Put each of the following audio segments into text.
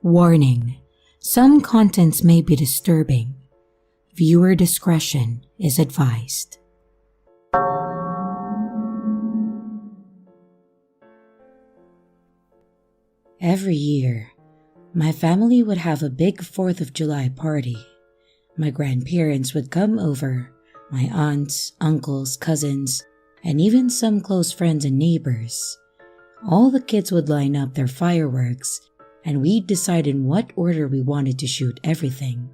Warning: some contents may be disturbing. Viewer discretion is advised. Every year, my family would have a big 4th of July party. My grandparents would come over, my aunts, uncles, cousins, and even some close friends and neighbors. All the kids would line up their fireworks, and we'd decide in what order we wanted to shoot everything.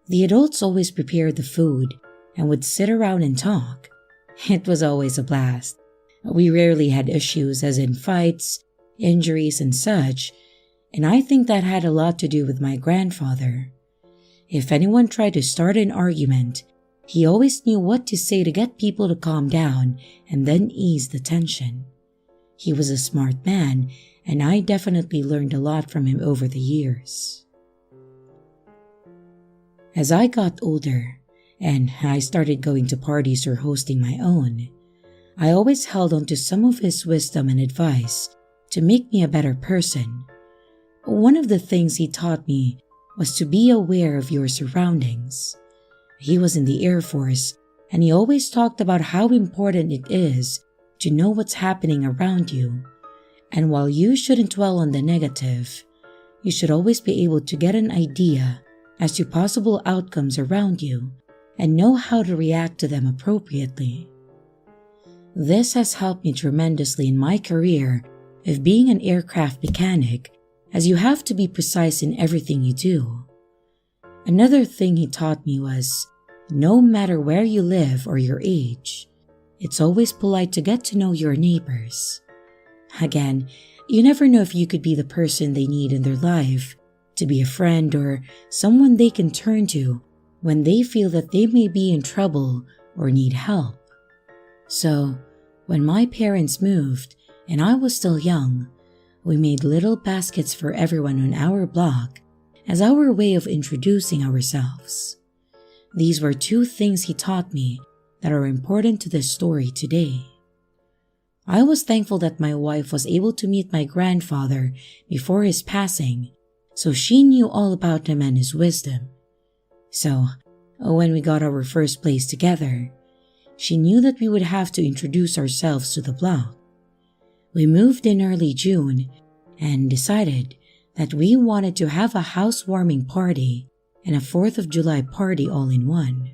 The adults always prepared the food and would sit around and talk. It was always a blast. We rarely had issues, as in fights, injuries, and such, and I think that had a lot to do with my grandfather. If anyone tried to start an argument, he always knew what to say to get people to calm down and then ease the tension. He was a smart man, and I definitely learned a lot from him over the years. As I got older, and I started going to parties or hosting my own, I always held on to some of his wisdom and advice to make me a better person. One of the things he taught me was to be aware of your surroundings. He was in the Air Force, and he always talked about how important it is to know what's happening around you. And while you shouldn't dwell on the negative, you should always be able to get an idea as to possible outcomes around you and know how to react to them appropriately. This has helped me tremendously in my career of being an aircraft mechanic, as you have to be precise in everything you do. Another thing he taught me was, no matter where you live or your age, it's always polite to get to know your neighbors. Again, you never know if you could be the person they need in their life, to be a friend or someone they can turn to when they feel that they may be in trouble or need help. So, when my parents moved and I was still young, we made little baskets for everyone on our block as our way of introducing ourselves. These were two things he taught me that are important to this story today. I was thankful that my wife was able to meet my grandfather before his passing, so she knew all about him and his wisdom. So, when we got our first place together, she knew that we would have to introduce ourselves to the block. We moved in early June and decided that we wanted to have a housewarming party and a 4th of July party all in one.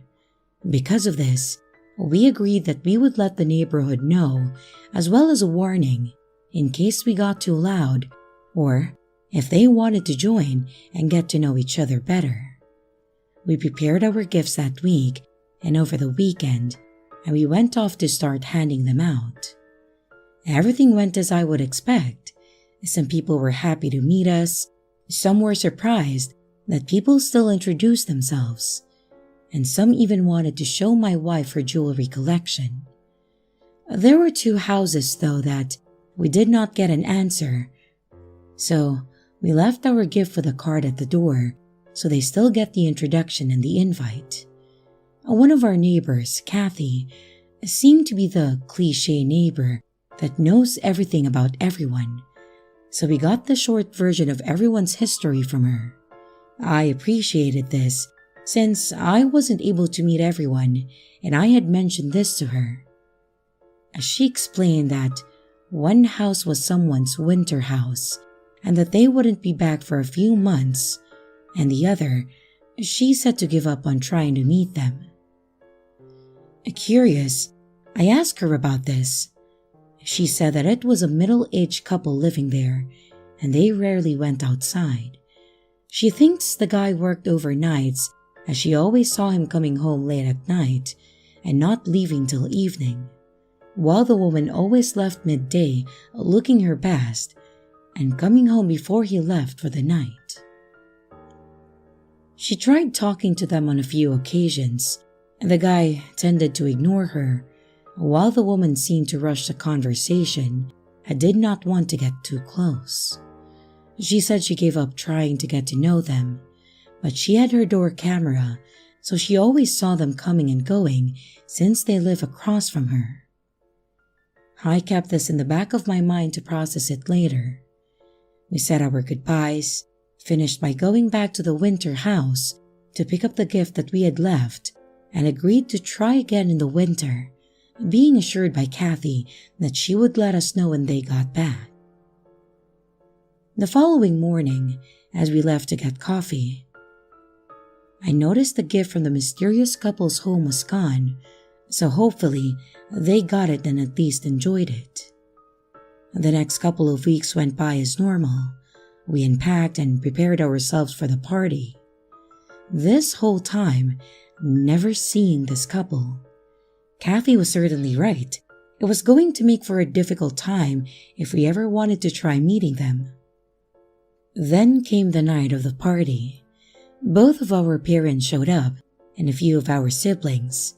Because of this, we agreed that we would let the neighborhood know, as well as a warning, in case we got too loud, or if they wanted to join and get to know each other better. We prepared our gifts that week and over the weekend, and we went off to start handing them out. Everything went as I would expect. Some people were happy to meet us, some were surprised that people still introduced themselves, and some even wanted to show my wife her jewelry collection. There were 2 houses, though, that we did not get an answer, so we left our gift with a card at the door so they still get the introduction and the invite. One of our neighbors, Kathy, seemed to be the cliché neighbor that knows everything about everyone, so we got the short version of everyone's history from her. I appreciated this, since I wasn't able to meet everyone and I had mentioned this to her. She explained that one house was someone's winter house and that they wouldn't be back for a few months, and the other, she said to give up on trying to meet them. Curious, I asked her about this. She said that it was a middle-aged couple living there, and they rarely went outside. She thinks the guy worked overnights, as she always saw him coming home late at night and not leaving till evening, while the woman always left midday looking her best and coming home before he left for the night. She tried talking to them on a few occasions, and the guy tended to ignore her, while the woman seemed to rush the conversation and did not want to get too close. She said she gave up trying to get to know them, but she had her door camera, so she always saw them coming and going since they live across from her. I kept this in the back of my mind to process it later. We said our goodbyes, finished by going back to the winter house to pick up the gift that we had left and agreed to try again in the winter, being assured by Kathy that she would let us know when they got back. The following morning, as we left to get coffee, I noticed the gift from the mysterious couple's home was gone, so hopefully they got it and at least enjoyed it. The next couple of weeks went by as normal. We unpacked and prepared ourselves for the party. This whole time, never seeing this couple. Kathy was certainly right. It was going to make for a difficult time if we ever wanted to try meeting them. Then came the night of the party. Both of our parents showed up and a few of our siblings,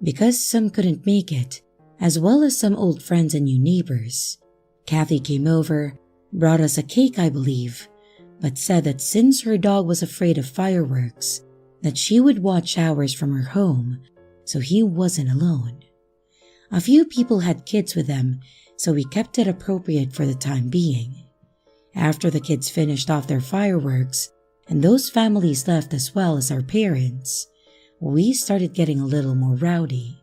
because some couldn't make it, as well as some old friends and new neighbors. Kathy came over, brought us a cake, I believe, but said that since her dog was afraid of fireworks, that she would watch ours from her home, so he wasn't alone. A few people had kids with them, so we kept it appropriate for the time being. After the kids finished off their fireworks, and those families left as well as our parents, we started getting a little more rowdy.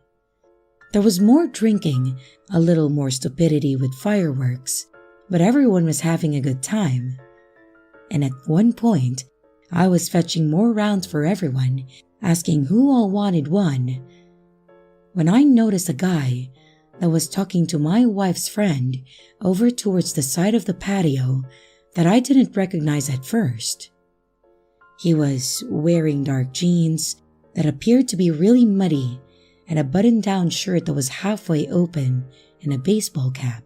There was more drinking, a little more stupidity with fireworks, but everyone was having a good time. And at one point, I was fetching more rounds for everyone, asking who all wanted one, when I noticed a guy that was talking to my wife's friend over towards the side of the patio that I didn't recognize at first. He was wearing dark jeans that appeared to be really muddy and a button-down shirt that was halfway open and a baseball cap.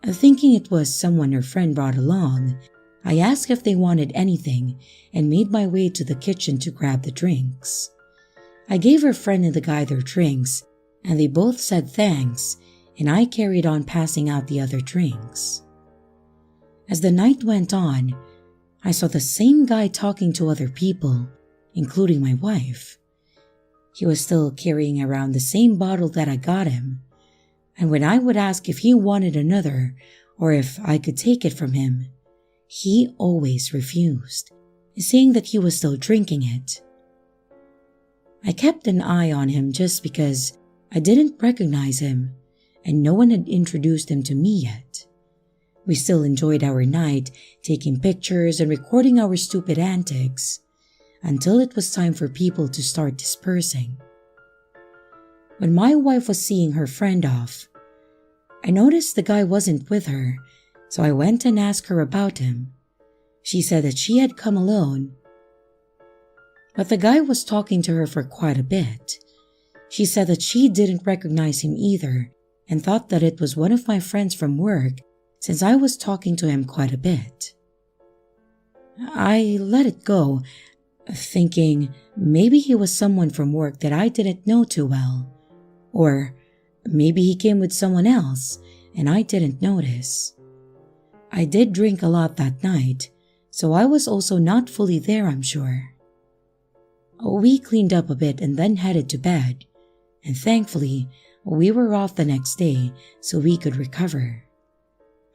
Thinking it was someone her friend brought along, I asked if they wanted anything and made my way to the kitchen to grab the drinks. I gave her friend and the guy their drinks, and they both said thanks, and I carried on passing out the other drinks. As the night went on, I saw the same guy talking to other people, including my wife. He was still carrying around the same bottle that I got him, and when I would ask if he wanted another or if I could take it from him, he always refused, saying that he was still drinking it. I kept an eye on him just because I didn't recognize him and no one had introduced him to me yet. We still enjoyed our night, taking pictures and recording our stupid antics, until it was time for people to start dispersing. When my wife was seeing her friend off, I noticed the guy wasn't with her, so I went and asked her about him. She said that she had come alone, but the guy was talking to her for quite a bit. She said that she didn't recognize him either and thought that it was one of my friends from work since I was talking to him quite a bit. I let it go, thinking maybe he was someone from work that I didn't know too well, or maybe he came with someone else and I didn't notice. I did drink a lot that night, so I was also not fully there, I'm sure. We cleaned up a bit and then headed to bed, and thankfully, we were off the next day so we could recover.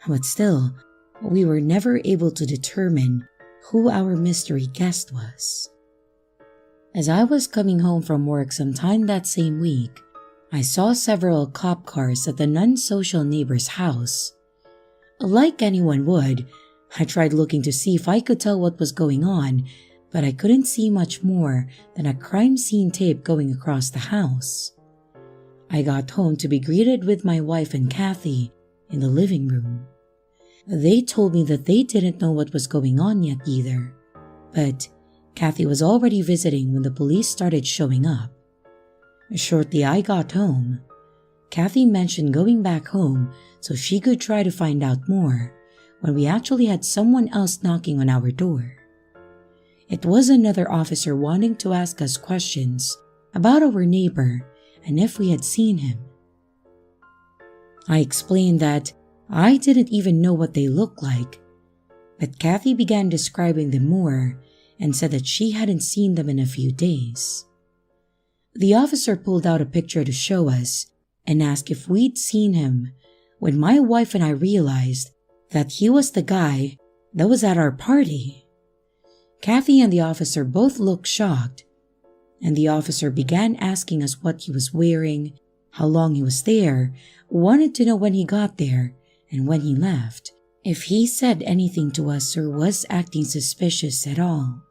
But still, we were never able to determine who our mystery guest was. As I was coming home from work sometime that same week, I saw several cop cars at the non-social neighbor's house. Like anyone would, I tried looking to see if I could tell what was going on, but I couldn't see much more than a crime scene tape going across the house. I got home to be greeted with my wife and Kathy in the living room. They told me that they didn't know what was going on yet either, but Kathy was already visiting when the police started showing up. Shortly I got home, Kathy mentioned going back home so she could try to find out more when we actually had someone else knocking on our door. It was another officer wanting to ask us questions about our neighbor and if we had seen him. I explained that I didn't even know what they looked like, but Kathy began describing them more and said that she hadn't seen them in a few days. The officer pulled out a picture to show us and asked if we'd seen him, when my wife and I realized that he was the guy That was at our party." Kathy and the officer both looked shocked, and the officer began asking us what he was wearing, how long he was there, wanted to know when he got there and when he left, if he said anything to us or was acting suspicious at all.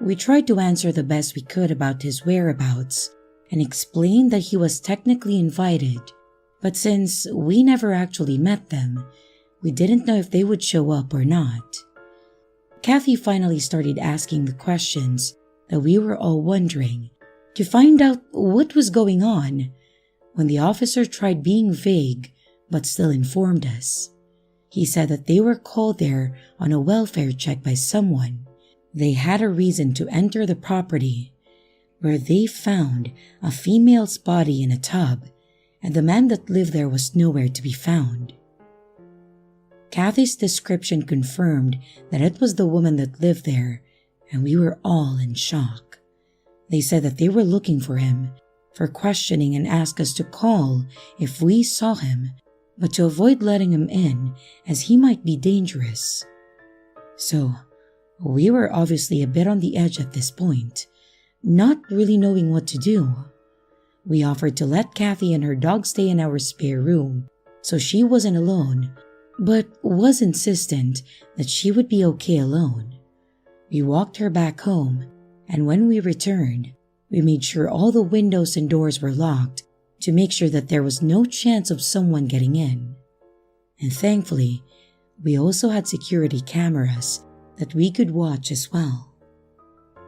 We tried to answer the best we could about his whereabouts and explained that he was technically invited, but since we never actually met them, we didn't know if they would show up or not. Kathy finally started asking the questions that we were all wondering to find out what was going on, when the officer tried being vague but still informed us. He said that they were called there on a welfare check by someone. They had a reason to enter the property, where they found a female's body in a tub, and the man that lived there was nowhere to be found. Kathy's description confirmed that it was the woman that lived there, and we were all in shock. They said that they were looking for him, for questioning, and asked us to call if we saw him, but to avoid letting him in as he might be dangerous. So, we were obviously a bit on the edge at this point, not really knowing what to do. We offered to let Kathy and her dog stay in our spare room so she wasn't alone, but was insistent that she would be okay alone. We walked her back home, and when we returned, we made sure all the windows and doors were locked to make sure that there was no chance of someone getting in. And thankfully, we also had security cameras that we could watch as well.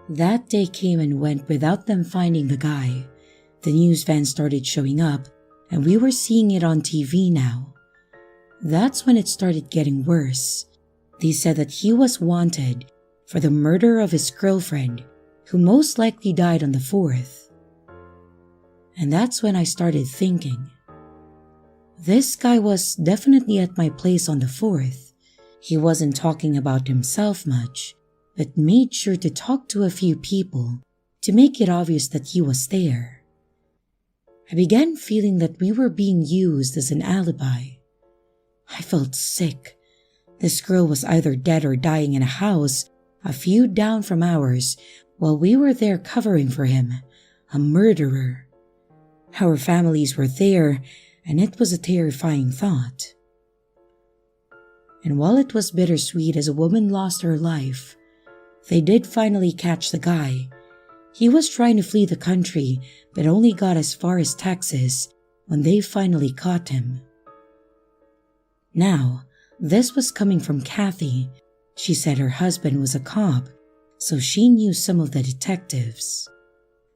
That day came and went without them finding the guy. The news vans started showing up, and we were seeing it on TV now. That's when it started getting worse. They said that he was wanted for the murder of his girlfriend, who most likely died on the 4th. And that's when I started thinking, this guy was definitely at my place on the 4th. He wasn't talking about himself much, but made sure to talk to a few people to make it obvious that he was there. I began feeling that we were being used as an alibi. I felt sick. This girl was either dead or dying in a house a few down from ours while we were there covering for him, a murderer. Our families were there, and it was a terrifying thought. And while it was bittersweet as a woman lost her life, they did finally catch the guy. He was trying to flee the country, but only got as far as Texas when they finally caught him. Now, this was coming from Kathy. She said her husband was a cop, so she knew some of the detectives.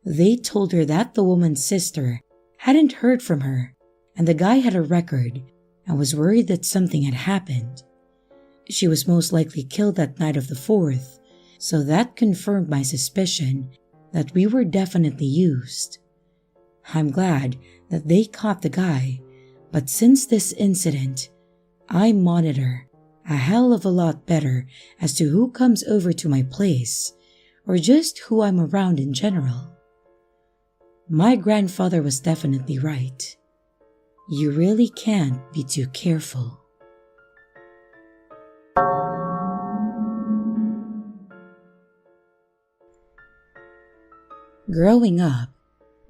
They told her that the woman's sister hadn't heard from her, and the guy had a record and was worried that something had happened. She was most likely killed that night of the 4th, so that confirmed my suspicion that we were definitely used. I'm glad that they caught the guy, but since this incident, I monitor a hell of a lot better as to who comes over to my place, or just who I'm around in general. My grandfather was definitely right. You really can't be too careful. Growing up,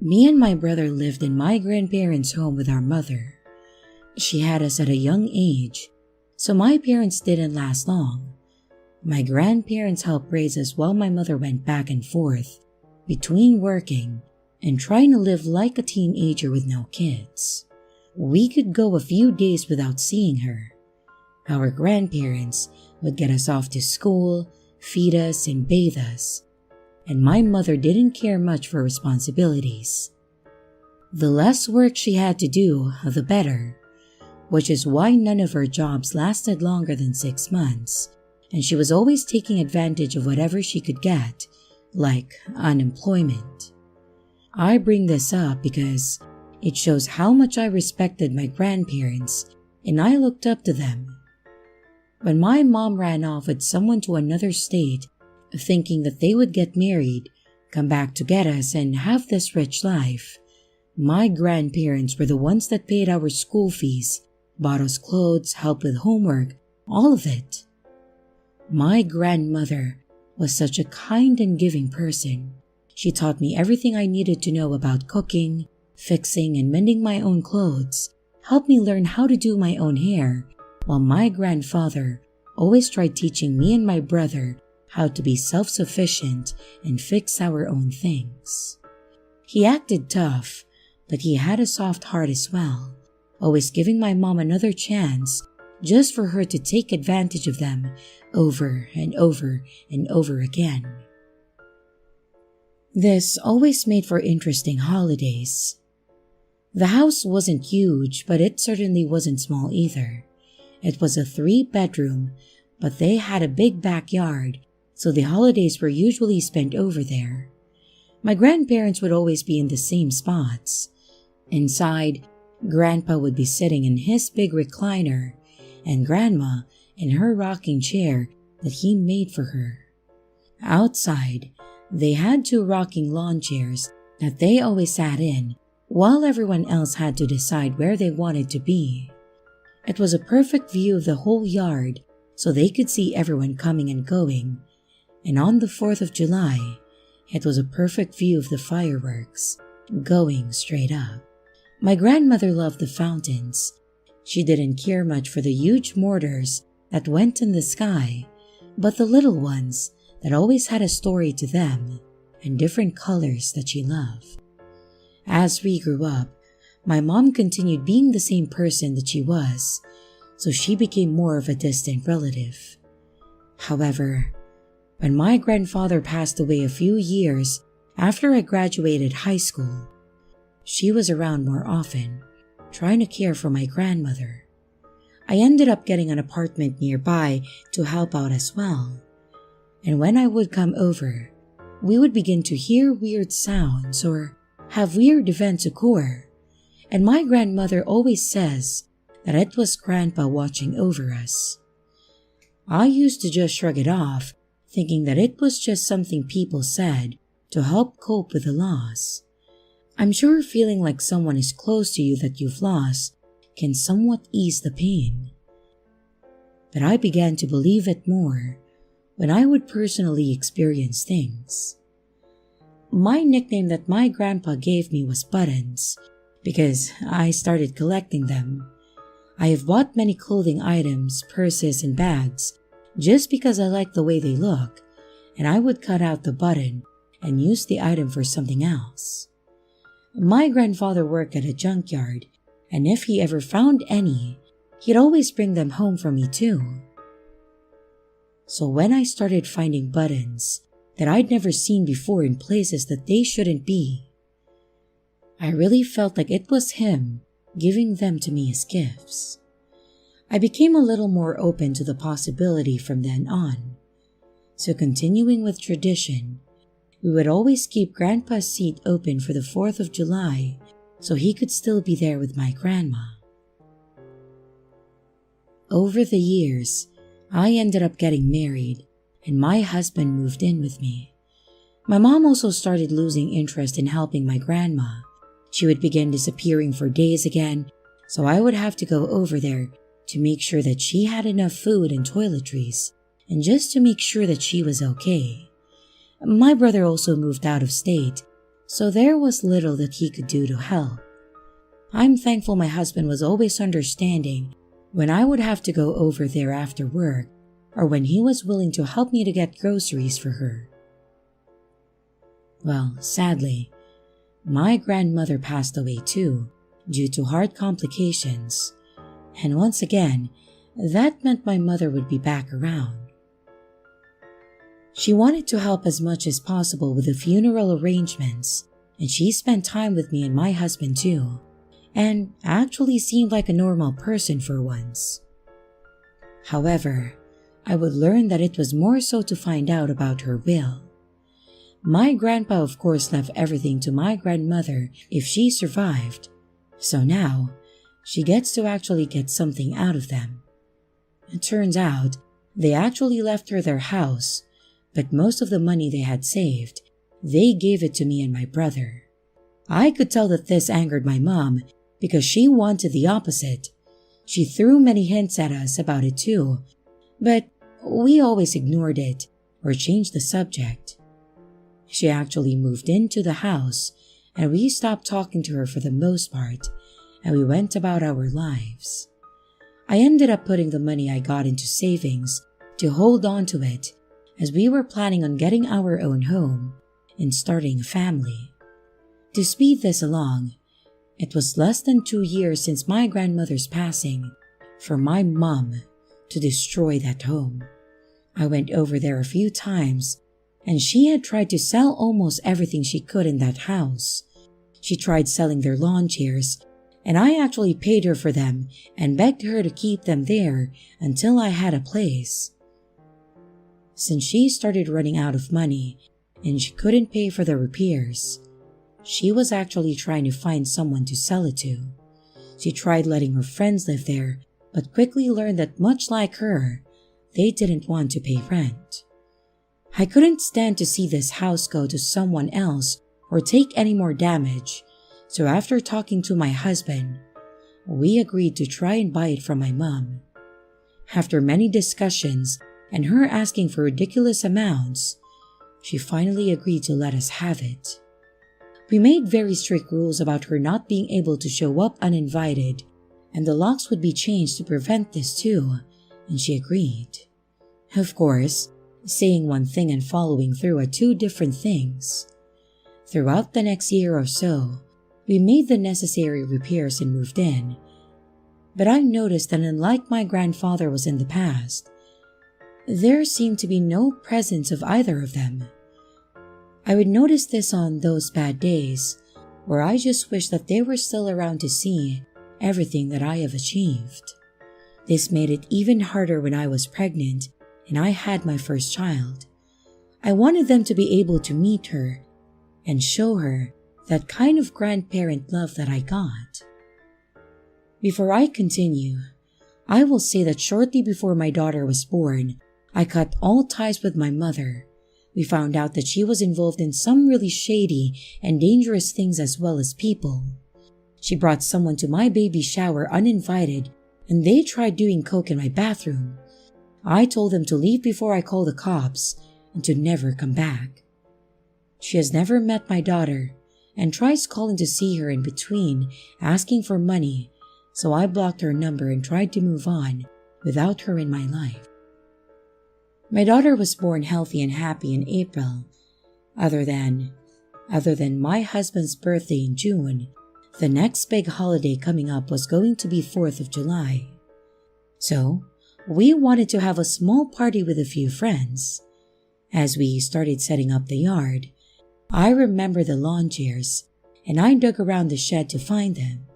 me and my brother lived in my grandparents' home with our mother. She had us at a young age, so my parents didn't last long. My grandparents helped raise us while my mother went back and forth between working and trying to live like a teenager with no kids. We could go a few days without seeing her. Our grandparents would get us off to school, feed us, and bathe us, and my mother didn't care much for responsibilities. The less work she had to do, the better, which is why none of her jobs lasted longer than 6 months, and she was always taking advantage of whatever she could get, like unemployment. I bring this up because it shows how much I respected my grandparents and I looked up to them. When my mom ran off with someone to another state, thinking that they would get married, come back to get us, and have this rich life, my grandparents were the ones that paid our school fees, bought us clothes, helped with homework, all of it. My grandmother was such a kind and giving person. She taught me everything I needed to know about cooking, fixing and mending my own clothes, helped me learn how to do my own hair, while my grandfather always tried teaching me and my brother how to be self-sufficient and fix our own things. He acted tough, but he had a soft heart as well, always giving my mom another chance just for her to take advantage of them over and over and over again. This always made for interesting holidays. The house wasn't huge, but it certainly wasn't small either. It was a 3-bedroom, but they had a big backyard, so the holidays were usually spent over there. My grandparents would always be in the same spots. Inside, Grandpa would be sitting in his big recliner, and Grandma in her rocking chair that he made for her. Outside, they had 2 rocking lawn chairs that they always sat in, while everyone else had to decide where they wanted to be. It was a perfect view of the whole yard, so they could see everyone coming and going. And on the 4th of July, it was a perfect view of the fireworks, going straight up. My grandmother loved the fountains. She didn't care much for the huge mortars that went in the sky, but the little ones that always had a story to them and different colors that she loved. As we grew up, my mom continued being the same person that she was, so she became more of a distant relative. However, when my grandfather passed away a few years after I graduated high school, she was around more often, trying to care for my grandmother. I ended up getting an apartment nearby to help out as well. And when I would come over, we would begin to hear weird sounds or have weird events occur. And my grandmother always says that it was Grandpa watching over us. I used to just shrug it off, thinking that it was just something people said to help cope with the loss. I'm sure feeling like someone is close to you that you've lost can somewhat ease the pain. But I began to believe it more when I would personally experience things. My nickname that my grandpa gave me was Buttons because I started collecting them. I have bought many clothing items, purses, and bags just because I like the way they look, and I would cut out the button and use the item for something else. My grandfather worked at a junkyard, and if he ever found any, he'd always bring them home for me too. So when I started finding buttons that I'd never seen before in places that they shouldn't be, I really felt like it was him giving them to me as gifts. I became a little more open to the possibility from then on. So continuing with tradition, we would always keep Grandpa's seat open for the 4th of July so he could still be there with my grandma. Over the years, I ended up getting married and my husband moved in with me. My mom also started losing interest in helping my grandma. She would begin disappearing for days again, so I would have to go over there to make sure that she had enough food and toiletries, and just to make sure that she was okay. My brother also moved out of state, so there was little that he could do to help. I'm thankful my husband was always understanding when I would have to go over there after work, or when he was willing to help me to get groceries for her. Well, sadly, my grandmother passed away too, due to heart complications, and once again, that meant my mother would be back around. She wanted to help as much as possible with the funeral arrangements, and she spent time with me and my husband too, and actually seemed like a normal person for once. However, I would learn that it was more so to find out about her will. My grandpa of course left everything to my grandmother if she survived, so now she gets to actually get something out of them. It turns out they actually left her their house, but most of the money they had saved, they gave it to me and my brother. I could tell that this angered my mom because she wanted the opposite. She threw many hints at us about it too, but we always ignored it or changed the subject. She actually moved into the house and we stopped talking to her for the most part and we went about our lives. I ended up putting the money I got into savings to hold on to it as we were planning on getting our own home and starting a family. To speed this along, it was less than 2 years since my grandmother's passing for my mom to destroy that home. I went over there a few times and she had tried to sell almost everything she could in that house. She tried selling their lawn chairs and I actually paid her for them and begged her to keep them there until I had a place. Since she started running out of money and she couldn't pay for the repairs, she was actually trying to find someone to sell it to. She tried letting her friends live there, but quickly learned that much like her, they didn't want to pay rent. I couldn't stand to see this house go to someone else or take any more damage, so after talking to my husband, we agreed to try and buy it from my mom. After many discussions and her asking for ridiculous amounts, she finally agreed to let us have it. We made very strict rules about her not being able to show up uninvited, and the locks would be changed to prevent this too, and she agreed. Of course, saying one thing and following through are two different things. Throughout the next year or so, we made the necessary repairs and moved in. But I noticed that unlike my grandfather was in the past, there seemed to be no presence of either of them. I would notice this on those bad days where I just wished that they were still around to see everything that I have achieved. This made it even harder when I was pregnant and I had my first child. I wanted them to be able to meet her and show her that kind of grandparent love that I got. Before I continue, I will say that shortly before my daughter was born, I cut all ties with my mother. We found out that she was involved in some really shady and dangerous things as well as people. She brought someone to my baby shower uninvited and they tried doing coke in my bathroom. I told them to leave before I called the cops and to never come back. She has never met my daughter and tries calling to see her in between, asking for money, so I blocked her number and tried to move on without her in my life. My daughter was born healthy and happy in April. Other than my husband's birthday in June, the next big holiday coming up was going to be 4th of July. So, we wanted to have a small party with a few friends. As we started setting up the yard, I remember the lawn chairs, and I dug around the shed to find them.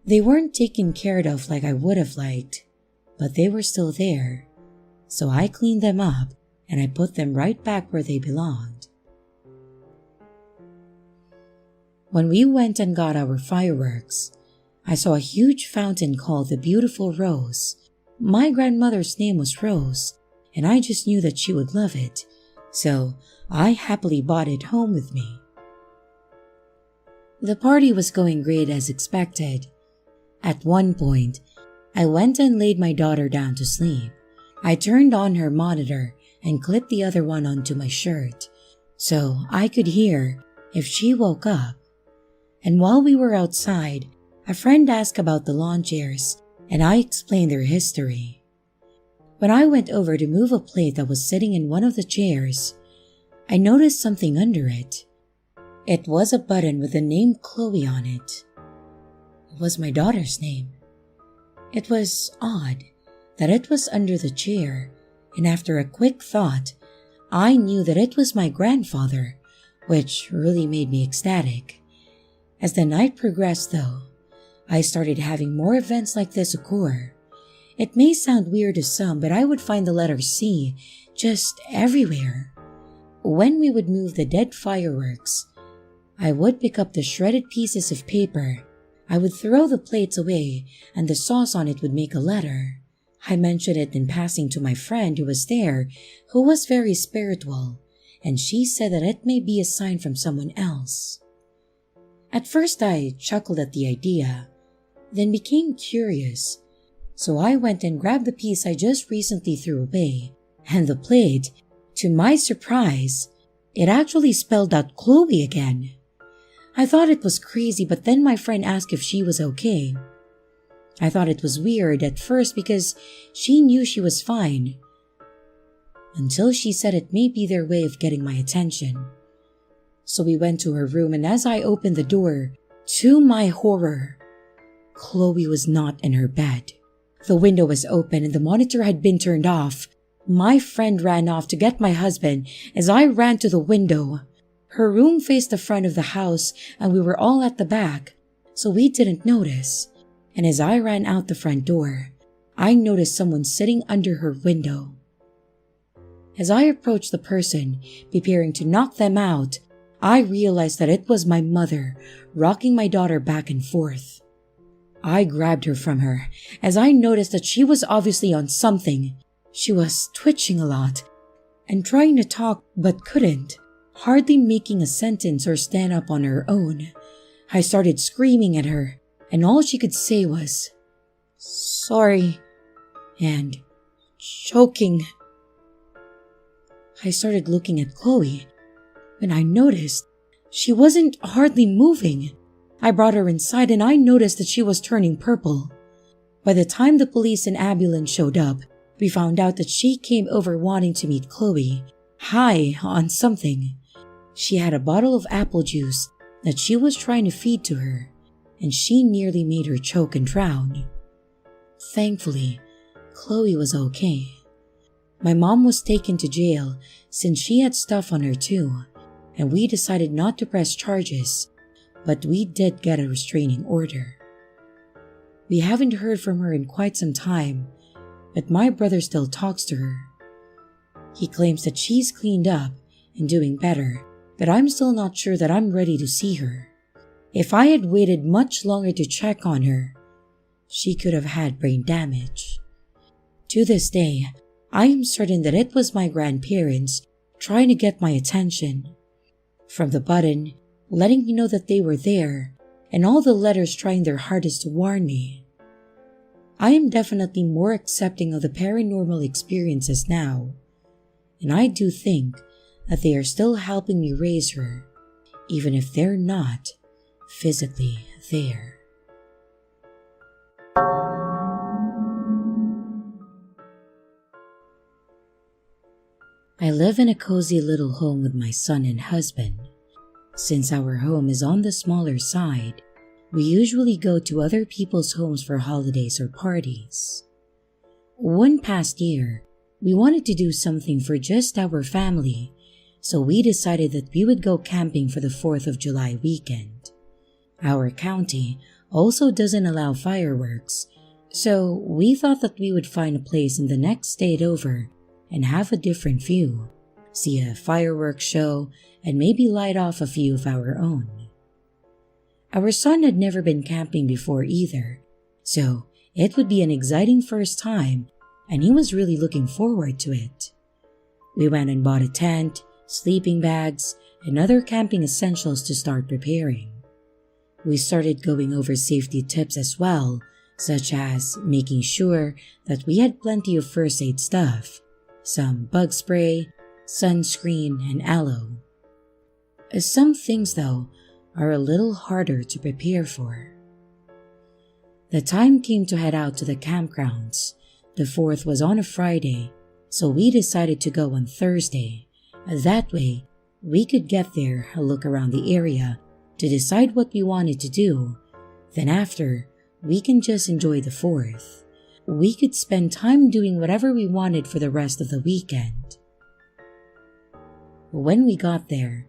They weren't taken care of like I would have liked, but they were still there. So I cleaned them up and I put them right back where they belonged. When we went and got our fireworks, I saw a huge fountain called the Beautiful Rose. My grandmother's name was Rose, and I just knew that she would love it, so I happily brought it home with me. The party was going great as expected. At one point, I went and laid my daughter down to sleep. I turned on her monitor and clipped the other one onto my shirt so I could hear if she woke up. And while we were outside, a friend asked about the lawn chairs and I explained their history. When I went over to move a plate that was sitting in one of the chairs, I noticed something under it. It was a button with the name Chloe on it. It was my daughter's name. It was odd that it was under the chair, and after a quick thought, I knew that it was my grandfather, which really made me ecstatic. As the night progressed though, I started having more events like this occur. It may sound weird to some, but I would find the letter C just everywhere. When we would move the dead fireworks, I would pick up the shredded pieces of paper. I would throw the plates away and the sauce on it would make a letter. I mentioned it in passing to my friend who was there, who was very spiritual, and she said that it may be a sign from someone else. At first I chuckled at the idea, then became curious, so I went and grabbed the piece I just recently threw away And the plate, to my surprise, it actually spelled out Chloe again. I thought it was crazy, but then my friend asked if she was okay. I thought it was weird at first because she knew she was fine, until she said it may be their way of getting my attention. So we went to her room, and as I opened the door, to my horror, Chloe was not in her bed. The window was open and the monitor had been turned off. My friend ran off to get my husband as I ran to the window. Her room faced the front of the house and we were all at the back, so we didn't notice. And as I ran out the front door, I noticed someone sitting under her window. As I approached the person, preparing to knock them out, I realized that it was my mother, rocking my daughter back and forth. I grabbed her from her, as I noticed that she was obviously on something. She was twitching a lot, and trying to talk but couldn't, hardly making a sentence or stand up on her own. I started screaming at her, and all she could say was, "Sorry," and choking. I started looking at Chloe, when I noticed she wasn't hardly moving. I brought her inside and I noticed that she was turning purple. By the time the police and ambulance showed up, we found out that she came over wanting to meet Chloe, high on something. She had a bottle of apple juice that she was trying to feed to her, and she nearly made her choke and drown. Thankfully, Chloe was okay. My mom was taken to jail since she had stuff on her too, and we decided not to press charges, but we did get a restraining order. We haven't heard from her in quite some time, but my brother still talks to her. He claims that she's cleaned up and doing better, but I'm still not sure that I'm ready to see her. If I had waited much longer to check on her, she could have had brain damage. To this day, I am certain that it was my grandparents trying to get my attention. From the button, letting me know that they were there, and all the letters trying their hardest to warn me. I am definitely more accepting of the paranormal experiences now, and I do think that they are still helping me raise her, even if they're not physically there. I live in a cozy little home with my son and husband. Since our home is on the smaller side, we usually go to other people's homes for holidays or parties. One past year, we wanted to do something for just our family, so we decided that we would go camping for the 4th of July weekend. Our county also doesn't allow fireworks, so we thought that we would find a place in the next state over and have a different view, see a fireworks show, and maybe light off a few of our own. Our son had never been camping before either, so it would be an exciting first time, and he was really looking forward to it. We went and bought a tent, sleeping bags, and other camping essentials to start preparing. We started going over safety tips as well, such as making sure that we had plenty of first aid stuff, some bug spray, sunscreen, and aloe. Some things, though, are a little harder to prepare for. The time came to head out to the campgrounds. The 4th was on a Friday, so we decided to go on Thursday. That way, we could get there, look around the area, to decide what we wanted to do. Then after, we can just enjoy the 4th. We could spend time doing whatever we wanted for the rest of the weekend. When we got there,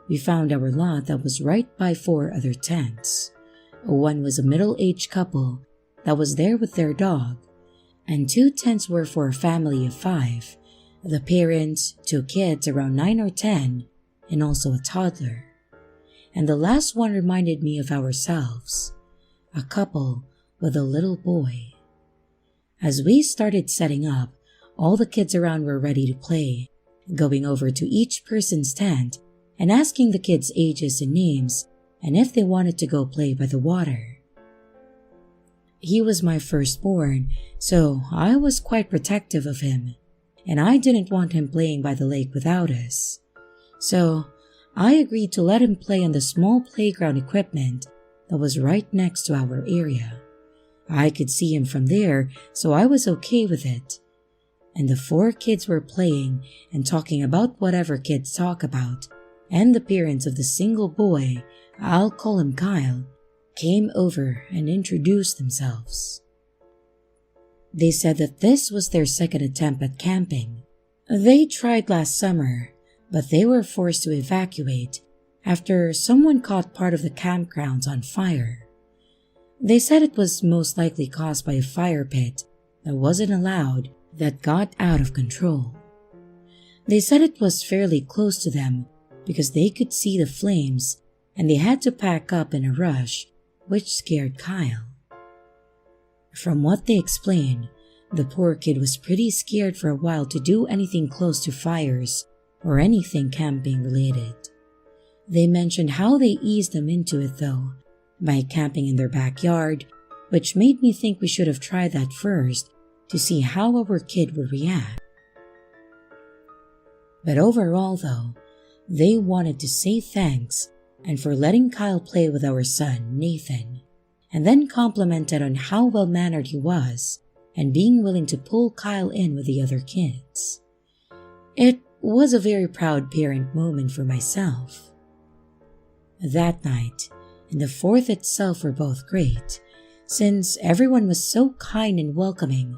we found our lot that was right by 4 other tents. One was a middle-aged couple that was there with their dog, and 2 tents were for a family of 5, the parents, 2 kids around 9 or 10, and also a toddler. And the last one reminded me of ourselves, a couple with a little boy. As we started setting up, all the kids around were ready to play, going over to each person's tent and asking the kids' ages and names and if they wanted to go play by the water. He was my firstborn, so I was quite protective of him, and I didn't want him playing by the lake without us. So I agreed to let him play on the small playground equipment that was right next to our area. I could see him from there, so I was okay with it. And the 4 kids were playing and talking about whatever kids talk about, and the parents of the single boy, I'll call him Kyle, came over and introduced themselves. They said that this was their second attempt at camping. They tried last summer, but they were forced to evacuate after someone caught part of the campgrounds on fire. They said it was most likely caused by a fire pit that wasn't allowed that got out of control. They said it was fairly close to them because they could see the flames and they had to pack up in a rush, which scared Kyle. From what they explained, the poor kid was pretty scared for a while to do anything close to fires or anything camping related. They mentioned how they eased them into it though, by camping in their backyard, which made me think we should have tried that first to see how our kid would react. But overall though, they wanted to say thanks and for letting Kyle play with our son, Nathan, and then complimented on how well-mannered he was and being willing to pull Kyle in with the other kids. It was a very proud parent moment for myself. That night and the 4th itself were both great, since everyone was so kind and welcoming.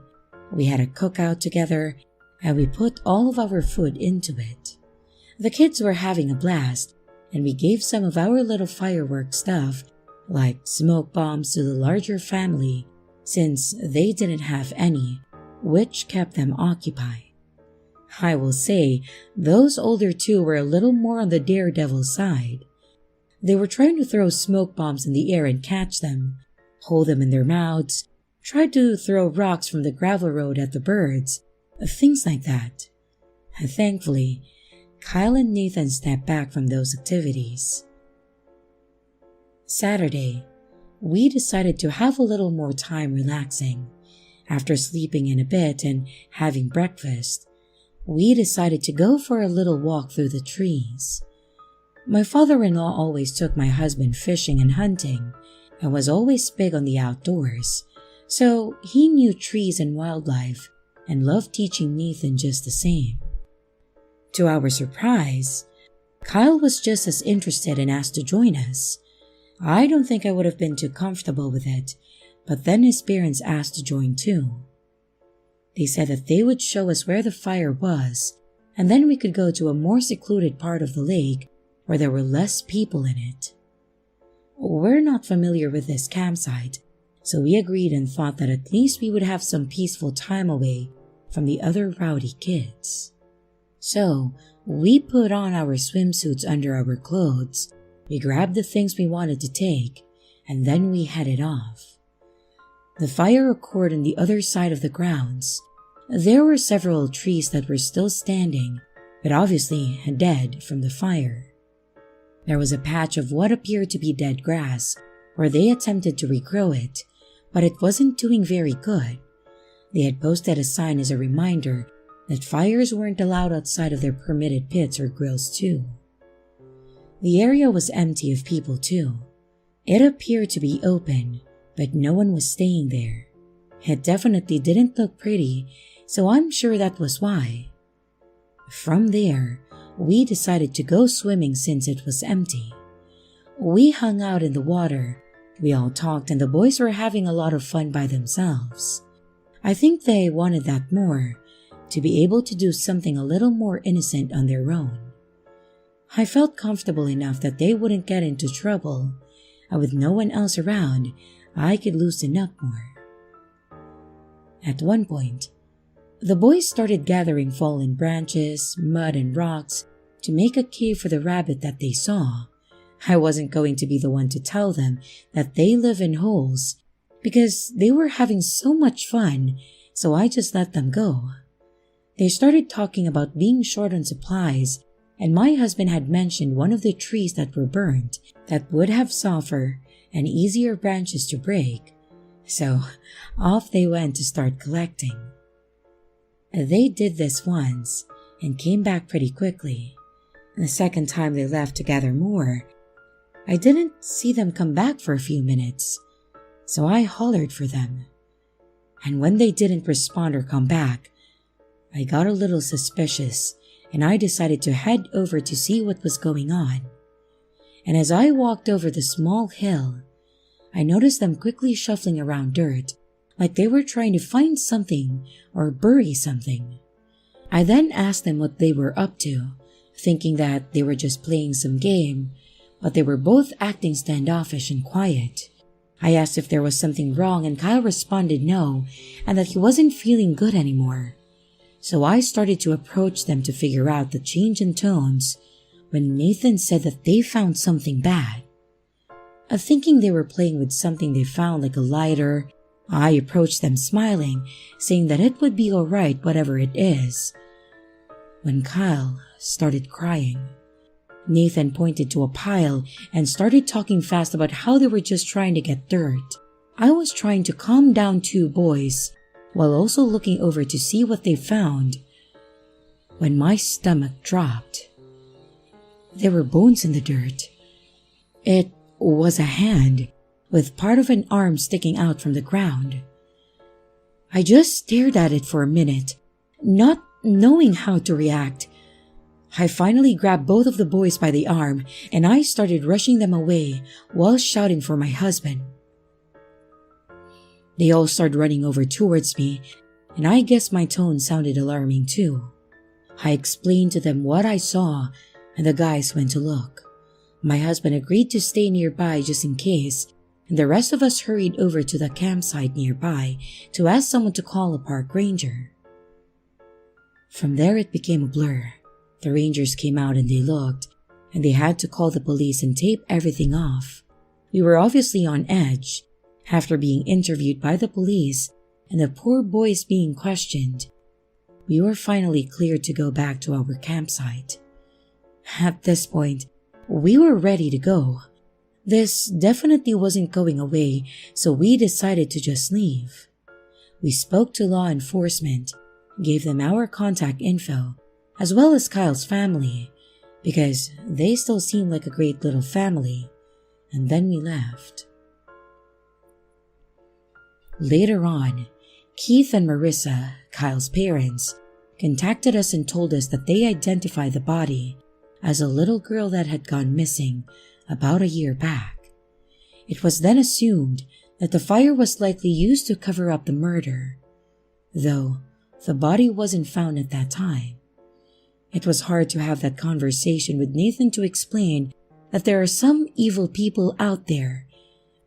We had a cookout together and we put all of our food into it. The kids were having a blast and we gave some of our little firework stuff like smoke bombs to the larger family since they didn't have any, which kept them occupied. I will say those older 2 were a little more on the daredevil side. They were trying to throw smoke bombs in the air and catch them, hold them in their mouths, tried to throw rocks from the gravel road at the birds, things like that. And thankfully, Kyle and Nathan stepped back from those activities. Saturday, we decided to have a little more time relaxing. After sleeping in a bit and having breakfast, we decided to go for a little walk through the trees. My father-in-law always took my husband fishing and hunting and was always big on the outdoors, so he knew trees and wildlife and loved teaching Nathan just the same. To our surprise, Kyle was just as interested and asked to join us. I don't think I would have been too comfortable with it, but then his parents asked to join too. They said that they would show us where the fire was, and then we could go to a more secluded part of the lake where there were less people in it. We're not familiar with this campsite, so we agreed and thought that at least we would have some peaceful time away from the other rowdy kids. So, we put on our swimsuits under our clothes, we grabbed the things we wanted to take, and then we headed off. The fire occurred on the other side of the grounds. There were several trees that were still standing, but obviously dead from the fire. There was a patch of what appeared to be dead grass where they attempted to regrow it, but it wasn't doing very good. They had posted a sign as a reminder that fires weren't allowed outside of their permitted pits or grills too. The area was empty of people too. It appeared to be open, but no one was staying there. It definitely didn't look pretty, so I'm sure that was why. From there, we decided to go swimming since it was empty. We hung out in the water, we all talked, and the boys were having a lot of fun by themselves. I think they wanted that more, to be able to do something a little more innocent on their own. I felt comfortable enough that they wouldn't get into trouble, and with no one else around, I could loosen up more. At one point, the boys started gathering fallen branches, mud, and rocks to make a cave for the rabbit that they saw. I wasn't going to be the one to tell them that they live in holes because they were having so much fun, so I just let them go. They started talking about being short on supplies, and my husband had mentioned one of the trees that were burnt that would have softer and easier branches to break. So off they went to start collecting. They did this once and came back pretty quickly. The second time they left to gather more, I didn't see them come back for a few minutes, so I hollered for them. And when they didn't respond or come back, I got a little suspicious and I decided to head over to see what was going on. And as I walked over the small hill, I noticed them quickly shuffling around dirt, like they were trying to find something or bury something. I then asked them what they were up to, thinking that they were just playing some game, but they were both acting standoffish and quiet. I asked if there was something wrong and Kyle responded no, and that he wasn't feeling good anymore. So I started to approach them to figure out the change in tones when Nathan said that they found something bad. Thinking they were playing with something they found like a lighter, I approached them smiling, saying that it would be alright whatever it is. When Kyle started crying, Nathan pointed to a pile and started talking fast about how they were just trying to get dirt. I was trying to calm down two boys while also looking over to see what they found when my stomach dropped. There were bones in the dirt. It was a hand with part of an arm sticking out from the ground. I just stared at it for a minute, not knowing how to react. I finally grabbed both of the boys by the arm and I started rushing them away while shouting for my husband. They all started running over towards me, and I guess my tone sounded alarming too. I explained to them what I saw and the guys went to look. My husband agreed to stay nearby just in case, and the rest of us hurried over to the campsite nearby to ask someone to call a park ranger. From there it became a blur. The rangers came out and they looked, and they had to call the police and tape everything off. We were obviously on edge. After being interviewed by the police and the poor boys being questioned, we were finally cleared to go back to our campsite. At this point, we were ready to go. This definitely wasn't going away, so we decided to just leave. We spoke to law enforcement, gave them our contact info, as well as Kyle's family, because they still seemed like a great little family, and then we left. Later on, Keith and Marissa, Kyle's parents, contacted us and told us that they identified the body as a little girl that had gone missing about a year back. It was then assumed that the fire was likely used to cover up the murder, though the body wasn't found at that time. It was hard to have that conversation with Nathan to explain that there are some evil people out there,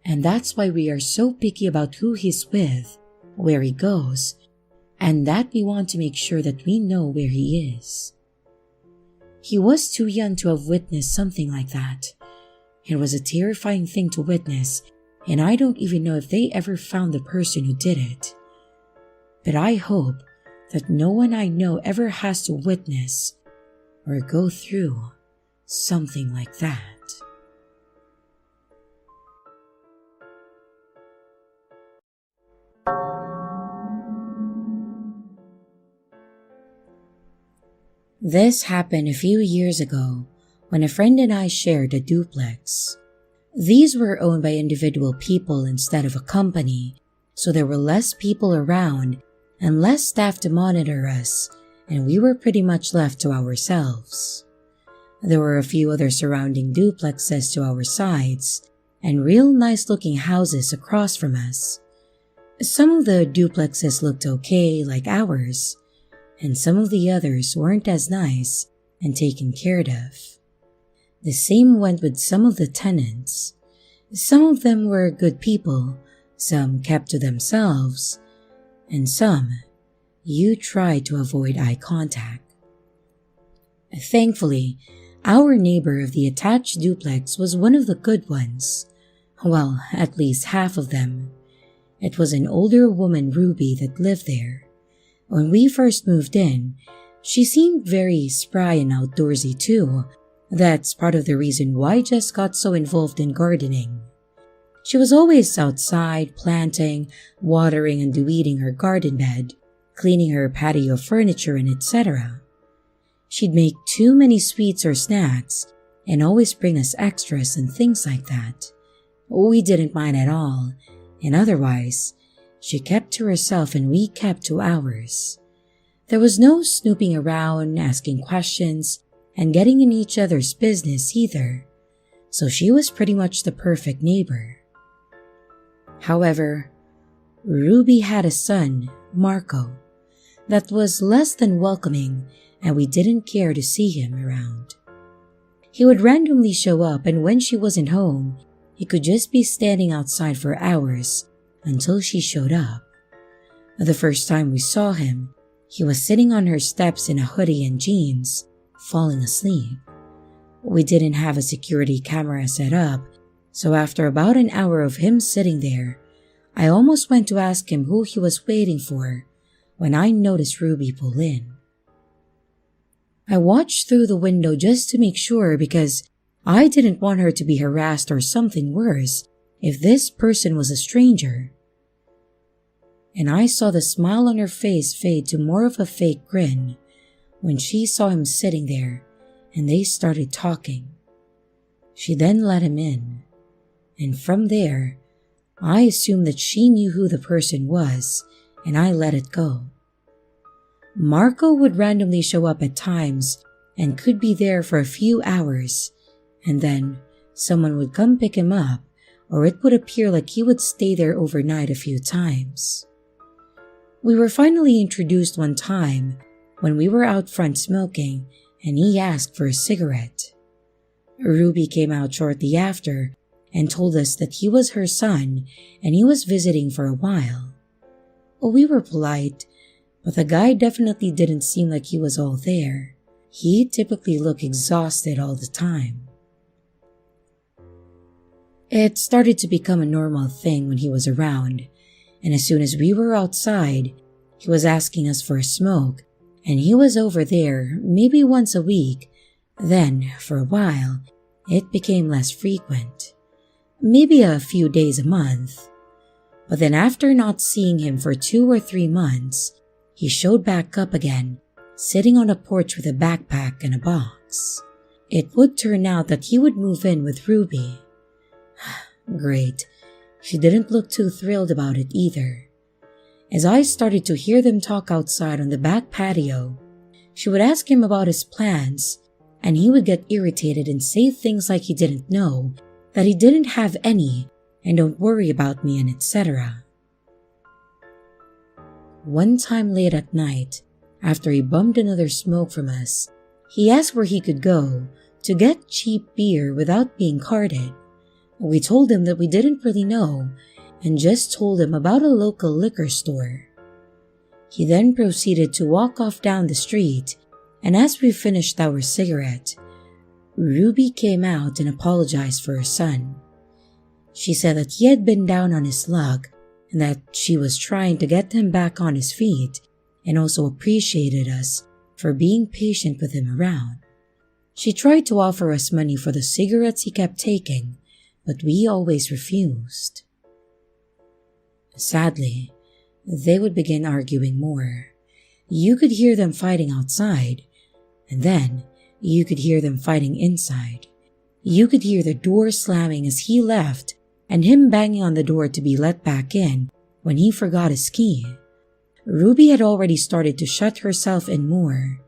and that's why we are so picky about who he's with, where he goes, and that we want to make sure that we know where he is. He was too young to have witnessed something like that. It was a terrifying thing to witness, and I don't even know if they ever found the person who did it. But I hope that no one I know ever has to witness or go through something like that. This happened a few years ago when a friend and I shared a duplex. These were owned by individual people instead of a company, so there were less people around and less staff to monitor us, and we were pretty much left to ourselves. There were a few other surrounding duplexes to our sides, and real nice looking houses across from us. Some of the duplexes looked okay like ours, and some of the others weren't as nice and taken care of. The same went with some of the tenants. Some of them were good people, some kept to themselves, and some you tried to avoid eye contact. Thankfully, our neighbor of the attached duplex was one of the good ones. Well, at least half of them. It was an older woman, Ruby, that lived there. When we first moved in, she seemed very spry and outdoorsy too. That's part of the reason why Jess got so involved in gardening. She was always outside, planting, watering, and weeding her garden bed, cleaning her patio furniture and etc. She'd make too many sweets or snacks and always bring us extras and things like that. We didn't mind at all, and otherwise, she kept to herself and we kept to ours. There was no snooping around, asking questions, and getting in each other's business either, so she was pretty much the perfect neighbor. However, Ruby had a son, Marco, that was less than welcoming, and we didn't care to see him around. He would randomly show up, and when she wasn't home, he could just be standing outside for hours until she showed up. The first time we saw him, he was sitting on her steps in a hoodie and jeans, falling asleep. We didn't have a security camera set up, so after about an hour of him sitting there, I almost went to ask him who he was waiting for when I noticed Ruby pull in. I watched through the window just to make sure because I didn't want her to be harassed or something worse if this person was a stranger. And I saw the smile on her face fade to more of a fake grin when she saw him sitting there and they started talking. She then let him in, and from there, I assumed that she knew who the person was and I let it go. Marco would randomly show up at times and could be there for a few hours, and then someone would come pick him up, or it would appear like he would stay there overnight a few times. We were finally introduced one time when we were out front smoking and he asked for a cigarette. Ruby came out shortly after and told us that he was her son and he was visiting for a while. We were polite, but the guy definitely didn't seem like he was all there. He typically looked exhausted all the time. It started to become a normal thing when he was around, and as soon as we were outside, he was asking us for a smoke, and he was over there maybe once a week. Then, for a while, it became less frequent, maybe a few days a month. But then after not seeing him for 2 or 3 months, he showed back up again, sitting on a porch with a backpack and a box. It would turn out that he would move in with Ruby. Great. She didn't look too thrilled about it either. As I started to hear them talk outside on the back patio, she would ask him about his plans, and he would get irritated and say things like he didn't know, that he didn't have any, and don't worry about me and etc. One time late at night, after he bummed another smoke from us, he asked where he could go to get cheap beer without being carded. We told him that we didn't really know and just told him about a local liquor store. He then proceeded to walk off down the street, and as we finished our cigarette, Ruby came out and apologized for her son. She said that he had been down on his luck and that she was trying to get him back on his feet, and also appreciated us for being patient with him around. She tried to offer us money for the cigarettes he kept taking, but we always refused. Sadly, they would begin arguing more. You could hear them fighting outside, and then you could hear them fighting inside. You could hear the door slamming as he left and him banging on the door to be let back in when he forgot his key. Ruby had already started to shut herself in more.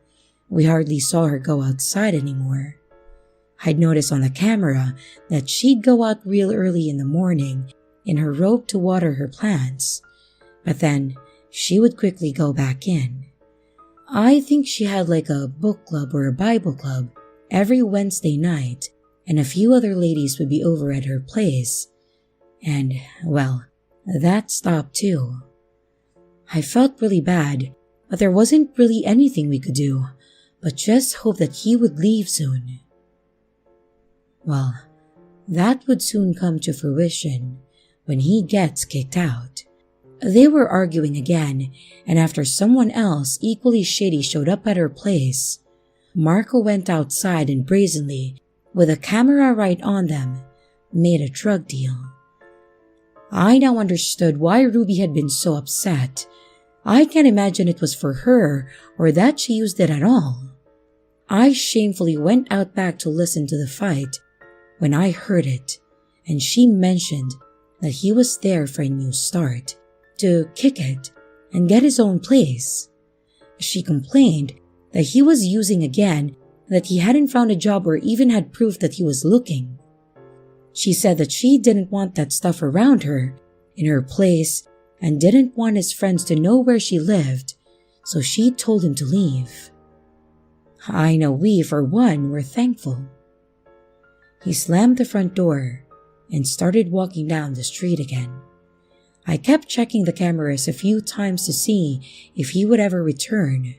We hardly saw her go outside anymore. I'd noticed on the camera that she'd go out real early in the morning in her robe to water her plants, but then she would quickly go back in. I think she had like a book club or a Bible club every Wednesday night, and a few other ladies would be over at her place. And, well, that stopped too. I felt really bad, but there wasn't really anything we could do, but just hope that he would leave soon. Well, that would soon come to fruition when he gets kicked out. They were arguing again, and after someone else equally shady showed up at her place, Marco went outside and brazenly, with a camera right on them, made a drug deal. I now understood why Ruby had been so upset. I can't imagine it was for her or that she used it at all. I shamefully went out back to listen to the fight when I heard it, and she mentioned that he was there for a new start, to kick it and get his own place. She complained that he was using again, that he hadn't found a job or even had proof that he was looking. She said that she didn't want that stuff around her, in her place, and didn't want his friends to know where she lived, so she told him to leave. I know we, for one, were thankful. He slammed the front door and started walking down the street again. I kept checking the cameras a few times to see if he would ever return,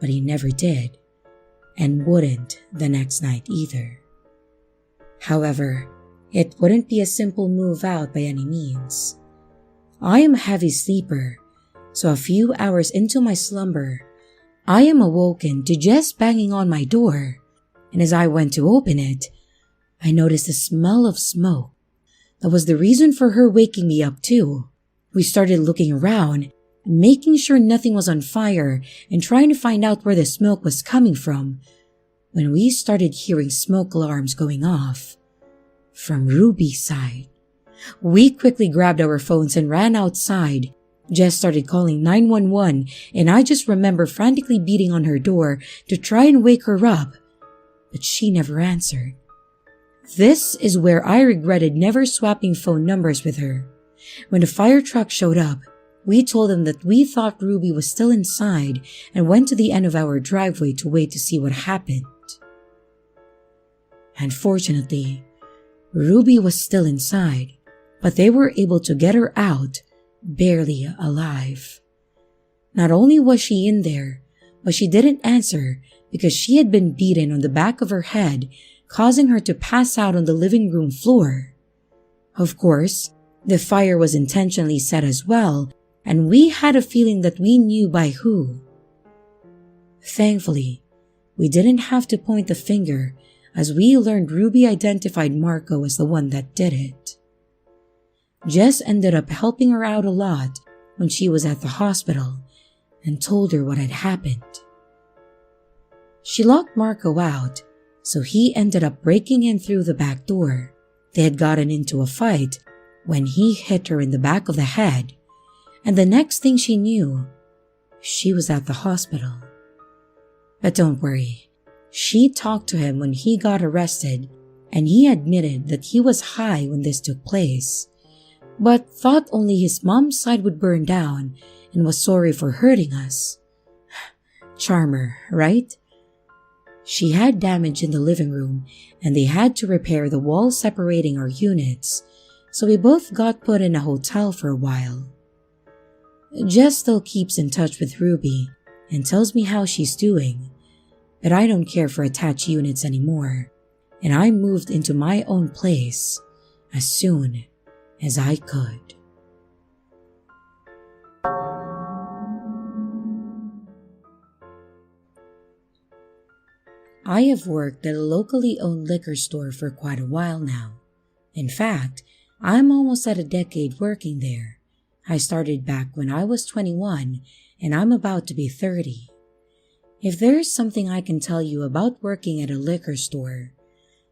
but he never did, and wouldn't the next night either. However, it wouldn't be a simple move out by any means. I am a heavy sleeper, so a few hours into my slumber, I am awoken to just banging on my door, and as I went to open it, I noticed the smell of smoke. That was the reason for her waking me up too. We started looking around, making sure nothing was on fire and trying to find out where the smoke was coming from, when we started hearing smoke alarms going off from Ruby's side. We quickly grabbed our phones and ran outside. Jess started calling 911, and I just remember frantically beating on her door to try and wake her up, but she never answered. This is where I regretted never swapping phone numbers with her. When the fire truck showed up, we told them that we thought Ruby was still inside and went to the end of our driveway to wait to see what happened. Unfortunately, Ruby was still inside, but they were able to get her out, barely alive. Not only was she in there, but she didn't answer because she had been beaten on the back of her head, causing her to pass out on the living room floor. Of course, the fire was intentionally set as well, and we had a feeling that we knew by who. Thankfully, we didn't have to point the finger, as we learned Ruby identified Marco as the one that did it. Jess ended up helping her out a lot when she was at the hospital and told her what had happened. She locked Marco out, so he ended up breaking in through the back door. They had gotten into a fight when he hit her in the back of the head, and the next thing she knew, she was at the hospital. But don't worry, she talked to him when he got arrested, and he admitted that he was high when this took place, but thought only his mom's side would burn down and was sorry for hurting us. Charmer, right? She had damage in the living room, and they had to repair the wall separating our units, so we both got put in a hotel for a while. Jess still keeps in touch with Ruby and tells me how she's doing, but I don't care for attached units anymore, and I moved into my own place as soon as I could. I have worked at a locally owned liquor store for quite a while now. In fact, I'm almost at a decade working there. I started back when I was 21 and I'm about to be 30. If there's something I can tell you about working at a liquor store,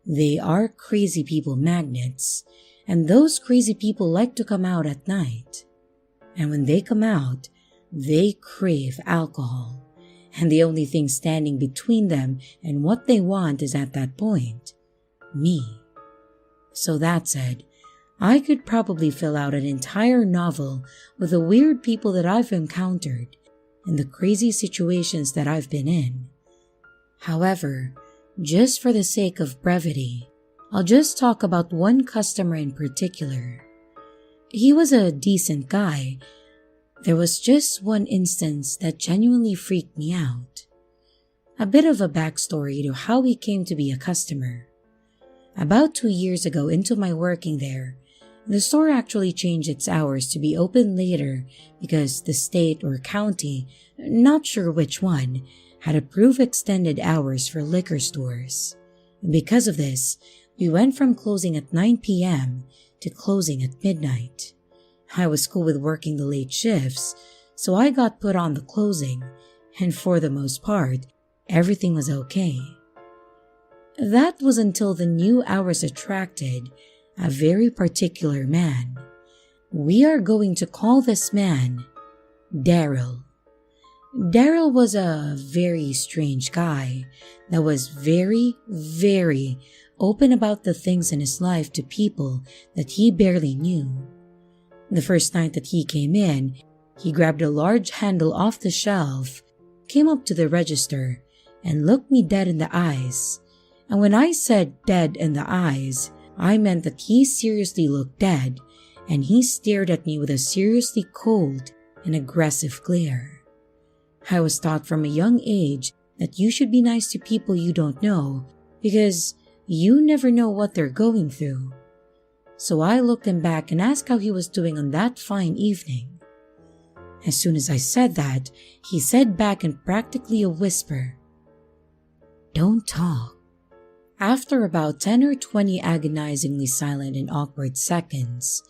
they are crazy people magnets, and those crazy people like to come out at night. And when they come out, they crave alcohol. And the only thing standing between them and what they want is at that point, me. So that said, I could probably fill out an entire novel with the weird people that I've encountered and the crazy situations that I've been in. However, just for the sake of brevity, I'll just talk about one customer in particular. He was a decent guy. There was just one instance that genuinely freaked me out. A bit of a backstory to how he came to be a customer. About 2 years ago into my working there, the store actually changed its hours to be open later because the state or county, not sure which one, had approved extended hours for liquor stores. Because of this, we went from closing at 9 p.m. to closing at midnight. I was cool with working the late shifts, so I got put on the closing, and for the most part, everything was okay. That was until the new hours attracted a very particular man. We are going to call this man Daryl. Daryl was a very strange guy that was very, very open about the things in his life to people that he barely knew. The first night that he came in, he grabbed a large handle off the shelf, came up to the register, and looked me dead in the eyes. And when I said dead in the eyes, I meant that he seriously looked dead, and he stared at me with a seriously cold and aggressive glare. I was taught from a young age that you should be nice to people you don't know because you never know what they're going through. So I looked him back and asked how he was doing on that fine evening. As soon as I said that, he said back in practically a whisper, "Don't talk." After about 10 or 20 agonizingly silent and awkward seconds,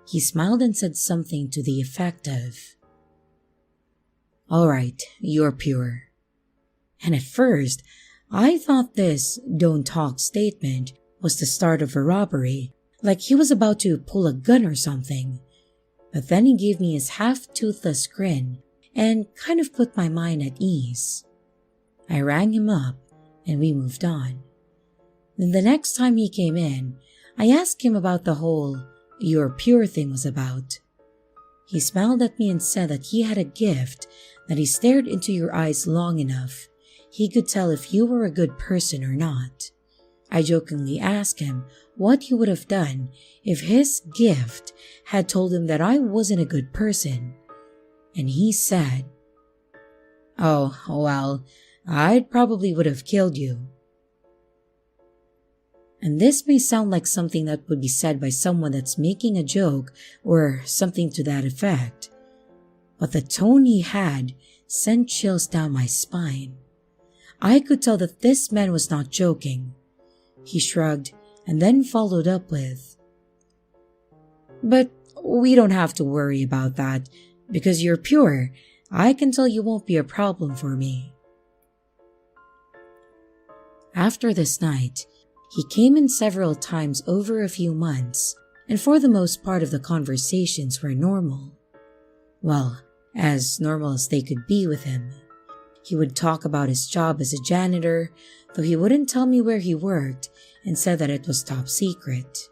he smiled and said something to the effect of, "Alright, you're pure." And at first, I thought this "don't talk" statement was the start of a robbery, like he was about to pull a gun or something. But then he gave me his half-toothless grin and kind of put my mind at ease. I rang him up and we moved on. Then the next time he came in, I asked him about the whole "you're pure" thing was about. He smiled at me and said that he had a gift that he stared into your eyes long enough, he could tell if you were a good person or not. I jokingly asked him what he would have done if his gift had told him that I wasn't a good person. And he said, "Oh, well, I'd probably would have killed you." And this may sound like something that would be said by someone that's making a joke or something to that effect, but the tone he had sent chills down my spine. I could tell that this man was not joking. He shrugged and then followed up with, "But we don't have to worry about that because you're pure. I can tell you won't be a problem for me." After this night, he came in several times over a few months, and for the most part of the conversations were normal. Well, as normal as they could be with him. He would talk about his job as a janitor, though he wouldn't tell me where he worked and said that it was top secret.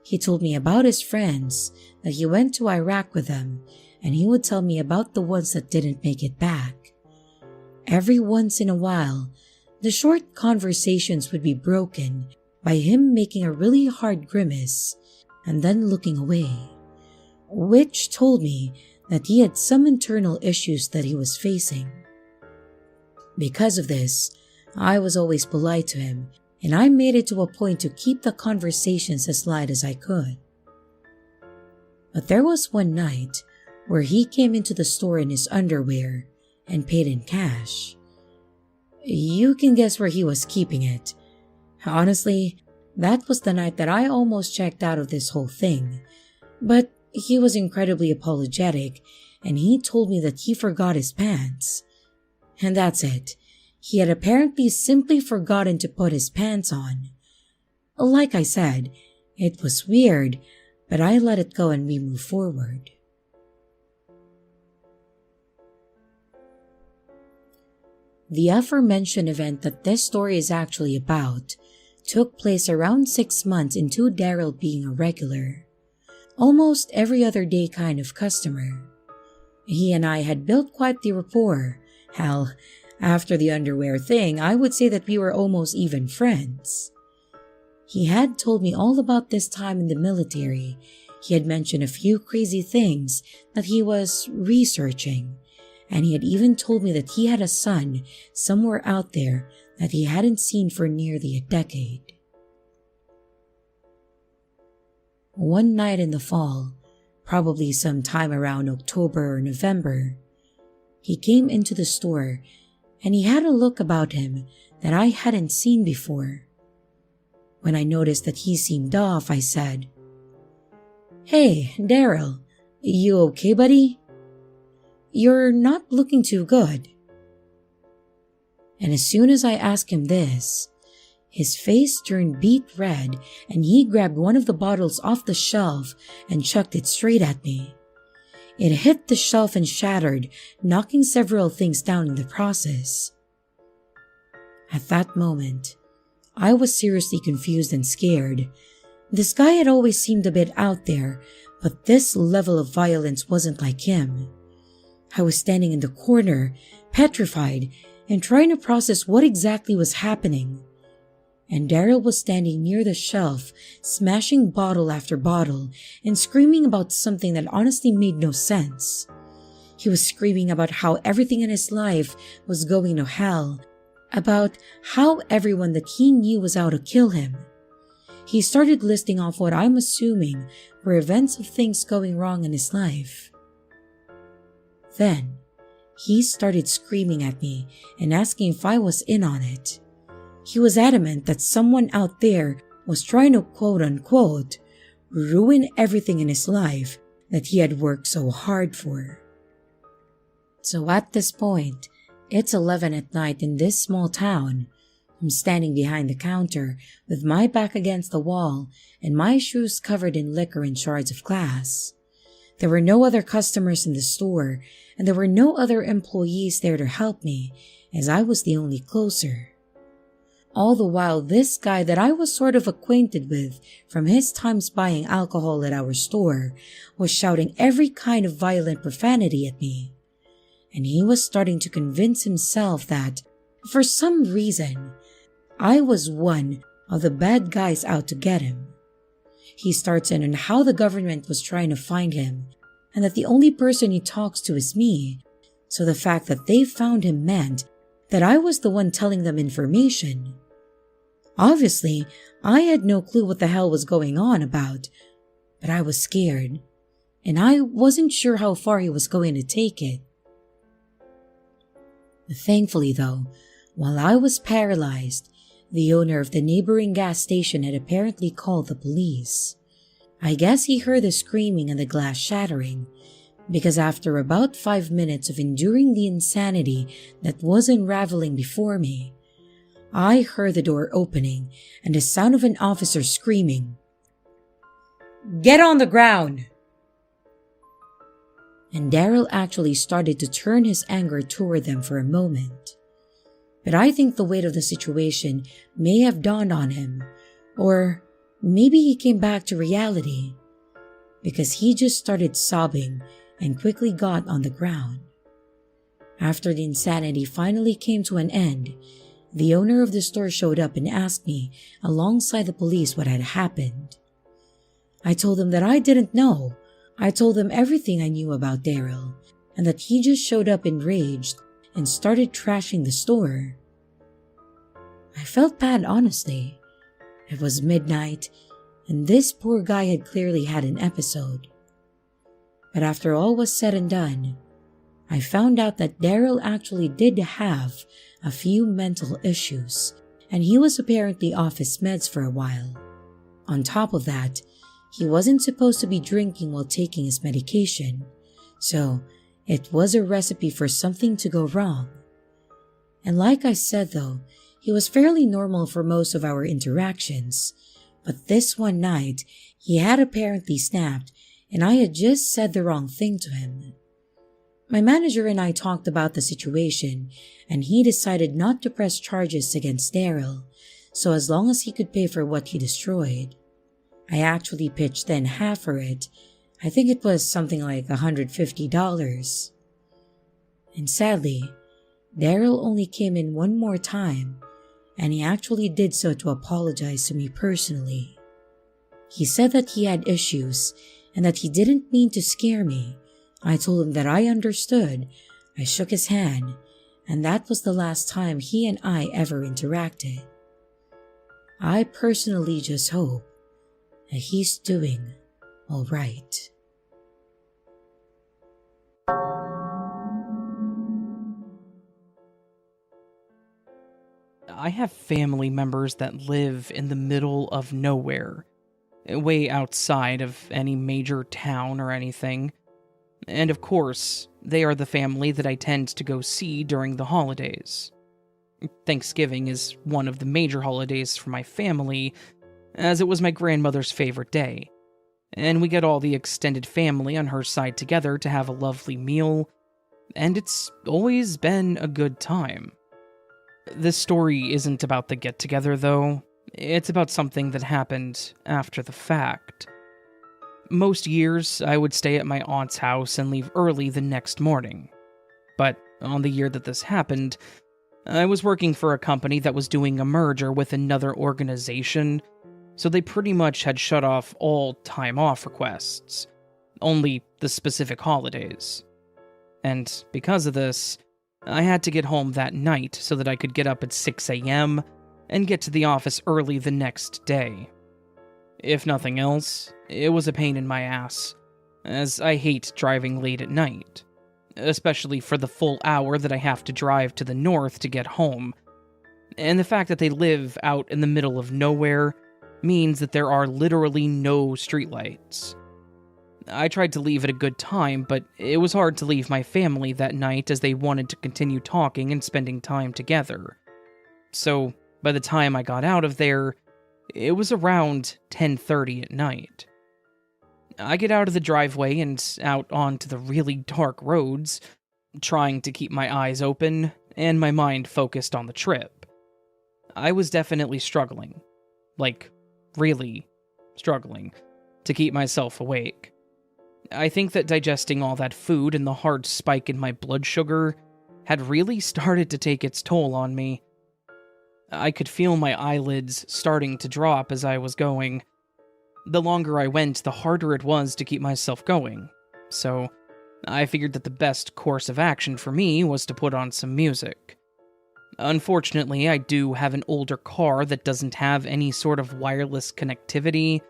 He told me about his friends, that he went to Iraq with them, and he would tell me about the ones that didn't make it back. Every once in a while, the short conversations would be broken by him making a really hard grimace and then looking away, which told me that he had some internal issues that he was facing. Because of this, I was always polite to him, and I made it to a point to keep the conversations as light as I could. But there was one night where he came into the store in his underwear and paid in cash. You can guess where he was keeping it. Honestly, that was the night that I almost checked out of this whole thing, but he was incredibly apologetic and he told me that he forgot his pants. And that's it. He had apparently simply forgotten to put his pants on. Like I said, it was weird, but I let it go and we moved forward. The aforementioned event that this story is actually about took place around 6 months into Daryl being a regular, almost every other day kind of customer. He and I had built quite the rapport. Hell, after the underwear thing, I would say that we were almost even friends. He had told me all about this time in the military. He had mentioned a few crazy things that he was researching, and he had even told me that he had a son somewhere out there that he hadn't seen for nearly a decade. One night in the fall, probably sometime around October or November, he came into the store and he had a look about him that I hadn't seen before. When I noticed that he seemed off, I said, "Hey, Daryl, you okay, buddy?" "You're not looking too good." And as soon as I asked him this, his face turned beet red and he grabbed one of the bottles off the shelf and chucked it straight at me. It hit the shelf and shattered, knocking several things down in the process. At that moment, I was seriously confused and scared. This guy had always seemed a bit out there, but this level of violence wasn't like him. I was standing in the corner, petrified, and trying to process what exactly was happening. And Daryl was standing near the shelf, smashing bottle after bottle and screaming about something that honestly made no sense. He was screaming about how everything in his life was going to hell, about how everyone that he knew was out to kill him. He started listing off what I'm assuming were events of things going wrong in his life. Then, he started screaming at me and asking if I was in on it. He was adamant that someone out there was trying to quote-unquote ruin everything in his life that he had worked so hard for. So at this point, it's 11 at night in this small town. I'm standing behind the counter with my back against the wall and my shoes covered in liquor and shards of glass. There were no other customers in the store and there were no other employees there to help me as I was the only closer. All the while, this guy that I was sort of acquainted with from his times buying alcohol at our store was shouting every kind of violent profanity at me. And he was starting to convince himself that, for some reason, I was one of the bad guys out to get him. He starts in on how the government was trying to find him and that the only person he talks to is me, so the fact that they found him meant that I was the one telling them information. Obviously, I had no clue what the hell was going on about, but I was scared, and I wasn't sure how far he was going to take it. Thankfully though, while I was paralyzed, the owner of the neighboring gas station had apparently called the police. I guess he heard the screaming and the glass shattering, because after about 5 minutes of enduring the insanity that was unraveling before me, I heard the door opening and the sound of an officer screaming, "Get on the ground!" And Daryl actually started to turn his anger toward them for a moment. But I think the weight of the situation may have dawned on him, or maybe he came back to reality, because he just started sobbing and quickly got on the ground. After the insanity finally came to an end, the owner of the store showed up and asked me, alongside the police, what had happened. I told him that I didn't know. I told him everything I knew about Daryl, and that he just showed up enraged and started trashing the store. I felt bad, honestly. It was midnight, and this poor guy had clearly had an episode. But after all was said and done, I found out that Daryl actually did have a few mental issues, and he was apparently off his meds for a while. On top of that, he wasn't supposed to be drinking while taking his medication, so it was a recipe for something to go wrong. And like I said though, he was fairly normal for most of our interactions, but this one night, he had apparently snapped and I had just said the wrong thing to him. My manager and I talked about the situation, and he decided not to press charges against Daryl, so as long as he could pay for what he destroyed. I actually pitched in half for it. I think it was something like $150. And sadly, Daryl only came in one more time, and he actually did so to apologize to me personally. He said that he had issues and that he didn't mean to scare me. I told him that I understood. I shook his hand, and that was the last time he and I ever interacted. I personally just hope that he's doing all right. I have family members that live in the middle of nowhere, way outside of any major town or anything. And of course, they are the family that I tend to go see during the holidays. Thanksgiving is one of the major holidays for my family, as it was my grandmother's favorite day, and we get all the extended family on her side together to have a lovely meal, and it's always been a good time. This story isn't about the get-together, though. It's about something that happened after the fact. Most years, I would stay at my aunt's house and leave early the next morning. But on the year that this happened, I was working for a company that was doing a merger with another organization, so they pretty much had shut off all time off requests, only the specific holidays. And because of this, I had to get home that night so that I could get up at 6 a.m. and get to the office early the next day. If nothing else, it was a pain in my ass, as I hate driving late at night, especially for the full hour that I have to drive to the north to get home. And the fact that they live out in the middle of nowhere means that there are literally no streetlights. I tried to leave at a good time, but it was hard to leave my family that night as they wanted to continue talking and spending time together. So, by the time I got out of there, it was around 10:30 at night. I get out of the driveway and out onto the really dark roads, trying to keep my eyes open and my mind focused on the trip. I was definitely struggling, like, really struggling, to keep myself awake. I think that digesting all that food and the hard spike in my blood sugar had really started to take its toll on me. I could feel my eyelids starting to drop as I was going. The longer I went, the harder it was to keep myself going, so I figured that the best course of action for me was to put on some music. Unfortunately, I do have an older car that doesn't have any sort of wireless connectivity,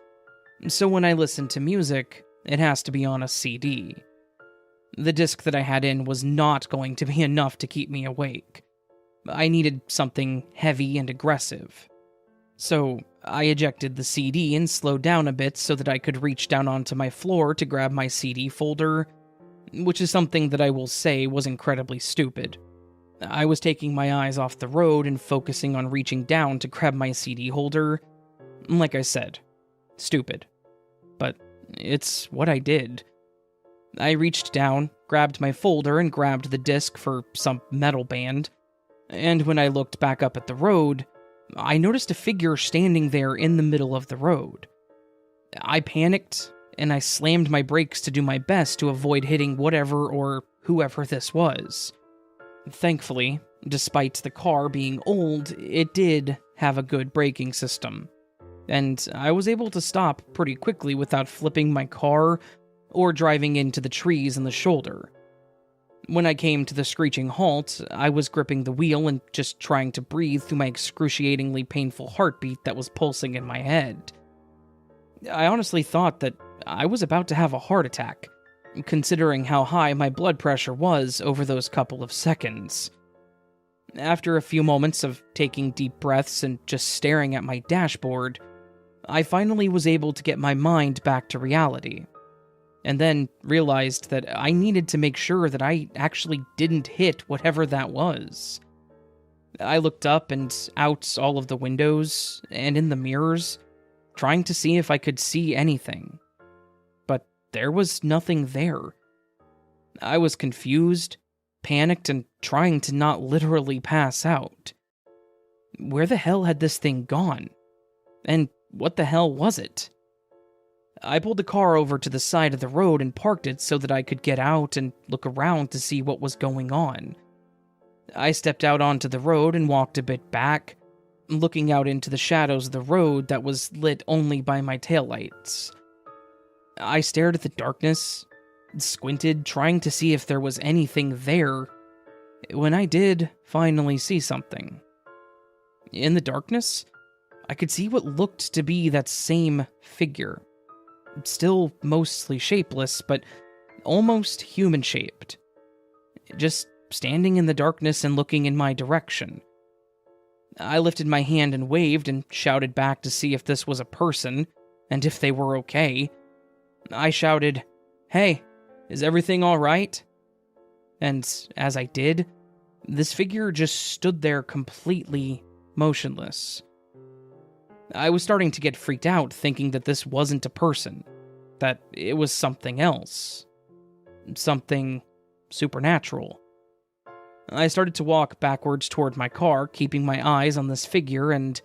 so when I listen to music, it has to be on a CD. The disc that I had in was not going to be enough to keep me awake. I needed something heavy and aggressive. So I ejected the CD and slowed down a bit so that I could reach down onto my floor to grab my CD folder, which is something that I will say was incredibly stupid. I was taking my eyes off the road and focusing on reaching down to grab my CD holder. Like I said, stupid. But it's what I did. I reached down, grabbed my folder, and grabbed the disc for some metal band. And when I looked back up at the road, I noticed a figure standing there in the middle of the road. I panicked, and I slammed my brakes to do my best to avoid hitting whatever or whoever this was. Thankfully, despite the car being old, it did have a good braking system, and I was able to stop pretty quickly without flipping my car or driving into the trees in the shoulder. When I came to the screeching halt, I was gripping the wheel and just trying to breathe through my excruciatingly painful heartbeat that was pulsing in my head. I honestly thought that I was about to have a heart attack, considering how high my blood pressure was over those couple of seconds. After a few moments of taking deep breaths and just staring at my dashboard, I finally was able to get my mind back to reality, and then realized that I needed to make sure that I actually didn't hit whatever that was. I looked up and out all of the windows and in the mirrors, trying to see if I could see anything. But there was nothing there. I was confused, panicked, and trying to not literally pass out. Where the hell had this thing gone? And what the hell was it? I pulled the car over to the side of the road and parked it so that I could get out and look around to see what was going on. I stepped out onto the road and walked a bit back, looking out into the shadows of the road that was lit only by my taillights. I stared at the darkness, squinted, trying to see if there was anything there, when I did finally see something. In the darkness, I could see what looked to be that same figure. Still mostly shapeless, but almost human-shaped. Just standing in the darkness and looking in my direction. I lifted my hand and waved and shouted back to see if this was a person, and if they were okay. I shouted, "Hey, Is everything alright? And as I did, this figure just stood there completely motionless. I was starting to get freaked out, thinking that this wasn't a person, that it was something else. Something supernatural. I started to walk backwards toward my car, keeping my eyes on this figure, and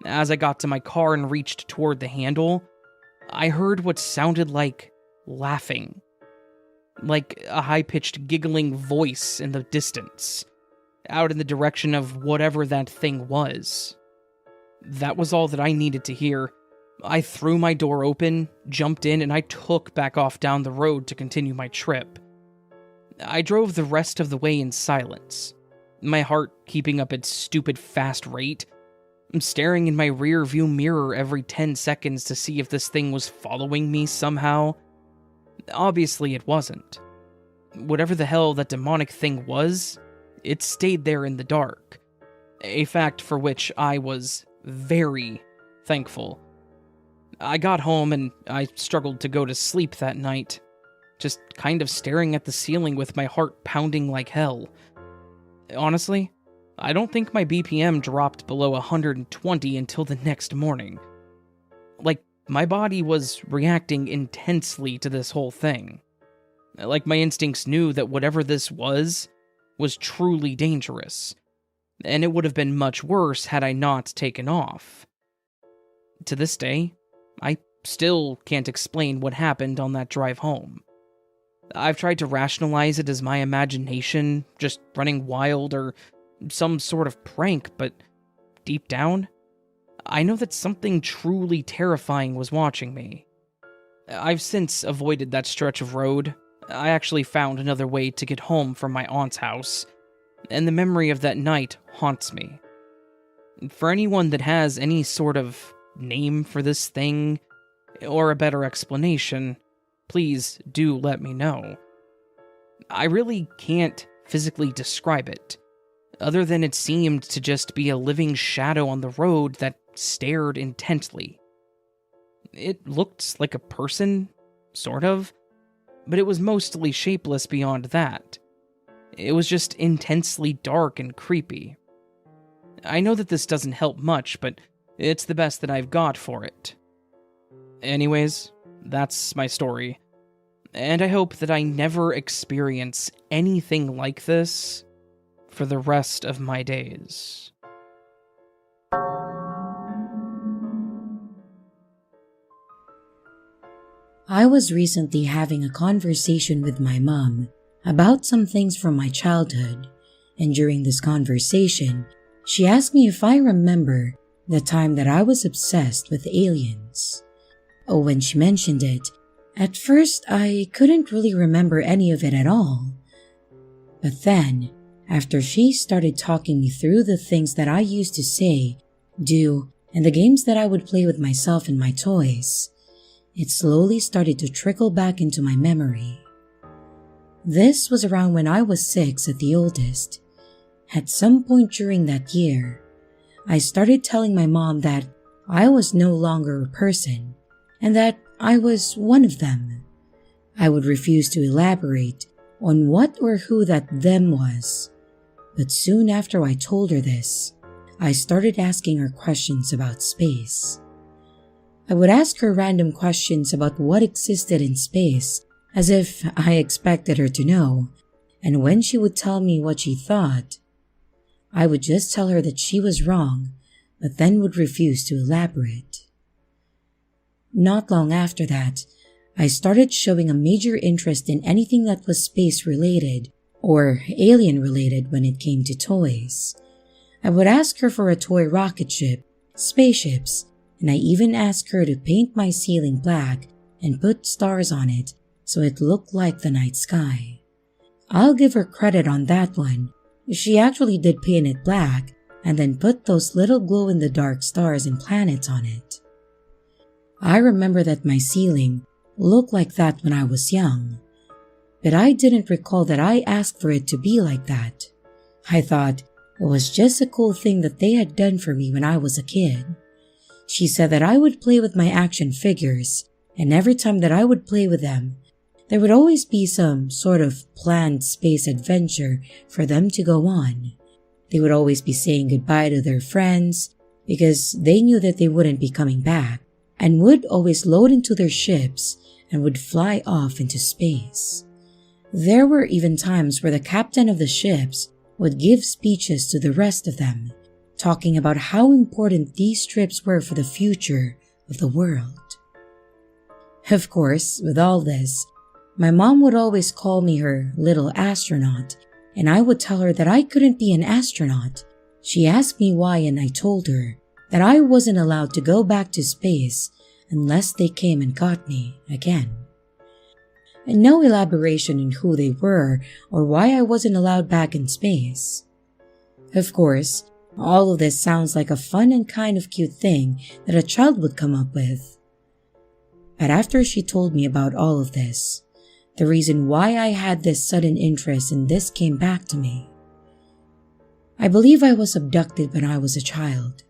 as I got to my car and reached toward the handle, I heard what sounded like laughing. Like a high-pitched giggling voice in the distance, out in the direction of whatever that thing was. That was all that I needed to hear. I threw my door open, jumped in, and I took back off down the road to continue my trip. I drove the rest of the way in silence, my heart keeping up its stupid fast rate. I'm staring in my rear view mirror every 10 seconds to see if this thing was following me somehow. Obviously it wasn't. Whatever the hell that demonic thing was, it stayed there in the dark. A fact for which I was very thankful. I got home and I struggled to go to sleep that night, just kind of staring at the ceiling with my heart pounding like hell. Honestly, I don't think my BPM dropped below 120 until the next morning. Like, my body was reacting intensely to this whole thing. Like my instincts knew that whatever this was truly dangerous, and it would have been much worse had I not taken off. To this day, I still can't explain what happened on that drive home. I've tried to rationalize it as my imagination just running wild or some sort of prank, but deep down, I know that something truly terrifying was watching me. I've since avoided that stretch of road. I actually found another way to get home from my aunt's house, and the memory of that night haunts me. For anyone that has any sort of name for this thing, or a better explanation, please do let me know. I really can't physically describe it, other than it seemed to just be a living shadow on the road that stared intently. It looked like a person, sort of, but it was mostly shapeless beyond that. It was just intensely dark and creepy. I know that this doesn't help much, but it's the best that I've got for it. Anyways, that's my story, and I hope that I never experience anything like this for the rest of my days. I was recently having a conversation with my mom about some things from my childhood, and during this conversation, she asked me if I remember the time that I was obsessed with aliens. When she mentioned it, at first I couldn't really remember any of it at all. But then, after she started talking me through the things that I used to say, do, and the games that I would play with myself and my toys, it slowly started to trickle back into my memory. This was around when I was 6 at the oldest. At some point during that year, I started telling my mom that I was no longer a person, and that I was one of them. I would refuse to elaborate on what or who that them was, but soon after I told her this, I started asking her questions about space. I would ask her random questions about what existed in space, as if I expected her to know, and when she would tell me what she thought, I would just tell her that she was wrong, but then would refuse to elaborate. Not long after that, I started showing a major interest in anything that was space-related or alien-related when it came to toys. I would ask her for a toy rocket ship, spaceships, and I even asked her to paint my ceiling black and put stars on it so it looked like the night sky. I'll give her credit on that one. She actually did paint it black and then put those little glow-in-the-dark stars and planets on it. I remember that my ceiling looked like that when I was young, but I didn't recall that I asked for it to be like that. I thought it was just a cool thing that they had done for me when I was a kid. She said that I would play with my action figures, and every time that I would play with them, there would always be some sort of planned space adventure for them to go on. They would always be saying goodbye to their friends because they knew that they wouldn't be coming back, and would always load into their ships and would fly off into space. There were even times where the captain of the ships would give speeches to the rest of them, talking about how important these trips were for the future of the world. Of course, with all this, my mom would always call me her little astronaut, and I would tell her that I couldn't be an astronaut. She asked me why, and I told her that I wasn't allowed to go back to space unless they came and got me again. And no elaboration on who they were or why I wasn't allowed back in space. Of course, all of this sounds like a fun and kind of cute thing that a child would come up with. But after she told me about all of this, the reason why I had this sudden interest in this came back to me. I believe I was abducted when I was a child,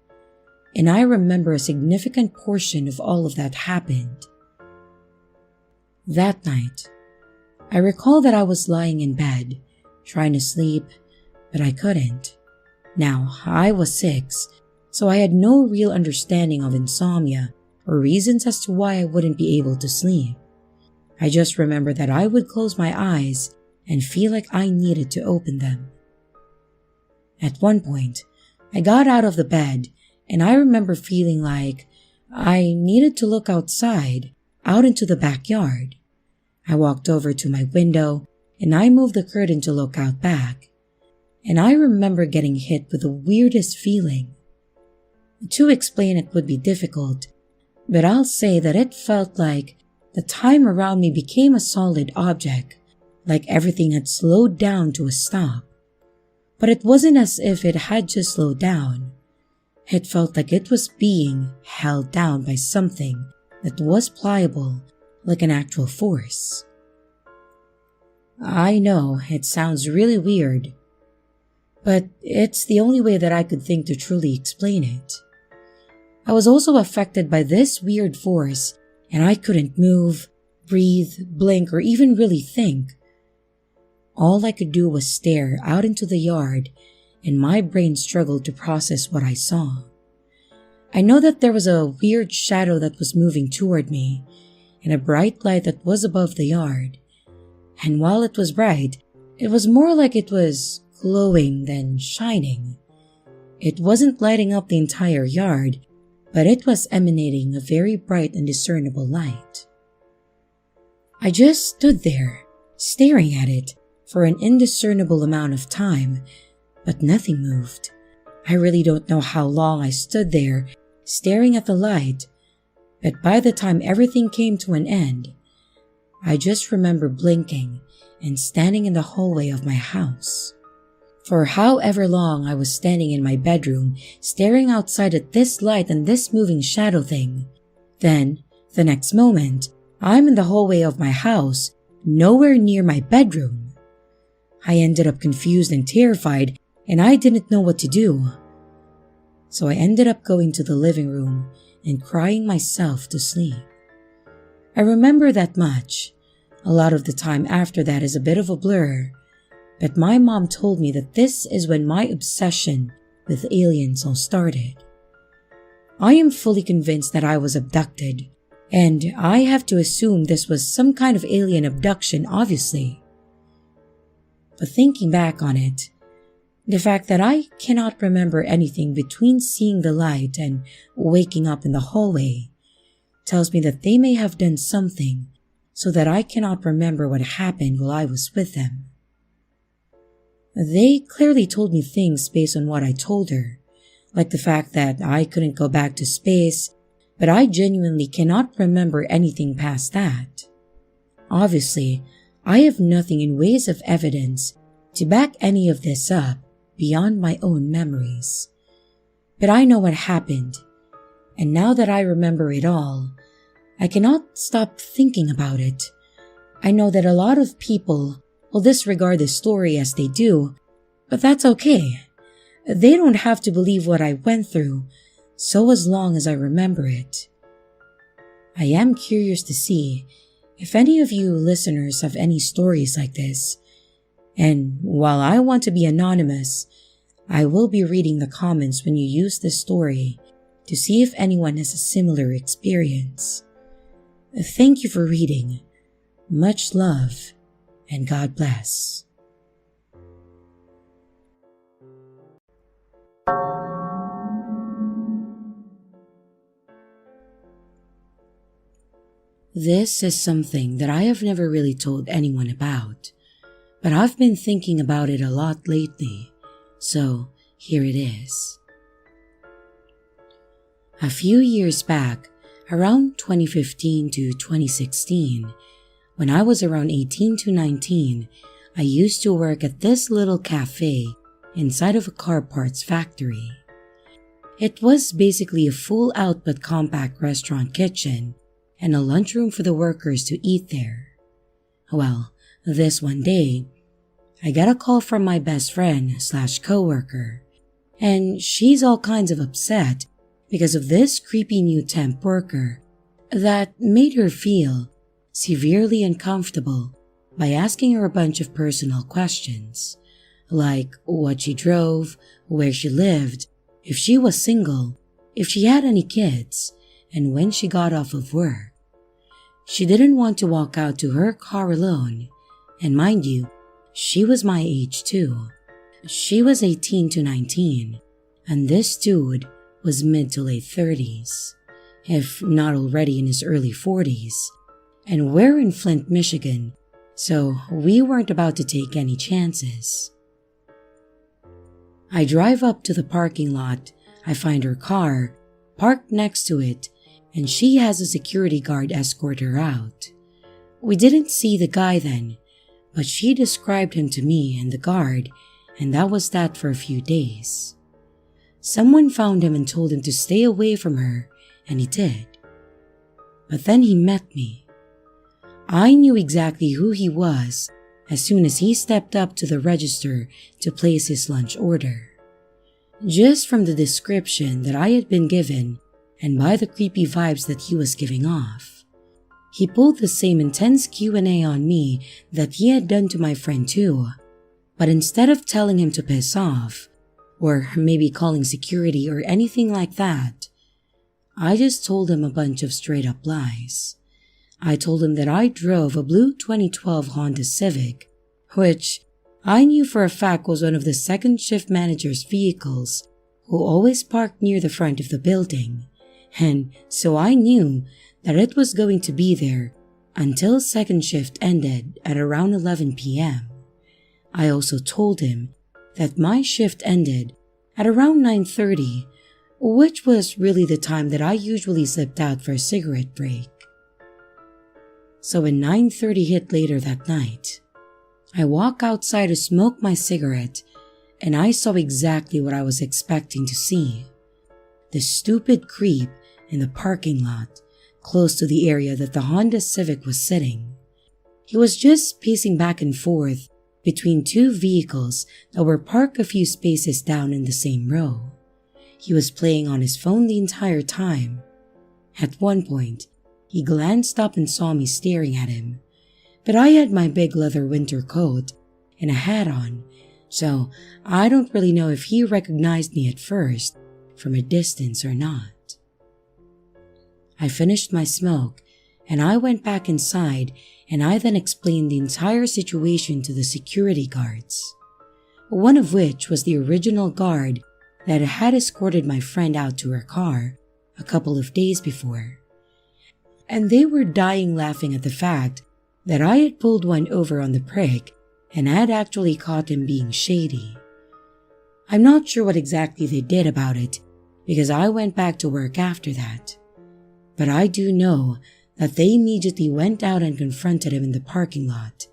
and I remember a significant portion of all of that happened. That night, I recall that I was lying in bed, trying to sleep, but I couldn't. Now, I was 6, so I had no real understanding of insomnia or reasons as to why I wouldn't be able to sleep. I just remember that I would close my eyes and feel like I needed to open them. At one point, I got out of the bed, and I remember feeling like I needed to look outside, out into the backyard. I walked over to my window, and I moved the curtain to look out back. And I remember getting hit with the weirdest feeling. To explain it would be difficult, but I'll say that it felt like the time around me became a solid object, like everything had slowed down to a stop. But it wasn't as if it had just slowed down. It felt like it was being held down by something that was pliable, like an actual force. I know it sounds really weird, but it's the only way that I could think to truly explain it. I was also affected by this weird force, and I couldn't move, breathe, blink, or even really think. All I could do was stare out into the yard, and my brain struggled to process what I saw. I know that there was a weird shadow that was moving toward me, and a bright light that was above the yard. And while it was bright, it was more like it was glowing than shining. It wasn't lighting up the entire yard, but it was emanating a very bright and discernible light. I just stood there, staring at it for an indiscernible amount of time, but nothing moved. I really don't know how long I stood there, staring at the light, but by the time everything came to an end, I just remember blinking and standing in the hallway of my house. For however long I was standing in my bedroom, staring outside at this light and this moving shadow thing. Then, the next moment, I'm in the hallway of my house, nowhere near my bedroom. I ended up confused and terrified, and I didn't know what to do. So I ended up going to the living room and crying myself to sleep. I remember that much. A lot of the time after that is a bit of a blur, but my mom told me that this is when my obsession with aliens all started. I am fully convinced that I was abducted, and I have to assume this was some kind of alien abduction, obviously. But thinking back on it, the fact that I cannot remember anything between seeing the light and waking up in the hallway tells me that they may have done something so that I cannot remember what happened while I was with them. They clearly told me things based on what I told her, like the fact that I couldn't go back to space, but I genuinely cannot remember anything past that. Obviously, I have nothing in ways of evidence to back any of this up beyond my own memories. But I know what happened, and now that I remember it all, I cannot stop thinking about it. I know that a lot of people will disregard this story as they do, but that's okay. They don't have to believe what I went through, so as long as I remember it. I am curious to see If any of you listeners have any stories like this, and while I want to be anonymous, I will be reading the comments when you use this story to see if anyone has a similar experience. Thank you for reading. Much love, and God bless. This is something that I have never really told anyone about, but I've been thinking about it a lot lately, so here it is. A few years back, around 2015 to 2016, when I was around 18 to 19, I used to work at this little cafe inside of a car parts factory. It was basically a full-out but compact restaurant kitchen and a lunchroom for the workers to eat there. Well, this one day, I got a call from my best friend / coworker, and she's all kinds of upset because of this creepy new temp worker that made her feel severely uncomfortable by asking her a bunch of personal questions, like what she drove, where she lived, if she was single, if she had any kids, and when she got off of work. She didn't want to walk out to her car alone, and mind you, she was my age too. She was 18 to 19, and this dude was mid to late 30s, if not already in his early 40s, and we're in Flint, Michigan, so we weren't about to take any chances. I drive up to the parking lot, I find her car, parked next to it, and she has a security guard escort her out. We didn't see the guy then, but she described him to me and the guard, and that was that for a few days. Someone found him and told him to stay away from her, and he did. But then he met me. I knew exactly who he was as soon as he stepped up to the register to place his lunch order. Just from the description that I had been given, and by the creepy vibes that he was giving off, he pulled the same intense Q&A on me that he had done to my friend too, but instead of telling him to piss off, or maybe calling security or anything like that, I just told him a bunch of straight up lies. I told him that I drove a blue 2012 Honda Civic, which I knew for a fact was one of the second shift manager's vehicles who always parked near the front of the building, and so I knew that it was going to be there until second shift ended at around 11 p.m. I also told him that my shift ended at around 9:30, which was really the time that I usually slipped out for a cigarette break. So when 9:30 hit later that night, I walk outside to smoke my cigarette, and I saw exactly what I was expecting to see. The stupid creep in the parking lot, close to the area that the Honda Civic was sitting. He was just pacing back and forth between two vehicles that were parked a few spaces down in the same row. He was playing on his phone the entire time. At one point, he glanced up and saw me staring at him, but I had my big leather winter coat and a hat on, so I don't really know if he recognized me at first from a distance or not. I finished my smoke and I went back inside, and I then explained the entire situation to the security guards, one of which was the original guard that had escorted my friend out to her car a couple of days before. And they were dying laughing at the fact that I had pulled one over on the prick and had actually caught him being shady. I'm not sure what exactly they did about it because I went back to work after that, but I do know that they immediately went out and confronted him in the parking lot,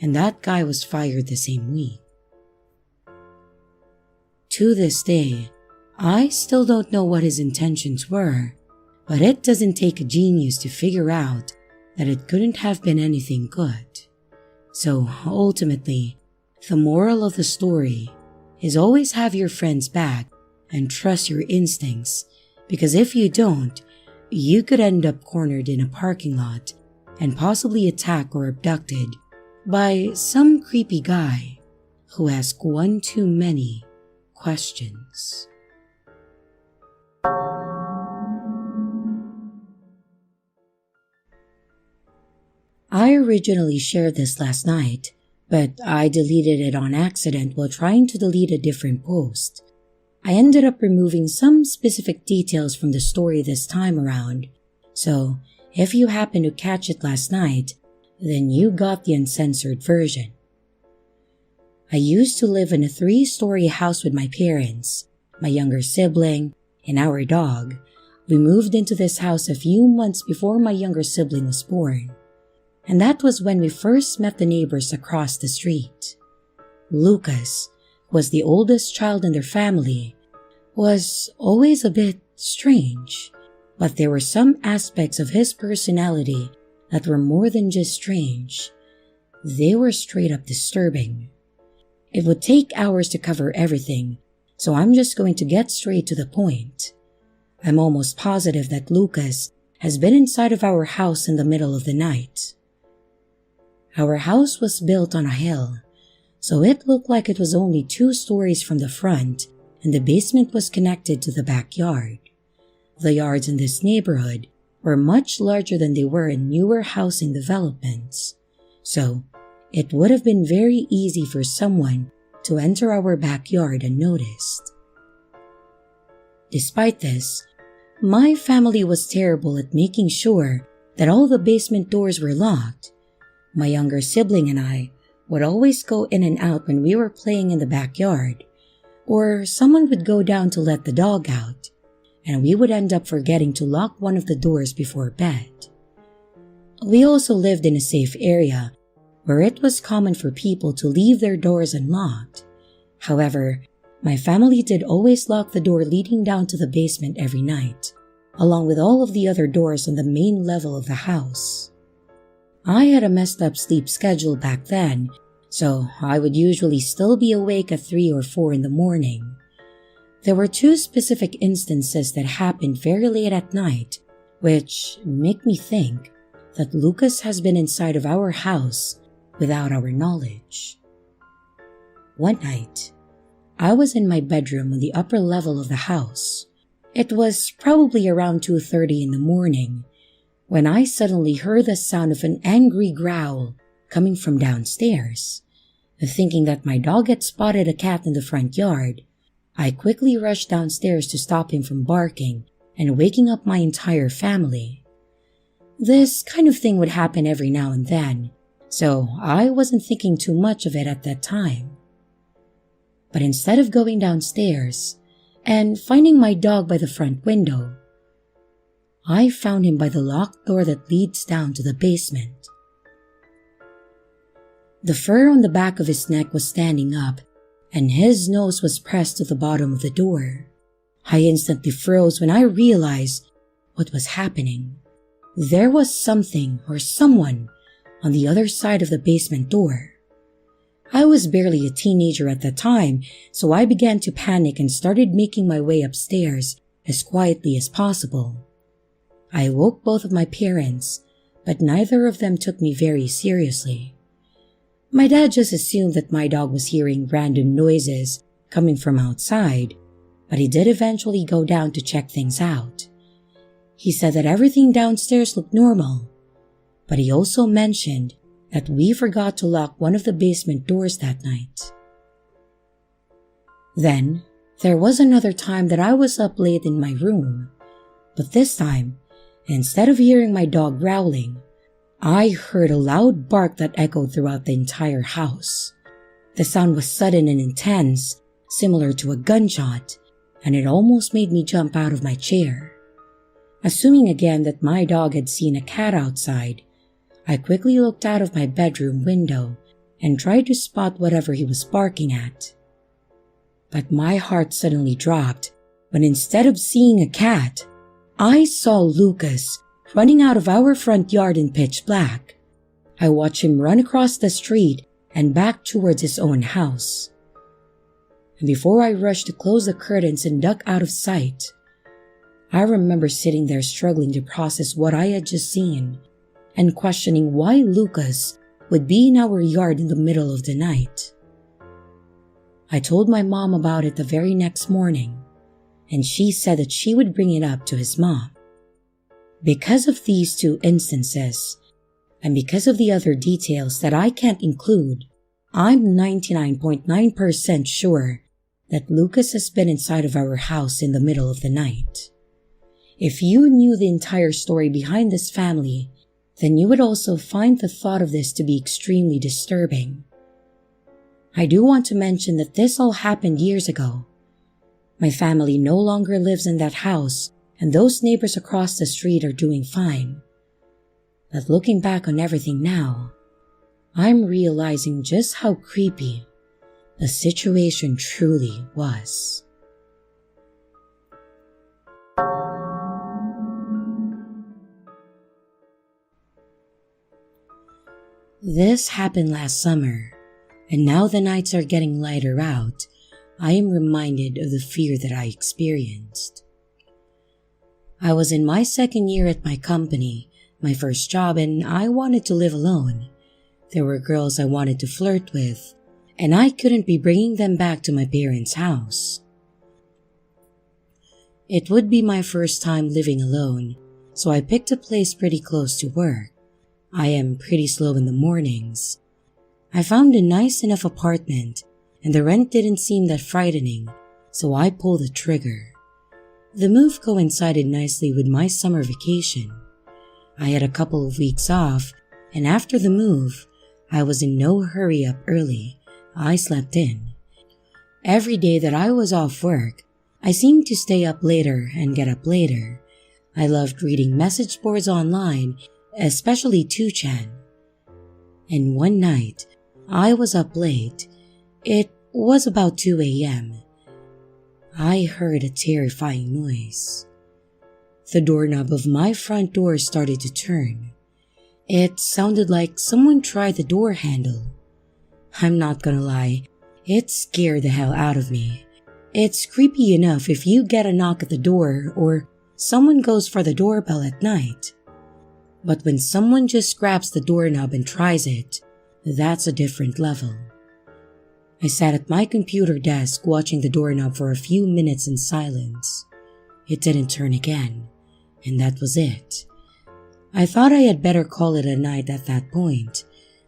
and that guy was fired the same week. To this day, I still don't know what his intentions were, but it doesn't take a genius to figure out that it couldn't have been anything good. So ultimately, the moral of the story is always have your friends back and trust your instincts, because if you don't, you could end up cornered in a parking lot and possibly attacked or abducted by some creepy guy who asks one too many questions. I originally shared this last night, but I deleted it on accident while trying to delete a different post. I ended up removing some specific details from the story this time around, so if you happen to catch it last night, then you got the uncensored version. I used to live in a 3-story house with my parents, my younger sibling, and our dog. We moved into this house a few months before my younger sibling was born, and that was when we first met the neighbors across the street. Lucas, who was the oldest child in their family, was always a bit strange, but there were some aspects of his personality that were more than just strange. They were straight up disturbing. It would take hours to cover everything, so I'm just going to get straight to the point. I'm almost positive that Lucas has been inside of our house in the middle of the night. Our house was built on a hill, so it looked like it was only 2 stories from the front, and the basement was connected to the backyard. The yards in this neighborhood were much larger than they were in newer housing developments, so it would have been very easy for someone to enter our backyard unnoticed. Despite this, my family was terrible at making sure that all the basement doors were locked. My younger sibling and I would always go in and out when we were playing in the backyard, or someone would go down to let the dog out, and we would end up forgetting to lock one of the doors before bed. We also lived in a safe area where it was common for people to leave their doors unlocked. However, my family did always lock the door leading down to the basement every night, along with all of the other doors on the main level of the house. I had a messed up sleep schedule back then, so I would usually still be awake at 3 or 4 in the morning. There were 2 specific instances that happened very late at night, which make me think that Lucas has been inside of our house without our knowledge. One night, I was in my bedroom on the upper level of the house. It was probably around 2:30 in the morning when I suddenly heard the sound of an angry growl coming from downstairs. Thinking that my dog had spotted a cat in the front yard, I quickly rushed downstairs to stop him from barking and waking up my entire family. This kind of thing would happen every now and then, so I wasn't thinking too much of it at that time. But instead of going downstairs and finding my dog by the front window, I found him by the locked door that leads down to the basement. The fur on the back of his neck was standing up, and his nose was pressed to the bottom of the door. I instantly froze when I realized what was happening. There was something or someone on the other side of the basement door. I was barely a teenager at the time, so I began to panic and started making my way upstairs as quietly as possible. I woke both of my parents, but neither of them took me very seriously. My dad just assumed that my dog was hearing random noises coming from outside, but he did eventually go down to check things out. He said that everything downstairs looked normal, but he also mentioned that we forgot to lock one of the basement doors that night. Then, there was another time that I was up late in my room, but this time, instead of hearing my dog growling, I heard a loud bark that echoed throughout the entire house. The sound was sudden and intense, similar to a gunshot, and it almost made me jump out of my chair. Assuming again that my dog had seen a cat outside, I quickly looked out of my bedroom window and tried to spot whatever he was barking at. But my heart suddenly dropped when instead of seeing a cat, I saw Lucas running out of our front yard in pitch black. I watched him run across the street and back towards his own house. And before I rushed to close the curtains and duck out of sight, I remember sitting there struggling to process what I had just seen and questioning why Lucas would be in our yard in the middle of the night. I told my mom about it the very next morning, and she said that she would bring it up to his mom. Because of these two instances, and because of the other details that I can't include, I'm 99.9% sure that Lucas has been inside of our house in the middle of the night. If you knew the entire story behind this family, then you would also find the thought of this to be extremely disturbing. I do want to mention that this all happened years ago. My family no longer lives in that house, and those neighbors across the street are doing fine. But looking back on everything now, I'm realizing just how creepy the situation truly was. This happened last summer, and now the nights are getting lighter out, I am reminded of the fear that I experienced. I was in my second year at my company, my first job, and I wanted to live alone. There were girls I wanted to flirt with, and I couldn't be bringing them back to my parents' house. It would be my first time living alone, so I picked a place pretty close to work. I am pretty slow in the mornings. I found a nice enough apartment, and the rent didn't seem that frightening, so I pulled the trigger. The move coincided nicely with my summer vacation. I had a couple of weeks off, and after the move, I was in no hurry up early. I slept in. Every day that I was off work, I seemed to stay up later and get up later. I loved reading message boards online, especially 2chan. And one night, I was up late. It was about 2 a.m. I heard a terrifying noise. The doorknob of my front door started to turn. It sounded like someone tried the door handle. I'm not gonna lie, it scared the hell out of me. It's creepy enough if you get a knock at the door or someone goes for the doorbell at night. But when someone just grabs the doorknob and tries it, that's a different level. I sat at my computer desk watching the doorknob for a few minutes in silence. It didn't turn again, and that was it. I thought I had better call it a night at that point.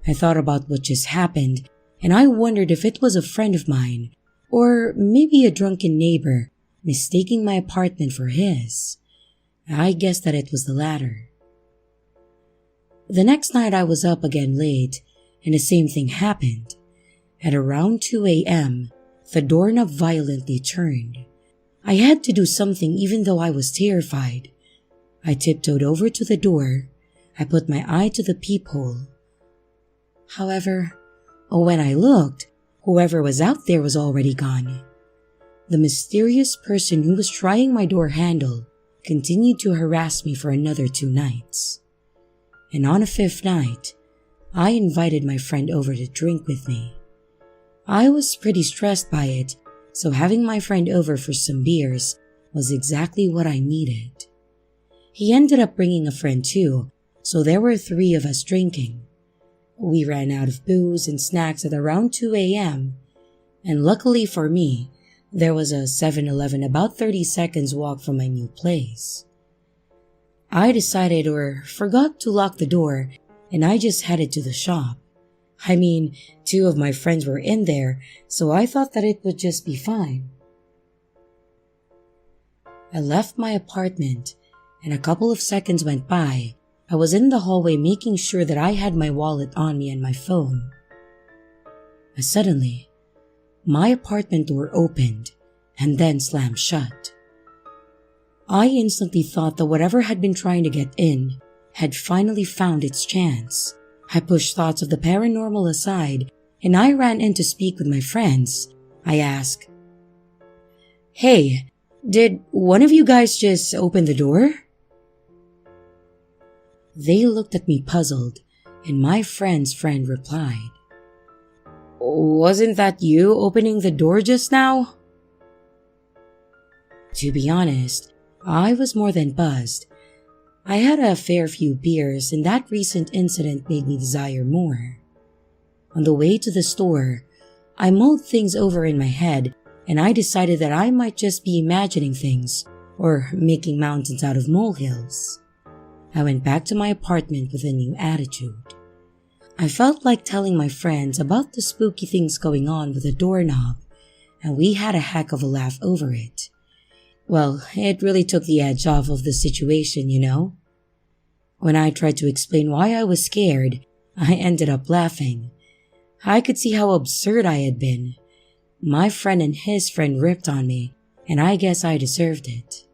I thought about what just happened, and I wondered if it was a friend of mine, or maybe a drunken neighbor mistaking my apartment for his. I guessed that it was the latter. The next night I was up again late, and the same thing happened. At around 2 a.m., the doorknob violently turned. I had to do something even though I was terrified. I tiptoed over to the door. I put my eye to the peephole. However, when I looked, whoever was out there was already gone. The mysterious person who was trying my door handle continued to harass me for another 2 nights. And on a 5th night, I invited my friend over to drink with me. I was pretty stressed by it, so having my friend over for some beers was exactly what I needed. He ended up bringing a friend too, so there were 3 of us drinking. We ran out of booze and snacks at around 2 a.m., and luckily for me, there was a 7-Eleven about 30 seconds walk from my new place. I decided or forgot to lock the door, and I just headed to the shop. I mean, 2 of my friends were in there, so I thought that it would just be fine. I left my apartment, and a couple of seconds went by. I was in the hallway making sure that I had my wallet on me and my phone. Suddenly, my apartment door opened and then slammed shut. I instantly thought that whatever had been trying to get in had finally found its chance. I pushed thoughts of the paranormal aside and I ran in to speak with my friends. I asked, "Hey, did one of you guys just open the door?" They looked at me puzzled, and my friend's friend replied, "Wasn't that you opening the door just now?" To be honest, I was more than buzzed. I had a fair few beers, and that recent incident made me desire more. On the way to the store, I mulled things over in my head, and I decided that I might just be imagining things or making mountains out of molehills. I went back to my apartment with a new attitude. I felt like telling my friends about the spooky things going on with the doorknob, and we had a heck of a laugh over it. Well, it really took the edge off of the situation, you know? When I tried to explain why I was scared, I ended up laughing. I could see how absurd I had been. My friend and his friend ripped on me, and I guess I deserved it.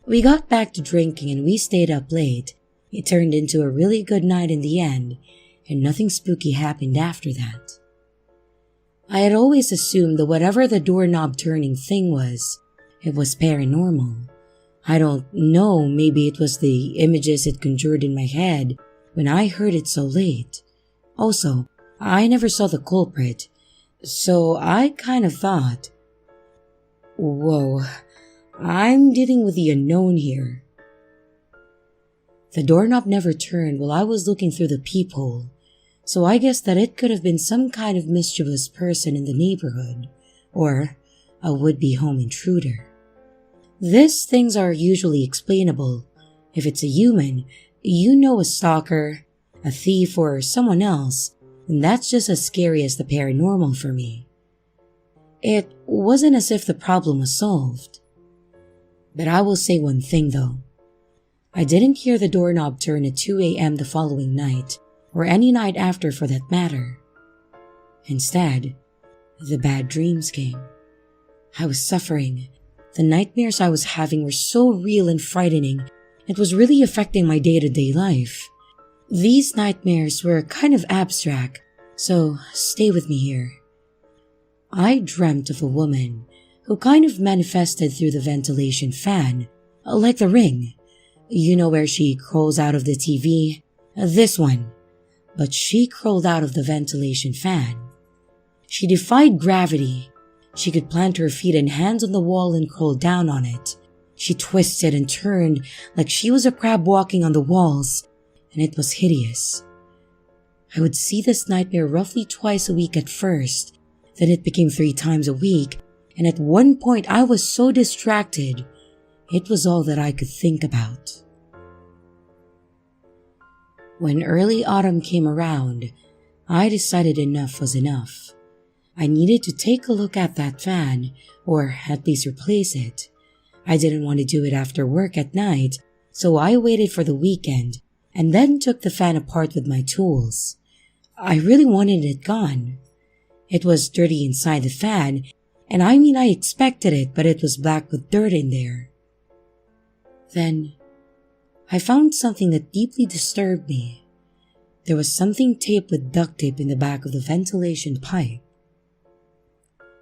We got back to drinking and we stayed up late. It turned into a really good night in the end, and nothing spooky happened after that. I had always assumed that whatever the doorknob turning thing was, it was paranormal. I don't know, maybe it was the images it conjured in my head when I heard it so late. Also, I never saw the culprit, so I kind of thought, whoa, I'm dealing with the unknown here. The doorknob never turned while I was looking through the peephole, so I guess that it could have been some kind of mischievous person in the neighborhood, or a would-be home intruder. These things are usually explainable. If it's a human, you know, a stalker, a thief, or someone else, and that's just as scary as the paranormal for me. It wasn't as if the problem was solved. But I will say one thing though. I didn't hear the doorknob turn at 2 a.m. the following night, or any night after for that matter. Instead, the bad dreams came. I was suffering. The nightmares I was having were so real and frightening, it was really affecting my day-to-day life. These nightmares were kind of abstract, so stay with me here. I dreamt of a woman who kind of manifested through the ventilation fan, like The Ring. You know where she crawls out of the TV? This one. But she crawled out of the ventilation fan. She defied gravity. She could plant her feet and hands on the wall and crawl down on it. She twisted and turned like she was a crab walking on the walls, and it was hideous. I would see this nightmare roughly twice a week at first, then it became 3 times a week, and at one point I was so distracted, it was all that I could think about. When early autumn came around, I decided enough was enough. I needed to take a look at that fan, or at least replace it. I didn't want to do it after work at night, so I waited for the weekend and then took the fan apart with my tools. I really wanted it gone. It was dirty inside the fan, and I mean I expected it, but it was black with dirt in there. Then, I found something that deeply disturbed me. There was something taped with duct tape in the back of the ventilation pipe.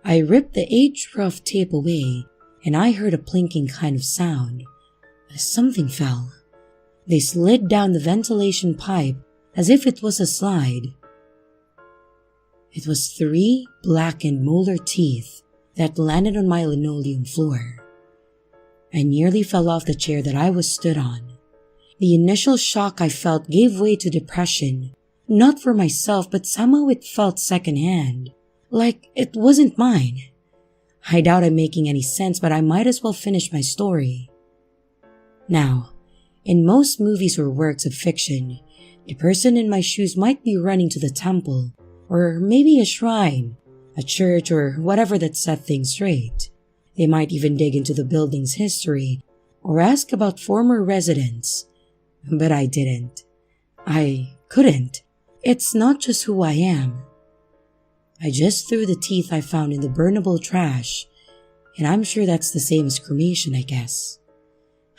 I ripped the age-rough tape away, and I heard a plinking kind of sound. Something fell. They slid down the ventilation pipe as if it was a slide. It was 3 blackened molar teeth that landed on my linoleum floor. I nearly fell off the chair that I was stood on. The initial shock I felt gave way to depression, not for myself, but somehow it felt secondhand, like it wasn't mine. I doubt I'm making any sense, but I might as well finish my story. Now, in most movies or works of fiction, the person in my shoes might be running to the temple, or maybe a shrine, a church, or whatever that set things straight. They might even dig into the building's history, or ask about former residents. But I didn't. I couldn't. It's not just who I am. I just threw the teeth I found in the burnable trash, and I'm sure that's the same as cremation, I guess.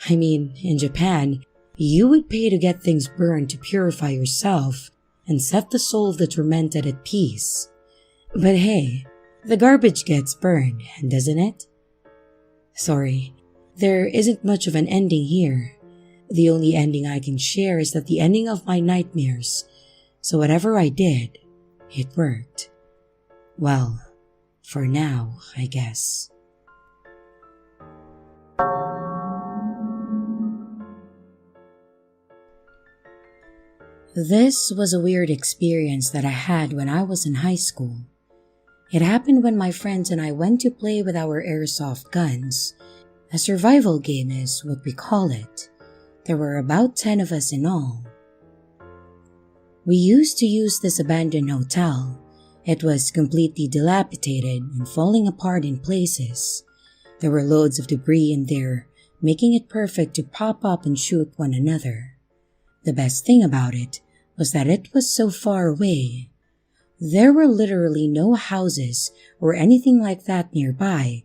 I mean, in Japan, you would pay to get things burned to purify yourself and set the soul of the tormented at peace. But hey, the garbage gets burned, doesn't it? Sorry, there isn't much of an ending here. The only ending I can share is that the ending of my nightmares, so whatever I did, it worked. Well, for now, I guess. This was a weird experience that I had when I was in high school. It happened when my friends and I went to play with our airsoft guns. A survival game is what we call it. There were about 10 of us in all. We used to use this abandoned hotel. It was completely dilapidated and falling apart in places. There were loads of debris in there, making it perfect to pop up and shoot one another. The best thing about it was that it was so far away. There were literally no houses or anything like that nearby,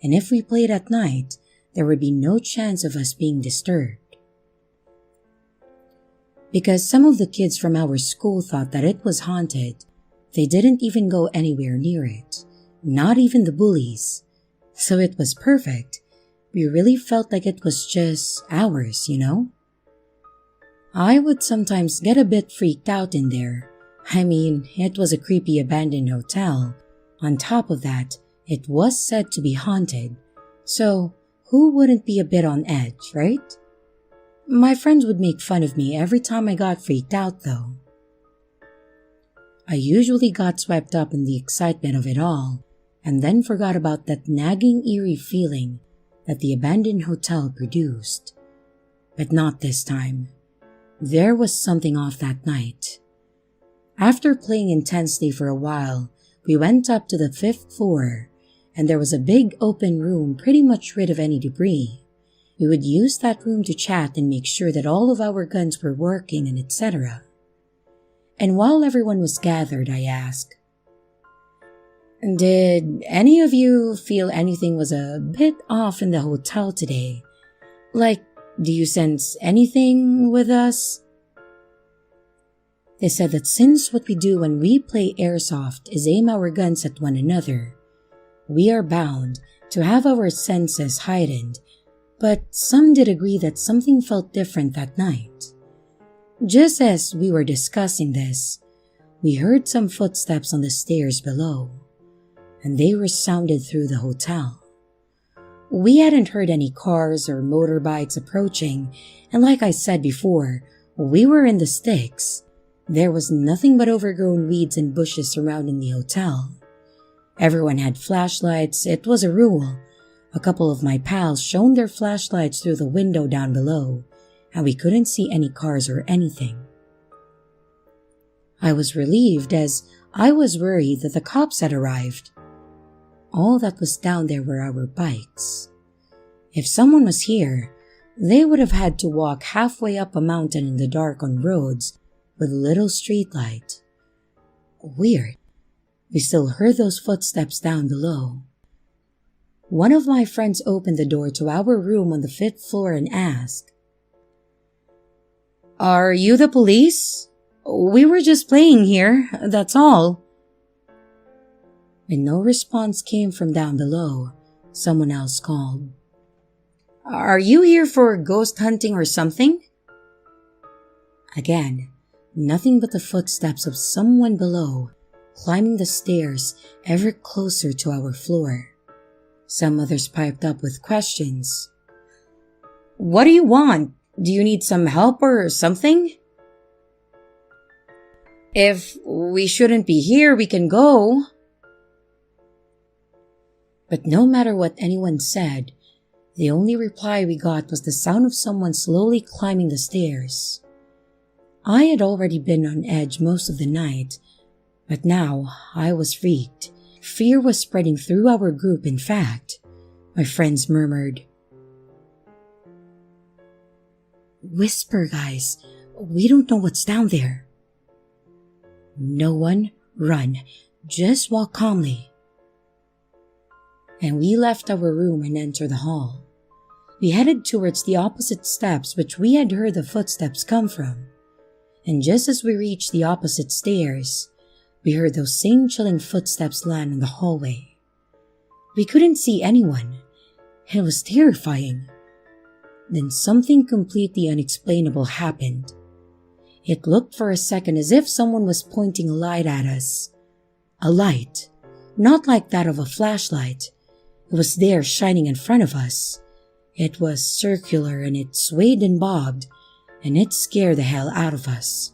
and if we played at night, there would be no chance of us being disturbed. Because some of the kids from our school thought that it was haunted, they didn't even go anywhere near it, not even the bullies. So it was perfect. We really felt like it was just ours, you know? I would sometimes get a bit freaked out in there. I mean, it was a creepy abandoned hotel. On top of that, it was said to be haunted. So, who wouldn't be a bit on edge, right? My friends would make fun of me every time I got freaked out though. I usually got swept up in the excitement of it all, and then forgot about that nagging eerie feeling that the abandoned hotel produced. But not this time. There was something off that night. After playing intensely for a while, we went up to the 5th floor, and there was a big open room pretty much rid of any debris. We would use that room to chat and make sure that all of our guns were working and etc. And while everyone was gathered, I asked, "Did any of you feel anything was a bit off in the hotel today? Like, do you sense anything with us?" They said that since what we do when we play airsoft is aim our guns at one another, we are bound to have our senses heightened, but some did agree that something felt different that night. Just as we were discussing this, we heard some footsteps on the stairs below, and they resounded through the hotel. We hadn't heard any cars or motorbikes approaching, and like I said before, we were in the sticks. There was nothing but overgrown weeds and bushes surrounding the hotel. Everyone had flashlights, it was a rule. A couple of my pals shone their flashlights through the window down below, and we couldn't see any cars or anything. I was relieved as I was worried that the cops had arrived. All that was down there were our bikes. If someone was here, they would have had to walk halfway up a mountain in the dark on roads with little street light. Weird. We still heard those footsteps down below. One of my friends opened the door to our room on the 5th floor and asked, "Are you the police? We were just playing here, that's all." When no response came from down below, someone else called, "Are you here for ghost hunting or something?" Again, nothing but the footsteps of someone below, climbing the stairs ever closer to our floor. Some others piped up with questions. "What do you want? Do you need some help or something?" "If we shouldn't be here, we can go." But no matter what anyone said, the only reply we got was the sound of someone slowly climbing the stairs. I had already been on edge most of the night, but now I was freaked. Fear was spreading through our group, in fact. My friends murmured, "Whisper, guys. We don't know what's down there." "No one, run. Just walk calmly." And we left our room and entered the hall. We headed towards the opposite steps which we had heard the footsteps come from. And just as we reached the opposite stairs, we heard those same chilling footsteps land in the hallway. We couldn't see anyone. It was terrifying. Then something completely unexplainable happened. It looked for a second as if someone was pointing a light at us. A light, not like that of a flashlight. It was there shining in front of us. It was circular and it swayed and bobbed, and it scared the hell out of us.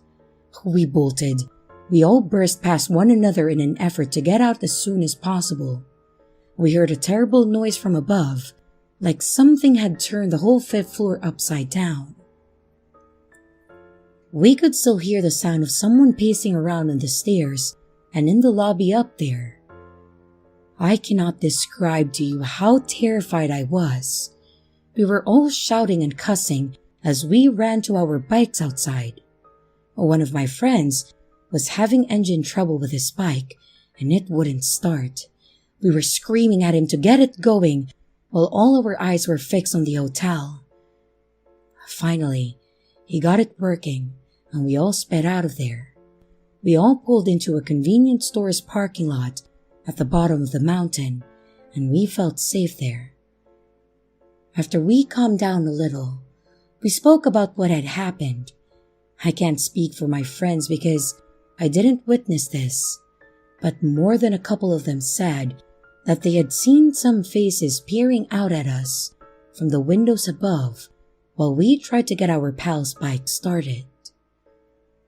We bolted. We all burst past one another in an effort to get out as soon as possible. We heard a terrible noise from above, like something had turned the whole 5th floor upside down. We could still hear the sound of someone pacing around on the stairs and in the lobby up there. I cannot describe to you how terrified I was. We were all shouting and cussing as we ran to our bikes outside. One of my friends was having engine trouble with his bike and it wouldn't start. We were screaming at him to get it going while all our eyes were fixed on the hotel. Finally, he got it working and we all sped out of there. We all pulled into a convenience store's parking lot at the bottom of the mountain and we felt safe there. After we calmed down a little, we spoke about what had happened. I can't speak for my friends because I didn't witness this, but more than a couple of them said that they had seen some faces peering out at us from the windows above while we tried to get our pal's bike started.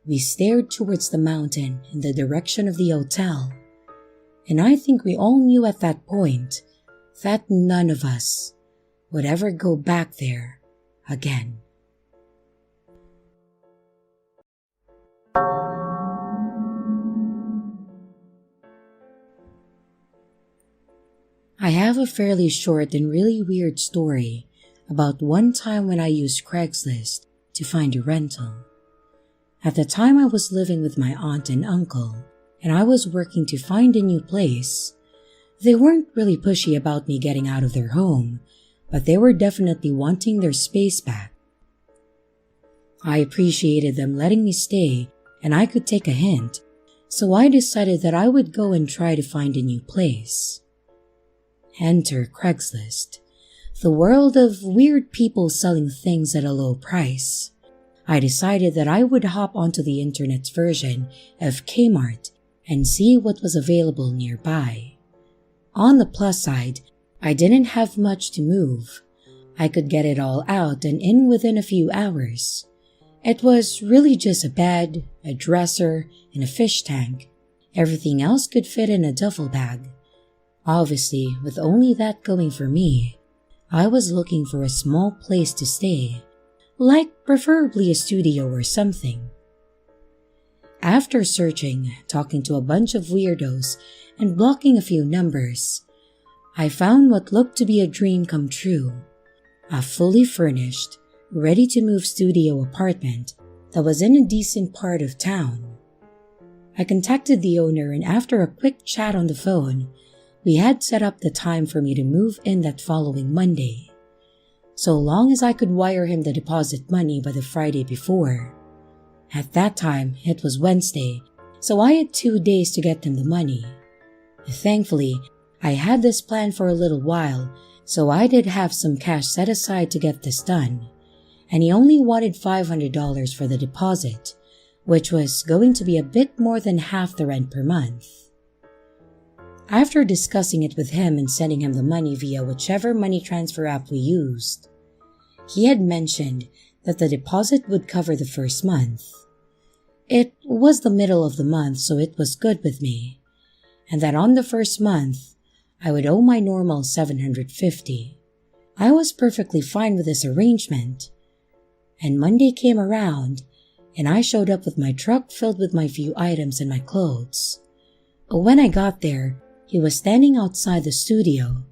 We stared towards the mountain in the direction of the hotel, and I think we all knew at that point that none of us would ever go back there again. I have a fairly short and really weird story about one time when I used Craigslist to find a rental. At the time I was living with my aunt and uncle, and I was working to find a new place. They weren't really pushy about me getting out of their home, but they were definitely wanting their space back. I appreciated them letting me stay, and I could take a hint, so I decided that I would go and try to find a new place. Enter Craigslist, the world of weird people selling things at a low price. I decided that I would hop onto the internet's version of Kmart and see what was available nearby. On the plus side, I didn't have much to move. I could get it all out and in within a few hours. It was really just a bed, a dresser, and a fish tank. Everything else could fit in a duffel bag. Obviously, with only that going for me, I was looking for a small place to stay, like preferably a studio or something. After searching, talking to a bunch of weirdos, and blocking a few numbers, I found what looked to be a dream come true. A fully furnished, ready-to-move studio apartment that was in a decent part of town. I contacted the owner and after a quick chat on the phone, we had set up the time for me to move in that following Monday, so long as I could wire him the deposit money by the Friday before. At that time, it was Wednesday, so I had 2 days to get him the money. Thankfully, I had this plan for a little while, so I did have some cash set aside to get this done, and he only wanted $500 for the deposit, which was going to be a bit more than half the rent per month. After discussing it with him and sending him the money via whichever money transfer app we used, he had mentioned that the deposit would cover the first month. It was the middle of the month, so it was good with me, and that on the first month, I would owe my normal $750. I was perfectly fine with this arrangement, and Monday came around, and I showed up with my truck filled with my few items and my clothes. When I got there, he was standing outside the studio,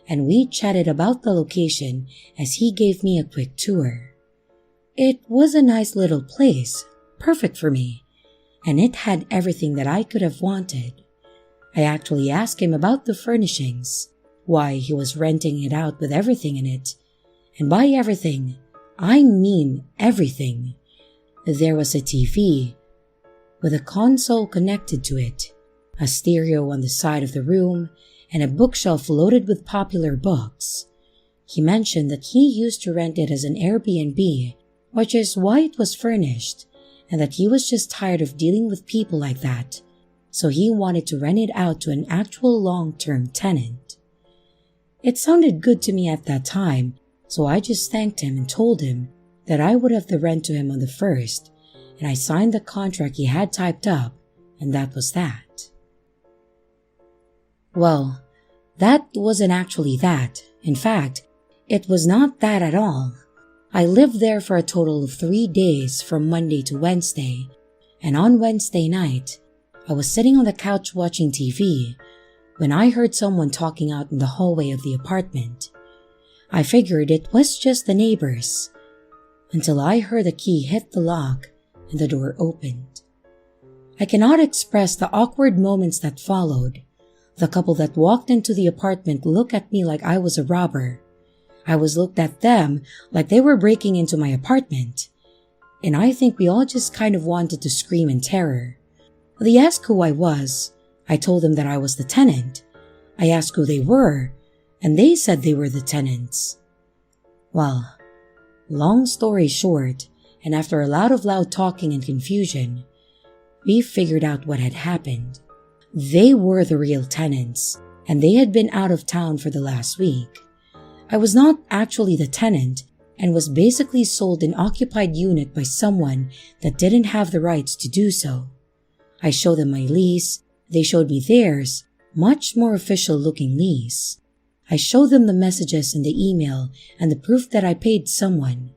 and we chatted about the location as he gave me a quick tour. It was a nice little place, perfect for me, and it had everything that I could have wanted. I actually asked him about the furnishings, why he was renting it out with everything in it, and by everything, I mean everything. There was a TV with a console connected to it, a stereo on the side of the room, and a bookshelf loaded with popular books. He mentioned that he used to rent it as an Airbnb, which is why it was furnished, and that he was just tired of dealing with people like that, so he wanted to rent it out to an actual long-term tenant. It sounded good to me at that time, so I just thanked him and told him that I would have the rent to him on the 1st, and I signed the contract he had typed up, and that was that. Well, that wasn't actually that. In fact, it was not that at all. I lived there for a total of 3 days from Monday to Wednesday, and on Wednesday night, I was sitting on the couch watching TV when I heard someone talking out in the hallway of the apartment. I figured it was just the neighbors, until I heard a key hit the lock and the door opened. I cannot express the awkward moments that followed. The couple that walked into the apartment looked at me like I was a robber. I was looked at them like they were breaking into my apartment. And I think we all just kind of wanted to scream in terror. They asked who I was. I told them that I was the tenant. I asked who they were, and they said they were the tenants. Well, long story short, and after a lot of loud talking and confusion, we figured out what had happened. They were the real tenants, and they had been out of town for the last week. I was not actually the tenant, and was basically sold an occupied unit by someone that didn't have the rights to do so. I showed them my lease, they showed me theirs, much more official looking lease. I showed them the messages and the email and the proof that I paid someone.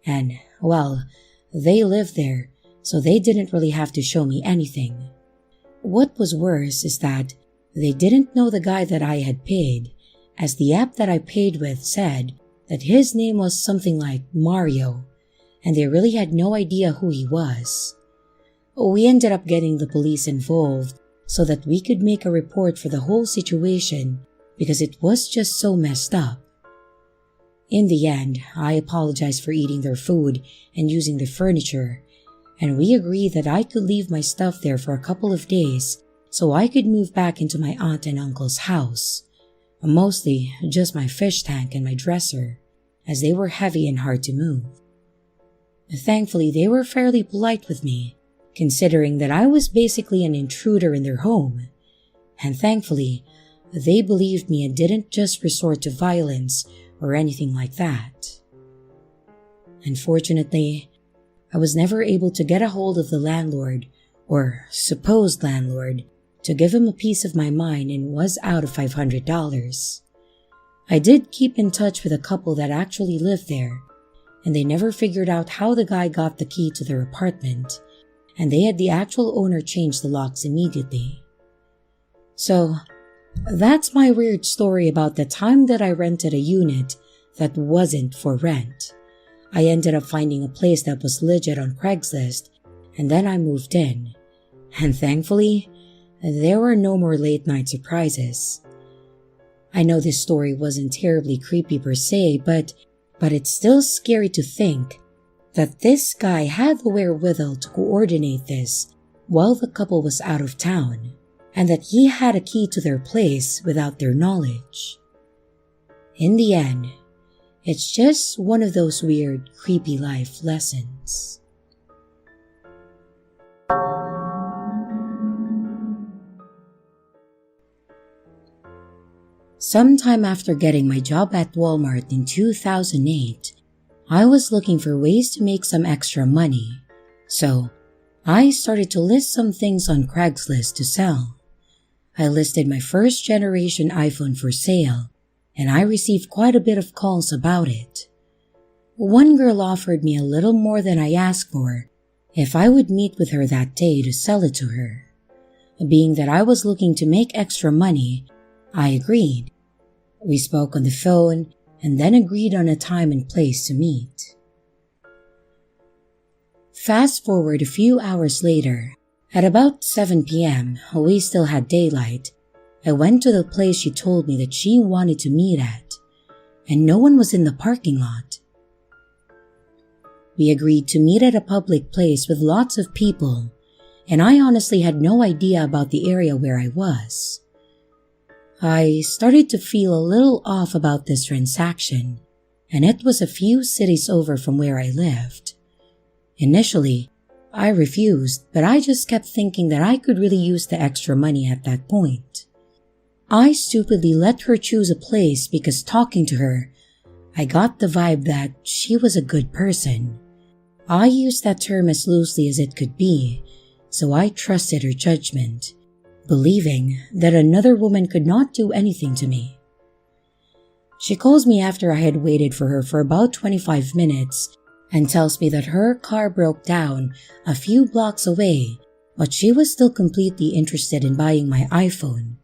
And, well, they lived there, so they didn't really have to show me anything. What was worse is that they didn't know the guy that I had paid, as the app that I paid with said that his name was something like Mario, and they really had no idea who he was. We ended up getting the police involved so that we could make a report for the whole situation because it was just so messed up. In the end, I apologized for eating their food and using their furniture, and we agreed that I could leave my stuff there for a couple of days so I could move back into my aunt and uncle's house. Mostly just my fish tank and my dresser, as they were heavy and hard to move. Thankfully, they were fairly polite with me, considering that I was basically an intruder in their home. And thankfully, they believed me and didn't just resort to violence or anything like that. Unfortunately, I was never able to get a hold of the landlord, or supposed landlord, to give him a piece of my mind and was out of $500. I did keep in touch with a couple that actually lived there, and they never figured out how the guy got the key to their apartment, and they had the actual owner change the locks immediately. So, that's my weird story about the time that I rented a unit that wasn't for rent. I ended up finding a place that was legit on Craigslist, and then I moved in. And thankfully, there were no more late night surprises. I know this story wasn't terribly creepy per se, but it's still scary to think that this guy had the wherewithal to coordinate this while the couple was out of town, and that he had a key to their place without their knowledge. In the end, it's just one of those weird, creepy life lessons. Sometime after getting my job at Walmart in 2008, I was looking for ways to make some extra money, so I started to list some things on Craigslist to sell. I listed my first generation iPhone for sale, and I received quite a bit of calls about it. One girl offered me a little more than I asked for if I would meet with her that day to sell it to her. Being that I was looking to make extra money, I agreed. We spoke on the phone and then agreed on a time and place to meet. Fast forward a few hours later, at about 7 p.m., we still had daylight. I went to the place she told me that she wanted to meet at, and no one was in the parking lot. We agreed to meet at a public place with lots of people, and I honestly had no idea about the area where I was. I started to feel a little off about this transaction, and it was a few cities over from where I lived. Initially, I refused, but I just kept thinking that I could really use the extra money at that point. I stupidly let her choose a place because talking to her, I got the vibe that she was a good person. I used that term as loosely as it could be, so I trusted her judgment, believing that another woman could not do anything to me. She calls me after I had waited for her for about 25 minutes and tells me that her car broke down a few blocks away, but she was still completely interested in buying my iPhone.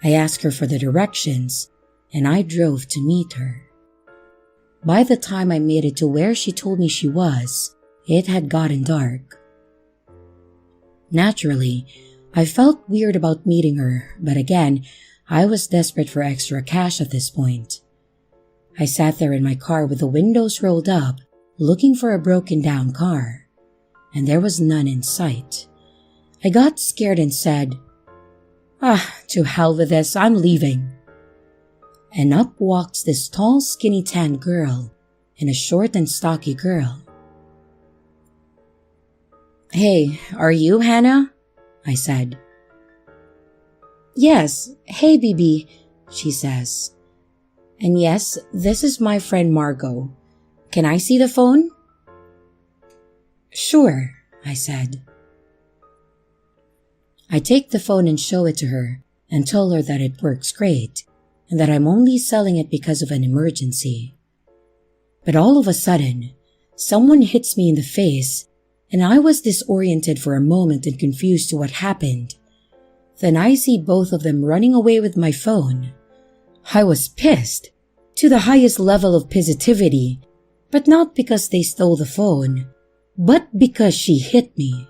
I asked her for the directions, and I drove to meet her. By the time I made it to where she told me she was, it had gotten dark. Naturally, I felt weird about meeting her, but again, I was desperate for extra cash at this point. I sat there in my car with the windows rolled up, looking for a broken down car, and there was none in sight. I got scared and said, to hell with this, I'm leaving. And up walks this tall, skinny tan girl and a short and stocky girl. "Hey, are you Hannah?" I said. "Yes, hey BB," she says. "And yes, this is my friend Margot. Can I see the phone?" "Sure," I said. I take the phone and show it to her and tell her that it works great and that I'm only selling it because of an emergency. But all of a sudden, someone hits me in the face and I was disoriented for a moment and confused to what happened. Then I see both of them running away with my phone. I was pissed, to the highest level of positivity, but not because they stole the phone, but because she hit me.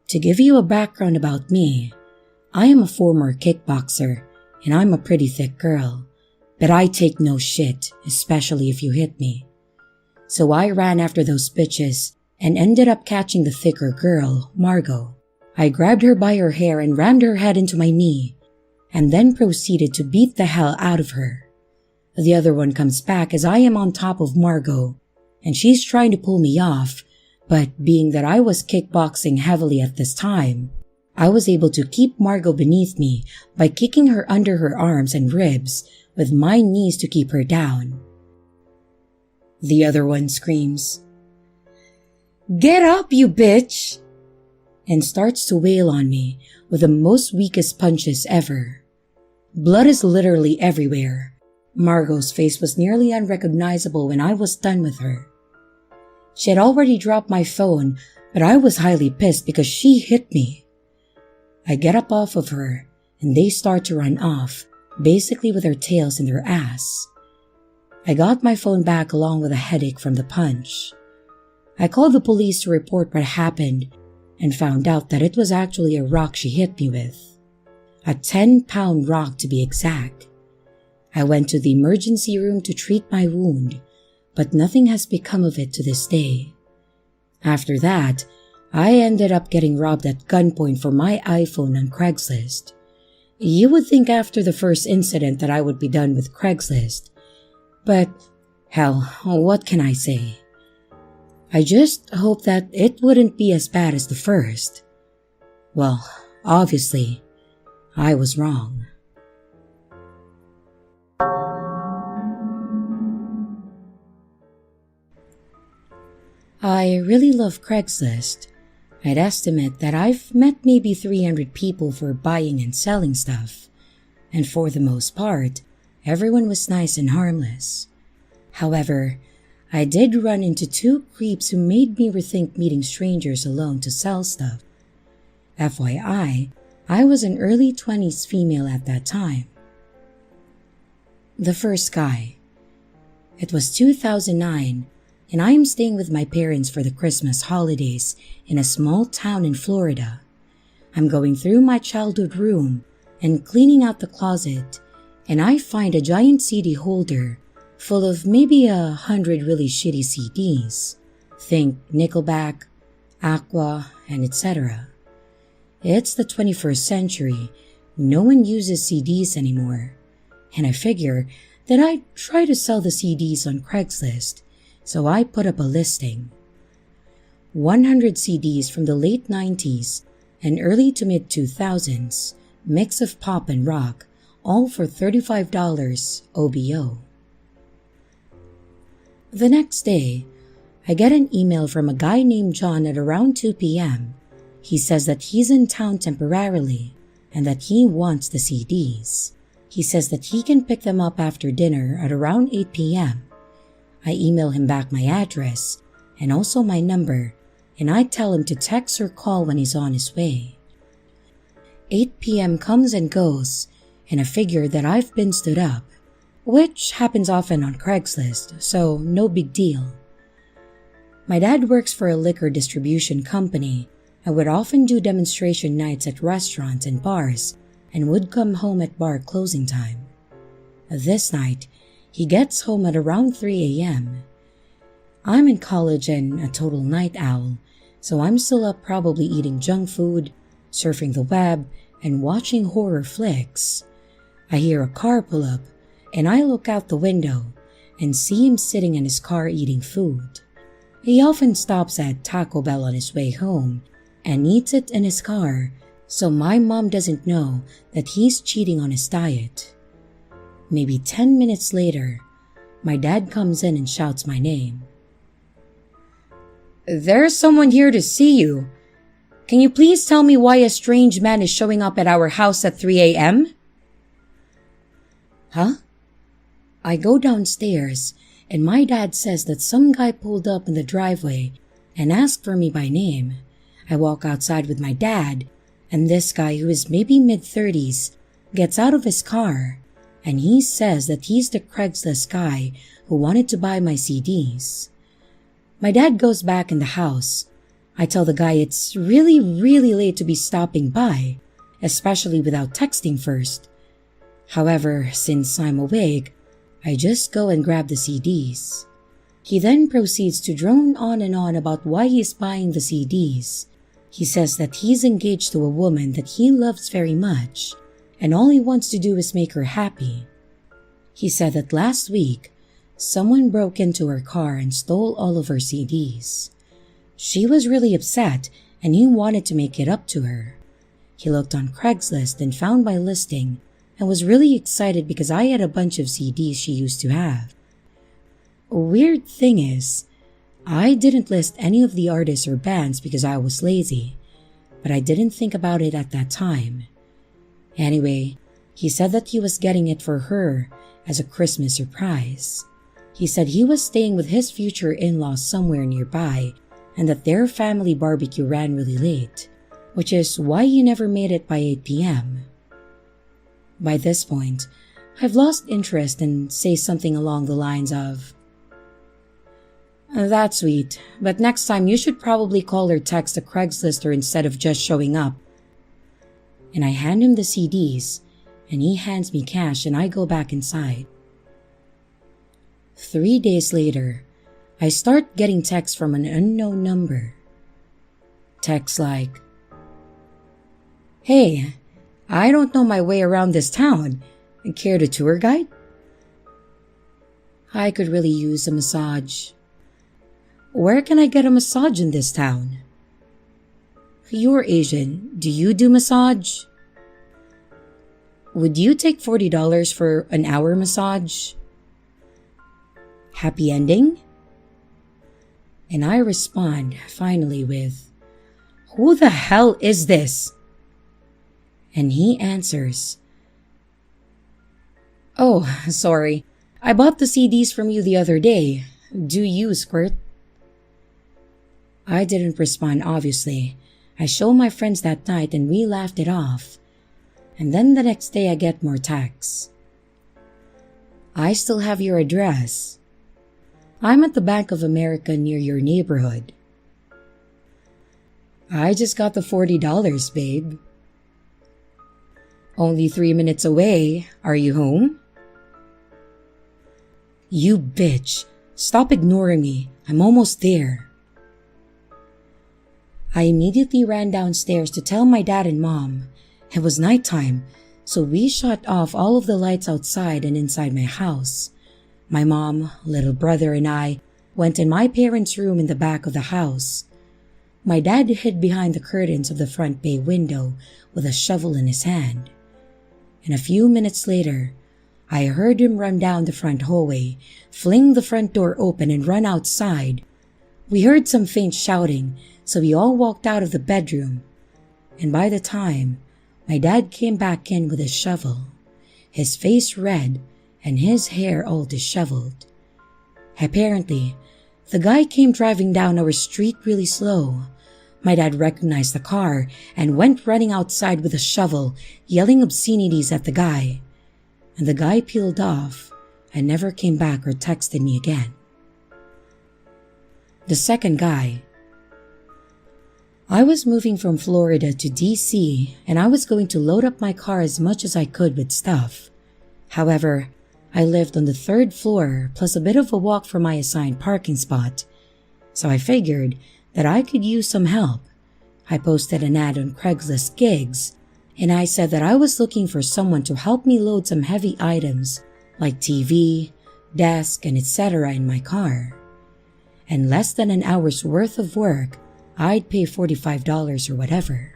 To give you a background about me, I am a former kickboxer and I'm a pretty thick girl, but I take no shit, especially if you hit me. So I ran after those bitches and ended up catching the thicker girl, Margot. I grabbed her by her hair and rammed her head into my knee, and then proceeded to beat the hell out of her. The other one comes back as I am on top of Margot, and she's trying to pull me off, but being that I was kickboxing heavily at this time, I was able to keep Margot beneath me by kicking her under her arms and ribs with my knees to keep her down. The other one screams, "Get up, you bitch!" and starts to wail on me with the most weakest punches ever. Blood is literally everywhere. Margot's face was nearly unrecognizable when I was done with her. She had already dropped my phone, but I was highly pissed because she hit me. I get up off of her, and they start to run off, basically with their tails in their ass. I got my phone back along with a headache from the punch. I called the police to report what happened and found out that it was actually a rock she hit me with. A 10-pound rock to be exact. I went to the emergency room to treat my wound, but nothing has become of it to this day. After that, I ended up getting robbed at gunpoint for my iPhone on Craigslist. You would think after the first incident that I would be done with Craigslist, but hell, what can I say? I just hope that it wouldn't be as bad as the first. Well, obviously, I was wrong. I really love Craigslist. I'd estimate that I've met maybe 300 people for buying and selling stuff, and for the most part, everyone was nice and harmless. However, I did run into 2 creeps who made me rethink meeting strangers alone to sell stuff. FYI, I was an early 20s female at that time. The first guy. It was 2009, and I am staying with my parents for the Christmas holidays in a small town in Florida. I'm going through my childhood room and cleaning out the closet, and I find a giant CD holder full of maybe 100 really shitty CDs. Think Nickelback, Aqua, and etc. It's the 21st century. No one uses CDs anymore. And I figure that I'd try to sell the CDs on Craigslist, so I put up a listing. 100 CDs from the late 90s and early to mid 2000s, mix of pop and rock, all for $35 OBO. The next day, I get an email from a guy named John at around 2 p.m. He says that he's in town temporarily and that he wants the CDs. He says that he can pick them up after dinner at around 8 p.m. I email him back my address and also my number, and I tell him to text or call when he's on his way. 8 p.m. comes and goes, and I figure that I've been stood up, which happens often on Craigslist, so no big deal. My dad works for a liquor distribution company and would often do demonstration nights at restaurants and bars and would come home at bar closing time. This night, he gets home at around 3 a.m. I'm in college and a total night owl, so I'm still up probably eating junk food, surfing the web, and watching horror flicks. I hear a car pull up, and I look out the window and see him sitting in his car eating food. He often stops at Taco Bell on his way home and eats it in his car, so my mom doesn't know that he's cheating on his diet. Maybe 10 minutes later, my dad comes in and shouts my name. "There's someone here to see you. Can you please tell me why a strange man is showing up at our house at 3 a.m.? Huh? I go downstairs and my dad says that some guy pulled up in the driveway and asked for me by name. I walk outside with my dad, and this guy, who is maybe mid-30s, gets out of his car, and he says that he's the Craigslist guy who wanted to buy my CDs. My dad goes back in the house. I tell the guy it's really late to be stopping by, especially without texting first. However, since I'm awake, I just go and grab the CDs. He then proceeds to drone on and on about why he's buying the CDs. He says that he's engaged to a woman that he loves very much, and all he wants to do is make her happy. He said that last week, someone broke into her car and stole all of her CDs. She was really upset, and he wanted to make it up to her. He looked on Craigslist and found my listing, and was really excited because I had a bunch of CDs she used to have. A weird thing is, I didn't list any of the artists or bands because I was lazy, but I didn't think about it at that time. Anyway, he said that he was getting it for her as a Christmas surprise. He said he was staying with his future in-laws somewhere nearby and that their family barbecue ran really late, which is why he never made it by 8 p.m. By this point, I've lost interest and say something along the lines of, "That's sweet, but next time you should probably call or text a Craigslister instead of just showing up." And I hand him the CDs, and he hands me cash and I go back inside. 3 days later, I start getting texts from an unknown number. Texts like, "Hey, I don't know my way around this town. Care to tour guide? I could really use a massage. Where can I get a massage in this town? You're Asian. Do you do massage? Would you take $40 for an hour massage? Happy ending?" And I respond finally with, "Who the hell is this?" And he answers, "Oh, sorry. I bought the CDs from you the other day. Do you, squirt?" I didn't respond, obviously. I showed my friends that night and we laughed it off. And then the next day I get more texts. "I still have your address. I'm at the Bank of America near your neighborhood." "I just got the $40, babe." "Only 3 minutes away. Are you home?" "You bitch. Stop ignoring me. I'm almost there." I immediately ran downstairs to tell my dad and mom. It was nighttime, so we shut off all of the lights outside and inside my house. My mom, little brother, and I went in my parents' room in the back of the house. My dad hid behind the curtains of the front bay window with a shovel in his hand. And a few minutes later, I heard him run down the front hallway, fling the front door open and run outside. We heard some faint shouting, so we all walked out of the bedroom. And by the time my dad came back in with a shovel, his face red and his hair all disheveled. Apparently, the guy came driving down our street really slow. My dad recognized the car and went running outside with a shovel, yelling obscenities at the guy. And the guy peeled off and never came back or texted me again. The second guy. I was moving from Florida to DC and I was going to load up my car as much as I could with stuff. However, I lived on the 3rd floor plus a bit of a walk from my assigned parking spot, so I figured that I could use some help. I posted an ad on Craigslist Gigs and I said that I was looking for someone to help me load some heavy items like TV, desk, and etc. in my car. And less than an hour's worth of work, I'd pay $45 or whatever.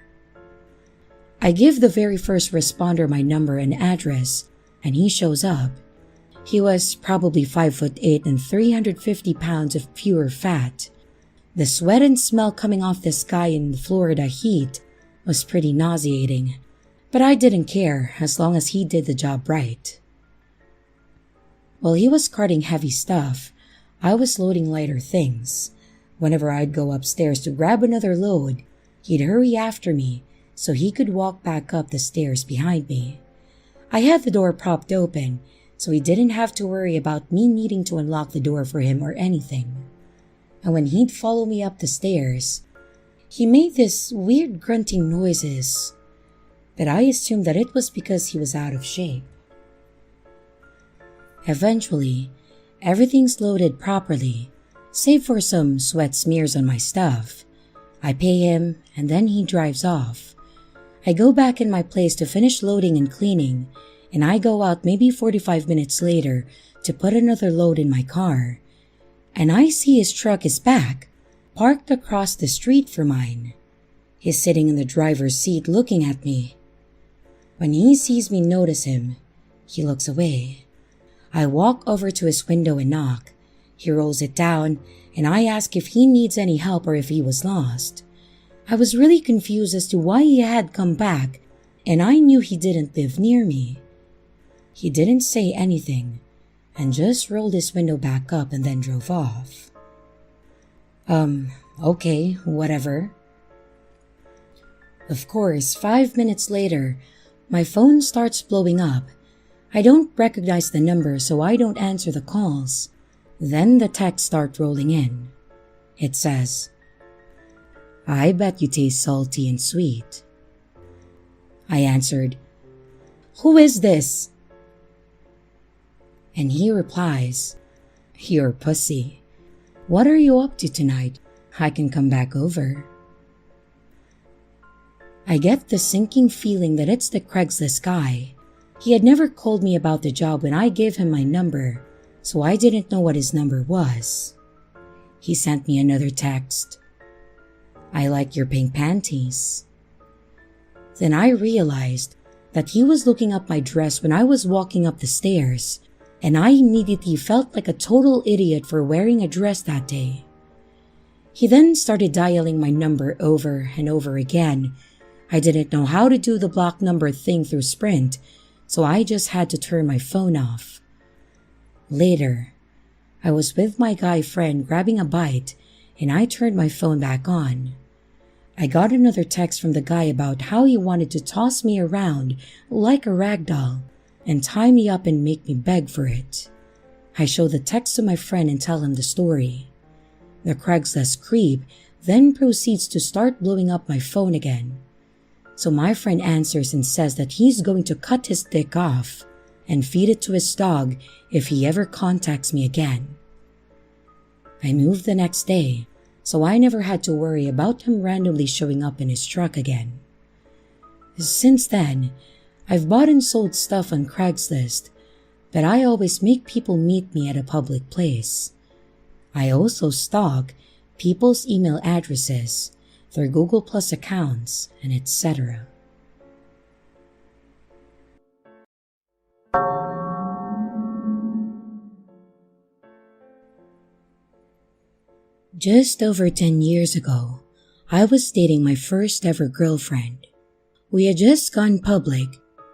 I give the very first responder my number and address, and he shows up. He was probably 5'8" and 350 pounds of pure fat. The sweat and smell coming off this guy in the Florida heat was pretty nauseating, but I didn't care as long as he did the job right. While he was carting heavy stuff, I was loading lighter things. Whenever I'd go upstairs to grab another load, he'd hurry after me so he could walk back up the stairs behind me. I had the door propped open, so he didn't have to worry about me needing to unlock the door for him or anything. And when he'd follow me up the stairs, he made this weird grunting noises, but I assumed that it was because he was out of shape. Eventually, everything's loaded properly, save for some sweat smears on my stuff. I pay him and then he drives off. I go back in my place to finish loading and cleaning, and I go out maybe 45 minutes later to put another load in my car. And I see his truck is back, parked across the street from mine. He's sitting in the driver's seat looking at me. When he sees me notice him, he looks away. I walk over to his window and knock. He rolls it down, and I ask if he needs any help or if he was lost. I was really confused as to why he had come back, and I knew he didn't live near me. He didn't say anything, and just rolled his window back up and then drove off. Okay, whatever. Of course, 5 minutes later, my phone starts blowing up. I don't recognize the number, so I don't answer the calls. Then the texts start rolling in. It says, "I bet you taste salty and sweet." I answered, "Who is this?" And he replies, "Your pussy. What are you up to tonight? I can come back over." I get the sinking feeling that it's the Craigslist guy. He had never called me about the job when I gave him my number, so I didn't know what his number was. He sent me another text. "I like your pink panties." Then I realized that he was looking up my dress when I was walking up the stairs, and I immediately felt like a total idiot for wearing a dress that day. He then started dialing my number over and over again. I didn't know how to do the block number thing through Sprint, so I just had to turn my phone off. Later, I was with my guy friend grabbing a bite, and I turned my phone back on. I got another text from the guy about how he wanted to toss me around like a rag doll and tie me up and make me beg for it. I show the text to my friend and tell him the story. The Craigslist creep then proceeds to start blowing up my phone again. So my friend answers and says that he's going to cut his dick off and feed it to his dog if he ever contacts me again. I moved the next day, so I never had to worry about him randomly showing up in his truck again. Since then, I've bought and sold stuff on Craigslist, but I always make people meet me at a public place. I also stalk people's email addresses, their Google Plus accounts, and etc. Just over 10 years ago, I was dating my first ever girlfriend. We had just gone public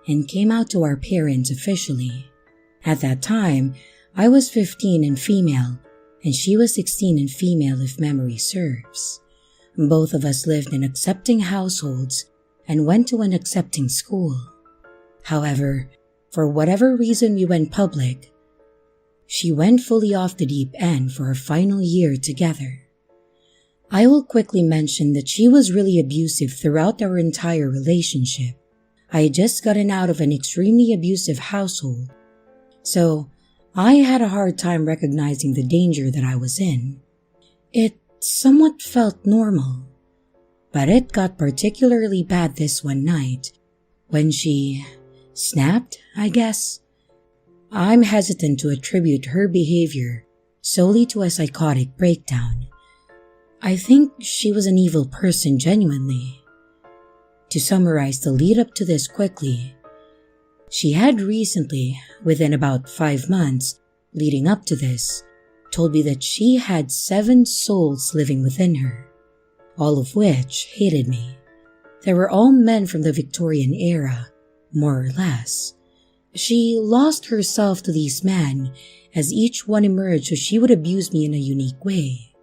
and came out to our parents officially. At that time, I was 15 and female, and she was 16 and female if memory serves. Both of us lived in accepting households and went to an accepting school. However, for whatever reason we went public, she went fully off the deep end for our final year together. I will quickly mention that she was really abusive throughout our entire relationship. I had just gotten out of an extremely abusive household, so I had a hard time recognizing the danger that I was in. It somewhat felt normal, but it got particularly bad this one night when she snapped, I guess. I'm hesitant to attribute her behavior solely to a psychotic breakdown. I think she was an evil person genuinely. To summarize the lead up to this quickly, she had recently, within about 5 months leading up to this, told me that she had 7 souls living within her, all of which hated me. They were all men from the Victorian era, more or less. She lost herself to these men as each one emerged, so she would abuse me in a unique way.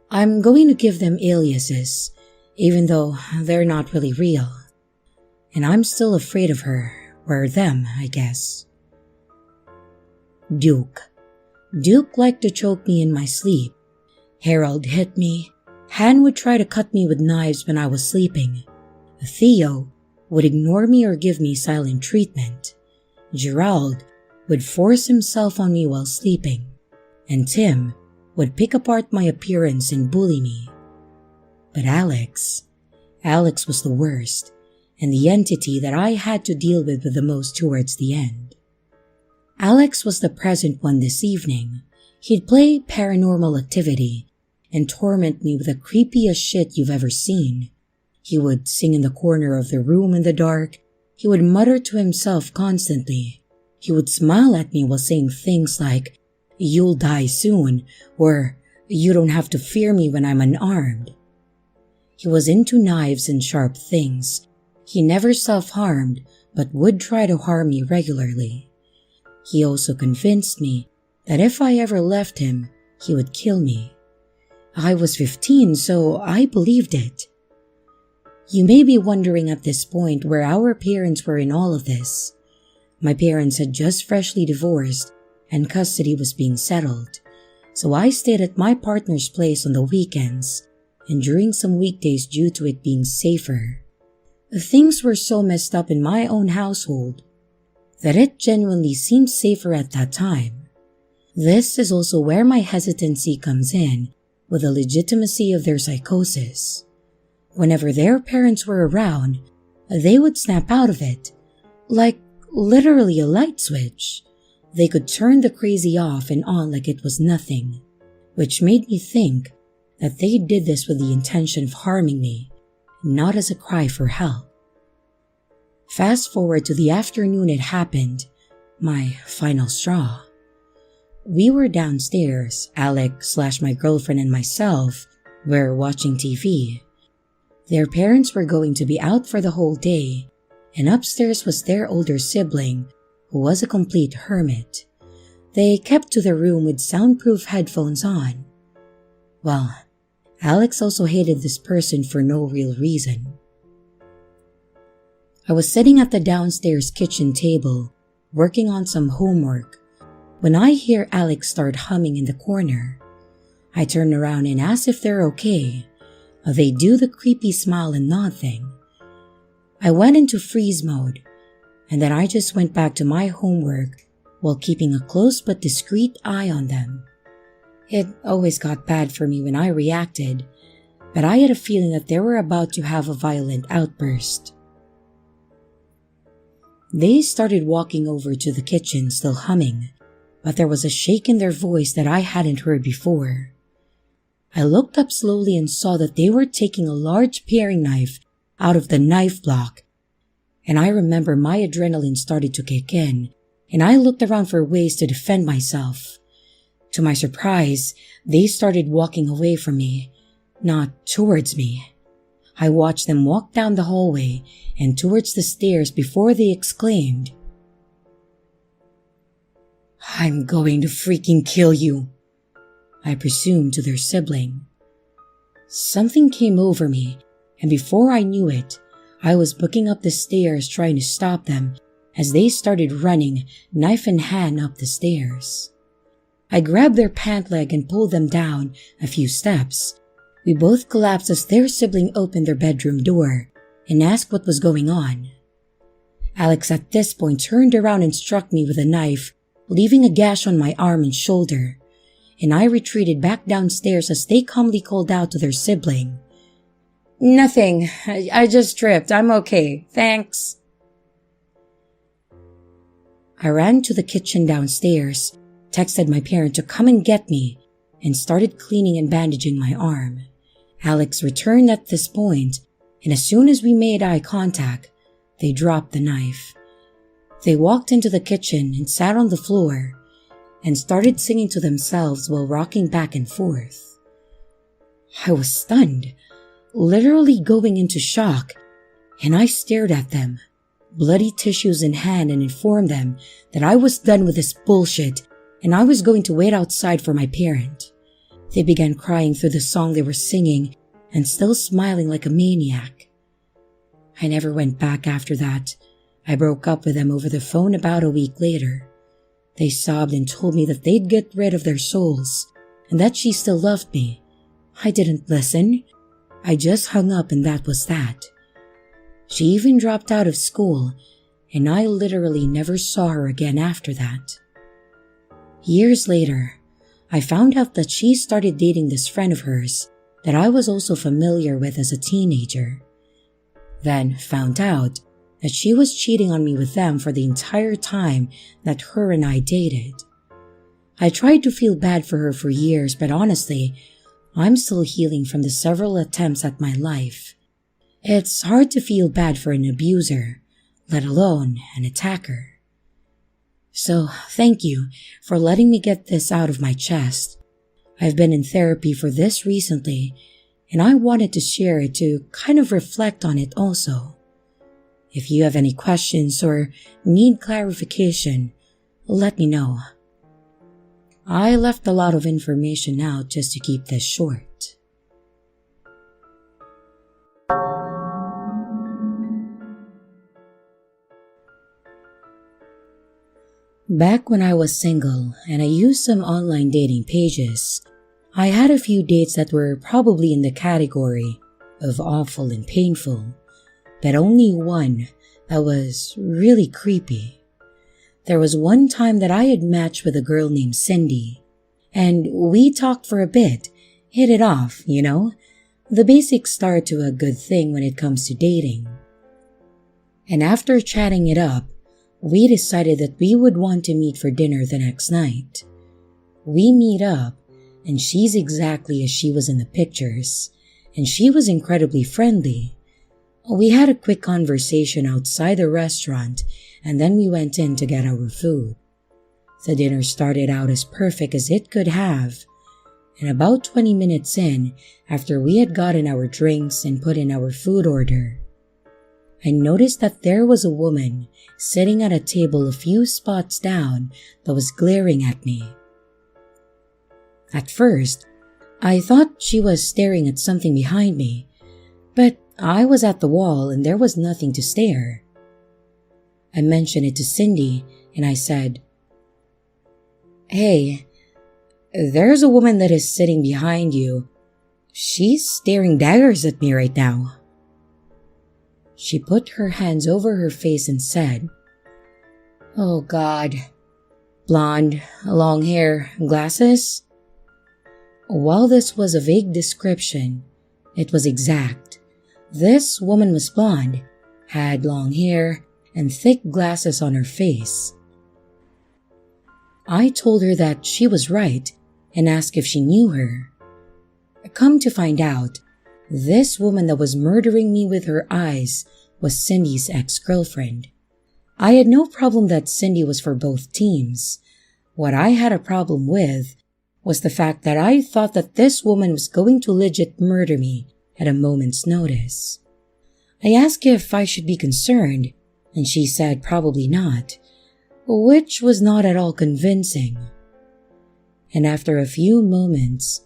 I'm going to give them aliases, even though they're not really real. And I'm still afraid of her, or them, I guess. Duke. Duke liked to choke me in my sleep. Harold hit me. Han would try to cut me with knives when I was sleeping. Theo would ignore me or give me silent treatment. Gerald would force himself on me while sleeping, and Tim would pick apart my appearance and bully me. But Alex was the worst, and the entity that I had to deal with the most towards the end. Alex was the present one this evening. He'd play Paranormal Activity and torment me with the creepiest shit you've ever seen. He would sing in the corner of the room in the dark. He would mutter to himself constantly. He would smile at me while saying things like, "You'll die soon," or "You don't have to fear me when I'm unarmed." He was into knives and sharp things. He never self-harmed, but would try to harm me regularly. He also convinced me that if I ever left him, he would kill me. I was 15, so I believed it. You may be wondering at this point where our parents were in all of this. My parents had just freshly divorced and custody was being settled, so I stayed at my partner's place on the weekends and during some weekdays due to it being safer. Things were so messed up in my own household that it genuinely seemed safer at that time. This is also where my hesitancy comes in with the legitimacy of their psychosis. Whenever their parents were around, they would snap out of it, like literally a light switch. They could turn the crazy off and on like it was nothing, which made me think that they did this with the intention of harming me, not as a cry for help. Fast forward to the afternoon it happened, my final straw. We were downstairs, Alex/my girlfriend and myself were watching TV. Their parents were going to be out for the whole day, and upstairs was their older sibling, who was a complete hermit. They kept to their room with soundproof headphones on. Well, Alex also hated this person for no real reason. I was sitting at the downstairs kitchen table, working on some homework, when I hear Alex start humming in the corner. I turn around and ask if they're okay. They do the creepy smile and nod thing. I went into freeze mode, and then I just went back to my homework while keeping a close but discreet eye on them. It always got bad for me when I reacted, but I had a feeling that they were about to have a violent outburst. They started walking over to the kitchen, still humming, but there was a shake in their voice that I hadn't heard before. I looked up slowly and saw that they were taking a large paring knife out of the knife block, and I remember my adrenaline started to kick in, and I looked around for ways to defend myself. To my surprise, they started walking away from me, not towards me. I watched them walk down the hallway and towards the stairs before they exclaimed, "I'm going to freaking kill you," I presumed to their sibling. Something came over me, and before I knew it, I was booking up the stairs trying to stop them as they started running, knife in hand, up the stairs. I grabbed their pant leg and pulled them down a few steps. We both collapsed as their sibling opened their bedroom door and asked what was going on. Alex at this point turned around and struck me with a knife, leaving a gash on my arm and shoulder, and I retreated back downstairs as they calmly called out to their sibling, "Nothing. I just tripped. I'm okay. Thanks." I ran to the kitchen downstairs, texted my parent to come and get me, and started cleaning and bandaging my arm. Alex returned at this point, and as soon as we made eye contact, they dropped the knife. They walked into the kitchen and sat on the floor and started singing to themselves while rocking back and forth. I was stunned, literally going into shock, and I stared at them, bloody tissues in hand, and informed them that I was done with this bullshit and I was going to wait outside for my parent. They began crying through the song they were singing and still smiling like a maniac. I never went back after that. I broke up with them over the phone about a week later. They sobbed and told me that they'd get rid of their souls and that she still loved me. I didn't listen. I just hung up and that was that. She even dropped out of school, and I literally never saw her again after that. Years later, I found out that she started dating this friend of hers that I was also familiar with as a teenager. Then found out that she was cheating on me with them for the entire time that her and I dated. I tried to feel bad for her for years, but honestly, I'm still healing from the several attempts at my life. It's hard to feel bad for an abuser, let alone an attacker. So thank you for letting me get this out of my chest. I've been in therapy for this recently, and I wanted to share it to kind of reflect on it also. If you have any questions or need clarification, let me know. I left a lot of information out just to keep this short. Back when I was single and I used some online dating pages, I had a few dates that were probably in the category of awful and painful, but only one that was really creepy. There was one time that I had matched with a girl named Cindy, and we talked for a bit, hit it off, the basic start to a good thing when it comes to dating. And after chatting it up, we decided that we would want to meet for dinner the next night. We meet up, and she's exactly as she was in the pictures, and she was incredibly friendly. We had a quick conversation outside the restaurant, and then we went in to get our food. The dinner started out as perfect as it could have, and about 20 minutes in, after we had gotten our drinks and put in our food order, I noticed that there was a woman sitting at a table a few spots down that was glaring at me. At first, I thought she was staring at something behind me, but I was at the wall and there was nothing to stare. I mentioned it to Cindy and I said, "Hey, there's a woman that is sitting behind you. She's staring daggers at me right now." She put her hands over her face and said, "Oh God, blonde, long hair, glasses?" While this was a vague description, it was exact. This woman was blonde, had long hair, and thick glasses on her face. I told her that she was right and asked if she knew her. Come to find out, this woman that was murdering me with her eyes was Cindy's ex-girlfriend. I had no problem that Cindy was for both teams. What I had a problem with was the fact that I thought that this woman was going to legit murder me at a moment's notice. I asked if I should be concerned, and she said probably not, which was not at all convincing. And after a few moments,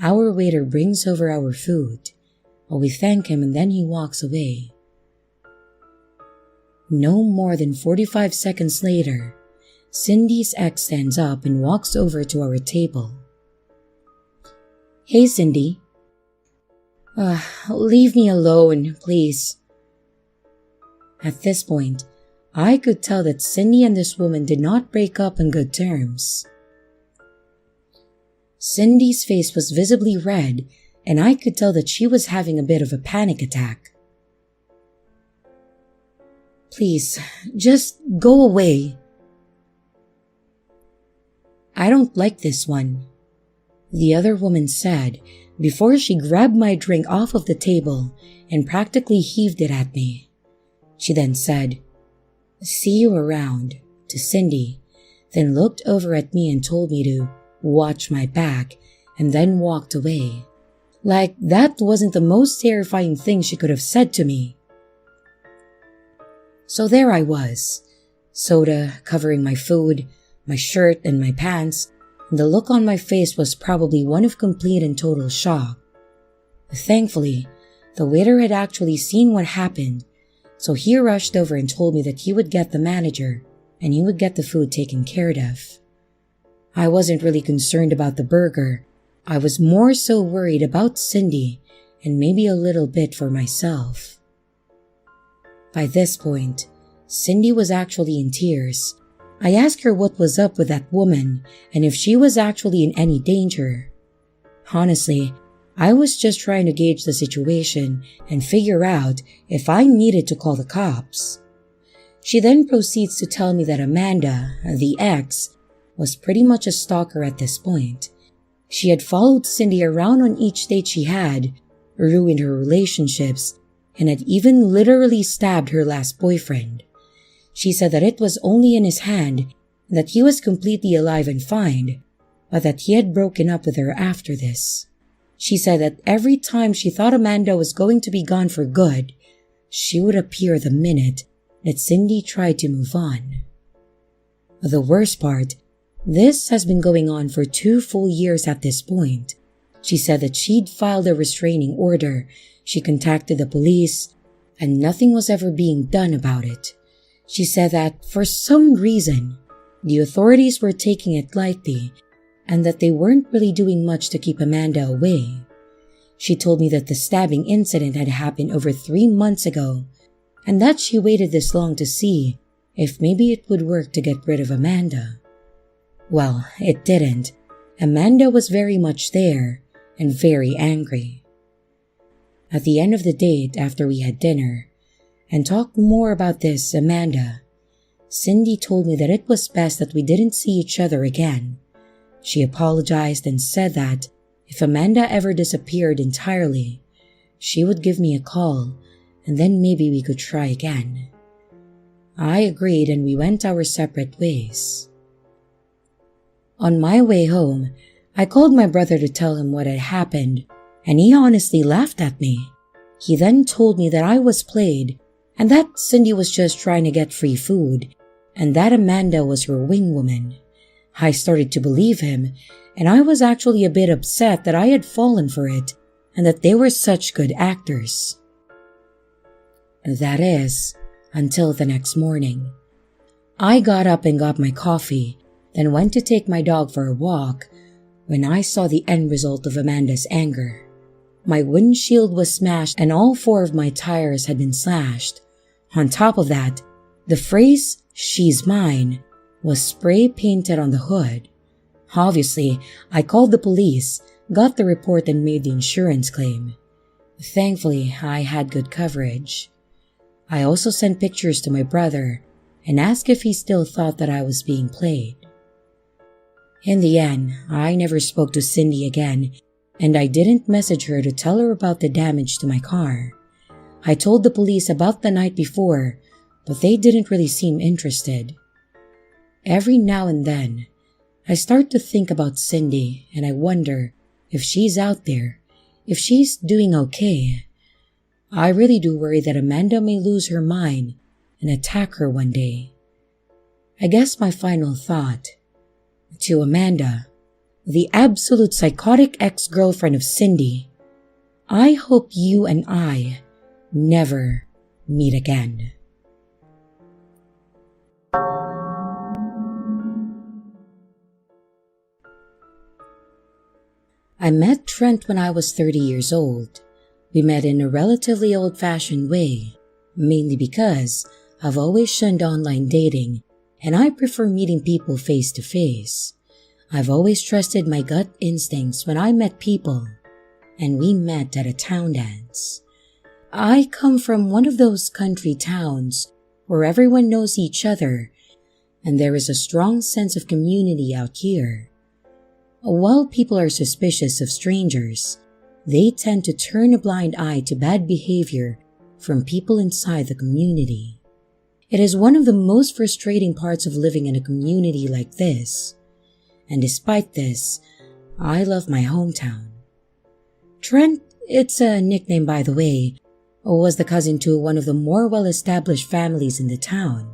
our waiter brings over our food. We thank him and then he walks away. No more than 45 seconds later, Cindy's ex stands up and walks over to our table. "Hey, Cindy. Leave me alone, please." At this point, I could tell that Cindy and this woman did not break up on good terms. Cindy's face was visibly red, and I could tell that she was having a bit of a panic attack. "Please, just go away." "I don't like this one," the other woman said before she grabbed my drink off of the table and practically heaved it at me. She then said, "See you around," to Cindy, then looked over at me and told me to watch my back and then walked away. Like that wasn't the most terrifying thing she could have said to me. So there I was, soda covering my food, my shirt and my pants, and the look on my face was probably one of complete and total shock. Thankfully, the waiter had actually seen what happened, so he rushed over and told me that he would get the manager and he would get the food taken care of. I wasn't really concerned about the burger. I was more so worried about Cindy and maybe a little bit for myself. By this point, Cindy was actually in tears. I asked her what was up with that woman and if she was actually in any danger. Honestly, I was just trying to gauge the situation and figure out if I needed to call the cops. She then proceeds to tell me that Amanda, the ex, was pretty much a stalker at this point. She had followed Cindy around on each date she had, ruined her relationships, and had even literally stabbed her last boyfriend. She said that it was only in his hand, that he was completely alive and fine, but that he had broken up with her after this. She said that every time she thought Amanda was going to be gone for good, she would appear the minute that Cindy tried to move on. The worst part, this has been going on for 2 full years at this point. She said that she'd filed a restraining order, she contacted the police, and nothing was ever being done about it. She said that for some reason, the authorities were taking it lightly and that they weren't really doing much to keep Amanda away. She told me that the stabbing incident had happened over 3 months ago and that she waited this long to see if maybe it would work to get rid of Amanda. Well, it didn't. Amanda was very much there and very angry. At the end of the date, after we had dinner and talked more about this Amanda, Cindy told me that it was best that we didn't see each other again. She apologized and said that if Amanda ever disappeared entirely, she would give me a call and then maybe we could try again. I agreed and we went our separate ways. On my way home, I called my brother to tell him what had happened, and he honestly laughed at me. He then told me that I was played, and that Cindy was just trying to get free food, and that Amanda was her wing woman. I started to believe him, and I was actually a bit upset that I had fallen for it, and that they were such good actors. That is, until the next morning. I got up and got my coffee, then went to take my dog for a walk when I saw the end result of Amanda's anger. My windshield was smashed and all 4 of my tires had been slashed. On top of that, the phrase, "She's mine," was spray painted on the hood. Obviously, I called the police, got the report and made the insurance claim. Thankfully, I had good coverage. I also sent pictures to my brother and asked if he still thought that I was being played. In the end, I never spoke to Cindy again, and I didn't message her to tell her about the damage to my car. I told the police about the night before, but they didn't really seem interested. Every now and then, I start to think about Cindy and I wonder if she's out there, if she's doing okay. I really do worry that Amanda may lose her mind and attack her one day. I guess my final thought: to Amanda, the absolute psychotic ex-girlfriend of Cindy, I hope you and I never meet again. I met Trent when I was 30 years old. We met in a relatively old-fashioned way, mainly because I've always shunned online dating and I prefer meeting people face to face. I've always trusted my gut instincts when I met people, and we met at a town dance. I come from one of those country towns where everyone knows each other and there is a strong sense of community out here. While people are suspicious of strangers, they tend to turn a blind eye to bad behavior from people inside the community. It is one of the most frustrating parts of living in a community like this. And despite this, I love my hometown. Trent, it's a nickname by the way, was the cousin to one of the more well-established families in the town.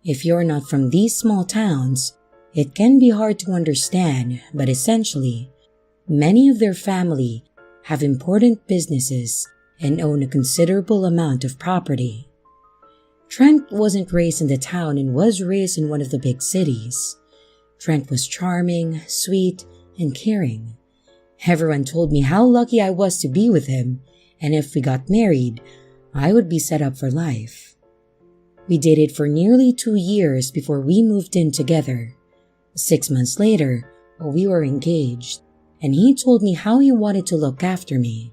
If you're not from these small towns, it can be hard to understand, but essentially, many of their family have important businesses and own a considerable amount of property. Trent wasn't raised in the town and was raised in one of the big cities. Trent was charming, sweet, and caring. Everyone told me how lucky I was to be with him, and if we got married, I would be set up for life. We dated for nearly 2 years before we moved in together. 6 months later, we were engaged, and he told me how he wanted to look after me.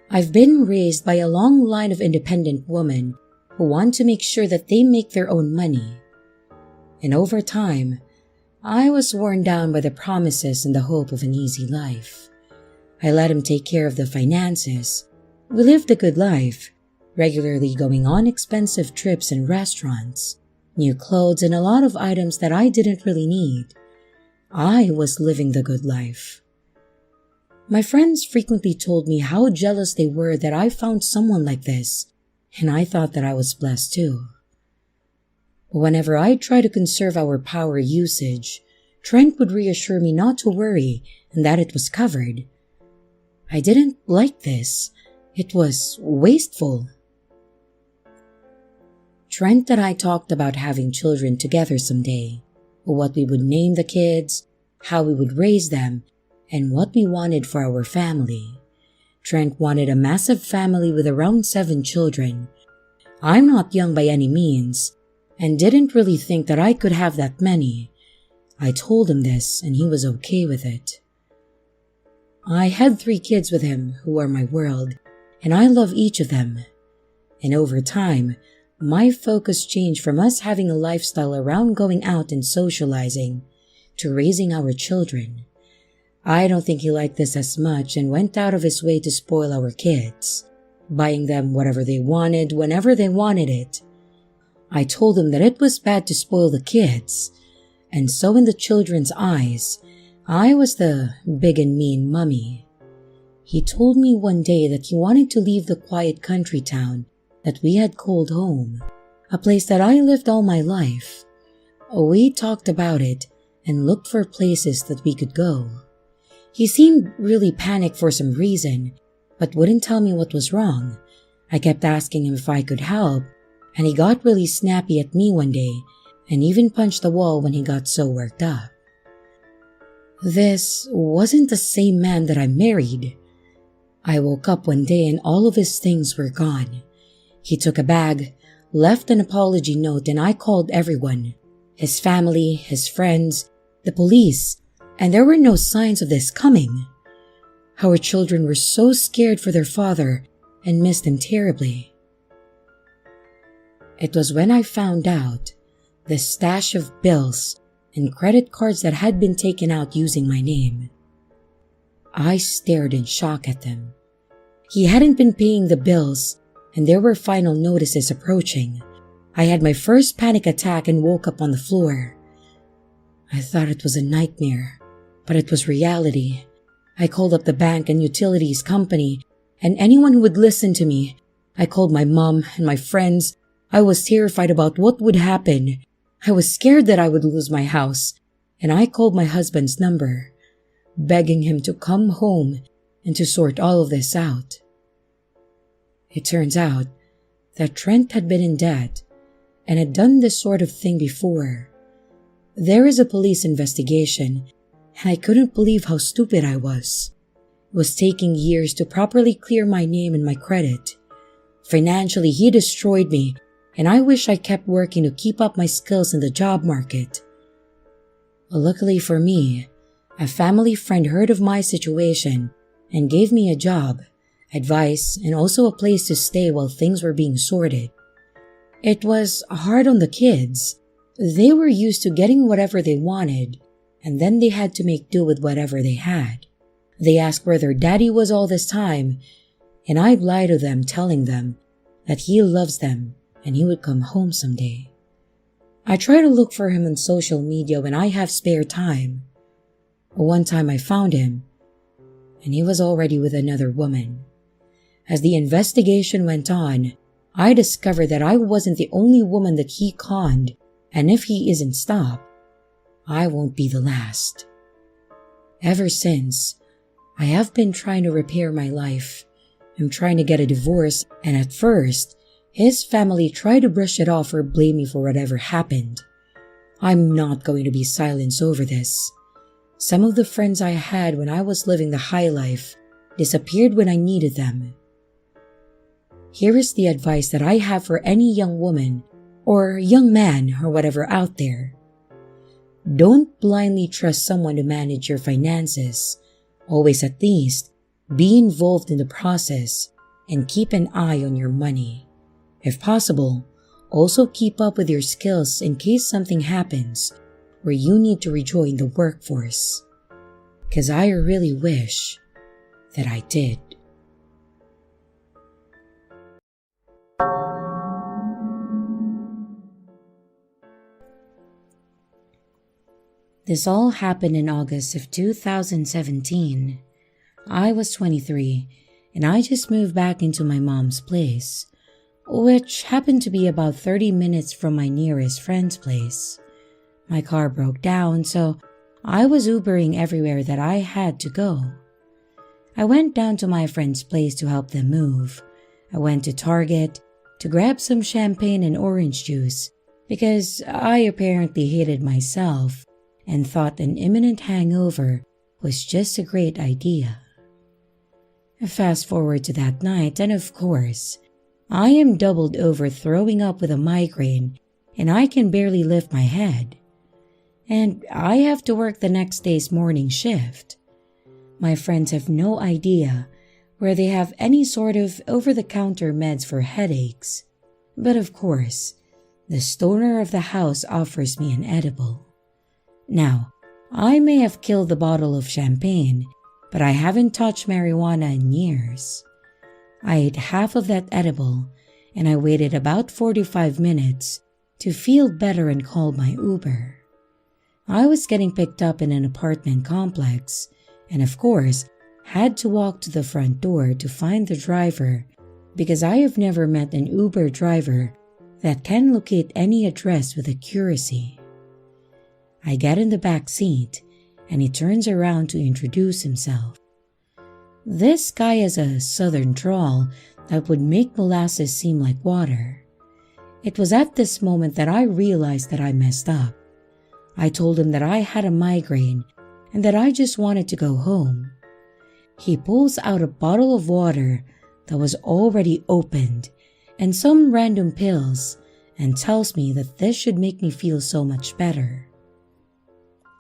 I've been raised by a long line of independent women who want to make sure that they make their own money. And over time, I was worn down by the promises and the hope of an easy life. I let him take care of the finances. We lived a good life, regularly going on expensive trips and restaurants, new clothes, and a lot of items that I didn't really need. I was living the good life. My friends frequently told me how jealous they were that I found someone like this, and I thought that I was blessed too. But whenever I tried to conserve our power usage, Trent would reassure me not to worry and that it was covered. I didn't like this. It was wasteful. Trent and I talked about having children together someday, what we would name the kids, how we would raise them, and what we wanted for our family. Trent wanted a massive family with around 7 children. I'm not young by any means, and didn't really think that I could have that many. I told him this, and he was okay with it. I had 3 kids with him who are my world, and I love each of them. And over time, my focus changed from us having a lifestyle around going out and socializing to raising our children. I don't think he liked this as much and went out of his way to spoil our kids, buying them whatever they wanted whenever they wanted it. I told him that it was bad to spoil the kids, and so in the children's eyes, I was the big and mean mummy. He told me one day that he wanted to leave the quiet country town that we had called home, a place that I lived all my life. We talked about it and looked for places that we could go. He seemed really panicked for some reason, but wouldn't tell me what was wrong. I kept asking him if I could help, and he got really snappy at me one day and even punched the wall when he got so worked up. This wasn't the same man that I married. I woke up one day and all of his things were gone. He took a bag, left an apology note, and I called everyone, his family, his friends, the police, and there were no signs of this coming. Our children were so scared for their father and missed him terribly. It was when I found out the stash of bills and credit cards that had been taken out using my name. I stared in shock at them. He hadn't been paying the bills, and there were final notices approaching. I had my first panic attack and woke up on the floor. I thought it was a nightmare, but it was reality. I called up the bank and utilities company and anyone who would listen to me. I called my mom and my friends. I was terrified about what would happen. I was scared that I would lose my house, and I called my husband's number, begging him to come home and to sort all of this out. It turns out that Trent had been in debt and had done this sort of thing before. There is a police investigation, and I couldn't believe how stupid I was. It was taking years to properly clear my name and my credit. Financially, he destroyed me, and I wish I kept working to keep up my skills in the job market. But luckily for me, a family friend heard of my situation and gave me a job, advice, and also a place to stay while things were being sorted. It was hard on the kids. They were used to getting whatever they wanted, and then they had to make do with whatever they had. They asked where their daddy was all this time, and I'd lie to them telling them that he loves them and he would come home someday. I try to look for him on social media when I have spare time. One time I found him, and he was already with another woman. As the investigation went on, I discovered that I wasn't the only woman that he conned, and if he isn't stopped, I won't be the last. Ever since, I have been trying to repair my life. I'm trying to get a divorce, and at first, his family tried to brush it off or blame me for whatever happened. I'm not going to be silenced over this. Some of the friends I had when I was living the high life disappeared when I needed them. Here is the advice that I have for any young woman or young man or whatever out there. Don't blindly trust someone to manage your finances. Always at least be involved in the process and keep an eye on your money. If possible, also keep up with your skills in case something happens where you need to rejoin the workforce. 'Cause I really wish that I did. This all happened in August of 2017. I was 23, and I just moved back into my mom's place, which happened to be about 30 minutes from my nearest friend's place. My car broke down, so I was Ubering everywhere that I had to go. I went down to my friend's place to help them move. I went to Target to grab some champagne and orange juice because I apparently hated myself and thought an imminent hangover was just a great idea. Fast forward to that night, and of course, I am doubled over throwing up with a migraine, and I can barely lift my head. And I have to work the next day's morning shift. My friends have no idea where they have any sort of over-the-counter meds for headaches. But of course, the stoner of the house offers me an edible. Now, I may have killed the bottle of champagne, but I haven't touched marijuana in years. I ate half of that edible, and I waited about 45 minutes to feel better and called my Uber. I was getting picked up in an apartment complex, and of course, had to walk to the front door to find the driver because I have never met an Uber driver that can locate any address with accuracy. I get in the back seat, and he turns around to introduce himself. This guy has a southern drawl that would make molasses seem like water. It was at this moment that I realized that I messed up. I told him that I had a migraine and that I just wanted to go home. He pulls out a bottle of water that was already opened and some random pills and tells me that this should make me feel so much better.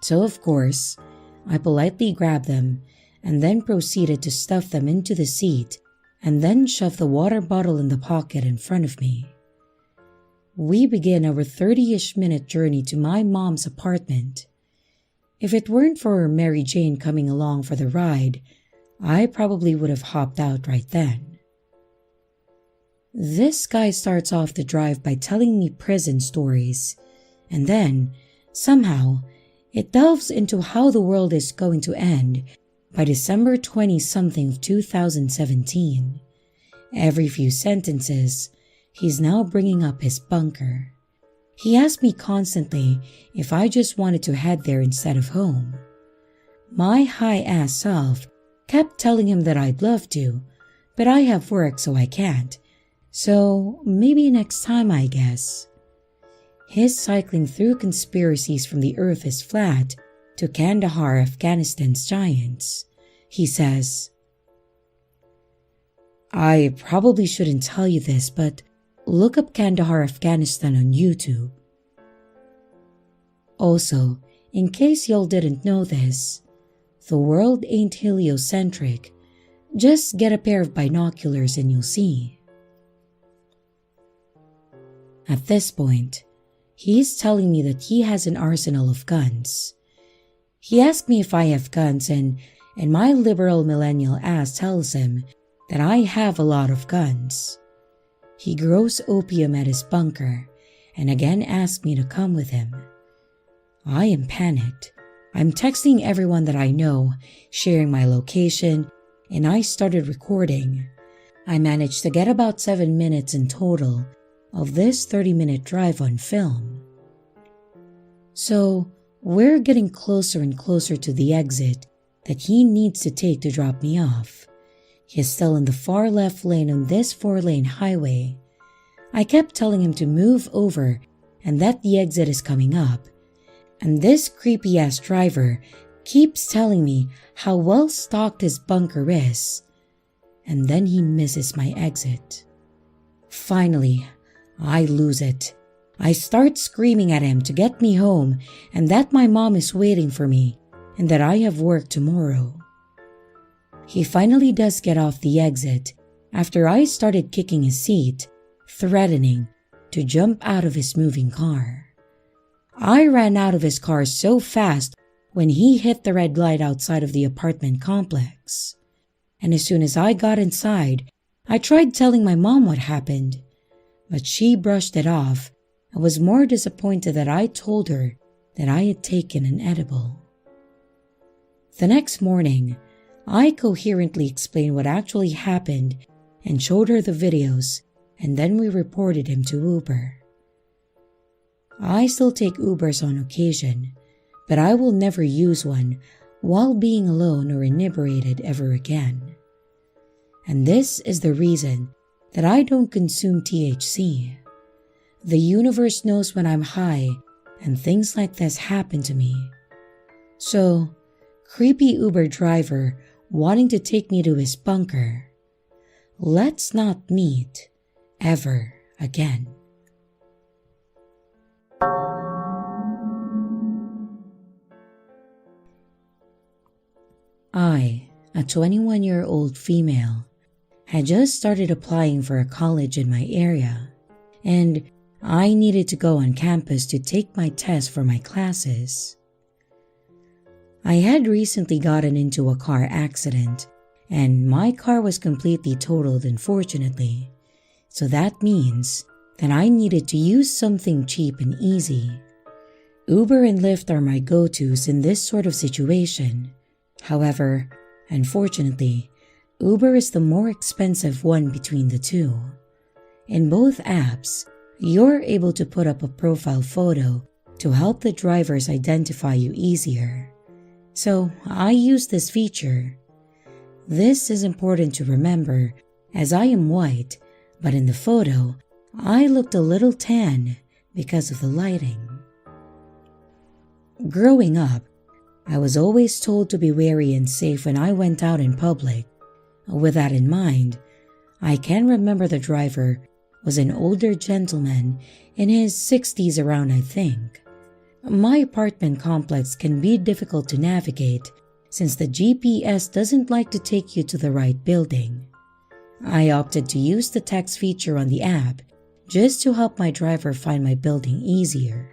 So of course, I politely grabbed them and then proceeded to stuff them into the seat and then shove the water bottle in the pocket in front of me. We begin our 30-ish minute journey to my mom's apartment. If it weren't for Mary Jane coming along for the ride, I probably would have hopped out right then. This guy starts off the drive by telling me prison stories, and then, somehow, It delves into how the world is going to end by December 20-something of 2017. Every few sentences, he's now bringing up his bunker. He asked me constantly if I just wanted to head there instead of home. My high-ass self kept telling him that I'd love to, but I have work so I can't. So maybe next time, I guess. His cycling through conspiracies from the earth is flat to Kandahar, Afghanistan's giants. He says, I probably shouldn't tell you this, but look up Kandahar, Afghanistan on YouTube. Also, in case y'all didn't know this, the world ain't heliocentric. Just get a pair of binoculars and you'll see. At this point, he's telling me that he has an arsenal of guns. He asked me if I have guns and my liberal millennial ass tells him that I have a lot of guns. He grows opium at his bunker and again asked me to come with him. I am panicked. I'm texting everyone that I know, sharing my location, and I started recording. I managed to get about 7 minutes in total of this 30-minute drive on film. So, we're getting closer and closer to the exit that he needs to take to drop me off. He's still in the far left lane on this 4-lane highway. I kept telling him to move over and that the exit is coming up. And this creepy-ass driver keeps telling me how well stocked his bunker is. And then he misses my exit. Finally, I lose it. I start screaming at him to get me home and that my mom is waiting for me and that I have work tomorrow. He finally does get off the exit after I started kicking his seat, threatening to jump out of his moving car. I ran out of his car so fast when he hit the red light outside of the apartment complex. And as soon as I got inside, I tried telling my mom what happened, but she brushed it off and was more disappointed that I told her that I had taken an edible. The next morning, I coherently explained what actually happened and showed her the videos, and then we reported him to Uber. I still take Ubers on occasion, but I will never use one while being alone or inebriated ever again. And this is the reason that I don't consume THC. The universe knows when I'm high and things like this happen to me. So, creepy Uber driver wanting to take me to his bunker, let's not meet ever again. I, a 21-year-old female, had just started applying for a college in my area, and I needed to go on campus to take my test for my classes. I had recently gotten into a car accident, and my car was completely totaled, unfortunately, so that means that I needed to use something cheap and easy. Uber and Lyft are my go-tos in this sort of situation. However, unfortunately, Uber is the more expensive one between the two. In both apps, you're able to put up a profile photo to help the drivers identify you easier. So I use this feature. This is important to remember as I am white, but in the photo, I looked a little tan because of the lighting. Growing up, I was always told to be wary and safe when I went out in public. With that in mind, I can remember the driver was an older gentleman in his 60s around, I think. My apartment complex can be difficult to navigate since the GPS doesn't like to take you to the right building. I opted to use the text feature on the app just to help my driver find my building easier.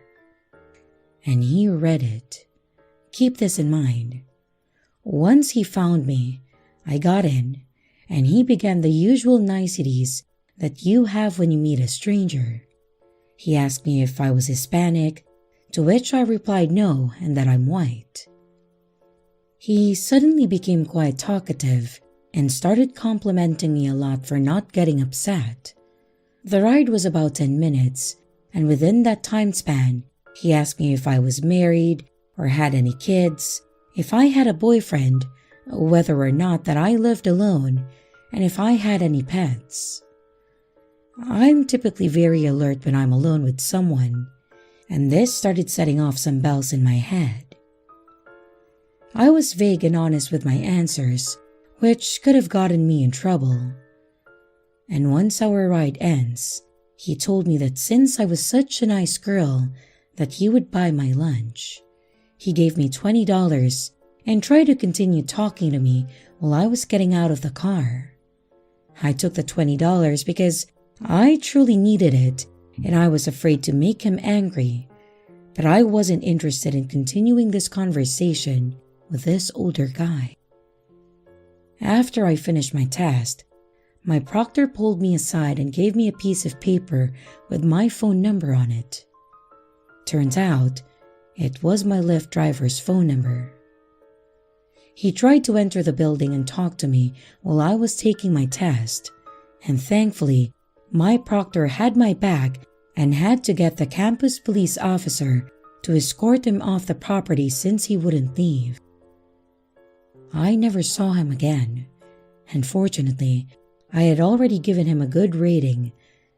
And he read it. Keep this in mind. Once he found me, I got in, and he began the usual niceties that you have when you meet a stranger. He asked me if I was Hispanic, to which I replied no and that I'm white. He suddenly became quite talkative and started complimenting me a lot for not getting upset. The ride was about 10 minutes, and within that time span, he asked me if I was married or had any kids, if I had a boyfriend, whether or not that I lived alone, and if I had any pets. I'm typically very alert when I'm alone with someone, and this started setting off some bells in my head. I was vague and honest with my answers, which could have gotten me in trouble. And once our ride ends, he told me that since I was such a nice girl that he would buy my lunch. He gave me $20 and tried to continue talking to me while I was getting out of the car. I took the $20 because I truly needed it and I was afraid to make him angry, but I wasn't interested in continuing this conversation with this older guy. After I finished my test, my proctor pulled me aside and gave me a piece of paper with my phone number on it. Turns out, it was my Lyft driver's phone number. He tried to enter the building and talk to me while I was taking my test, and thankfully, my proctor had my back and had to get the campus police officer to escort him off the property since he wouldn't leave. I never saw him again, and fortunately, I had already given him a good rating,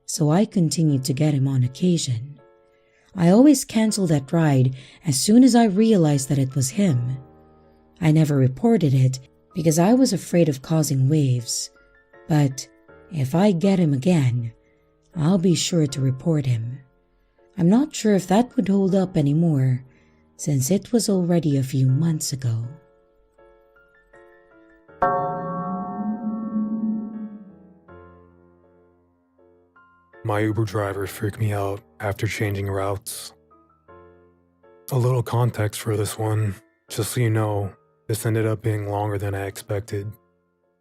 so I continued to get him on occasion. I always canceled that ride as soon as I realized that it was him. I never reported it because I was afraid of causing waves, but if I get him again, I'll be sure to report him. I'm not sure if that would hold up anymore, since it was already a few months ago. My Uber driver freaked me out after changing routes. A little context for this one, just so you know, this ended up being longer than I expected.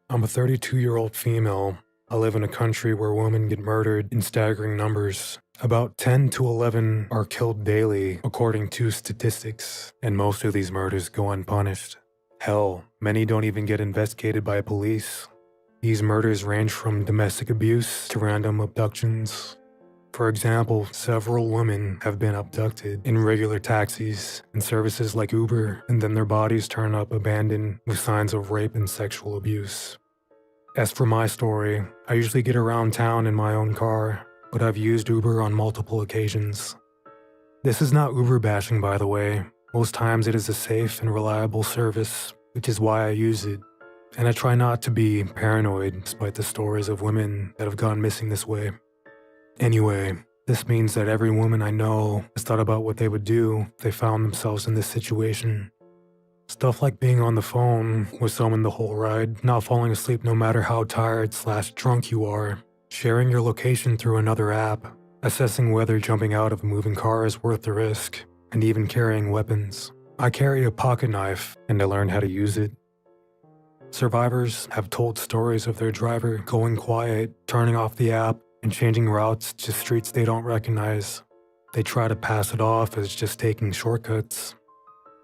I'm a 32-year-old female. I live in a country where women get murdered in staggering numbers. About 10 to 11 are killed daily, according to statistics, and most of these murders go unpunished. Hell, many don't even get investigated by police. These murders range from domestic abuse to random abductions. For example, several women have been abducted in regular taxis and services like Uber, and then their bodies turn up abandoned with signs of rape and sexual abuse. As for my story, I usually get around town in my own car, but I've used Uber on multiple occasions. This is not Uber bashing, by the way. Most times it is a safe and reliable service, which is why I use it. And I try not to be paranoid despite the stories of women that have gone missing this way. Anyway, this means that every woman I know has thought about what they would do if they found themselves in this situation. Stuff like being on the phone with someone the whole ride, not falling asleep no matter how tired/drunk you are, sharing your location through another app, assessing whether jumping out of a moving car is worth the risk, and even carrying weapons. I carry a pocket knife, and I learned how to use it. Survivors have told stories of their driver going quiet, turning off the app, and changing routes to streets they don't recognize. They try to pass it off as just taking shortcuts.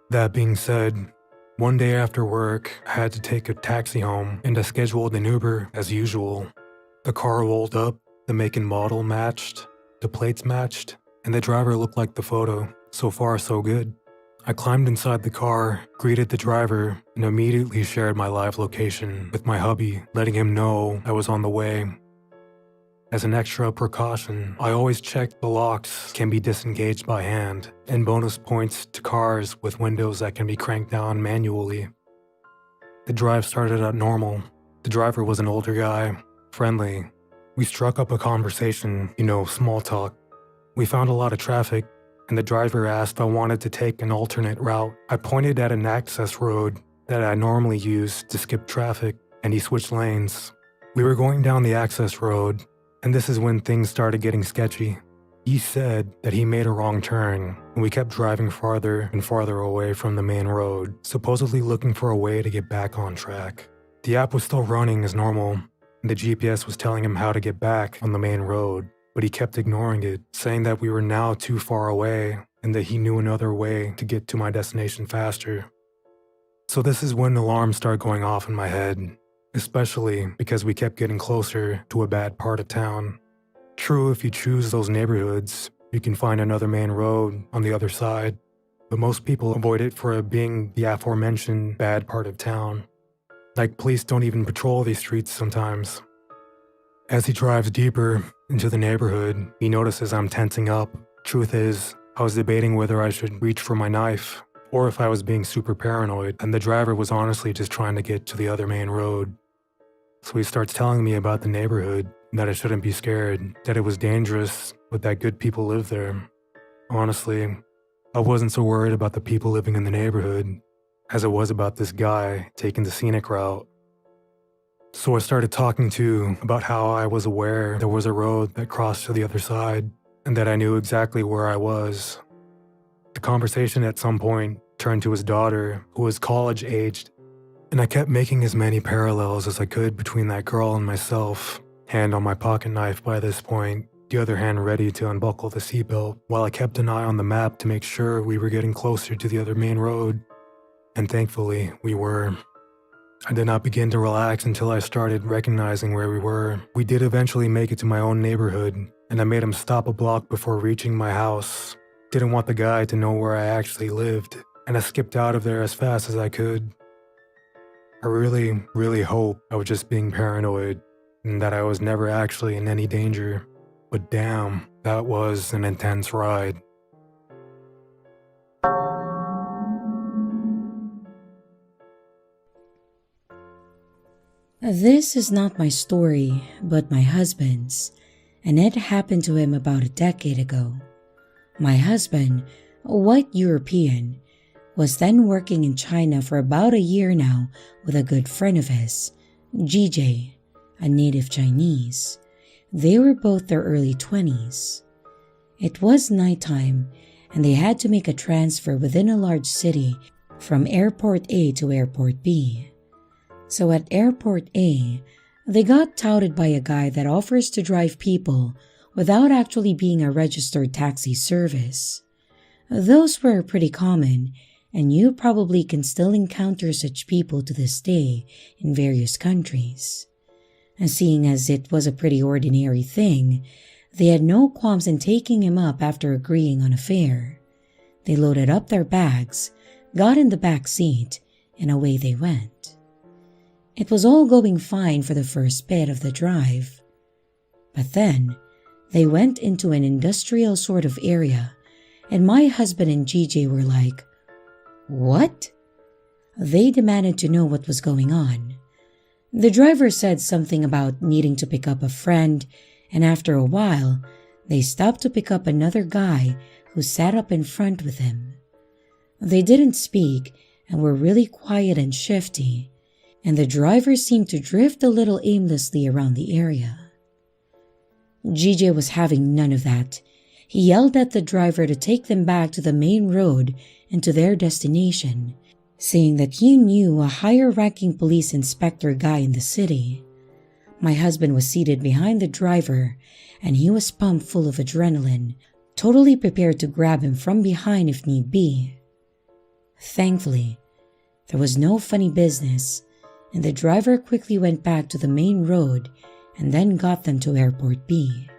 That being said, one day after work, I had to take a taxi home, and I scheduled an Uber as usual. The car rolled up, the make and model matched, the plates matched, and the driver looked like the photo. So far, so good. I climbed inside the car, greeted the driver, and immediately shared my live location with my hubby, letting him know I was on the way. As an extra precaution, I always check the locks can be disengaged by hand, and bonus points to cars with windows that can be cranked down manually. The drive started out normal. The driver was an older guy, friendly. We struck up a conversation, small talk. We found a lot of traffic, and the driver asked if I wanted to take an alternate route. I pointed at an access road that I normally use to skip traffic, and he switched lanes. We were going down the access road, and this is when things started getting sketchy. He said that he made a wrong turn, and we kept driving farther and farther away from the main road, supposedly looking for a way to get back on track. The app was still running as normal, and the GPS was telling him how to get back on the main road, but he kept ignoring it, saying that we were now too far away and that he knew another way to get to my destination faster. So this is when alarms start going off in my head, especially because we kept getting closer to a bad part of town. True, if you choose those neighborhoods, you can find another main road on the other side, but most people avoid it for it being the aforementioned bad part of town. Like, police don't even patrol these streets sometimes. As he drives deeper into the neighborhood, he notices I'm tensing up. Truth is, I was debating whether I should reach for my knife or if I was being super paranoid, and the driver was honestly just trying to get to the other main road. So he starts telling me about the neighborhood, that I shouldn't be scared, that it was dangerous, but that good people live there. Honestly, I wasn't so worried about the people living in the neighborhood as it was about this guy taking the scenic route. So I started talking to about how I was aware there was a road that crossed to the other side and that I knew exactly where I was. The conversation at some point turned to his daughter, who was college-aged, and I kept making as many parallels as I could between that girl and myself, hand on my pocket knife by this point, the other hand ready to unbuckle the seatbelt, while I kept an eye on the map to make sure we were getting closer to the other main road. And thankfully, we were. I did not begin to relax until I started recognizing where we were. We did eventually make it to my own neighborhood, and I made him stop a block before reaching my house. Didn't want the guy to know where I actually lived, and I skipped out of there as fast as I could. I really hope I was just being paranoid and that I was never actually in any danger. But damn, that was an intense ride. This is not my story, but my husband's, and it happened to him about a decade ago. My husband, a white European, was then working in China for about a year now with a good friend of his, GJ, a native Chinese. They were both their early 20s. It was nighttime, and they had to make a transfer within a large city from Airport A to Airport B. So at Airport A, they got touted by a guy that offers to drive people without actually being a registered taxi service. Those were pretty common, and you probably can still encounter such people to this day in various countries. And seeing as it was a pretty ordinary thing, they had no qualms in taking him up after agreeing on a fare. They loaded up their bags, got in the back seat, and away they went. It was all going fine for the first bit of the drive. But then, they went into an industrial sort of area, and my husband and GJ were like, "What?" They demanded to know what was going on. The driver said something about needing to pick up a friend, and after a while, they stopped to pick up another guy who sat up in front with him. They didn't speak and were really quiet and shifty, and the driver seemed to drift a little aimlessly around the area. GJ was having none of that. He yelled at the driver to take them back to the main road and to their destination, saying that he knew a higher-ranking police inspector guy in the city. My husband was seated behind the driver, and he was pumped full of adrenaline, totally prepared to grab him from behind if need be. Thankfully, there was no funny business, and the driver quickly went back to the main road and then got them to Airport B.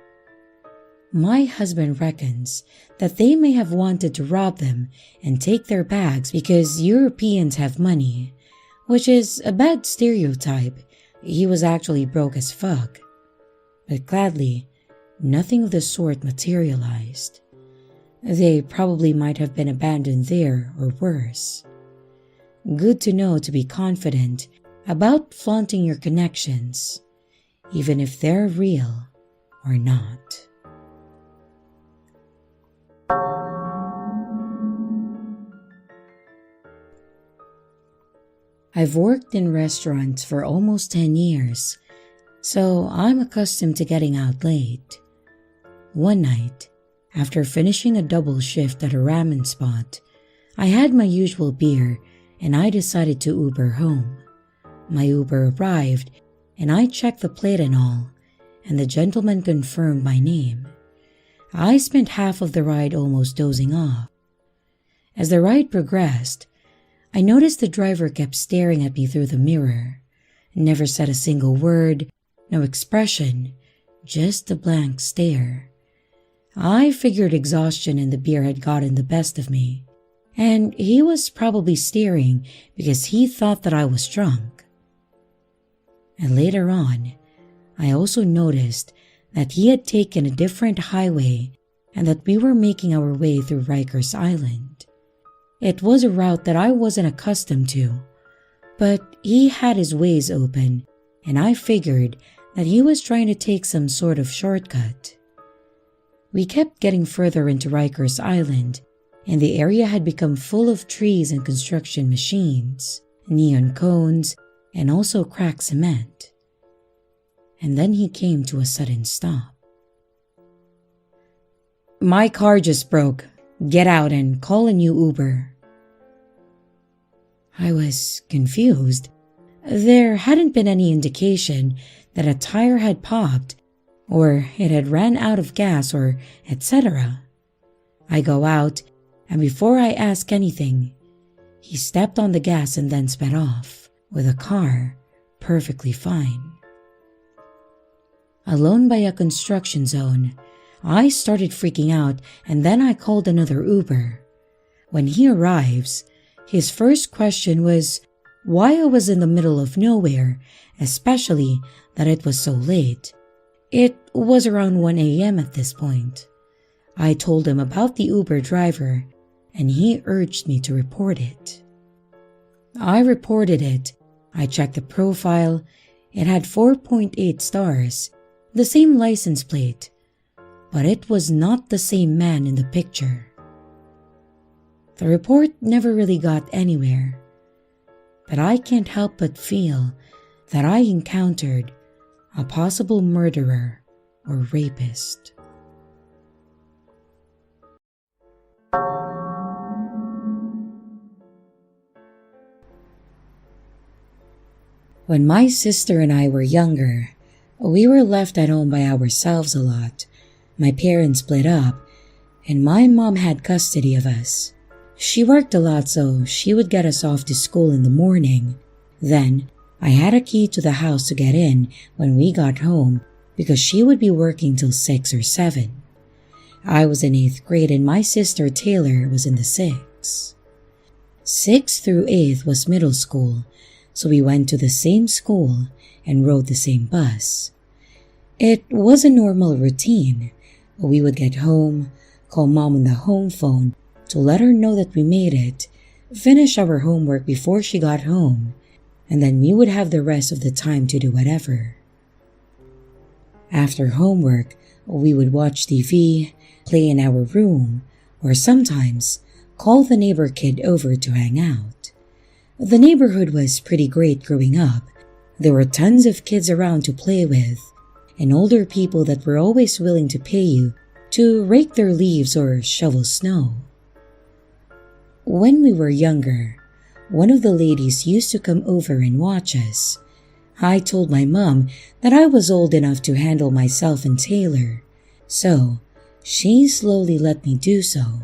My husband reckons that they may have wanted to rob them and take their bags because Europeans have money, which is a bad stereotype. He was actually broke as fuck. But gladly, nothing of the sort materialized. They probably might have been abandoned there or worse. Good to know to be confident about flaunting your connections, even if they're real or not. I've worked in restaurants for almost 10 years, so I'm accustomed to getting out late. One night, after finishing a double shift at a ramen spot, I had my usual beer and I decided to Uber home. My Uber arrived and I checked the plate and all, and the gentleman confirmed my name. I spent half of the ride almost dozing off, As the ride progressed, I noticed the driver kept staring at me through the mirror. Never said a single word, no expression, just a blank stare. I figured exhaustion and the beer had gotten the best of me, and he was probably staring because he thought that I was drunk. And later on, I also noticed that he had taken a different highway and that we were making our way through Rikers Island. It was a route that I wasn't accustomed to, but he had his ways open, and I figured that he was trying to take some sort of shortcut. We kept getting further into Rikers Island, and the area had become full of trees and construction machines, neon cones, and also cracked cement. And then he came to a sudden stop. "My car just broke. Get out and call a new Uber." I was confused. There hadn't been any indication that a tire had popped or it had ran out of gas or etc. I go out, and before I ask anything, he stepped on the gas and then sped off, with the car perfectly fine. Alone by a construction zone, I started freaking out, and then I called another Uber. When he arrives, his first question was why I was in the middle of nowhere, especially that it was so late. It was around 1 a.m. at this point. I told him about the Uber driver, and he urged me to report it. I reported it. I checked the profile. It had 4.8 stars, the same license plate, but it was not the same man in the picture. The report never really got anywhere, but I can't help but feel that I encountered a possible murderer or rapist. When my sister and I were younger, we were left at home by ourselves a lot. My parents split up, and my mom had custody of us. She worked a lot, so she would get us off to school in the morning. Then, I had a key to the house to get in when we got home because she would be working till 6 or 7. I was in 8th grade and my sister Taylor was in the 6th. 6th through 8th was middle school, so we went to the same school and rode the same bus. It was a normal routine. We would get home, call mom on the home phone to let her know that we made it, finish our homework before she got home, and then we would have the rest of the time to do whatever. After homework, we would watch TV, play in our room, or sometimes call the neighbor kid over to hang out. The neighborhood was pretty great growing up. There were tons of kids around to play with, and older people that were always willing to pay you to rake their leaves or shovel snow. When we were younger, one of the ladies used to come over and watch us. I told my mom that I was old enough to handle myself and Taylor, so she slowly let me do so.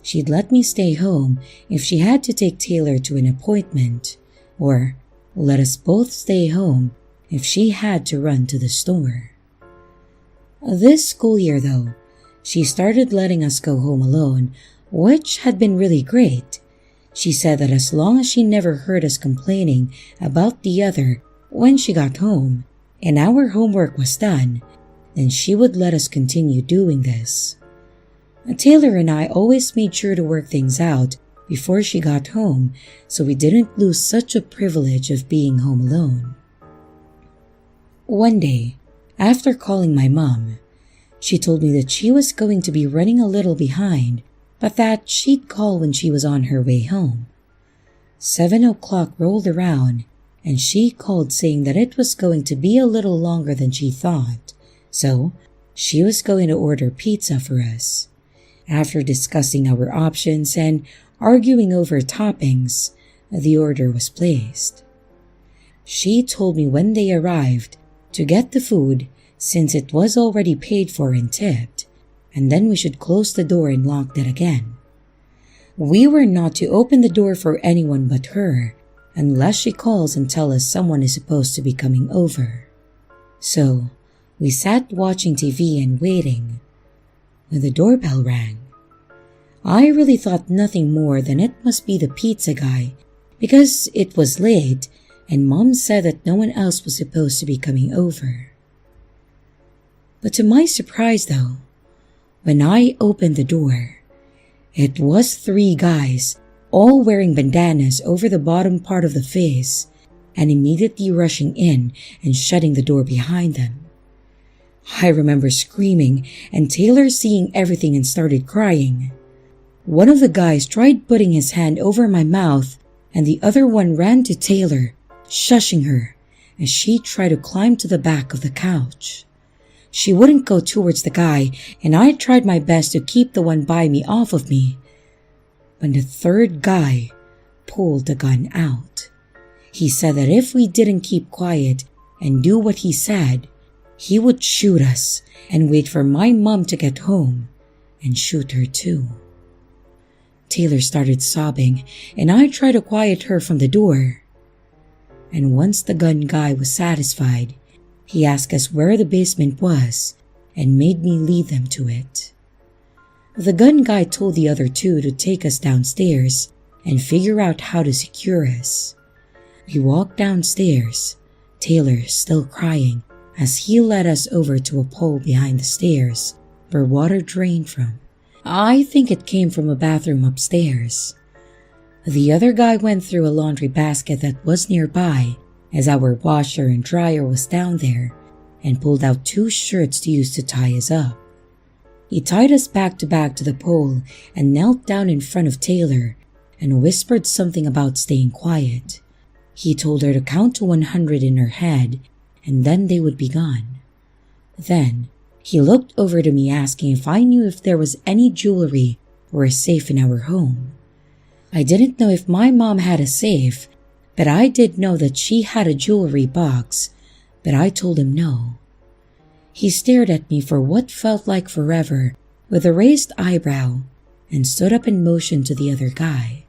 She'd let me stay home if she had to take Taylor to an appointment, or let us both stay home if she had to run to the store. This school year, though, she started letting us go home alone, which had been really great. She said that as long as she never heard us complaining about the other when she got home and our homework was done, then she would let us continue doing this. Taylor and I always made sure to work things out before she got home so we didn't lose such a privilege of being home alone. One day, after calling my mom, she told me that she was going to be running a little behind, but that she'd call when she was on her way home. 7 o'clock rolled around, and she called saying that it was going to be a little longer than she thought, so she was going to order pizza for us. After discussing our options and arguing over toppings, the order was placed. She told me when they arrived to get the food since it was already paid for and tipped, and then we should close the door and lock it again. We were not to open the door for anyone but her unless she calls and tells us someone is supposed to be coming over. So we sat watching TV and waiting when the doorbell rang. I really thought nothing more than it must be the pizza guy because it was late and Mom said that no one else was supposed to be coming over. But to my surprise though, when I opened the door, it was 3 guys all wearing bandanas over the bottom part of the face and immediately rushing in and shutting the door behind them. I remember screaming and Taylor seeing everything and started crying. One of the guys tried putting his hand over my mouth and the other one ran to Taylor, shushing her as she tried to climb to the back of the couch. She wouldn't go towards the guy and I tried my best to keep the one by me off of me. When the 3rd guy pulled the gun out. He said that if we didn't keep quiet and do what he said, he would shoot us and wait for my mom to get home and shoot her too. Taylor started sobbing and I tried to quiet her from the door. And once the gun guy was satisfied, he asked us where the basement was and made me lead them to it. The gun guy told the other 2 to take us downstairs and figure out how to secure us. We walked downstairs, Taylor still crying, as he led us over to a pole behind the stairs where water drained from. I think it came from a bathroom upstairs. The other guy went through a laundry basket that was nearby as our washer and dryer was down there and pulled out 2 shirts to use to tie us up. He tied us back to back to the pole and knelt down in front of Taylor and whispered something about staying quiet. He told her to count to 100 in her head and then they would be gone. Then he looked over to me asking if I knew if there was any jewelry or a safe in our home. I didn't know if my mom had a safe, but I did know that she had a jewelry box, but I told him no. He stared at me for what felt like forever with a raised eyebrow and stood up and motioned to the other guy.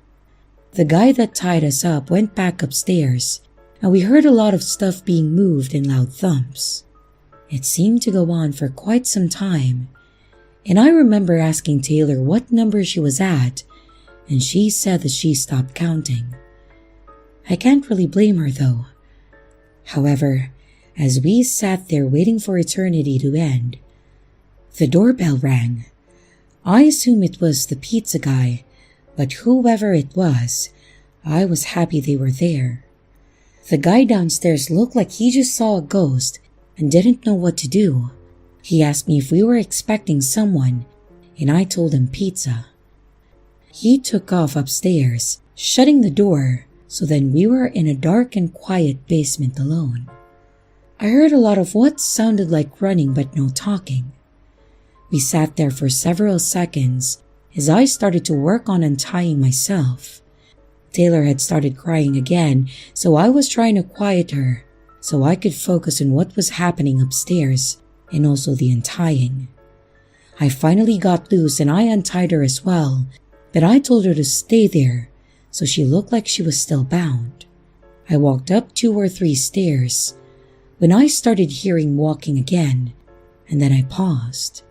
The guy that tied us up went back upstairs and we heard a lot of stuff being moved and loud thumps. It seemed to go on for quite some time, and I remember asking Taylor what number she was at, and she said that she stopped counting. I can't really blame her though. However, as we sat there waiting for eternity to end, the doorbell rang. I assume it was the pizza guy, but whoever it was, I was happy they were there. The guy downstairs looked like he just saw a ghost and didn't know what to do. He asked me if we were expecting someone, and I told him pizza. He took off upstairs, shutting the door, so then we were in a dark and quiet basement alone. I heard a lot of what sounded like running but no talking. We sat there for several seconds as I started to work on untying myself. Taylor had started crying again, so I was trying to quiet her so I could focus on what was happening upstairs and also the untying. I finally got loose and I untied her as well, but I told her to stay there so she looked like she was still bound. I walked up 2 or 3 stairs when I started hearing walking again, and then I paused.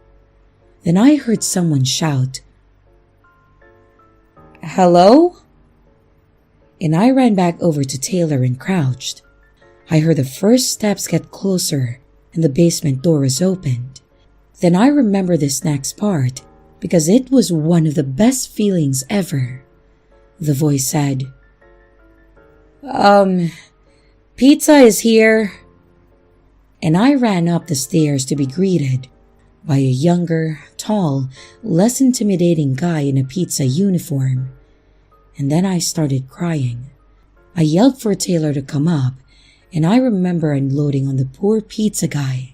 Then I heard someone shout, "Hello?" And I ran back over to Taylor and crouched. I heard the first steps get closer and the basement door was opened. Then I remember this next part because it was one of the best feelings ever. The voice said, "Pizza is here." And I ran up the stairs to be greeted by a younger, tall, less intimidating guy in a pizza uniform. And then I started crying. I yelled for Taylor to come up, and I remember unloading on the poor pizza guy.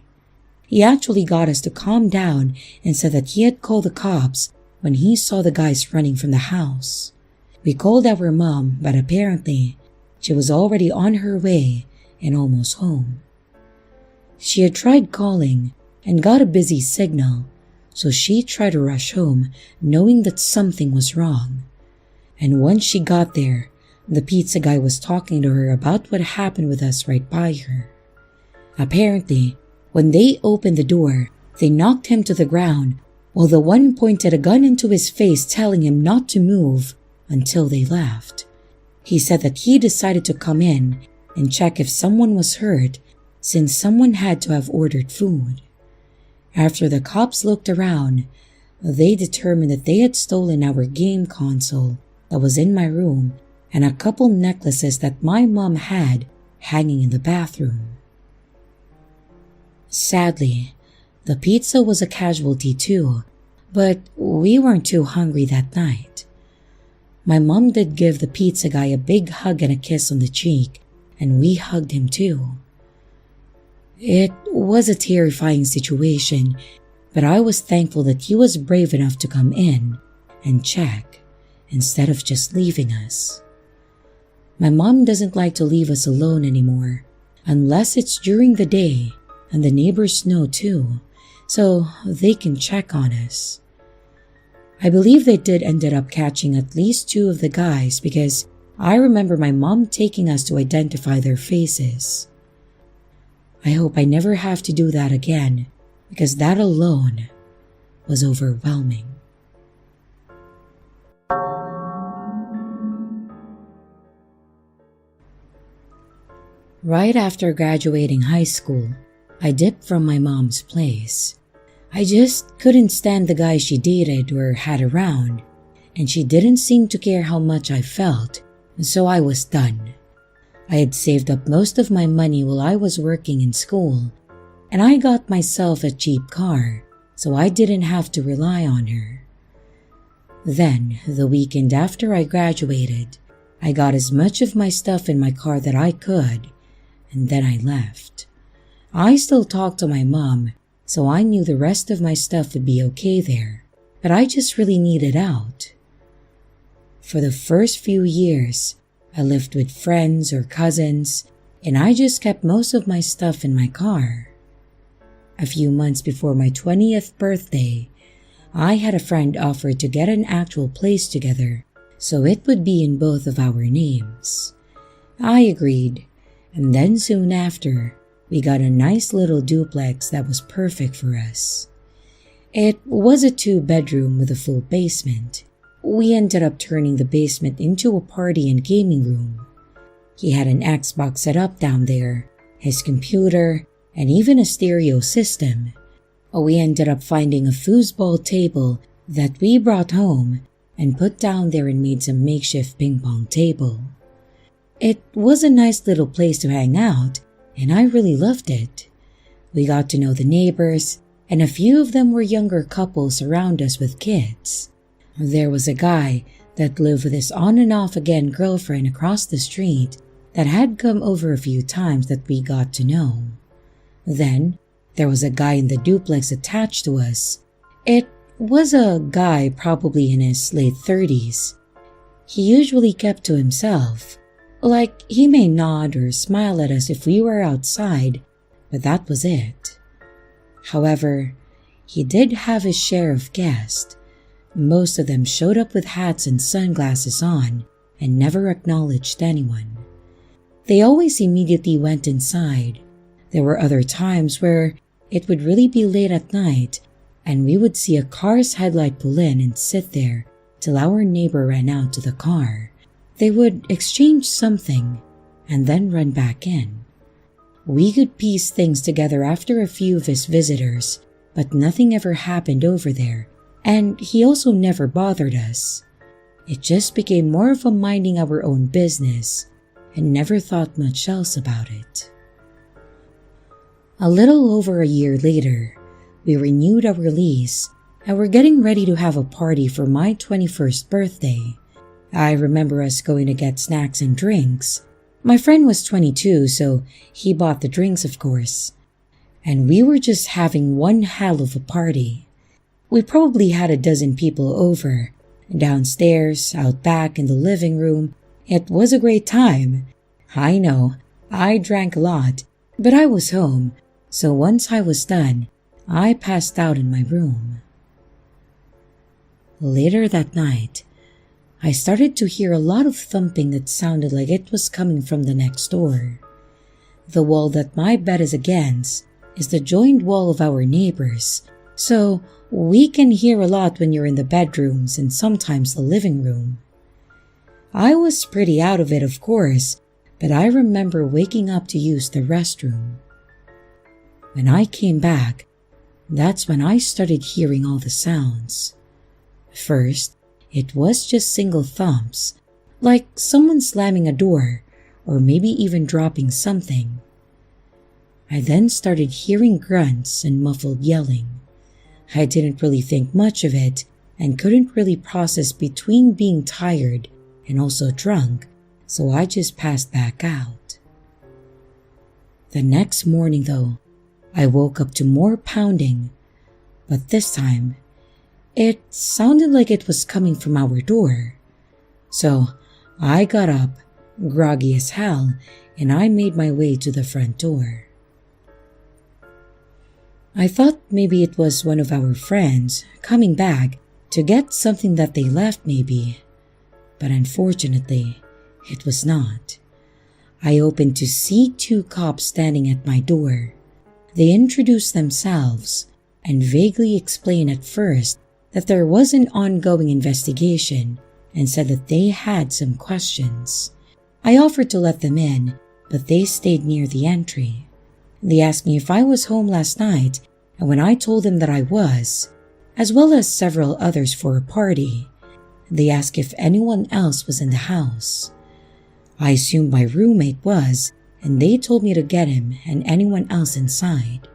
He actually got us to calm down and said that he had called the cops when he saw the guys running from the house. We called our mom, but apparently she was already on her way and almost home. She had tried calling and got a busy signal, so she tried to rush home knowing that something was wrong. And once she got there, the pizza guy was talking to her about what happened with us right by her. Apparently, when they opened the door, they knocked him to the ground while the one pointed a gun into his face telling him not to move until they left. He said that he decided to come in and check if someone was hurt since someone had to have ordered food. After the cops looked around, they determined that they had stolen our game console that was in my room and a couple necklaces that my mom had hanging in the bathroom. Sadly, the pizza was a casualty too, but we weren't too hungry that night. My mom did give the pizza guy a big hug and a kiss on the cheek, and we hugged him too. It was a terrifying situation, but I was thankful that he was brave enough to come in and check instead of just leaving us. My mom doesn't like to leave us alone anymore, unless it's during the day and the neighbors know too, so they can check on us. I believe they did ended up catching at least 2 of the guys because I remember my mom taking us to identify their faces. I hope I never have to do that again because that alone was overwhelming. Right after graduating high school, I dipped from my mom's place. I just couldn't stand the guy she dated or had around, and she didn't seem to care how much I felt, so I was done. I had saved up most of my money while I was working in school, and I got myself a cheap car, so I didn't have to rely on her. Then, the weekend after I graduated, I got as much of my stuff in my car that I could, and then I left. I still talked to my mom, so I knew the rest of my stuff would be okay there, but I just really needed out. For the first few years, I lived with friends or cousins, and I just kept most of my stuff in my car. A few months before my 20th birthday, I had a friend offer to get an actual place together, so it would be in both of our names. I agreed, and then soon after, we got a nice little duplex that was perfect for us. It was a 2-bedroom with a full basement. We ended up turning the basement into a party and gaming room. He had an Xbox set up down there, his computer, and even a stereo system. We ended up finding a foosball table that we brought home and put down there and made some makeshift ping pong table. It was a nice little place to hang out, and I really loved it. We got to know the neighbors, and a few of them were younger couples around us with kids. There was a guy that lived with his on and off again girlfriend across the street that had come over a few times that we got to know. Then, there was a guy in the duplex attached to us. It was a guy probably in his late 30s. He usually kept to himself. Like, he may nod or smile at us if we were outside, but that was it. However, he did have his share of guests. Most of them showed up with hats and sunglasses on and never acknowledged anyone. They always immediately went inside. There were other times where it would really be late at night and we would see a car's headlight pull in and sit there till our neighbor ran out to the car. They would exchange something and then run back in. We could piece things together after a few of his visitors, but nothing ever happened over there, and he also never bothered us. It just became more of a minding our own business and never thought much else about it. A little over a year later, we renewed our lease and were getting ready to have a party for my 21st birthday. I remember us going to get snacks and drinks. My friend was 22, so he bought the drinks, of course. And we were just having one hell of a party. We probably had a dozen people over. Downstairs, out back, in the living room. It was a great time. I know, I drank a lot, but I was home, so once I was done, I passed out in my room. Later that night, I started to hear a lot of thumping that sounded like it was coming from the next door. The wall that my bed is against is the joined wall of our neighbors, so we can hear a lot when you're in the bedrooms and sometimes the living room. I was pretty out of it, of course, but I remember waking up to use the restroom. When I came back, that's when I started hearing all the sounds. First, it was just single thumps, like someone slamming a door or maybe even dropping something. I then started hearing grunts and muffled yelling. I didn't really think much of it and couldn't really process between being tired and also drunk, so I just passed back out. The next morning, though, I woke up to more pounding, but this time, it sounded like it was coming from our door. So I got up, groggy as hell, and I made my way to the front door. I thought maybe it was one of our friends coming back to get something that they left maybe, but unfortunately, it was not. I opened to see two cops standing at my door. They introduced themselves and vaguely explained at first that there was an ongoing investigation and said that they had some questions. I offered to let them in, but they stayed near the entry. They asked me if I was home last night, and when I told them that I was, as well as several others for a party, they asked if anyone else was in the house. I assumed my roommate was, and they told me to get him and anyone else inside.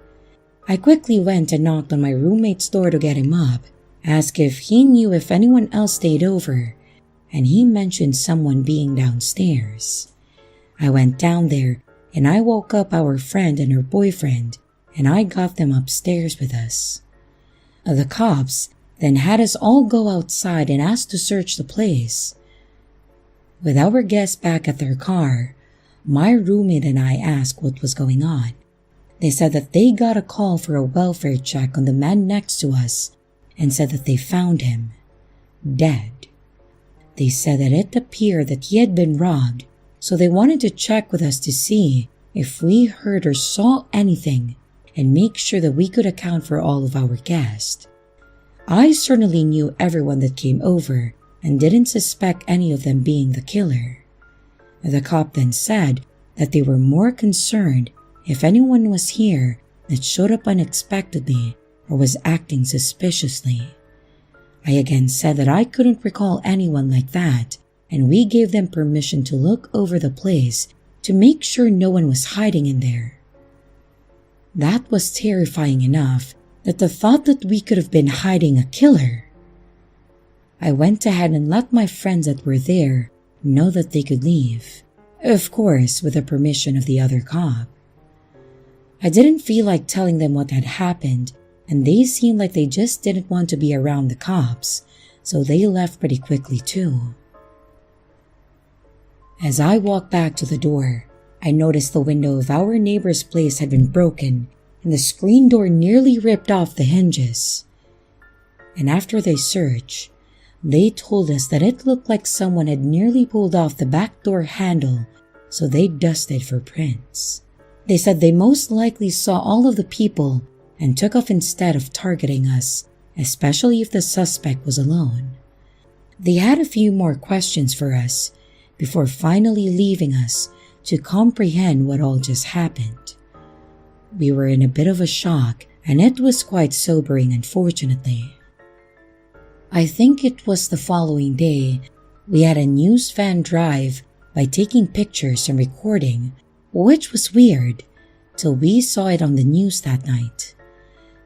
I quickly went and knocked on my roommate's door to get him up, asked if he knew if anyone else stayed over, and he mentioned someone being downstairs. I went down there and I woke up our friend and her boyfriend, and I got them upstairs with us. The cops then had us all go outside and asked to search the place. With our guests back at their car, my roommate and I asked what was going on. They said that they got a call for a welfare check on the man next to us and said that they found him dead. They said that it appeared that he had been robbed, so they wanted to check with us to see if we heard or saw anything and make sure that we could account for all of our guests. I certainly knew everyone that came over and didn't suspect any of them being the killer. The cop then said that they were more concerned if anyone was here that showed up unexpectedly or was acting suspiciously. I again said that I couldn't recall anyone like that, and we gave them permission to look over the place to make sure no one was hiding in there. That was terrifying enough that the thought that we could have been hiding a killer. I went ahead and let my friends that were there know that they could leave, of course with the permission of the other cop. I didn't feel like telling them what had happened, and they seemed like they just didn't want to be around the cops, so they left pretty quickly too. As I walked back to the door, I noticed the window of our neighbor's place had been broken and the screen door nearly ripped off the hinges. And after they searched, they told us that it looked like someone had nearly pulled off the back door handle, so they dusted for prints. They said they most likely saw all of the people and took off instead of targeting us, especially if the suspect was alone. They had a few more questions for us before finally leaving us to comprehend what all just happened. We were in a bit of a shock, and it was quite sobering, unfortunately. I think it was the following day we had a news fan drive by taking pictures and recording, which was weird till we saw it on the news that night.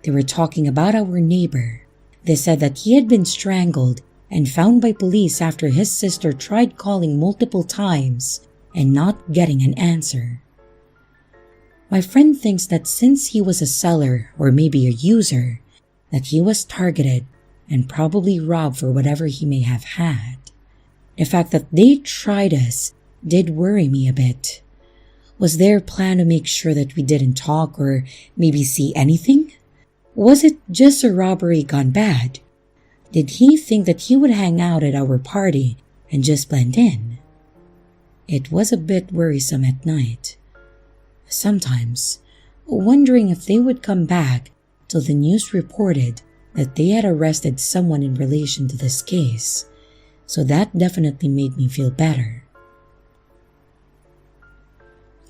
They were talking about our neighbor. They said that he had been strangled and found by police after his sister tried calling multiple times and not getting an answer. My friend thinks that since he was a seller or maybe a user, that he was targeted and probably robbed for whatever he may have had. The fact that they tried us did worry me a bit. Was their plan to make sure that we didn't talk or maybe see anything? Was it just a robbery gone bad? Did he think that he would hang out at our party and just blend in. It was a bit worrisome at night. Sometimes, wondering if they would come back till the news reported that they had arrested someone in relation to this case, so that definitely made me feel better.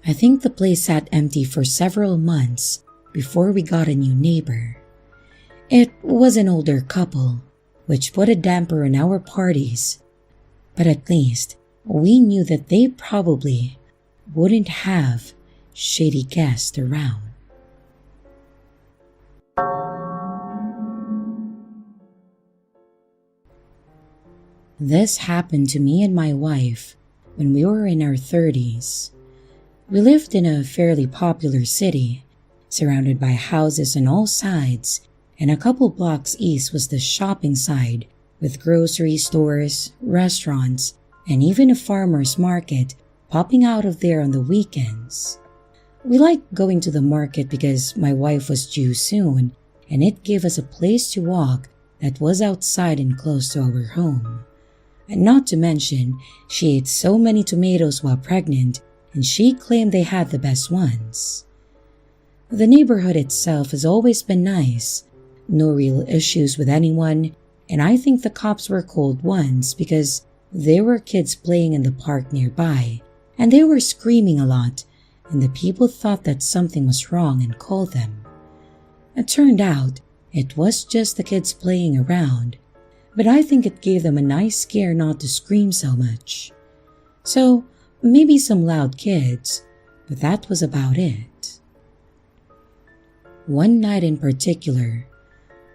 I think the place sat empty for several months before we got a new neighbor. It was an older couple, which put a damper on our parties, but at least we knew that they probably wouldn't have shady guests around. This happened to me and my wife when we were in our 30s. We lived in a fairly popular city, surrounded by houses on all sides, and a couple blocks east was the shopping side with grocery stores, restaurants, and even a farmer's market popping out of there on the weekends. We liked going to the market because my wife was due soon, and it gave us a place to walk that was outside and close to our home. And not to mention, she ate so many tomatoes while pregnant, and she claimed they had the best ones. The neighborhood itself has always been nice, no real issues with anyone, and I think the cops were called once because there were kids playing in the park nearby, and they were screaming a lot, and the people thought that something was wrong and called them. It turned out it was just the kids playing around, but I think it gave them a nice scare not to scream so much. So, maybe some loud kids, but that was about it. One night in particular,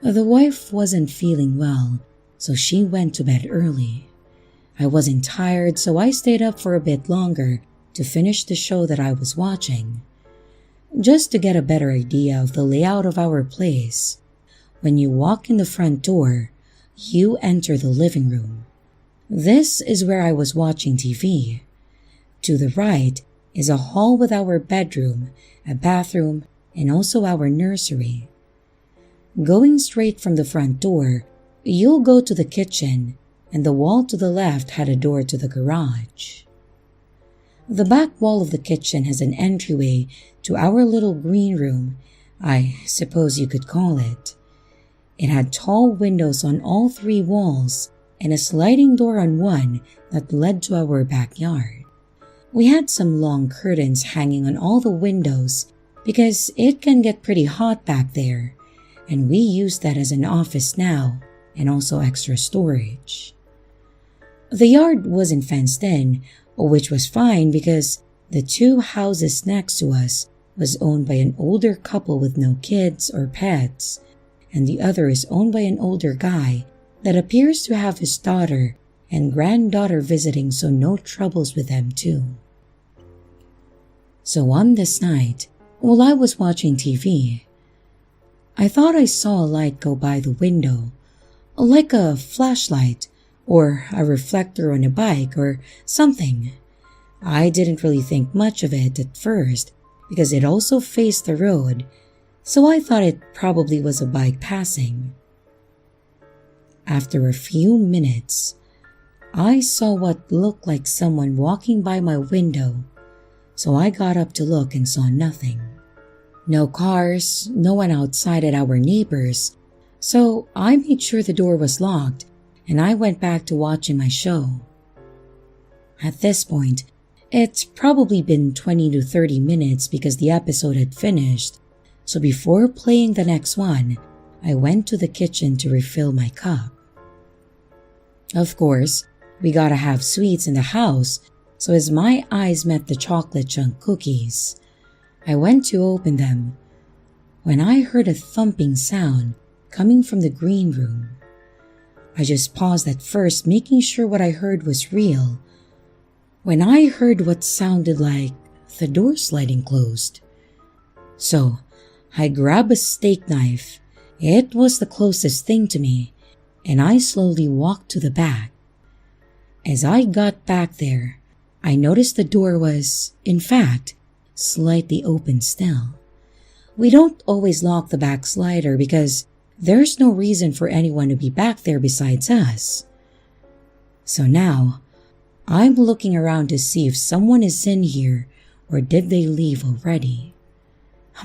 the wife wasn't feeling well, so she went to bed early. I wasn't tired, so I stayed up for a bit longer to finish the show that I was watching. Just to get a better idea of the layout of our place, when you walk in the front door, you enter the living room. This is where I was watching TV. To the right is a hall with our bedroom, a bathroom, and also our nursery. Going straight from the front door, you'll go to the kitchen, and the wall to the left had a door to the garage. The back wall of the kitchen has an entryway to our little green room, I suppose you could call it. It had tall windows on all three walls and a sliding door on one that led to our backyard. We had some long curtains hanging on all the windows because it can get pretty hot back there, and we use that as an office now and also extra storage. The yard wasn't fenced in, which was fine because the two houses next to us was owned by an older couple with no kids or pets, and the other is owned by an older guy that appears to have his daughter and granddaughter visiting, so no troubles with them too. So on this night, while I was watching TV, I thought I saw a light go by the window, like a flashlight or a reflector on a bike or something. I didn't really think much of it at first because it also faced the road, so I thought it probably was a bike passing. After a few minutes, I saw what looked like someone walking by my window, so I got up to look and saw nothing. No cars, no one outside at our neighbors, so I made sure the door was locked and I went back to watching my show. At this point, it's probably been 20 to 30 minutes because the episode had finished, so before playing the next one, I went to the kitchen to refill my cup. Of course, we gotta have sweets in the house, so as my eyes met the chocolate chunk cookies, I went to open them when I heard a thumping sound coming from the green room. I just paused at first, making sure what I heard was real, when I heard what sounded like the door sliding closed. So I grabbed a steak knife. It was the closest thing to me, and I slowly walked to the back. As I got back there, I noticed the door was, in fact, slightly open still. We don't always lock the back slider because there's no reason for anyone to be back there besides us. So now, I'm looking around to see if someone is in here or did they leave already.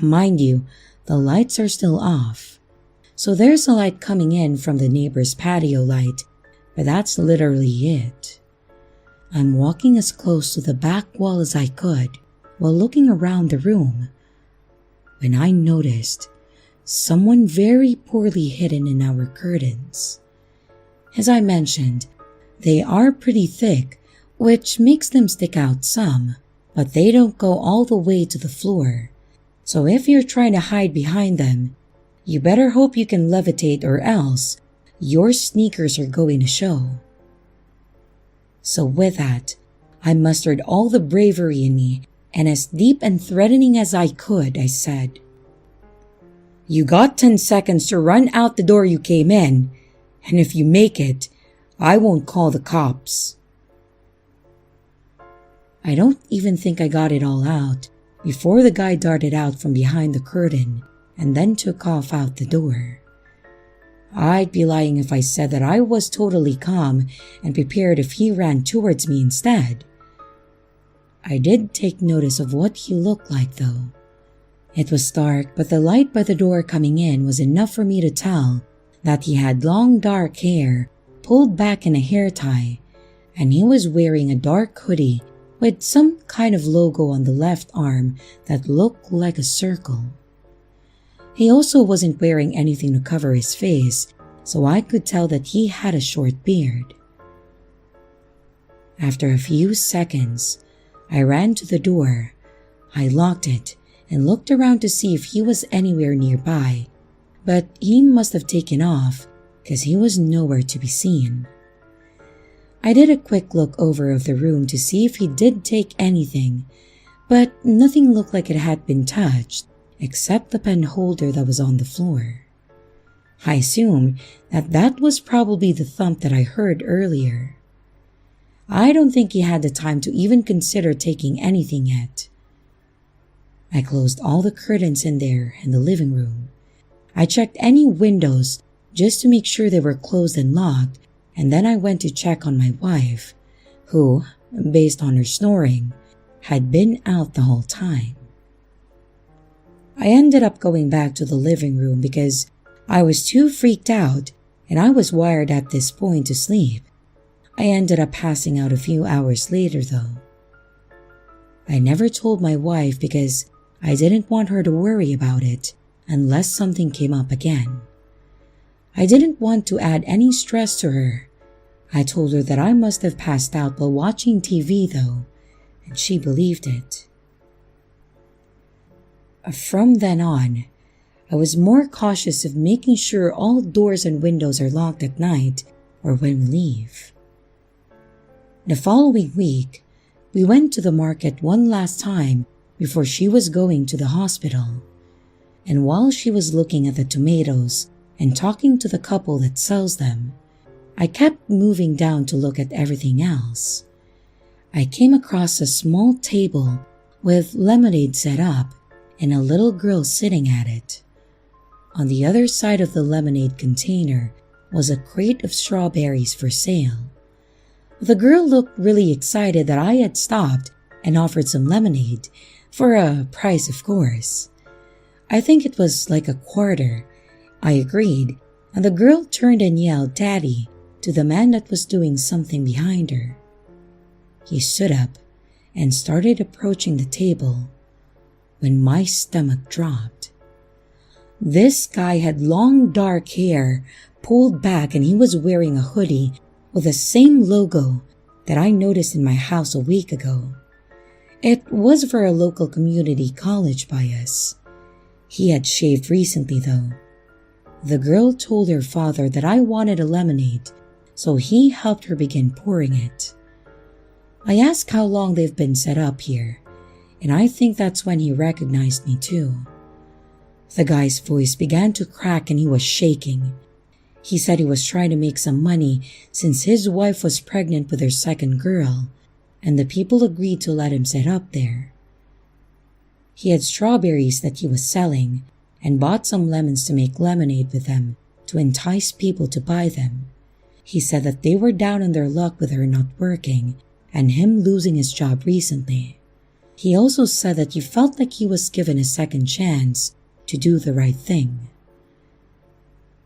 Mind you, the lights are still off. So there's a light coming in from the neighbor's patio light, but that's literally it. I'm walking as close to the back wall as I could while looking around the room when I noticed someone very poorly hidden in our curtains. As I mentioned, they are pretty thick, which makes them stick out some, but they don't go all the way to the floor. So if you're trying to hide behind them, you better hope you can levitate or else your sneakers are going to show. So with that, I mustered all the bravery in me, and as deep and threatening as I could, I said, "You got 10 seconds to run out the door you came in, and if you make it, I won't call the cops." I don't even think I got it all out before the guy darted out from behind the curtain and then took off out the door. I'd be lying if I said that I was totally calm and prepared if he ran towards me instead. I did take notice of what he looked like though. It was dark, but the light by the door coming in was enough for me to tell that he had long dark hair pulled back in a hair tie, and he was wearing a dark hoodie with some kind of logo on the left arm that looked like a circle. He also wasn't wearing anything to cover his face, so I could tell that he had a short beard. After a few seconds, I ran to the door. I locked it and looked around to see if he was anywhere nearby, but he must have taken off because he was nowhere to be seen. I did a quick look over of the room to see if he did take anything, but nothing looked like it had been touched except the pen holder that was on the floor. I assume that was probably the thump that I heard earlier. I don't think he had the time to even consider taking anything yet. I closed all the curtains in there in the living room. I checked any windows just to make sure they were closed and locked, and then I went to check on my wife, who, based on her snoring, had been out the whole time. I ended up going back to the living room because I was too freaked out and I was wired at this point to sleep. I ended up passing out a few hours later though. I never told my wife because I didn't want her to worry about it unless something came up again. I didn't want to add any stress to her. I told her that I must have passed out while watching TV though, and she believed it. From then on, I was more cautious of making sure all doors and windows are locked at night or when we leave. The following week, we went to the market one last time before she was going to the hospital. And while she was looking at the tomatoes and talking to the couple that sells them, I kept moving down to look at everything else. I came across a small table with lemonade set up and a little girl sitting at it. On the other side of the lemonade container was a crate of strawberries for sale. The girl looked really excited that I had stopped and offered some lemonade, for a price of course. I think it was like a quarter. I agreed, and the girl turned and yelled "Daddy" to the man that was doing something behind her. He stood up and started approaching the table when my stomach dropped. This guy had long dark hair pulled back and he was wearing a hoodie with the same logo that I noticed in my house a week ago. It was for a local community college by us. He had shaved recently though. The girl told her father that I wanted a lemonade, so he helped her begin pouring it. I asked how long they've been set up here, and I think that's when he recognized me too. The guy's voice began to crack and he was shaking. He said he was trying to make some money since his wife was pregnant with their second girl, and the people agreed to let him set up there. He had strawberries that he was selling and bought some lemons to make lemonade with them to entice people to buy them. He said that they were down on their luck with her not working and him losing his job recently. He also said that he felt like he was given a second chance to do the right thing.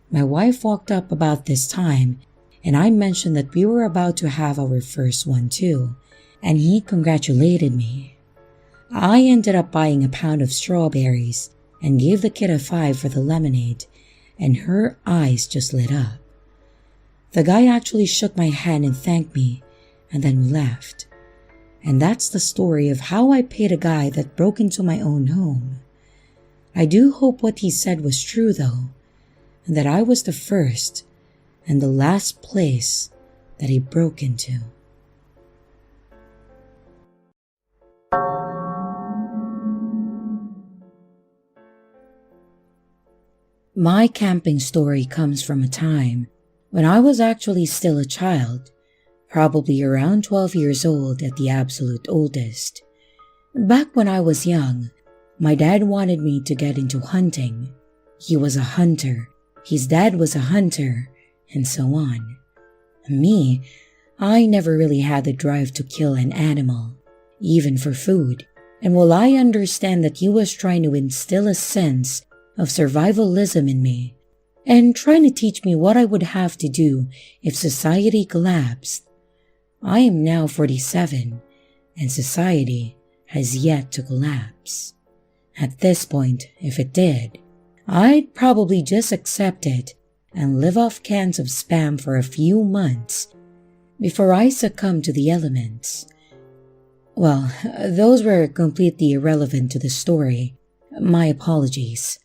My wife walked up about this time, and I mentioned that we were about to have our first one too, and he congratulated me. I ended up buying a pound of strawberries and gave the kid a 5 for the lemonade, and her eyes just lit up. The guy actually shook my hand and thanked me, and then we left. And that's the story of how I paid a guy that broke into my own home. I do hope what he said was true though, and that I was the first and the last place that he broke into. My camping story comes from a time when I was actually still a child, probably around 12 years old at the absolute oldest. Back when I was young, my dad wanted me to get into hunting. He was a hunter, his dad was a hunter, and so on. Me, I never really had the drive to kill an animal, even for food, and while I understand that he was trying to instill a sense of survivalism in me, and trying to teach me what I would have to do if society collapsed, I am now 47, and society has yet to collapse. At this point, if it did, I'd probably just accept it and live off cans of Spam for a few months before I succumb to the elements. Well, those were completely irrelevant to the story. My apologies.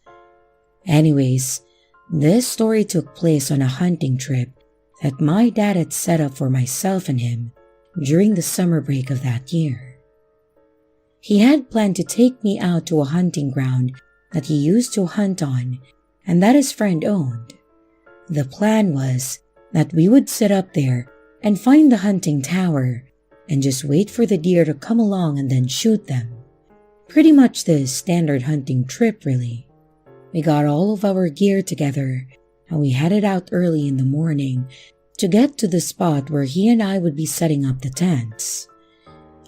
Anyways, this story took place on a hunting trip that my dad had set up for myself and him during the summer break of that year. He had planned to take me out to a hunting ground that he used to hunt on and that his friend owned. The plan was that we would sit up there and find the hunting tower and just wait for the deer to come along and then shoot them. Pretty much the standard hunting trip, really. We got all of our gear together and we headed out early in the morning to get to the spot where he and I would be setting up the tents.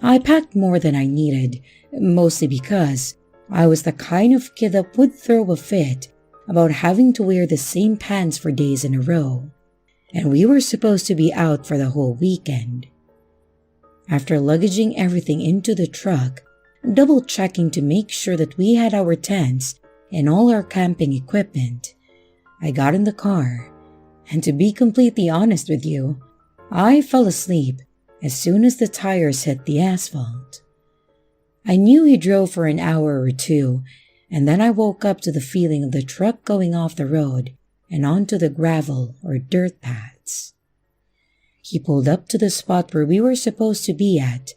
I packed more than I needed, mostly because I was the kind of kid that would throw a fit about having to wear the same pants for days in a row, and we were supposed to be out for the whole weekend. After luggaging everything into the truck, double-checking to make sure that we had our tents and all our camping equipment, I got in the car, and to be completely honest with you, I fell asleep as soon as the tires hit the asphalt. I knew he drove for an hour or two, and then I woke up to the feeling of the truck going off the road and onto the gravel or dirt paths. He pulled up to the spot where we were supposed to be at,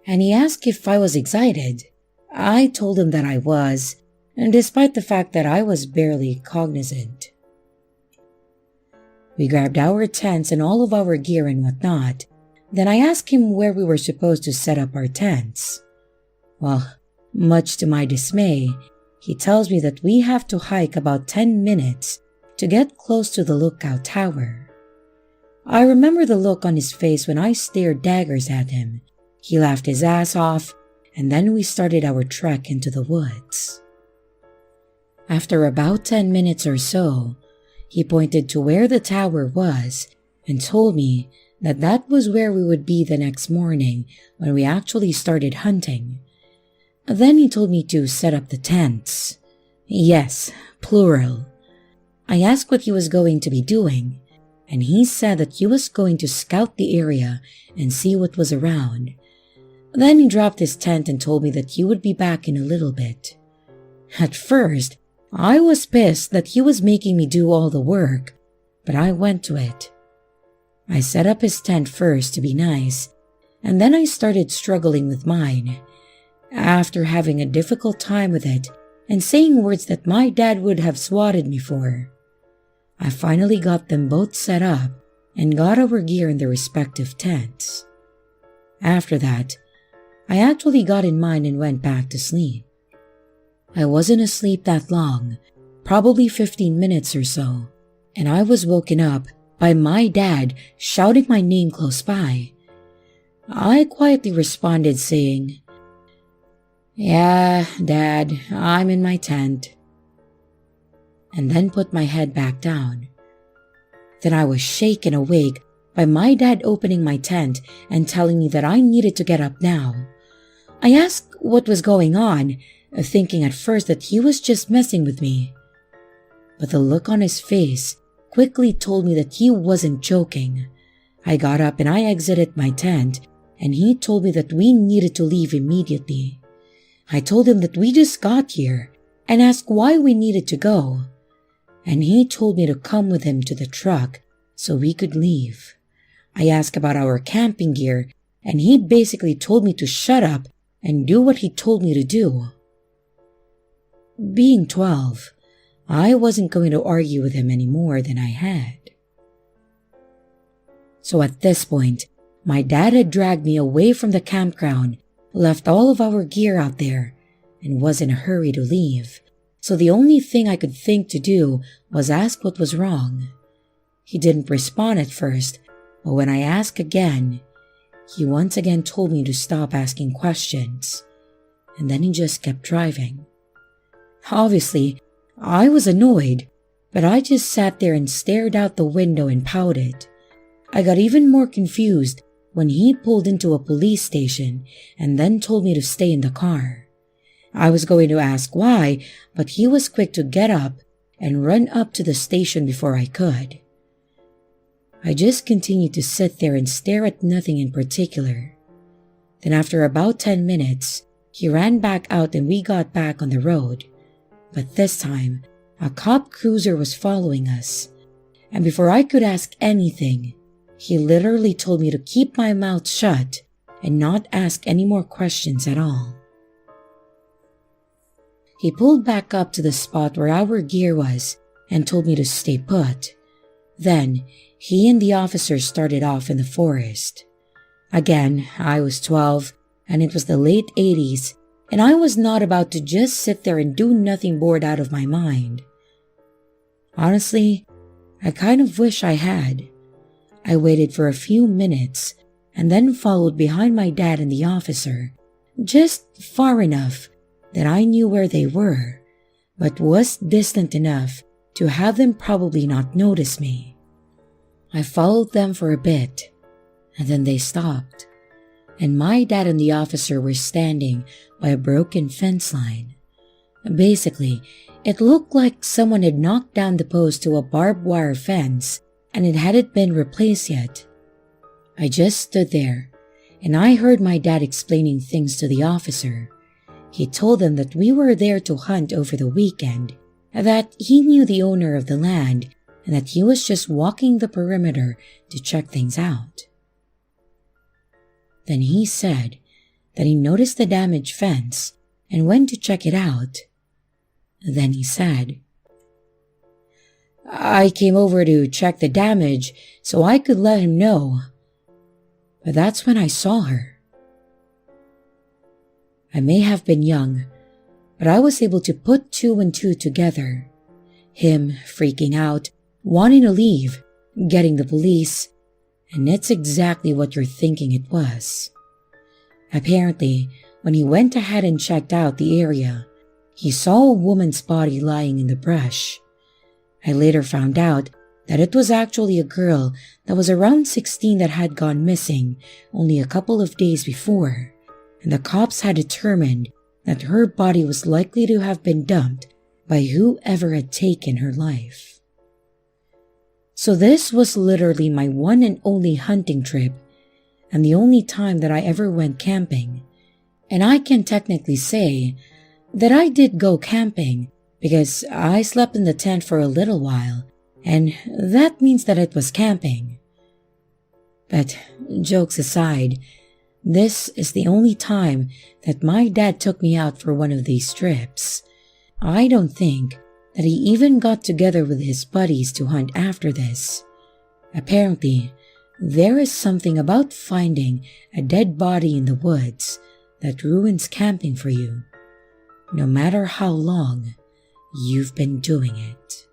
and he asked if I was excited. I told him that I was, and despite the fact that I was barely cognizant. We grabbed our tents and all of our gear and whatnot. Then I asked him where we were supposed to set up our tents. Well, much to my dismay, he tells me that we have to hike about 10 minutes to get close to the lookout tower. I remember the look on his face when I stared daggers at him. He laughed his ass off, and then we started our trek into the woods. After about 10 minutes or so, he pointed to where the tower was and told me that that was where we would be the next morning when we actually started hunting. Then he told me to set up the tents. Yes, plural. I asked what he was going to be doing, and he said that he was going to scout the area and see what was around. Then he dropped his tent and told me that he would be back in a little bit. At first, I was pissed that he was making me do all the work, but I went to it. I set up his tent first to be nice, and then I started struggling with mine. After having a difficult time with it and saying words that my dad would have swatted me for, I finally got them both set up and got our gear in their respective tents. After that, I actually got in mine and went back to sleep. I wasn't asleep that long, probably 15 minutes or so, and I was woken up by my dad shouting my name close by. I quietly responded saying, "Yeah, Dad, I'm in my tent," and then put my head back down. Then I was shaken awake by my dad opening my tent and telling me that I needed to get up now. I asked what was going on, thinking at first that he was just messing with me. But the look on his face quickly told me that he wasn't joking. I got up and I exited my tent, and he told me that we needed to leave immediately. I told him that we just got here and asked why we needed to go, and he told me to come with him to the truck so we could leave. I asked about our camping gear, and he basically told me to shut up and do what he told me to do. Being 12, I wasn't going to argue with him any more than I had. So at this point, my dad had dragged me away from the campground, left all of our gear out there, and was in a hurry to leave. So the only thing I could think to do was ask what was wrong. He didn't respond at first, but when I asked again, he once again told me to stop asking questions, and then he just kept driving. Obviously, I was annoyed, but I just sat there and stared out the window and pouted. I got even more confused when he pulled into a police station and then told me to stay in the car. I was going to ask why, but he was quick to get up and run up to the station before I could. I just continued to sit there and stare at nothing in particular. Then after about 10 minutes, he ran back out and we got back on the road. But this time, a cop cruiser was following us. And before I could ask anything, he literally told me to keep my mouth shut and not ask any more questions at all. He pulled back up to the spot where our gear was and told me to stay put. Then, he and the officer started off in the forest. Again, I was 12, and it was the late 80s, and I was not about to just sit there and do nothing bored out of my mind. Honestly, I kind of wish I had. I waited for a few minutes and then followed behind my dad and the officer, just far enough that I knew where they were, but was distant enough to have them probably not notice me. I followed them for a bit, and then they stopped, and my dad and the officer were standing by a broken fence line. Basically, it looked like someone had knocked down the post to a barbed wire fence and it hadn't been replaced yet. I just stood there, and I heard my dad explaining things to the officer. He told them that we were there to hunt over the weekend, that he knew the owner of the land, and that he was just walking the perimeter to check things out. Then he said that he noticed the damaged fence and went to check it out. Then he said, "I came over to check the damage so I could let him know. But that's when I saw her." I may have been young, but I was able to put two and two together. Him freaking out, wanting to leave, getting the police, and it's exactly what you're thinking it was. Apparently, when he went ahead and checked out the area, he saw a woman's body lying in the brush. I later found out that it was actually a girl that was around 16 that had gone missing only a couple of days before, and the cops had determined that her body was likely to have been dumped by whoever had taken her life. So this was literally my one and only hunting trip, and the only time that I ever went camping. And I can technically say that I did go camping because I slept in the tent for a little while, and that means that it was camping. But jokes aside, this is the only time that my dad took me out for one of these trips. I don't think that he even got together with his buddies to hunt after this. Apparently, there is something about finding a dead body in the woods that ruins camping for you, no matter how long you've been doing it.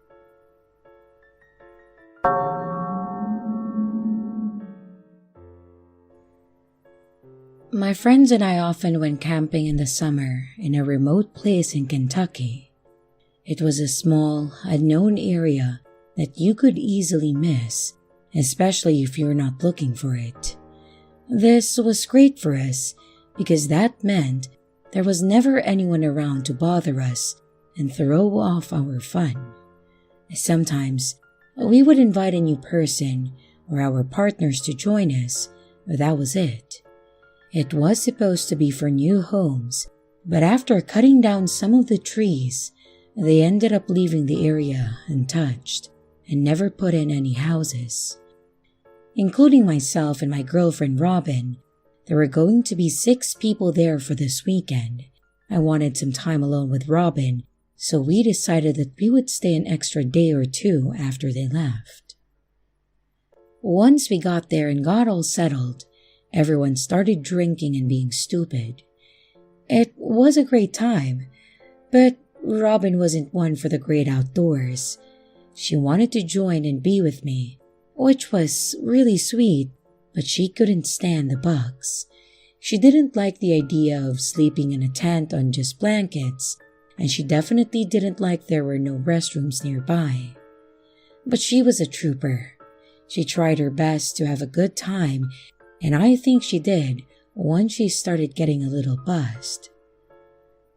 My friends and I often went camping in the summer in a remote place in Kentucky. It was a small, unknown area that you could easily miss, especially if you're not looking for it. This was great for us because that meant there was never anyone around to bother us and throw off our fun. Sometimes, we would invite a new person or our partners to join us, but that was it. It was supposed to be for new homes, but after cutting down some of the trees, they ended up leaving the area untouched and never put in any houses. Including myself and my girlfriend Robin, there were going to be 6 people there for this weekend. I wanted some time alone with Robin, so we decided that we would stay an extra day or 2 after they left. Once we got there and got all settled, everyone started drinking and being stupid. It was a great time, but Robin wasn't one for the great outdoors. She wanted to join and be with me, which was really sweet, but she couldn't stand the bugs. She didn't like the idea of sleeping in a tent on just blankets, and she definitely didn't like there were no restrooms nearby. But she was a trooper. She tried her best to have a good time, and I think she did once she started getting a little buzzed.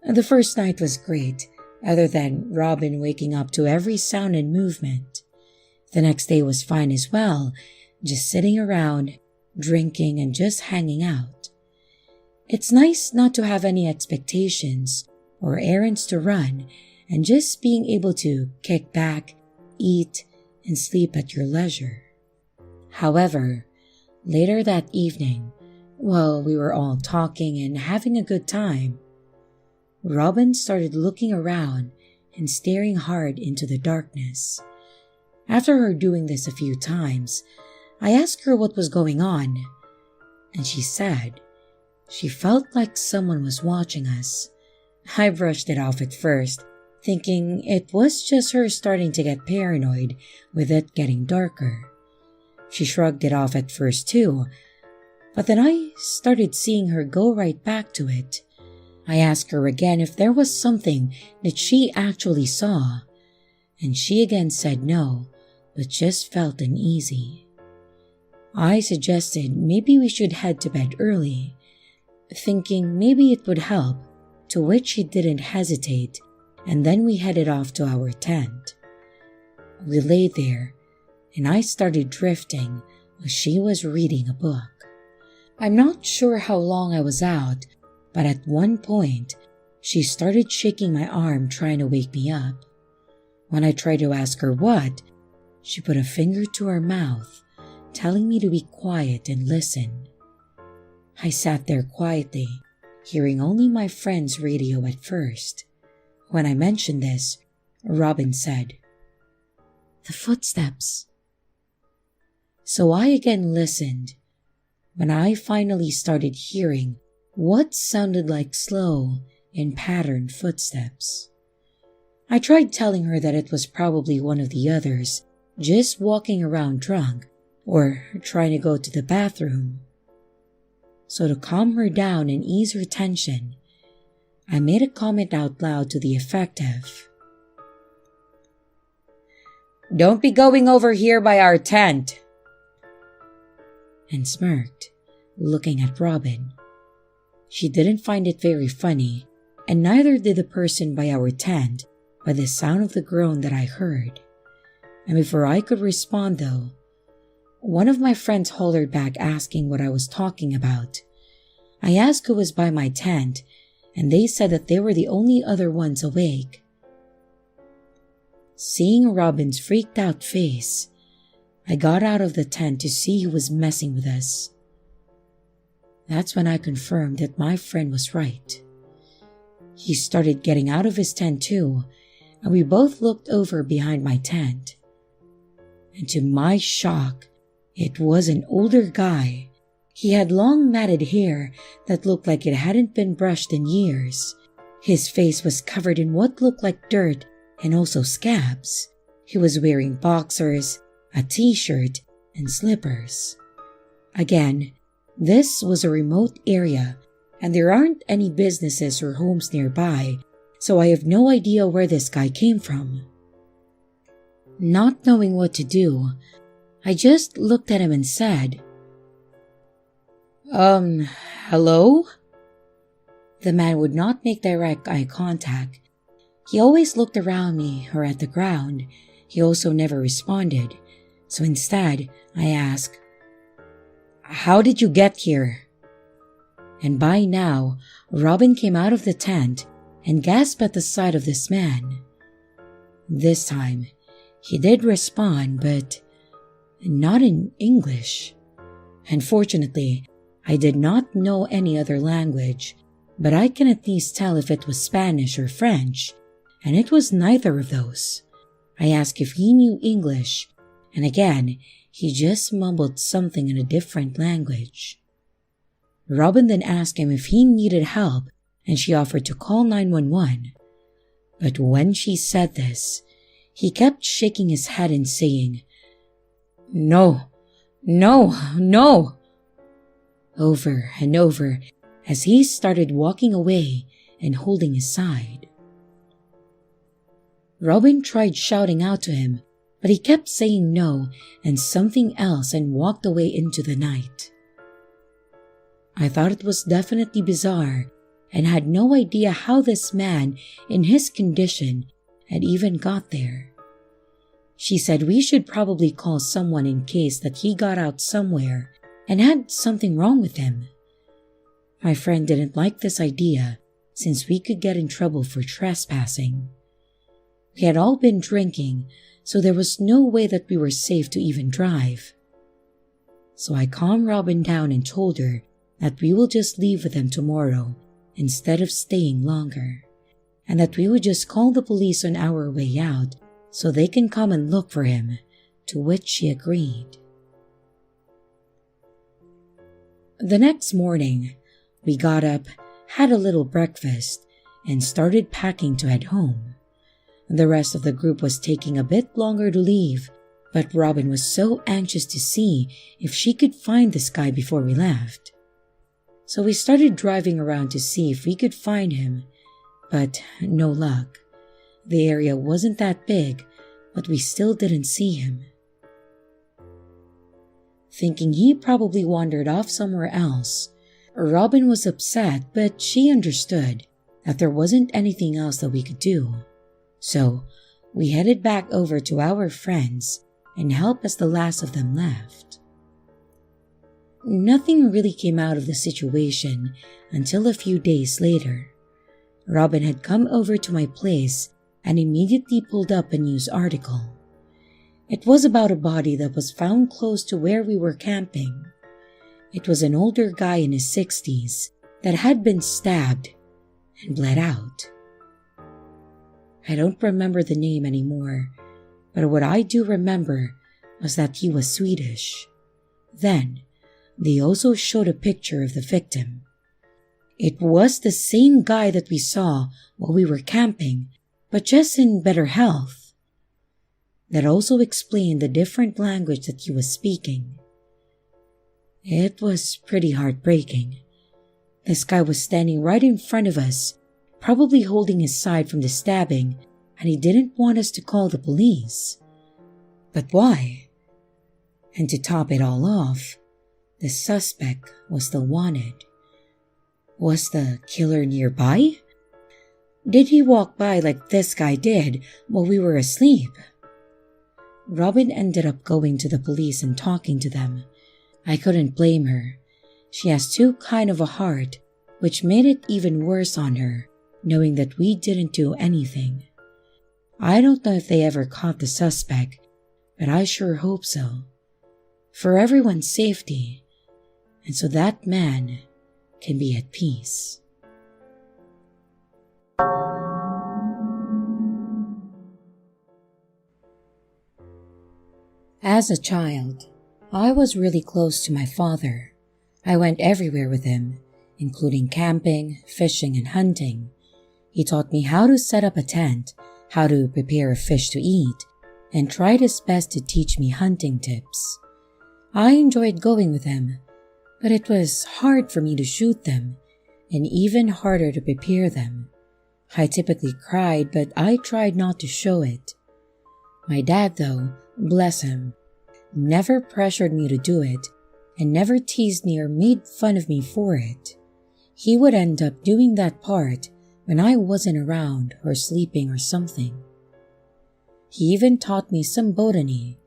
The first night was great, other than Robin waking up to every sound and movement. The next day was fine as well, just sitting around, drinking, and just hanging out. It's nice not to have any expectations or errands to run and just being able to kick back, eat, and sleep at your leisure. However, later that evening, while we were all talking and having a good time, Robin started looking around and staring hard into the darkness. After her doing this a few times, I asked her what was going on, and she said she felt like someone was watching us. I brushed it off at first, thinking it was just her starting to get paranoid with it getting darker. She shrugged it off at first too, but then I started seeing her go right back to it. I asked her again if there was something that she actually saw, and she again said no, but just felt uneasy. I suggested maybe we should head to bed early, thinking maybe it would help, to which she didn't hesitate, and then we headed off to our tent. We lay there, and I started drifting while she was reading a book. I'm not sure how long I was out, but at one point, she started shaking my arm trying to wake me up. When I tried to ask her what, she put a finger to her mouth, telling me to be quiet and listen. I sat there quietly, hearing only my friend's radio at first. When I mentioned this, Robin said, "The footsteps." So I again listened, when I finally started hearing what sounded like slow and patterned footsteps. I tried telling her that it was probably one of the others, just walking around drunk or trying to go to the bathroom. So to calm her down and ease her tension, I made a comment out loud to the effect of, "Don't be going over here by our tent," and smirked, looking at Robin. She didn't find it very funny, and neither did the person by our tent by the sound of the groan that I heard. And before I could respond though, one of my friends hollered back asking what I was talking about. I asked who was by my tent, and they said that they were the only other ones awake. Seeing Robin's freaked out face, I got out of the tent to see who was messing with us. That's when I confirmed that my friend was right. He started getting out of his tent too, and we both looked over behind my tent. And to my shock, it was an older guy. He had long matted hair that looked like it hadn't been brushed in years. His face was covered in what looked like dirt and also scabs. He was wearing boxers, a t-shirt, and slippers. Again, This was a remote area, and there aren't any businesses or homes nearby, so I have no idea where this guy came from. Not knowing what to do, I just looked at him and said, hello? The man would not make direct eye contact. He always looked around me or at the ground. He also never responded, so instead I asked, how did you get here? And by now, Robin came out of the tent and gasped at the sight of this man. This time, he did respond, but not in English. Unfortunately, I did not know any other language, but I can at least tell if it was Spanish or French, and it was neither of those. I asked if he knew English, and again, he just mumbled something in a different language. Robin then asked him if he needed help, and she offered to call 911. But when she said this, he kept shaking his head and saying, No, no, no, over and over as he started walking away and holding his side. Robin tried shouting out to him, but he kept saying no and something else and walked away into the night. I thought it was definitely bizarre and had no idea how this man in his condition had even got there. She said we should probably call someone in case that he got out somewhere and had something wrong with him. My friend didn't like this idea since we could get in trouble for trespassing. We had all been drinking, so there was no way that we were safe to even drive. So I calmed Robin down and told her that we will just leave with them tomorrow instead of staying longer, and that we would just call the police on our way out so they can come and look for him, to which she agreed. The next morning, we got up, had a little breakfast, and started packing to head home. The rest of the group was taking a bit longer to leave, but Robin was so anxious to see if she could find this guy before we left. So we started driving around to see if we could find him, but no luck. The area wasn't that big, but we still didn't see him. Thinking he probably wandered off somewhere else, Robin was upset, but she understood that there wasn't anything else that we could do. So we headed back over to our friends and helped as the last of them left. Nothing really came out of the situation until a few days later. Robin had come over to my place and immediately pulled up a news article. It was about a body that was found close to where we were camping. It was an older guy in his 60s that had been stabbed and bled out. I don't remember the name anymore, but what I do remember was that he was Swedish. Then, they also showed a picture of the victim. It was the same guy that we saw while we were camping, but just in better health. That also explained the different language that he was speaking. It was pretty heartbreaking. This guy was standing right in front of us, probably holding his side from the stabbing, and he didn't want us to call the police. But why? And to top it all off, the suspect was still wanted. Was the killer nearby? Did he walk by like this guy did while we were asleep? Robin ended up going to the police and talking to them. I couldn't blame her. She has too kind of a heart, which made it even worse on her, knowing that we didn't do anything. I don't know if they ever caught the suspect, but I sure hope so. For everyone's safety, and so that man can be at peace. As a child, I was really close to my father. I went everywhere with him, including camping, fishing, and hunting. He taught me how to set up a tent, how to prepare a fish to eat, and tried his best to teach me hunting tips. I enjoyed going with him, but it was hard for me to shoot them and even harder to prepare them. I typically cried, but I tried not to show it. My dad, though, bless him, never pressured me to do it and never teased me or made fun of me for it. He would end up doing that part when I wasn't around or sleeping or something. He even taught me some botany.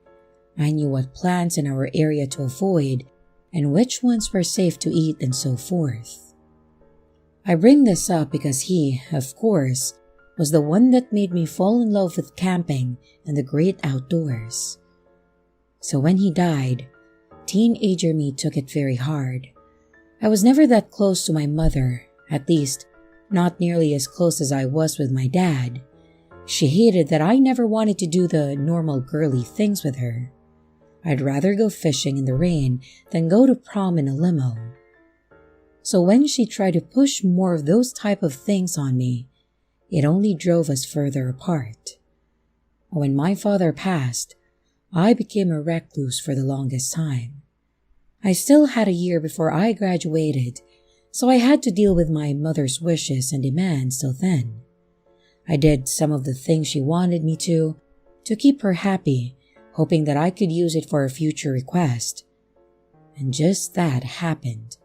I knew what plants in our area to avoid and which ones were safe to eat and so forth. I bring this up because he, of course, was the one that made me fall in love with camping and the great outdoors. So when he died, teenager me took it very hard. I was never that close to my mother, at least not nearly as close as I was with my dad. She hated that I never wanted to do the normal girly things with her. I'd rather go fishing in the rain than go to prom in a limo. So when she tried to push more of those type of things on me, it only drove us further apart. When my father passed, I became a recluse for the longest time. I still had a year before I graduated, so I had to deal with my mother's wishes and demands till then. I did some of the things she wanted me to keep her happy, hoping that I could use it for a future request. And just that happened.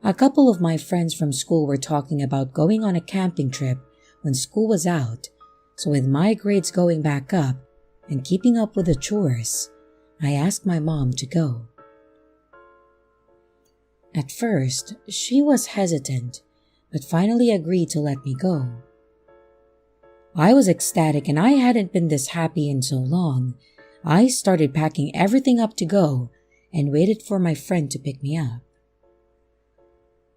A couple of my friends from school were talking about going on a camping trip when school was out, so with my grades going back up and keeping up with the chores, I asked my mom to go. At first, she was hesitant, but finally agreed to let me go. I was ecstatic and I hadn't been this happy in so long. I started packing everything up to go and waited for my friend to pick me up.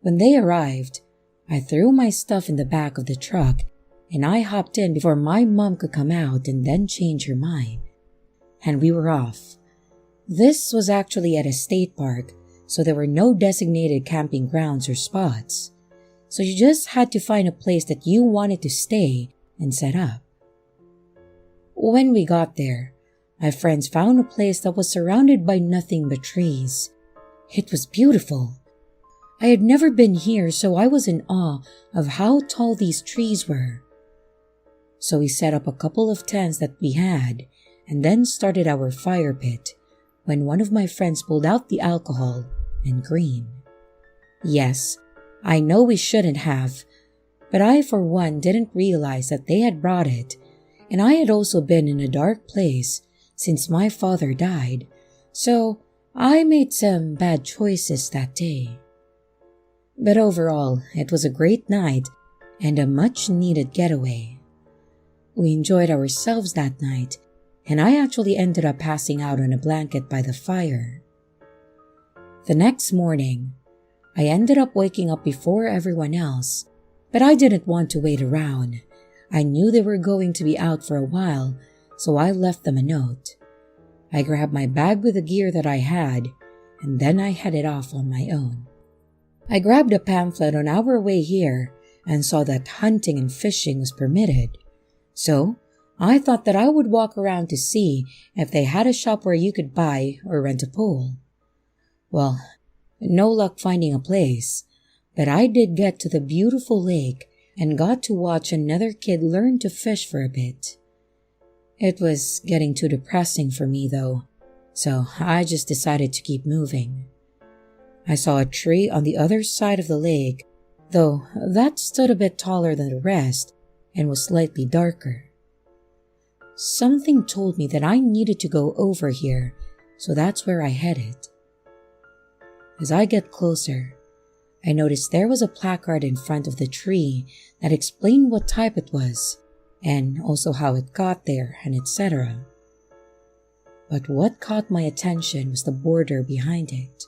When they arrived, I threw my stuff in the back of the truck and I hopped in before my mom could come out and then change her mind. And we were off. This was actually at a state park, so there were no designated camping grounds or spots. So you just had to find a place that you wanted to stay and set up. When we got there, my friends found a place that was surrounded by nothing but trees. It was beautiful. I had never been here, so I was in awe of how tall these trees were. So we set up a couple of tents that we had and then started our fire pit when one of my friends pulled out the alcohol and green. Yes, I know we shouldn't have, but I for one didn't realize that they had brought it, and I had also been in a dark place since my father died, so I made some bad choices that day. But overall, it was a great night and a much-needed getaway. We enjoyed ourselves that night, and I actually ended up passing out on a blanket by the fire. The next morning, I ended up waking up before everyone else, but I didn't want to wait around. I knew they were going to be out for a while, so I left them a note. I grabbed my bag with the gear that I had, and then I headed off on my own. I grabbed a pamphlet on our way here and saw that hunting and fishing was permitted. So, I thought that I would walk around to see if they had a shop where you could buy or rent a pole. Well, no luck finding a place, but I did get to the beautiful lake and got to watch another kid learn to fish for a bit. It was getting too depressing for me though, so I just decided to keep moving. I saw a tree on the other side of the lake, though that stood a bit taller than the rest and was slightly darker. Something told me that I needed to go over here, so that's where I headed. As I get closer, I noticed there was a placard in front of the tree that explained what type it was, and also how it got there and etc. But what caught my attention was the border behind it.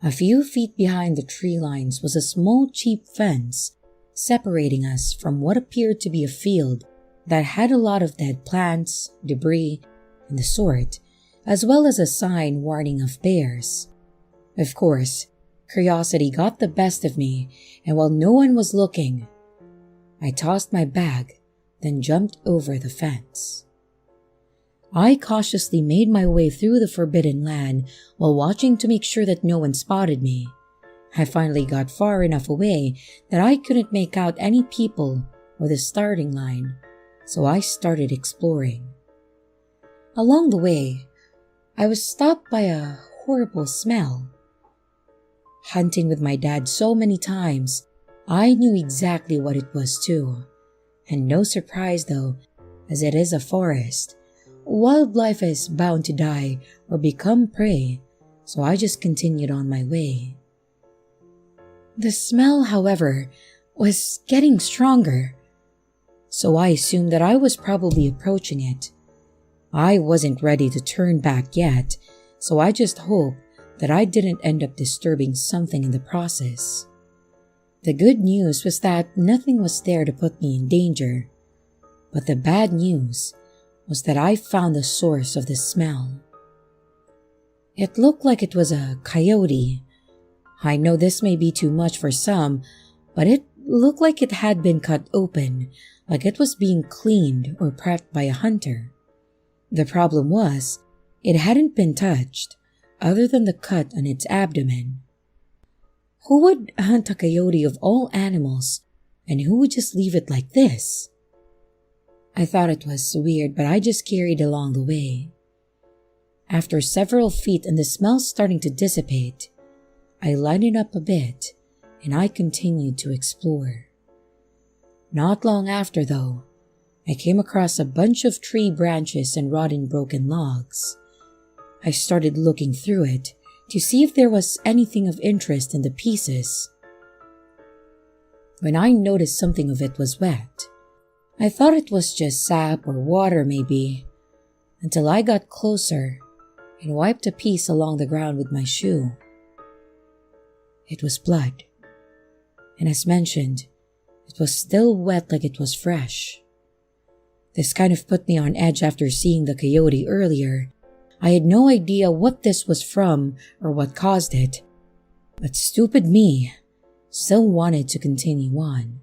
A few feet behind the tree lines was a small cheap fence separating us from what appeared to be a field that had a lot of dead plants, debris, and the sort, as well as a sign warning of bears. Of course, curiosity got the best of me, and while no one was looking, I tossed my bag, then jumped over the fence. I cautiously made my way through the forbidden land while watching to make sure that no one spotted me. I finally got far enough away that I couldn't make out any people or the starting line, so I started exploring. Along the way, I was stopped by a horrible smell. Hunting with my dad so many times, I knew exactly what it was too. And no surprise though, as it is a forest, wildlife is bound to die or become prey, so I just continued on my way. The smell, however, was getting stronger, so I assumed that I was probably approaching it. I wasn't ready to turn back yet, so I just hoped that I didn't end up disturbing something in the process. The good news was that nothing was there to put me in danger, but the bad news was that I found the source of the smell. It looked like it was a coyote. I know this may be too much for some, but it looked like it had been cut open, like it was being cleaned or prepped by a hunter. The problem was, it hadn't been touched, other than the cut on its abdomen. Who would hunt a coyote of all animals, and who would just leave it like this? I thought it was weird, but I just carried along the way. After several feet and the smell starting to dissipate, I lightened up a bit and I continued to explore. Not long after though, I came across a bunch of tree branches and rotten broken logs. I started looking through it to see if there was anything of interest in the pieces. When I noticed something of it was wet, I thought it was just sap or water maybe, until I got closer and wiped a piece along the ground with my shoe. It was blood, and as mentioned, it was still wet like it was fresh. This kind of put me on edge after seeing the coyote earlier. I had no idea what this was from or what caused it, but stupid me still wanted to continue on.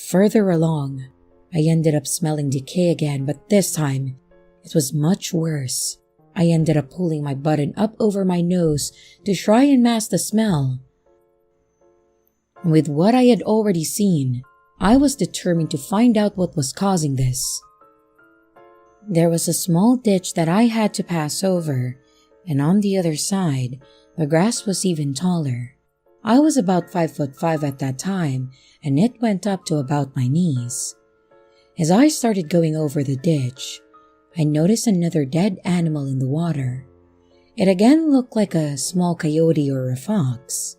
Further along, I ended up smelling decay again, but this time, it was much worse. I ended up pulling my button up over my nose to try and mask the smell. With what I had already seen, I was determined to find out what was causing this. There was a small ditch that I had to pass over, and on the other side, the grass was even taller. I was about 5'5" at that time, and it went up to about my knees. As I started going over the ditch, I noticed another dead animal in the water. It again looked like a small coyote or a fox.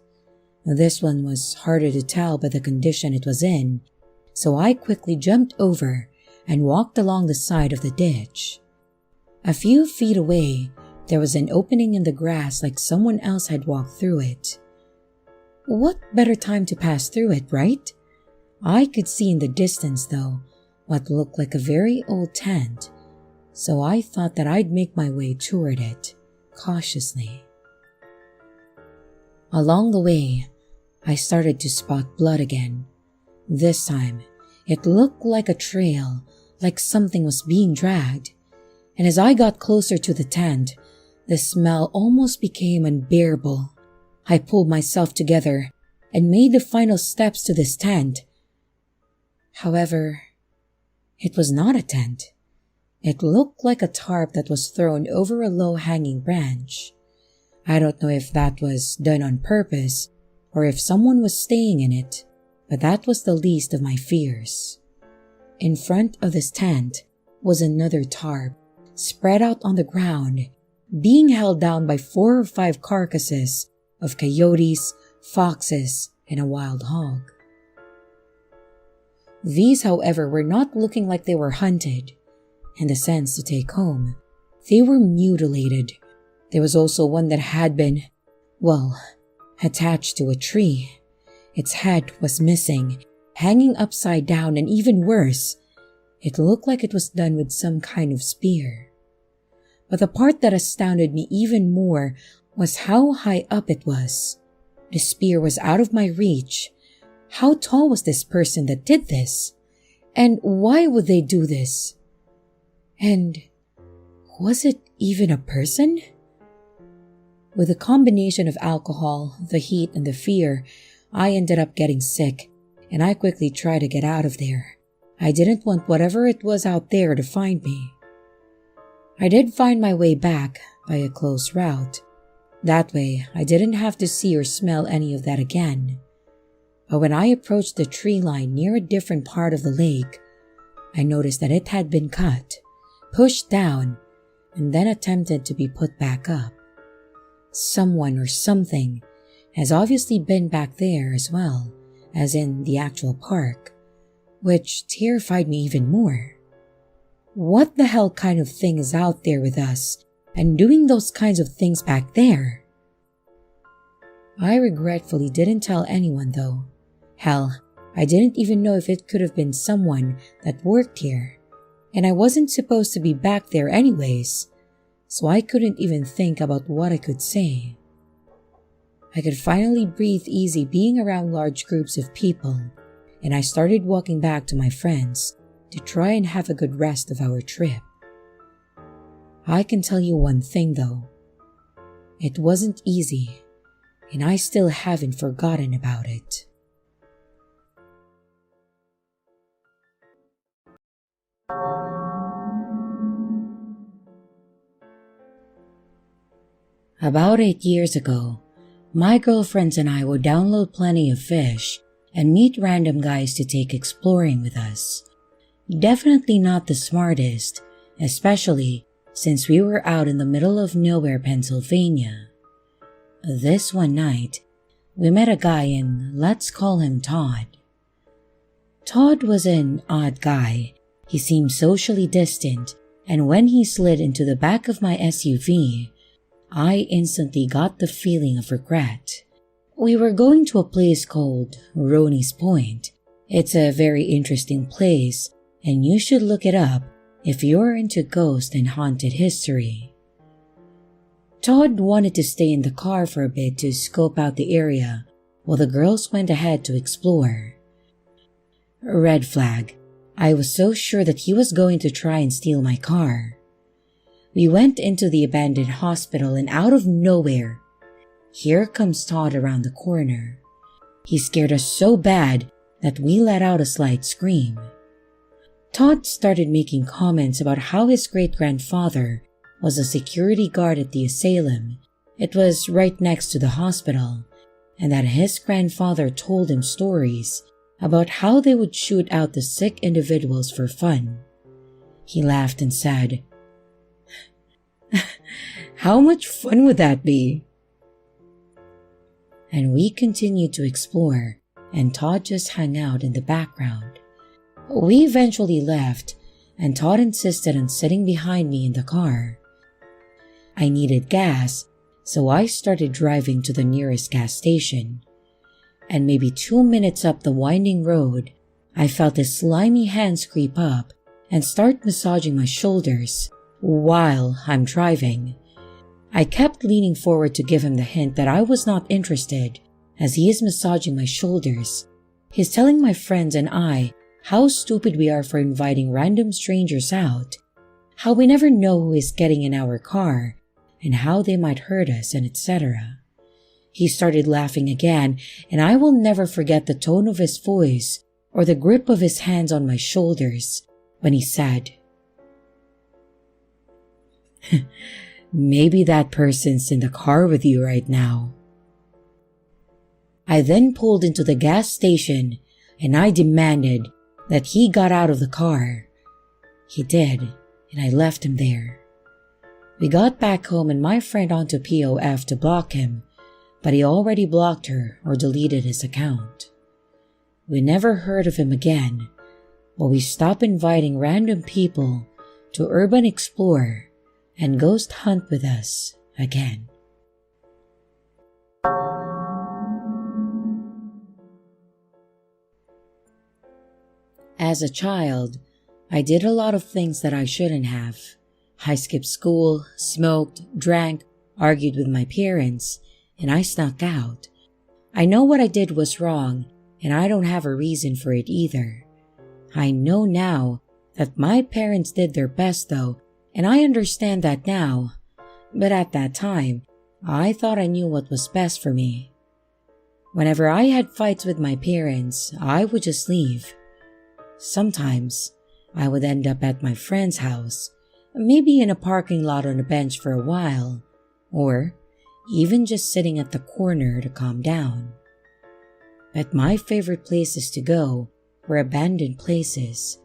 This one was harder to tell by the condition it was in, so I quickly jumped over and walked along the side of the ditch. A few feet away, there was an opening in the grass like someone else had walked through it. What better time to pass through it, right? I could see in the distance, though, what looked like a very old tent, so I thought that I'd make my way toward it, cautiously. Along the way, I started to spot blood again. This time, it looked like a trail, like something was being dragged, and as I got closer to the tent, the smell almost became unbearable. I pulled myself together and made the final steps to this tent. However, it was not a tent. It looked like a tarp that was thrown over a low-hanging branch. I don't know if that was done on purpose or if someone was staying in it, but that was the least of my fears. In front of this tent was another tarp, spread out on the ground, being held down by 4 or 5 carcasses of coyotes, foxes, and a wild hog. These, however, were not looking like they were hunted, in the sense to take home. They were mutilated. There was also one that had been, attached to a tree. Its head was missing, hanging upside down, and even worse, it looked like it was done with some kind of spear. But the part that astounded me even more was how high up it was. The spear was out of my reach. How tall was this person that did this? And why would they do this? And Was it even a person? With the combination of alcohol, the heat, and the fear, I ended up getting sick, and I quickly tried to get out of there. I didn't want whatever it was out there to find me. I did find my way back by a close route. That way, I didn't have to see or smell any of that again. But when I approached the tree line near a different part of the lake, I noticed that it had been cut, pushed down, and then attempted to be put back up. Someone or something has obviously been back there as well as in the actual park, which terrified me even more. What the hell kind of thing is out there with us and doing those kinds of things back there? I regretfully didn't tell anyone though. Hell, I didn't even know if it could have been someone that worked here, and I wasn't supposed to be back there anyways, so I couldn't even think about what I could say. I could finally breathe easy being around large groups of people, and I started walking back to my friends to try and have a good rest of our trip. I can tell you one thing though. It wasn't easy, and I still haven't forgotten about it. About 8 years ago, my girlfriends and I would download plenty of fish and meet random guys to take exploring with us. Definitely not the smartest, especially since we were out in the middle of nowhere, Pennsylvania. This one night, we met a guy and let's call him Todd. Todd was an odd guy. He seemed socially distant, and when he slid into the back of my SUV, I instantly got the feeling of regret. We were going to a place called Roney's Point. It's a very interesting place, and you should look it up if you're into ghost and haunted history. Todd wanted to stay in the car for a bit to scope out the area while the girls went ahead to explore. Red flag. I was so sure that he was going to try and steal my car. We went into the abandoned hospital and out of nowhere, here comes Todd around the corner. He scared us so bad that we let out a slight scream. Todd started making comments about how his great-grandfather was a security guard at the asylum. It was right next to the hospital, and that his grandfather told him stories about how they would shoot out the sick individuals for fun. He laughed and said, "How much fun would that be?" And we continued to explore, and Todd just hung out in the background. We eventually left, and Todd insisted on sitting behind me in the car. I needed gas, so I started driving to the nearest gas station. And maybe 2 minutes up the winding road, I felt his slimy hands creep up and start massaging my shoulders while I'm driving. I kept leaning forward to give him the hint that I was not interested as he is massaging my shoulders. He's telling my friends and I how stupid we are for inviting random strangers out, how we never know who is getting in our car, and how they might hurt us, and etc. He started laughing again, and I will never forget the tone of his voice or the grip of his hands on my shoulders when he said, "Maybe that person's in the car with you right now." I then pulled into the gas station and I demanded that he got out of the car. He did, and I left him there. We got back home and my friend onto POF to block him, but he already blocked her or deleted his account. We never heard of him again, but we stopped inviting random people to urban explore and ghost hunt with us again. As a child, I did a lot of things that I shouldn't have. I skipped school, smoked, drank, argued with my parents, and I snuck out. I know what I did was wrong, and I don't have a reason for it either. I know now that my parents did their best though, And I understand that now, but at that time, I thought I knew what was best for me. Whenever I had fights with my parents, I would just leave. Sometimes, I would end up at my friend's house, maybe in a parking lot on a bench for a while, or even just sitting at the corner to calm down. But my favorite places to go were abandoned places.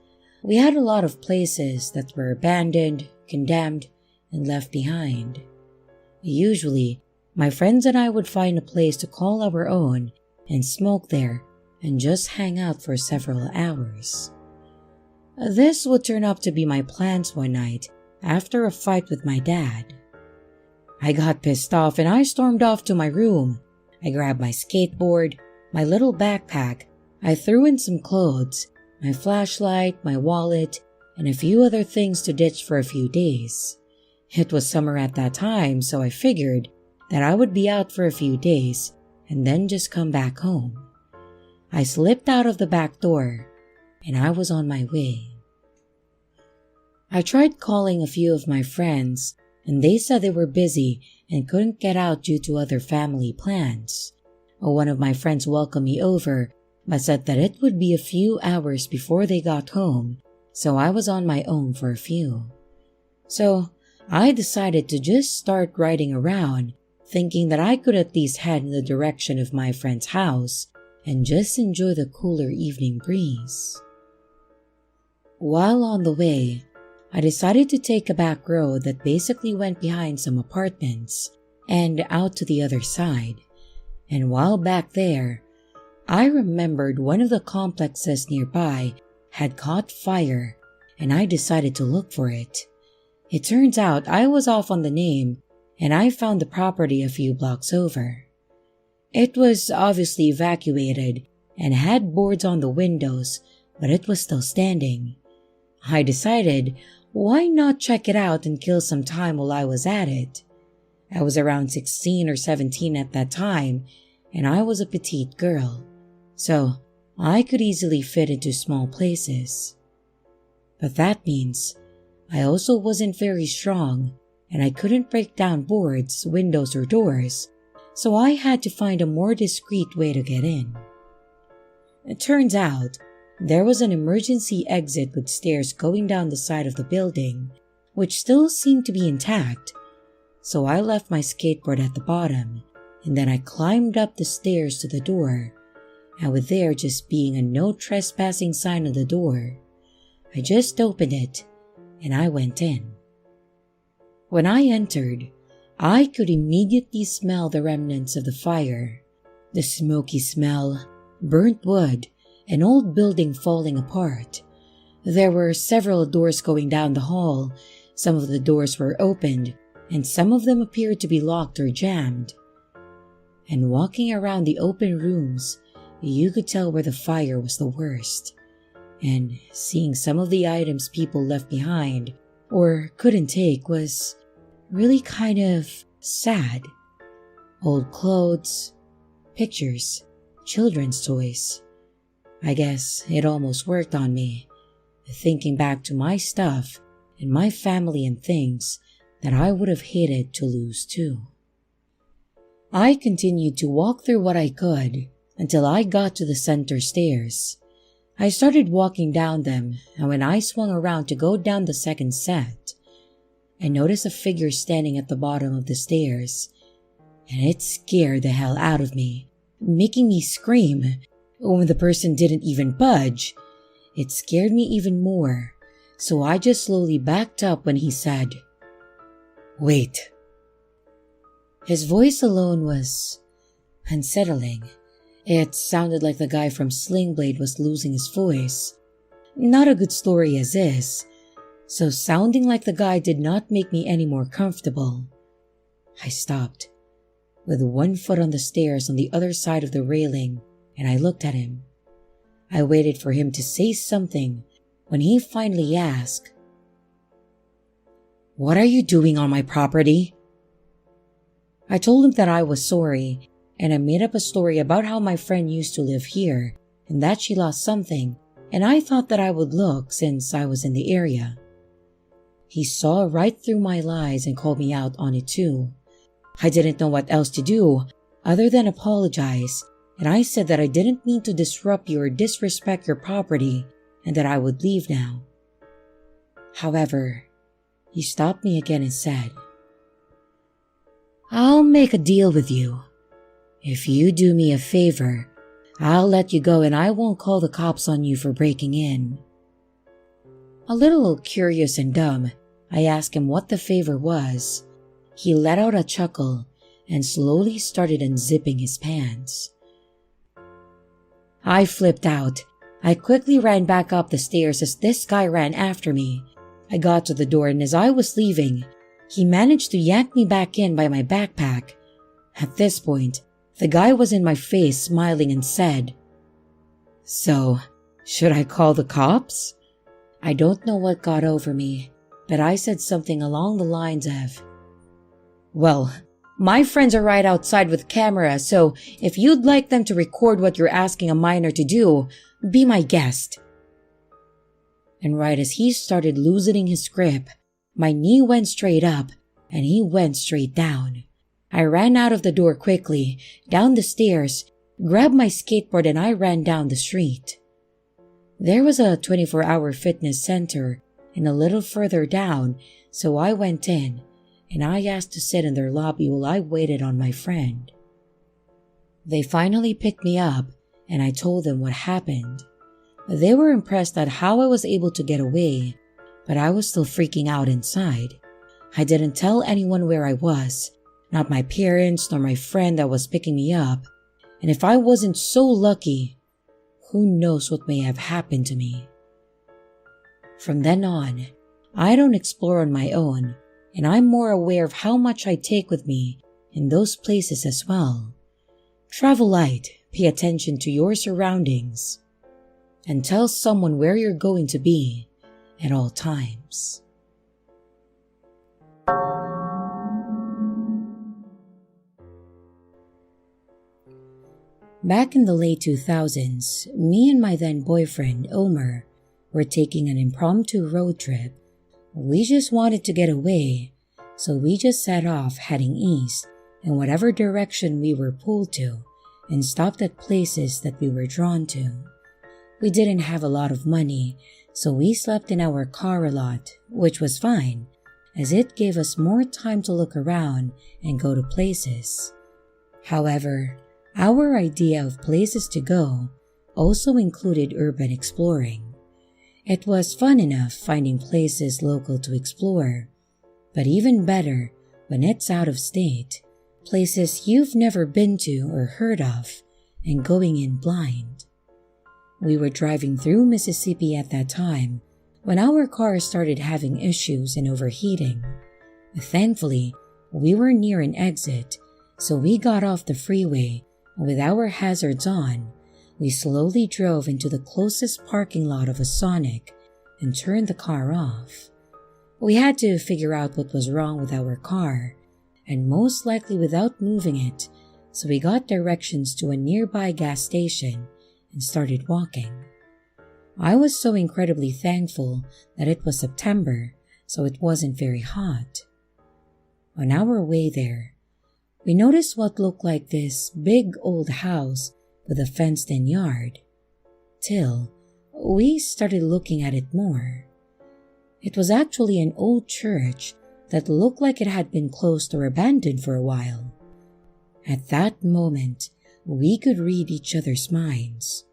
We had a lot of places that were abandoned, condemned, and left behind. Usually, my friends and I would find a place to call our own and smoke there and just hang out for several hours. This would turn out to be my plans one night after a fight with my dad. I got pissed off and I stormed off to my room. I grabbed my skateboard, my little backpack, I threw in some clothes, my flashlight, my wallet, and a few other things to ditch for a few days. It was summer at that time, so I figured that I would be out for a few days and then just come back home. I slipped out of the back door and I was on my way. I tried calling a few of my friends and they said they were busy and couldn't get out due to other family plans. One of my friends welcomed me over but said that it would be a few hours before they got home, so I was on my own for a few. So I decided to just start riding around, thinking that I could at least head in the direction of my friend's house and just enjoy the cooler evening breeze. While on the way, I decided to take a back road that basically went behind some apartments and out to the other side. And while back there, I remembered one of the complexes nearby had caught fire and I decided to look for it. It turns out I was off on the name and I found the property a few blocks over. It was obviously evacuated and had boards on the windows, but it was still standing. I decided, why not check it out and kill some time while I was at it? I was around 16 or 17 at that time and I was a petite girl, so I could easily fit into small places. But that means I also wasn't very strong and I couldn't break down boards, windows, or doors, so I had to find a more discreet way to get in. It turns out there was an emergency exit with stairs going down the side of the building, which still seemed to be intact, so I left my skateboard at the bottom and then I climbed up the stairs to the door, and with there just being a no trespassing sign on the door, I just opened it and I went in. When I entered, I could immediately smell the remnants of the fire, the smoky smell, burnt wood, an old building falling apart. There were several doors going down the hall. Some of the doors were opened, and some of them appeared to be locked or jammed. And walking around the open rooms, you could tell where the fire was the worst. And seeing some of the items people left behind or couldn't take was really kind of sad. Old clothes, pictures, children's toys. I guess it almost worked on me, thinking back to my stuff and my family and things that I would have hated to lose too. I continued to walk through what I could until I got to the center stairs. I started walking down them, and when I swung around to go down the second set, I noticed a figure standing at the bottom of the stairs, and it scared the hell out of me, making me scream. When the person didn't even budge, it scared me even more, so I just slowly backed up when he said, "Wait." His voice alone was unsettling. It sounded like the guy from Sling Blade was losing his voice. Not a good story as is, so sounding like the guy did not make me any more comfortable. I stopped, with one foot on the stairs on the other side of the railing, and I looked at him. I waited for him to say something when he finally asked, "What are you doing on my property?" I told him that I was sorry, and I made up a story about how my friend used to live here and that she lost something, and I thought that I would look since I was in the area. He saw right through my lies and called me out on it too. I didn't know what else to do other than apologize, and I said that I didn't mean to disrupt you or disrespect your property and that I would leave now. However, he stopped me again and said, "I'll make a deal with you. If you do me a favor, I'll let you go and I won't call the cops on you for breaking in." A little curious and dumb, I asked him what the favor was. He let out a chuckle and slowly started unzipping his pants. I flipped out. I quickly ran back up the stairs as this guy ran after me. I got to the door, and as I was leaving, he managed to yank me back in by my backpack. At this point, the guy was in my face smiling and said, "So, should I call the cops?" I don't know what got over me, but I said something along the lines of, "Well, my friends are right outside with cameras, so if you'd like them to record what you're asking a minor to do, be my guest." And right as he started loosening his grip, my knee went straight up and he went straight down. I ran out of the door quickly, down the stairs, grabbed my skateboard, and I ran down the street. There was a 24-hour fitness center and a little further down, so I went in and I asked to sit in their lobby while I waited on my friend. They finally picked me up and I told them what happened. They were impressed at how I was able to get away, but I was still freaking out inside. I didn't tell anyone where I was, not my parents nor my friend that was picking me up, and if I wasn't so lucky, who knows what may have happened to me. From then on, I don't explore on my own, and I'm more aware of how much I take with me in those places as well. Travel light, pay attention to your surroundings, and tell someone where you're going to be at all times. Back in the late 2000s, me and my then boyfriend, Omer, were taking an impromptu road trip. We just wanted to get away, so we just set off heading east in whatever direction we were pulled to and stopped at places that we were drawn to. We didn't have a lot of money, so we slept in our car a lot, which was fine, as it gave us more time to look around and go to places. However, our idea of places to go also included urban exploring. It was fun enough finding places local to explore, but even better when it's out of state, places you've never been to or heard of, and going in blind. We were driving through Mississippi at that time when our car started having issues and overheating. Thankfully, we were near an exit, so we got off the freeway, and with our hazards on, we slowly drove into the closest parking lot of a Sonic and turned the car off. We had to figure out what was wrong with our car, and most likely without moving it, so we got directions to a nearby gas station and started walking. I was so incredibly thankful that it was September, so it wasn't very hot. On our way there, we noticed what looked like this big old house with a fenced-in yard, till we started looking at it more. It was actually an old church that looked like it had been closed or abandoned for a while. At that moment, we could read each other's minds.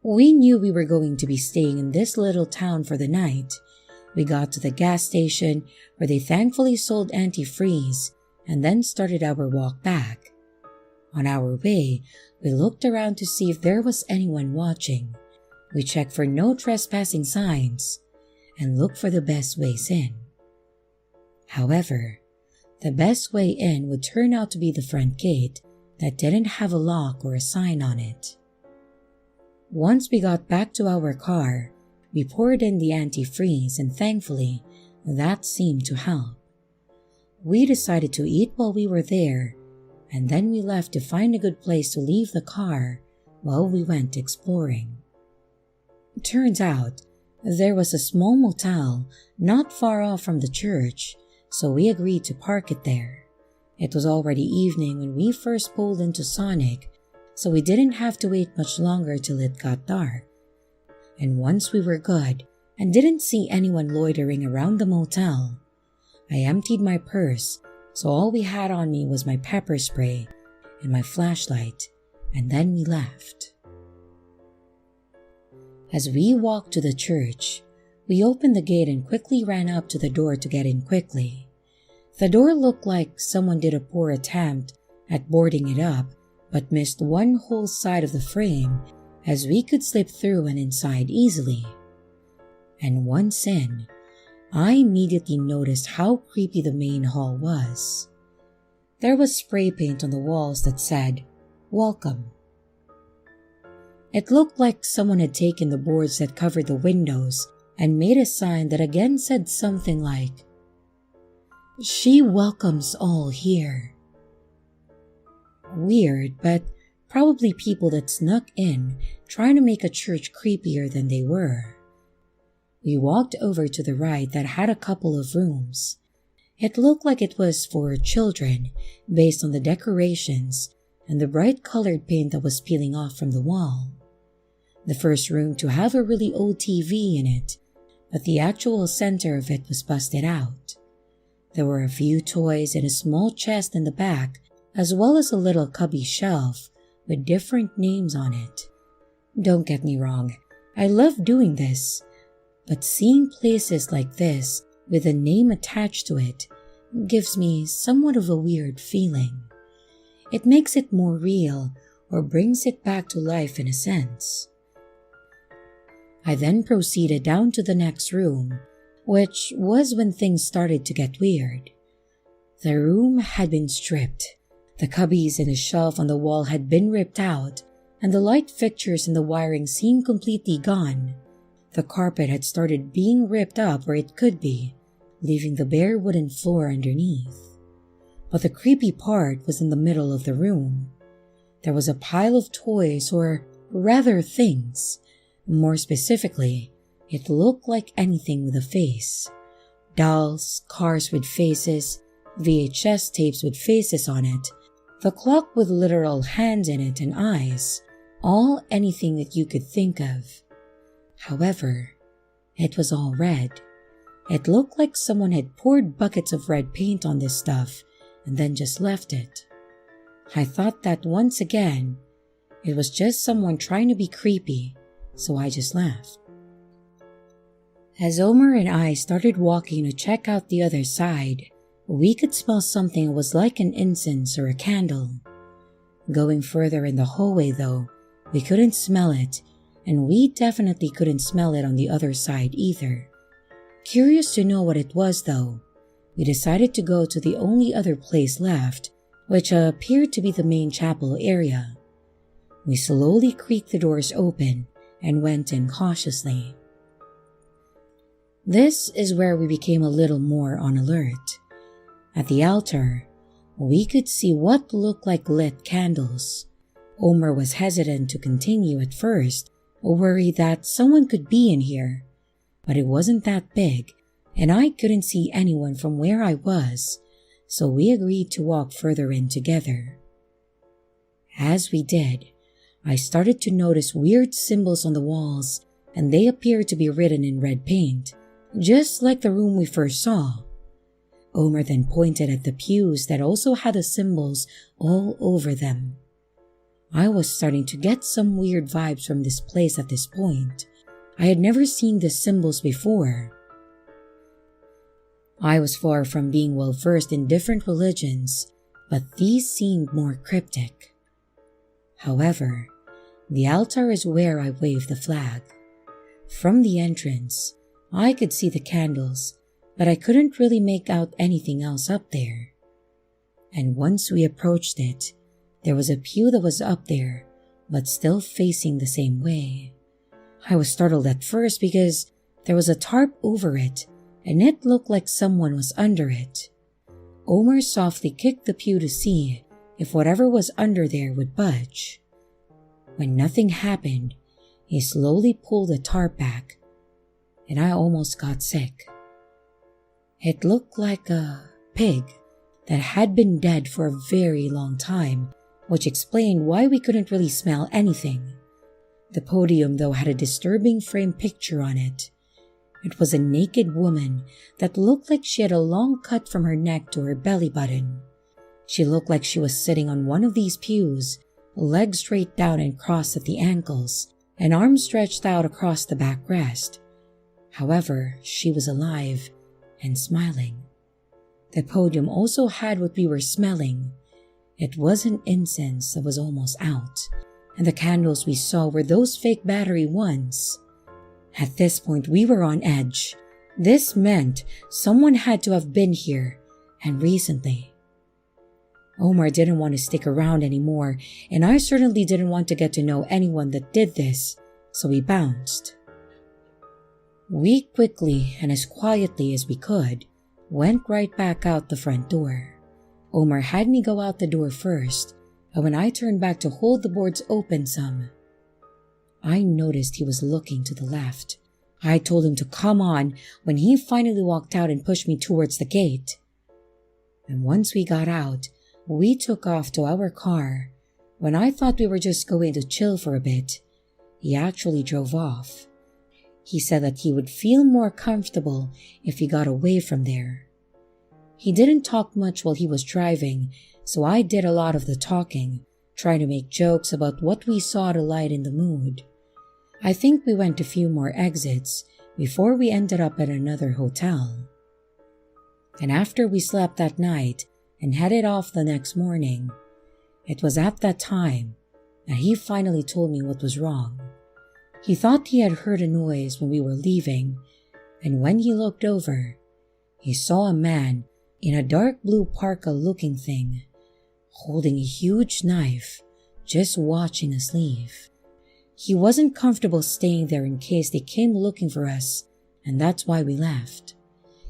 We knew we were going to be staying in this little town for the night. We got to the gas station where they thankfully sold antifreeze and then started our walk back. On our way, we looked around to see if there was anyone watching. We checked for no trespassing signs and looked for the best ways in. However, the best way in would turn out to be the front gate that didn't have a lock or a sign on it. Once we got back to our car, we poured in the antifreeze and thankfully, that seemed to help. We decided to eat while we were there, and then we left to find a good place to leave the car while we went exploring. It turns out, There was a small motel not far off from the church, so we agreed to park it there. It was already evening when we first pulled into Sonic, so we didn't have to wait much longer till it got dark. And once we were good and didn't see anyone loitering around the motel, I emptied my purse, so all we had on me was my pepper spray and my flashlight, and then we left. As we walked to the church, we opened the gate and quickly ran up to the door to get in quickly. The door looked like someone did a poor attempt at boarding it up, but missed one whole side of the frame as we could slip through and inside easily. And once in, I immediately noticed how creepy the main hall was. There was spray paint on the walls that said, "Welcome." It looked like someone had taken the boards that covered the windows and made a sign that again said something like, "She welcomes all here." Weird, but probably people that snuck in trying to make a church creepier than they were. We walked over to the right that had a couple of rooms. It looked like it was for children based on the decorations and the bright colored paint that was peeling off from the wall. The first room to have a really old TV in it, but the actual center of it was busted out. There were a few toys and a small chest in the back, as well as a little cubby shelf with different names on it. Don't get me wrong, I love doing this, but seeing places like this with a name attached to it gives me somewhat of a weird feeling. It makes it more real or brings it back to life in a sense. I then proceeded down to the next room, which was when things started to get weird. The room had been stripped. The cubbies and the shelf on the wall had been ripped out, and the light fixtures and the wiring seemed completely gone. The carpet had started being ripped up where it could be, leaving the bare wooden floor underneath. But the creepy part was in the middle of the room. There was a pile of toys, or rather things. More specifically, it looked like anything with a face. Dolls, cars with faces, VHS tapes with faces on it, the clock with literal hands in it and eyes, all anything that you could think of. However, it was all red. It looked like someone had poured buckets of red paint on this stuff and then just left it. I thought that once again, it was just someone trying to be creepy, so I just laughed. As Omer and I started walking to check out the other side, we could smell something that was like an incense or a candle. Going further in the hallway though, we couldn't smell it, and we definitely couldn't smell it on the other side either. Curious to know what it was though, we decided to go to the only other place left, which appeared to be the main chapel area. We slowly creaked the doors open and went in cautiously. This is where we became a little more on alert. At the altar, we could see what looked like lit candles. Omer was hesitant to continue at first, worried that someone could be in here, but it wasn't that big, and I couldn't see anyone from where I was, so we agreed to walk further in together. As we did, I started to notice weird symbols on the walls, and they appeared to be written in red paint, just like the room we first saw. Omer then pointed at the pews that also had the symbols all over them. I was starting to get some weird vibes from this place at this point. I had never seen these symbols before. I was far from being well versed in different religions, but these seemed more cryptic. However, the altar is where I waved the flag. From the entrance, I could see the candles, but I couldn't really make out anything else up there. And once we approached it, there was a pew that was up there, but still facing the same way. I was startled at first because there was a tarp over it, and it looked like someone was under it. Omer softly kicked the pew to see if whatever was under there would budge. When nothing happened, he slowly pulled the tarp back, and I almost got sick. It looked like a pig that had been dead for a very long time, which explained why we couldn't really smell anything. The podium, though, had a disturbing framed picture on it. It was a naked woman that looked like she had a long cut from her neck to her belly button. She looked like she was sitting on one of these pews, legs straight down and crossed at the ankles, and arms stretched out across the backrest. However, she was alive and smiling. The podium also had what we were smelling. It wasn't incense that was almost out, and the candles we saw were those fake battery ones. At this point, we were on edge. This meant someone had to have been here, and recently. Omar didn't want to stick around anymore, and I certainly didn't want to get to know anyone that did this, so we bounced. We quickly, and as quietly as we could, went right back out the front door. Omar had me go out the door first, and when I turned back to hold the boards open some, I noticed he was looking to the left. I told him to come on when he finally walked out and pushed me towards the gate. And once we got out, we took off to our car. When I thought we were just going to chill for a bit, he actually drove off. He said that he would feel more comfortable if he got away from there. He didn't talk much while he was driving, so I did a lot of the talking, trying to make jokes about what we saw to lighten the mood. I think we went a few more exits before we ended up at another hotel. And after we slept that night and headed off the next morning, it was at that time that he finally told me what was wrong. He thought he had heard a noise when we were leaving, and when he looked over, he saw a man in a dark blue parka-looking thing, holding a huge knife, just watching us leave. He wasn't comfortable staying there in case they came looking for us, and that's why we left.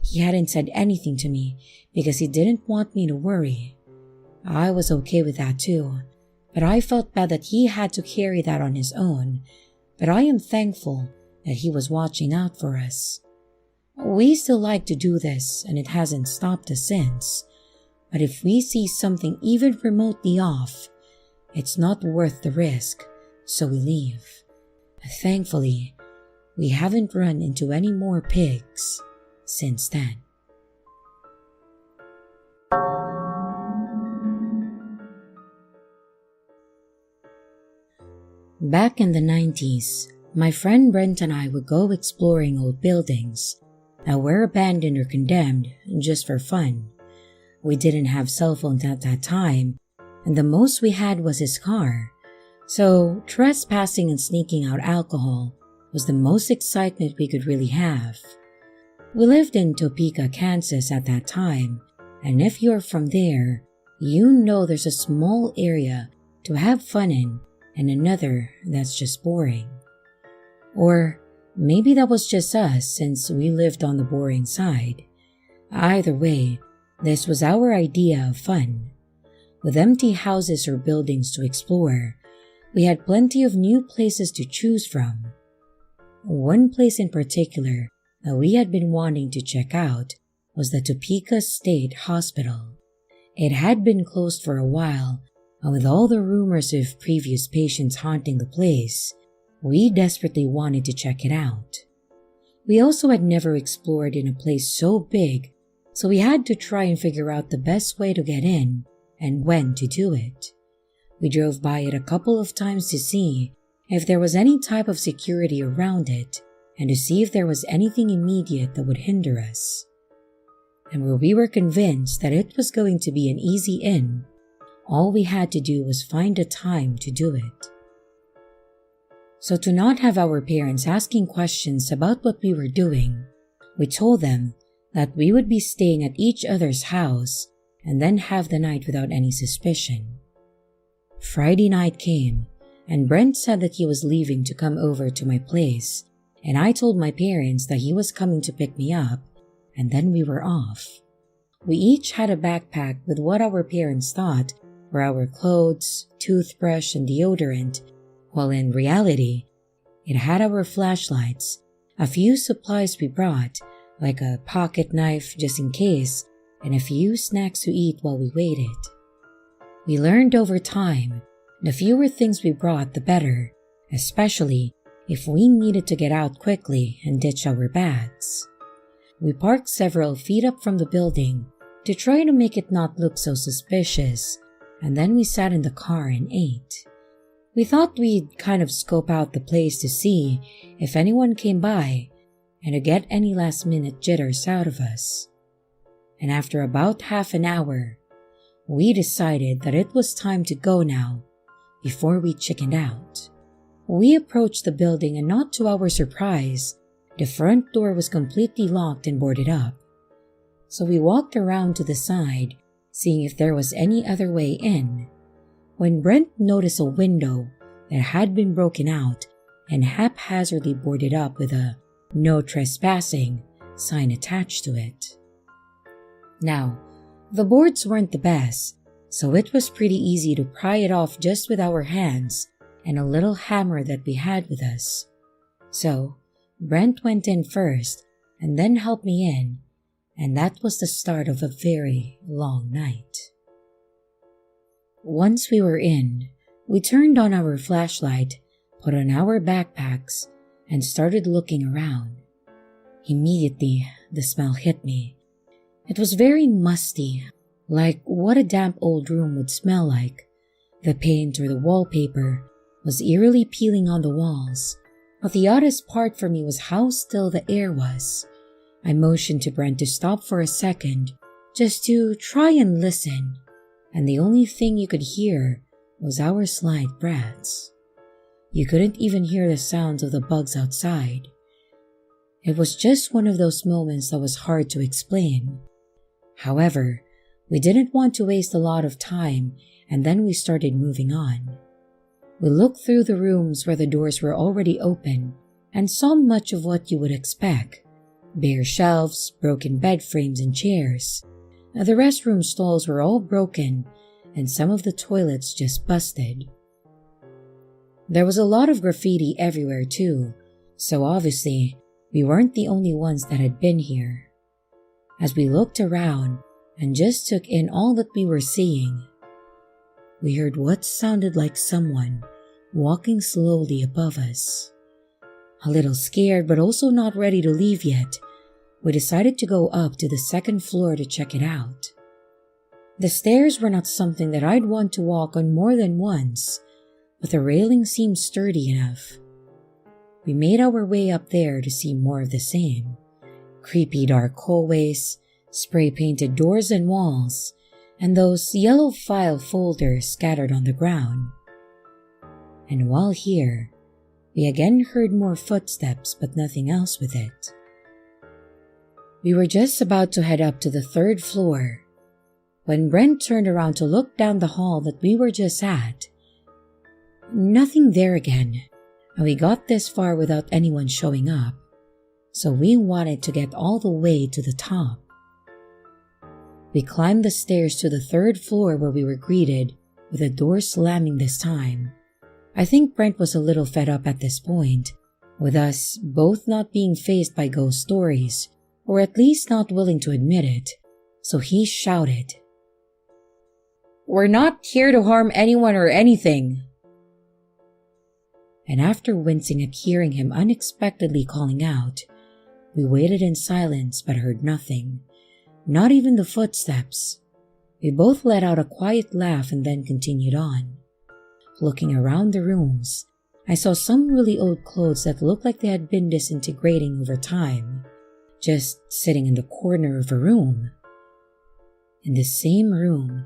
He hadn't said anything to me because he didn't want me to worry. I was okay with that too, but I felt bad that he had to carry that on his own, but I am thankful that he was watching out for us. We still like to do this, and it hasn't stopped us since, but if we see something even remotely off, it's not worth the risk, so we leave. Thankfully, we haven't run into any more pigs since then. Back in the 90s, my friend Brent and I would go exploring old buildings that were abandoned or condemned just for fun. We didn't have cell phones at that time, and the most we had was his car. So trespassing and sneaking out alcohol was the most excitement we could really have. We lived in Topeka, Kansas at that time, and if you're from there, you know there's a small area to have fun in and another that's just boring. Or maybe that was just us since we lived on the boring side. Either way, this was our idea of fun. With empty houses or buildings to explore, we had plenty of new places to choose from. One place in particular that we had been wanting to check out was the Topeka State Hospital. It had been closed for a while, and with all the rumors of previous patients haunting the place, we desperately wanted to check it out. We also had never explored in a place so big, so we had to try and figure out the best way to get in and when to do it. We drove by it a couple of times to see if there was any type of security around it and to see if there was anything immediate that would hinder us. And where we were convinced that it was going to be an easy in, all we had to do was find a time to do it. So to not have our parents asking questions about what we were doing, we told them that we would be staying at each other's house and then have the night without any suspicion. Friday night came, and Brent said that he was leaving to come over to my place, and I told my parents that he was coming to pick me up, and then we were off. We each had a backpack with what our parents thought were our clothes, toothbrush, and deodorant, while in reality, it had our flashlights, A few supplies we brought, like a pocket knife just in case, and a few snacks to eat while we waited. We learned over time, the fewer things we brought the better, especially if we needed to get out quickly and ditch our bags. We parked several feet up from the building to try to make it not look so suspicious, and then we sat in the car and ate. We thought we'd kind of scope out the place to see if anyone came by and to get any last-minute jitters out of us. And after about half an hour, we decided that it was time to go now before we chickened out. We approached the building and not to our surprise, the front door was completely locked and boarded up. So we walked around to the side, seeing if there was any other way in, when Brent noticed a window that had been broken out and haphazardly boarded up with a "No Trespassing" sign attached to it. Now, the boards weren't the best, so it was pretty easy to pry it off just with our hands and a little hammer that we had with us. So, Brent went in first and then helped me in, and that was the start of a very long night. Once we were in, we turned on our flashlight, put on our backpacks, and started looking around. Immediately, the smell hit me. It was very musty, like what a damp old room would smell like. The paint or the wallpaper was eerily peeling on the walls, but the oddest part for me was how still the air was. I motioned to Brent to stop for a second, just to try and listen, and the only thing you could hear was our slight breaths. You couldn't even hear the sounds of the bugs outside. It was just one of those moments that was hard to explain. However, we didn't want to waste a lot of time, and then we started moving on. We looked through the rooms where the doors were already open and saw much of what you would expect. Bare shelves, broken bed frames and chairs. The restroom stalls were all broken and some of the toilets just busted. There was a lot of graffiti everywhere too, so obviously we weren't the only ones that had been here. As we looked around and just took in all that we were seeing, we heard what sounded like someone walking slowly above us. A little scared but also not ready to leave yet, we decided to go up to the second floor to check it out. The stairs were not something that I'd want to walk on more than once, but the railing seemed sturdy enough. We made our way up there to see more of the same. Creepy dark hallways, spray-painted doors and walls, and those yellow file folders scattered on the ground. And while here, we again heard more footsteps but nothing else with it. We were just about to head up to the third floor when Brent turned around to look down the hall that we were just at. Nothing there again, and we got this far without anyone showing up, so we wanted to get all the way to the top. We climbed the stairs to the third floor where we were greeted with the door slamming this time. I think Brent was a little fed up at this point, with us both not being faced by ghost stories, or at least not willing to admit it, so he shouted, "We're not here to harm anyone or anything." And after wincing at hearing him unexpectedly calling out, we waited in silence but heard nothing, not even the footsteps. We both let out a quiet laugh and then continued on. Looking around the rooms, I saw some really old clothes that looked like they had been disintegrating over time, just sitting in the corner of a room. In the same room,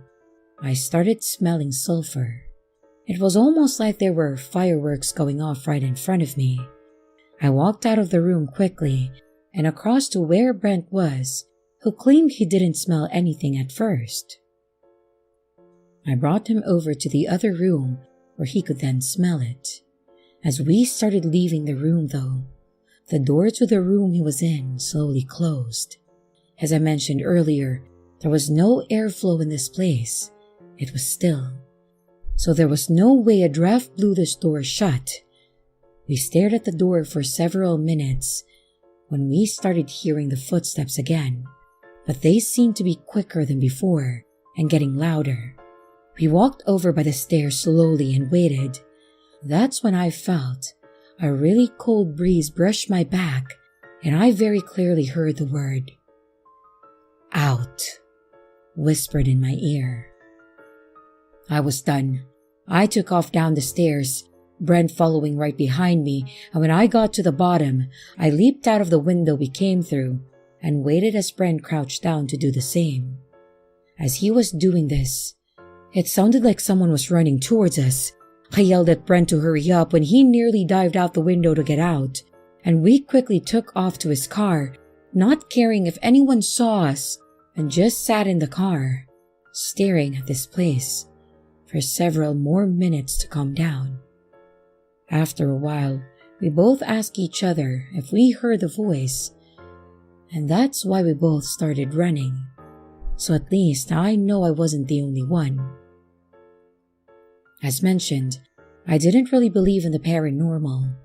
I started smelling sulfur. It was almost like there were fireworks going off right in front of me. I walked out of the room quickly and across to where Brent was, who claimed he didn't smell anything at first. I brought him over to the other room where he could then smell it. As we started leaving the room though, the door to the room he was in slowly closed. As I mentioned earlier, there was no airflow in this place. It was still. So there was no way a draft blew this door shut. We stared at the door for several minutes when we started hearing the footsteps again, but they seemed to be quicker than before and getting louder. We walked over by the stairs slowly and waited. That's when I felt a really cold breeze brush my back, and I very clearly heard the word, "Out," whispered in my ear. I was done. I took off down the stairs, Brent following right behind me, and when I got to the bottom, I leaped out of the window we came through and waited as Brent crouched down to do the same. As he was doing this, it sounded like someone was running towards us. I yelled at Brent to hurry up when he nearly dived out the window to get out, and we quickly took off to his car, not caring if anyone saw us, and just sat in the car, staring at this place for several more minutes to calm down. After a while, we both asked each other if we heard the voice, and that's why we both started running. So at least I know I wasn't the only one. As mentioned, I didn't really believe in the paranormal,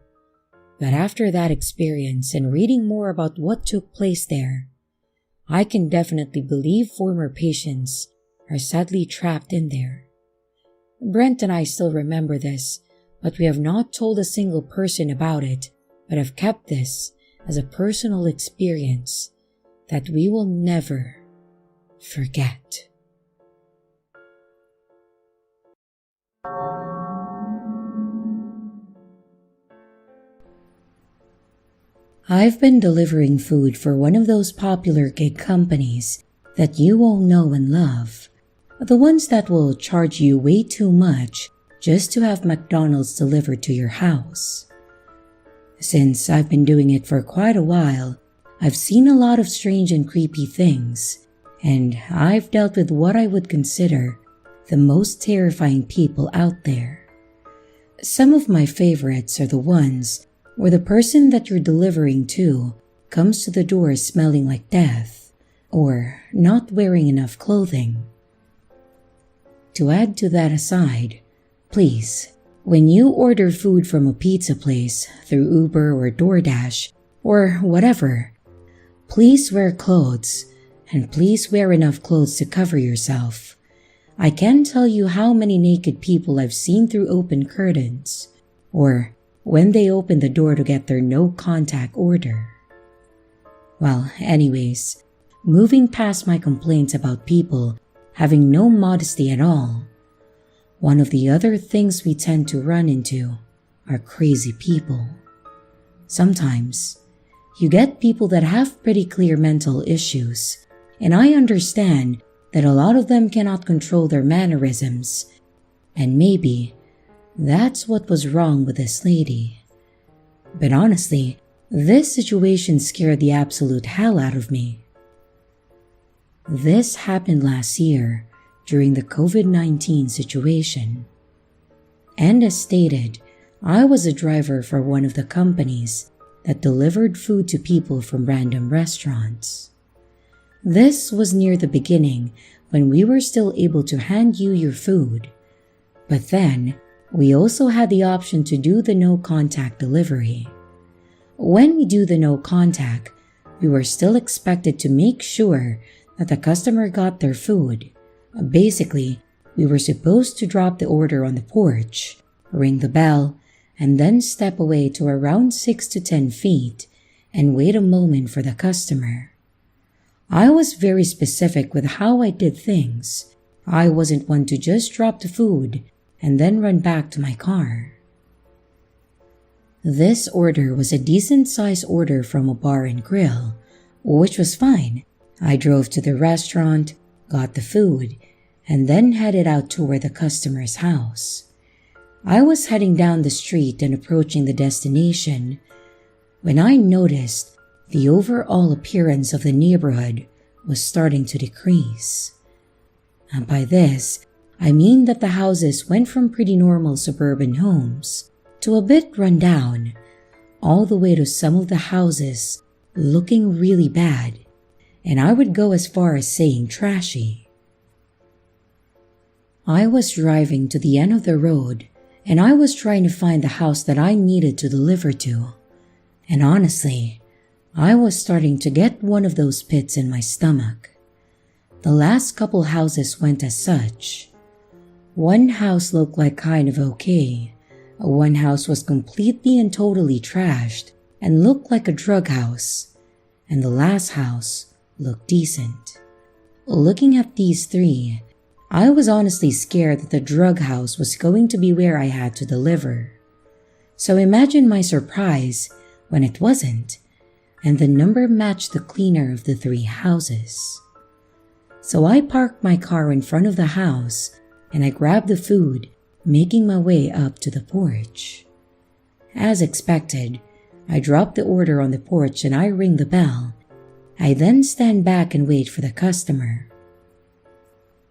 but after that experience and reading more about what took place there, I can definitely believe former patients are sadly trapped in there. Brent and I still remember this, but we have not told a single person about it, but have kept this as a personal experience that we will never forget. I've been delivering food for one of those popular gig companies that you all know and love. The ones that will charge you way too much just to have McDonald's delivered to your house. Since I've been doing it for quite a while, I've seen a lot of strange and creepy things, and I've dealt with what I would consider the most terrifying people out there. Some of my favorites are the ones where the person that you're delivering to comes to the door smelling like death or not wearing enough clothing. To add to that aside, please, when you order food from a pizza place through Uber or DoorDash or whatever, please wear clothes, and please wear enough clothes to cover yourself. I can't tell you how many naked people I've seen through open curtains, or when they open the door to get their no-contact order. Well, anyways, moving past my complaints about people having no modesty at all, one of the other things we tend to run into are crazy people. Sometimes, you get people that have pretty clear mental issues, and I understand that a lot of them cannot control their mannerisms, and maybe that's what was wrong with this lady. But honestly, this situation scared the absolute hell out of me. This happened last year during the COVID-19 situation. And as stated, I was a driver for one of the companies that delivered food to people from random restaurants. This was near the beginning when we were still able to hand you your food, but then we also had the option to do the no-contact delivery. When we do the no-contact, we were still expected to make sure that the customer got their food. Basically, we were supposed to drop the order on the porch, ring the bell, and then step away to around 6 to 10 feet and wait a moment for the customer. I was very specific with how I did things. I wasn't one to just drop the food and then run back to my car. This order was a decent-sized order from a bar and grill, which was fine. I drove to the restaurant, got the food, and then headed out toward the customer's house. I was heading down the street and approaching the destination when I noticed the overall appearance of the neighborhood was starting to decrease. And by this, I mean that the houses went from pretty normal suburban homes to a bit run down, all the way to some of the houses looking really bad, and I would go as far as saying trashy. I was driving to the end of the road, and I was trying to find the house that I needed to deliver to, and honestly, I was starting to get one of those pits in my stomach. The last couple houses went as such. One house looked like kind of okay. One house was completely and totally trashed and looked like a drug house. And the last house looked decent. Looking at these three, I was honestly scared that the drug house was going to be where I had to deliver. So imagine my surprise when it wasn't, and the number matched the cleaner of the three houses. So I parked my car in front of the house and I grabbed the food, making my way up to the porch. As expected, I drop the order on the porch and I ring the bell. I then stand back and wait for the customer.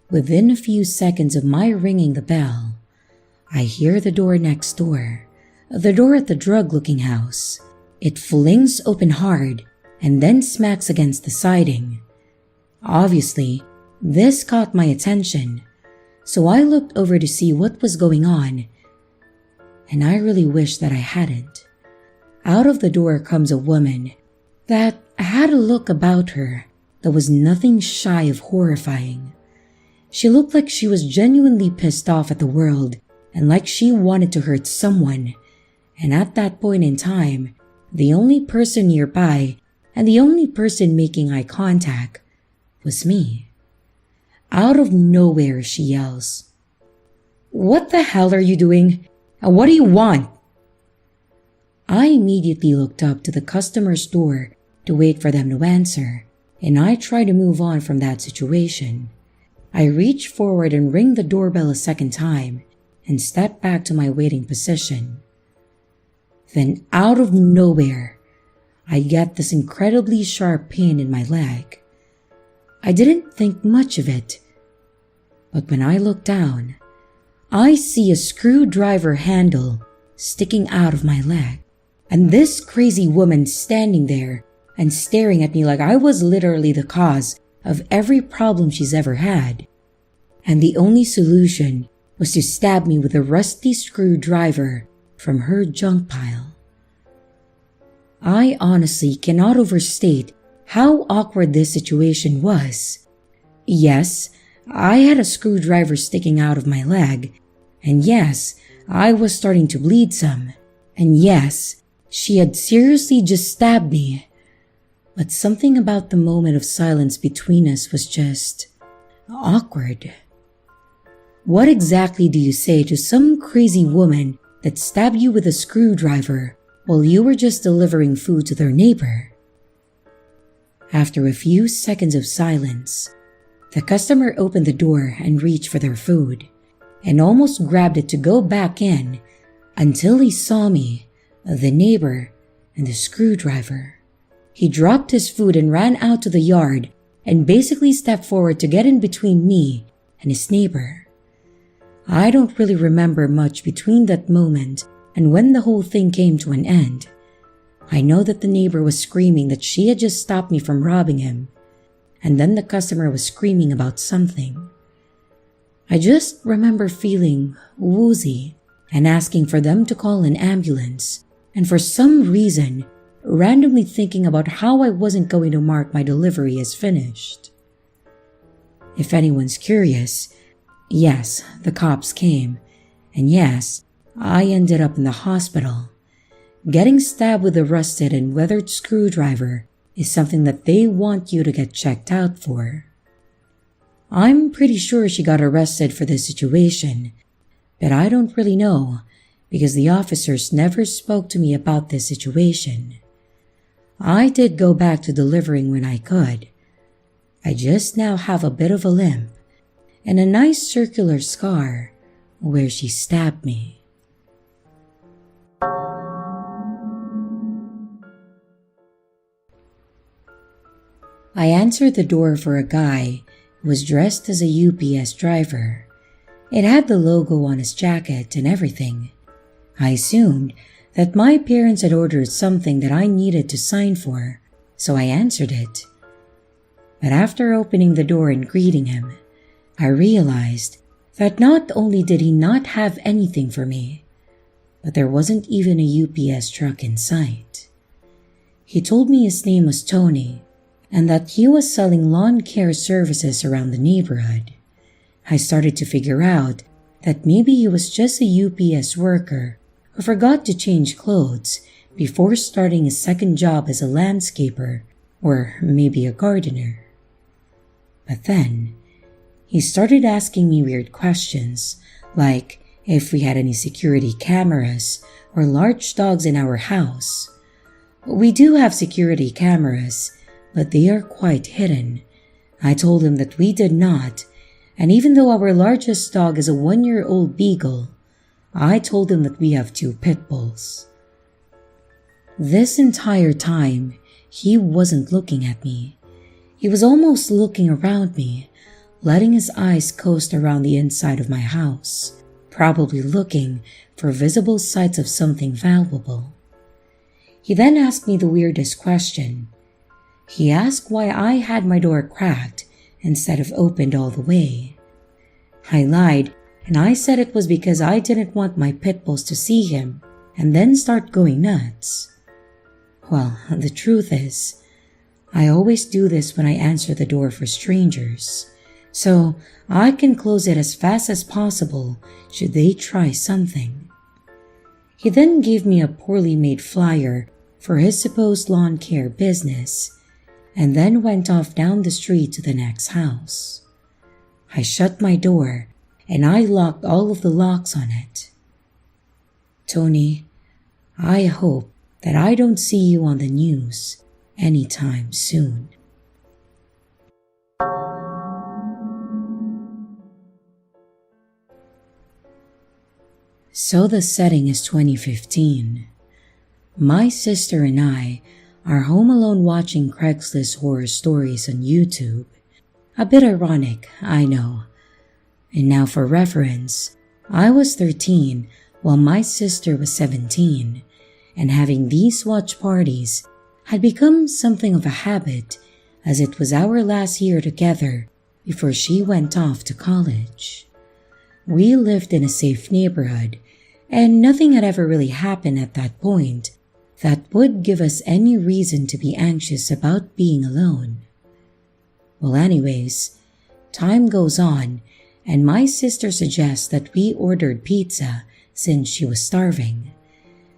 Within a few seconds of my ringing the bell, I hear the door next door, the door at the drug-looking house. It flings open hard and then smacks against the siding. Obviously, this caught my attention, so I looked over to see what was going on, and I really wish that I hadn't. Out of the door comes a woman that had a look about her that was nothing shy of horrifying. She looked like she was genuinely pissed off at the world and like she wanted to hurt someone, and at that point in time, the only person nearby and the only person making eye contact was me. Out of nowhere, she yells, "What the hell are you doing? And what do you want?" I immediately looked up to the customer's door to wait for them to answer, and I tried to move on from that situation. I reach forward and ring the doorbell a second time and step back to my waiting position. Then out of nowhere, I get this incredibly sharp pain in my leg. I didn't think much of it, but when I look down, I see a screwdriver handle sticking out of my leg, and this crazy woman standing there and staring at me like I was literally the cause of every problem she's ever had. And the only solution was to stab me with a rusty screwdriver from her junk pile. I honestly cannot overstate how awkward this situation was. Yes, I had a screwdriver sticking out of my leg, and yes, I was starting to bleed some, and yes, she had seriously just stabbed me. But something about the moment of silence between us was just awkward. What exactly do you say to some crazy woman that stabbed you with a screwdriver while you were just delivering food to their neighbor? After a few seconds of silence, the customer opened the door and reached for their food, and almost grabbed it to go back in until he saw me, the neighbor, and the screwdriver. He dropped his food and ran out to the yard and basically stepped forward to get in between me and his neighbor. I don't really remember much between that moment and when the whole thing came to an end. I know that the neighbor was screaming that she had just stopped me from robbing him, and then the customer was screaming about something. I just remember feeling woozy and asking for them to call an ambulance, and for some reason, randomly thinking about how I wasn't going to mark my delivery as finished. If anyone's curious, yes, the cops came, and yes, I ended up in the hospital. Getting stabbed with a rusted and weathered screwdriver is something that they want you to get checked out for. I'm pretty sure she got arrested for this situation, but I don't really know because the officers never spoke to me about this situation. I did go back to delivering when I could. I just now have a bit of a limp and a nice circular scar where she stabbed me. I answered the door for a guy who was dressed as a UPS driver. It had the logo on his jacket and everything. I assumed that my parents had ordered something that I needed to sign for, so I answered it. But after opening the door and greeting him, I realized that not only did he not have anything for me, but there wasn't even a UPS truck in sight. He told me his name was Tony and that he was selling lawn care services around the neighborhood. I started to figure out that maybe he was just a UPS worker who forgot to change clothes before starting his second job as a landscaper or maybe a gardener. But then, he started asking me weird questions like if we had any security cameras or large dogs in our house. We do have security cameras, but they are quite hidden. I told him that we did not, and even though our largest dog is a 1-year-old beagle, I told him that we have 2 pit bulls. This entire time, he wasn't looking at me. He was almost looking around me, letting his eyes coast around the inside of my house, probably looking for visible signs of something valuable. He then asked me the weirdest question. He asked why I had my door cracked instead of opened all the way. I lied, and I said it was because I didn't want my pit bulls to see him and then start going nuts. Well, the truth is, I always do this when I answer the door for strangers, so I can close it as fast as possible should they try something. He then gave me a poorly made flyer for his supposed lawn care business and then went off down the street to the next house. I shut my door and I locked all of the locks on it. Tony, I hope that I don't see you on the news anytime soon. So the setting is 2015. My sister and I are home alone watching Craigslist horror stories on YouTube. A bit ironic, I know. And now for reference, I was 13 while my sister was 17, and having these watch parties had become something of a habit as it was our last year together before she went off to college. We lived in a safe neighborhood, and nothing had ever really happened at that point that would give us any reason to be anxious about being alone. Well, anyways, time goes on, and my sister suggests that we ordered pizza since she was starving.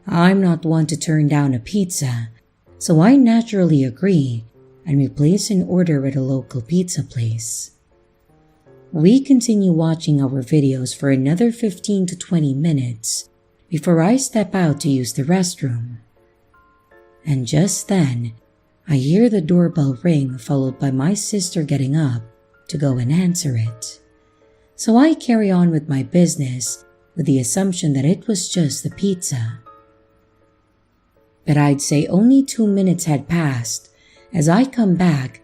I'm not one to turn down a pizza, so I naturally agree, and we place an order at a local pizza place. We continue watching our videos for another 15 to 20 minutes before I step out to use the restroom. And just then, I hear the doorbell ring followed by my sister getting up to go and answer it. So I carry on with my business with the assumption that it was just the pizza. But I'd say only 2 minutes had passed as I come back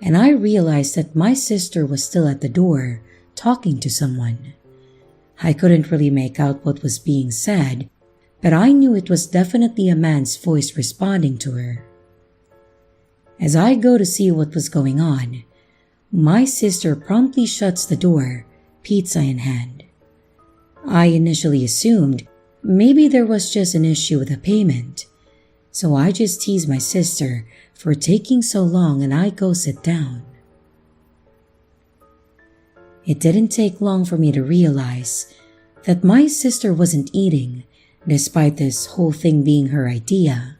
and I realized that my sister was still at the door talking to someone. I couldn't really make out what was being said, but I knew it was definitely a man's voice responding to her. As I go to see what was going on, my sister promptly shuts the door, pizza in hand. I initially assumed maybe there was just an issue with the payment, so I just tease my sister for taking so long and I go sit down. It didn't take long for me to realize that my sister wasn't eating despite this whole thing being her idea.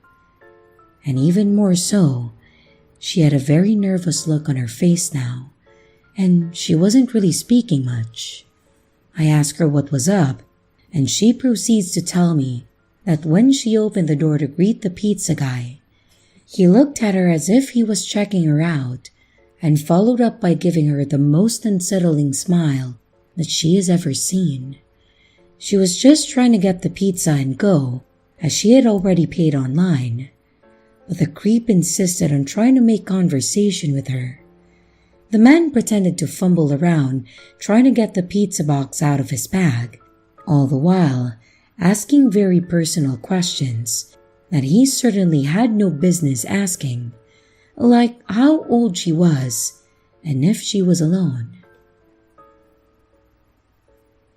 And even more so, she had a very nervous look on her face now, and she wasn't really speaking much. I asked her what was up, and she proceeds to tell me that when she opened the door to greet the pizza guy, he looked at her as if he was checking her out and followed up by giving her the most unsettling smile that she has ever seen. She was just trying to get the pizza and go, as she had already paid online, but the creep insisted on trying to make conversation with her. The man pretended to fumble around trying to get the pizza box out of his bag, all the while asking very personal questions that he certainly had no business asking, like how old she was and if she was alone.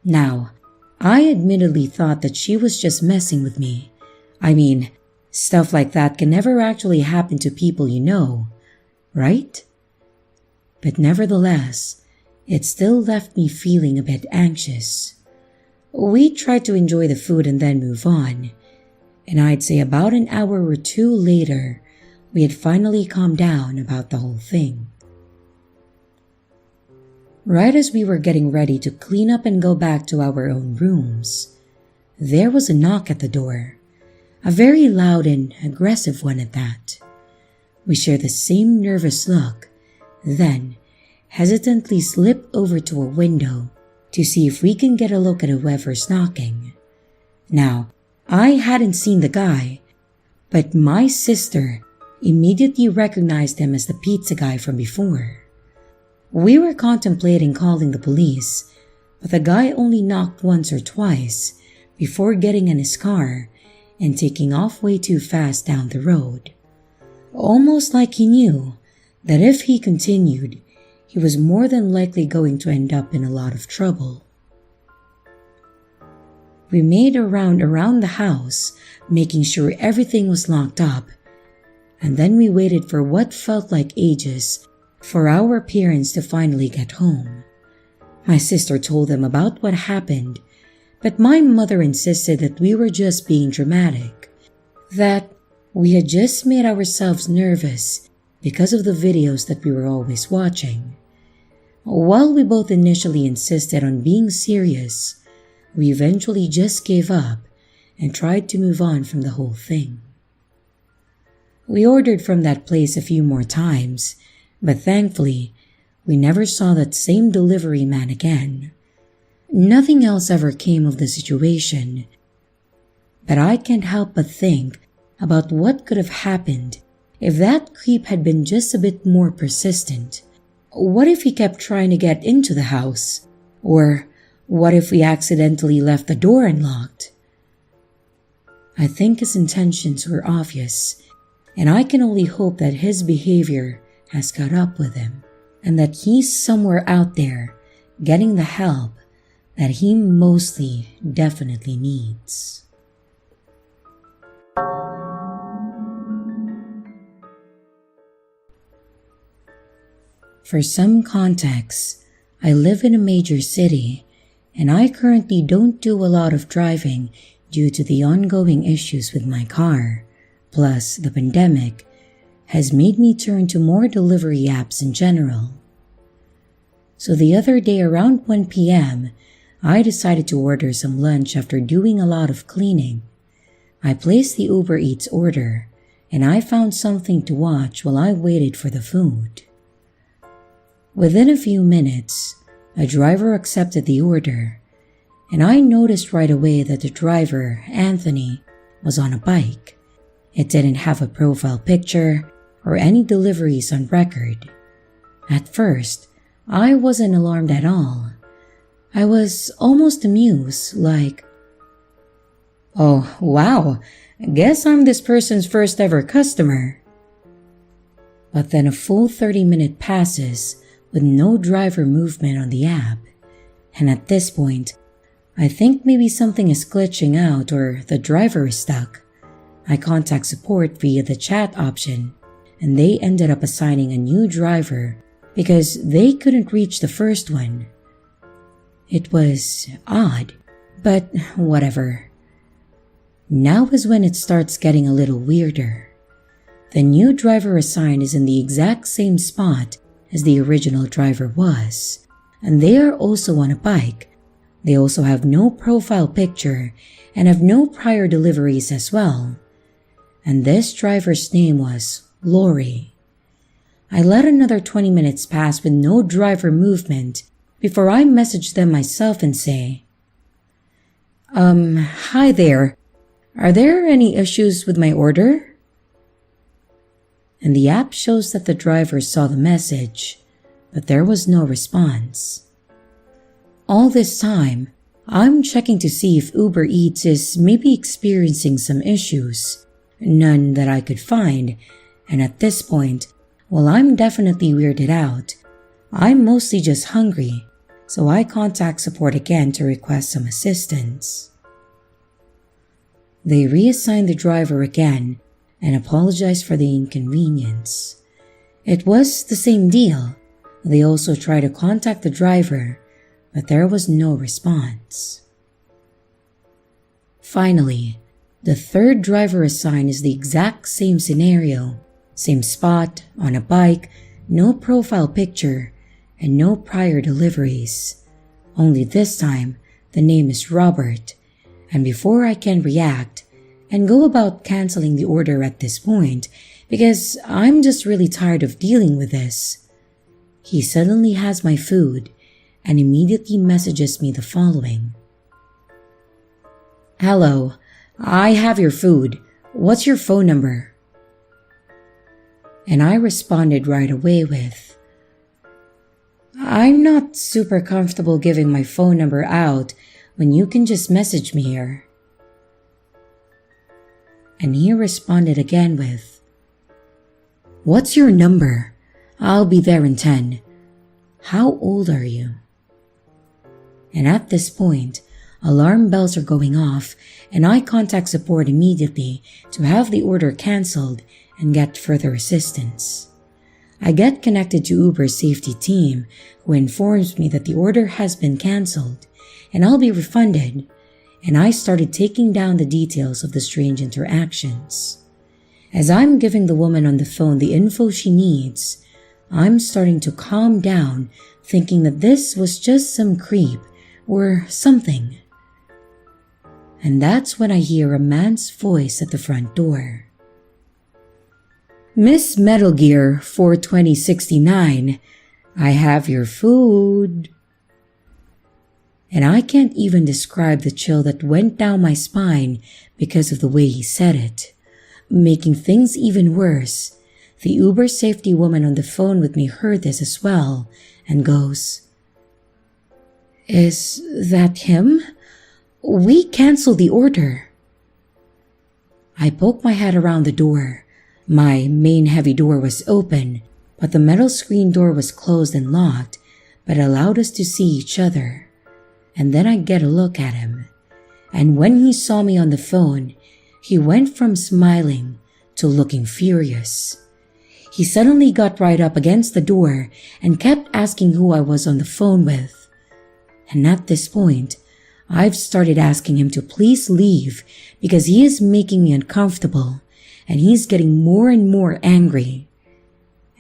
Now, I admittedly thought that she was just messing with me. I mean, Stuff like that can never actually happen to people you know, right? But nevertheless, it still left me feeling a bit anxious. We tried to enjoy the food and then move on, and I'd say about an hour or two later, we had finally calmed down about the whole thing. Right as we were getting ready to clean up and go back to our own rooms, there was a knock at the door, a very loud and aggressive one at that. We shared the same nervous look, then hesitantly slip over to a window to see if we can get a look at whoever's knocking. Now, I hadn't seen the guy, but my sister immediately recognized him as the pizza guy from before. We were contemplating calling the police, but the guy only knocked once or twice before getting in his car and taking off way too fast down the road. Almost like he knew that if he continued, he was more than likely going to end up in a lot of trouble. We made a round around the house, making sure everything was locked up, and then we waited for what felt like ages for our parents to finally get home. My sister told them about what happened, but my mother insisted that we were just being dramatic, that we had just made ourselves nervous because of the videos that we were always watching. While we both initially insisted on being serious, we eventually just gave up and tried to move on from the whole thing. We ordered from that place a few more times, but thankfully, we never saw that same delivery man again. Nothing else ever came of the situation, but I can't help but think about what could have happened if that creep had been just a bit more persistent. What if he kept trying to get into the house? Or what if we accidentally left the door unlocked? I think his intentions were obvious, and I can only hope that his behavior has caught up with him, and that he's somewhere out there getting the help that he mostly definitely needs. For some context, I live in a major city, and I currently don't do a lot of driving due to the ongoing issues with my car, plus the pandemic has made me turn to more delivery apps in general. So the other day around 1 p.m., I decided to order some lunch after doing a lot of cleaning. I placed the Uber Eats order, and I found something to watch while I waited for the food. Within a few minutes, a driver accepted the order, and I noticed right away that the driver, Anthony, was on a bike. It didn't have a profile picture or any deliveries on record. At first, I wasn't alarmed at all. I was almost amused, like, "Oh, wow, guess I'm this person's first ever customer." But then a full 30-minute passes with no driver movement on the app, and at this point, I think maybe something is glitching out or the driver is stuck. I contact support via the chat option, and they ended up assigning a new driver because they couldn't reach the first one. It was odd, but whatever. Now is when it starts getting a little weirder. The new driver assigned is in the exact same spot as the original driver was, and they are also on a bike. They also have no profile picture and have no prior deliveries as well. And this driver's name was Lori. I let another 20 minutes pass with no driver movement before I messaged them myself and say, Hi there. Are there any issues with my order?" And the app shows that the driver saw the message, but there was no response. All this time, I'm checking to see if Uber Eats is maybe experiencing some issues, none that I could find, and at this point, while I'm definitely weirded out, I'm mostly just hungry, so I contact support again to request some assistance. They reassigned the driver again and apologized for the inconvenience. It was the same deal. They also tried to contact the driver, but there was no response. Finally, the third driver assigned is the exact same scenario, same spot, on a bike, no profile picture, and no prior deliveries. Only this time, the name is Robert, and before I can react and go about canceling the order at this point, because I'm just really tired of dealing with this, he suddenly has my food and immediately messages me the following. "Hello, I have your food. What's your phone number?" And I responded right away with, "I'm not super comfortable giving my phone number out when you can just message me here." And he responded again with, "What's your number? I'll be there in 10. How old are you?" And at this point, alarm bells are going off and I contact support immediately to have the order cancelled and get further assistance. I get connected to Uber's safety team, who informs me that the order has been cancelled and I'll be refunded, and I started taking down the details of the strange interactions. As I'm giving the woman on the phone the info she needs, I'm starting to calm down, thinking that this was just some creep or something. And that's when I hear a man's voice at the front door. "Miss Metal Gear 42069, I have your food." And I can't even describe the chill that went down my spine because of the way he said it. Making things even worse, the Uber safety woman on the phone with me heard this as well and goes, "Is that him? We canceled the order." I poked my head around the door. My main heavy door was open, but the metal screen door was closed and locked, but allowed us to see each other. And then I get a look at him. And when he saw me on the phone, he went from smiling to looking furious. He suddenly got right up against the door and kept asking who I was on the phone with. And at this point, I've started asking him to please leave because he is making me uncomfortable and he's getting more and more angry.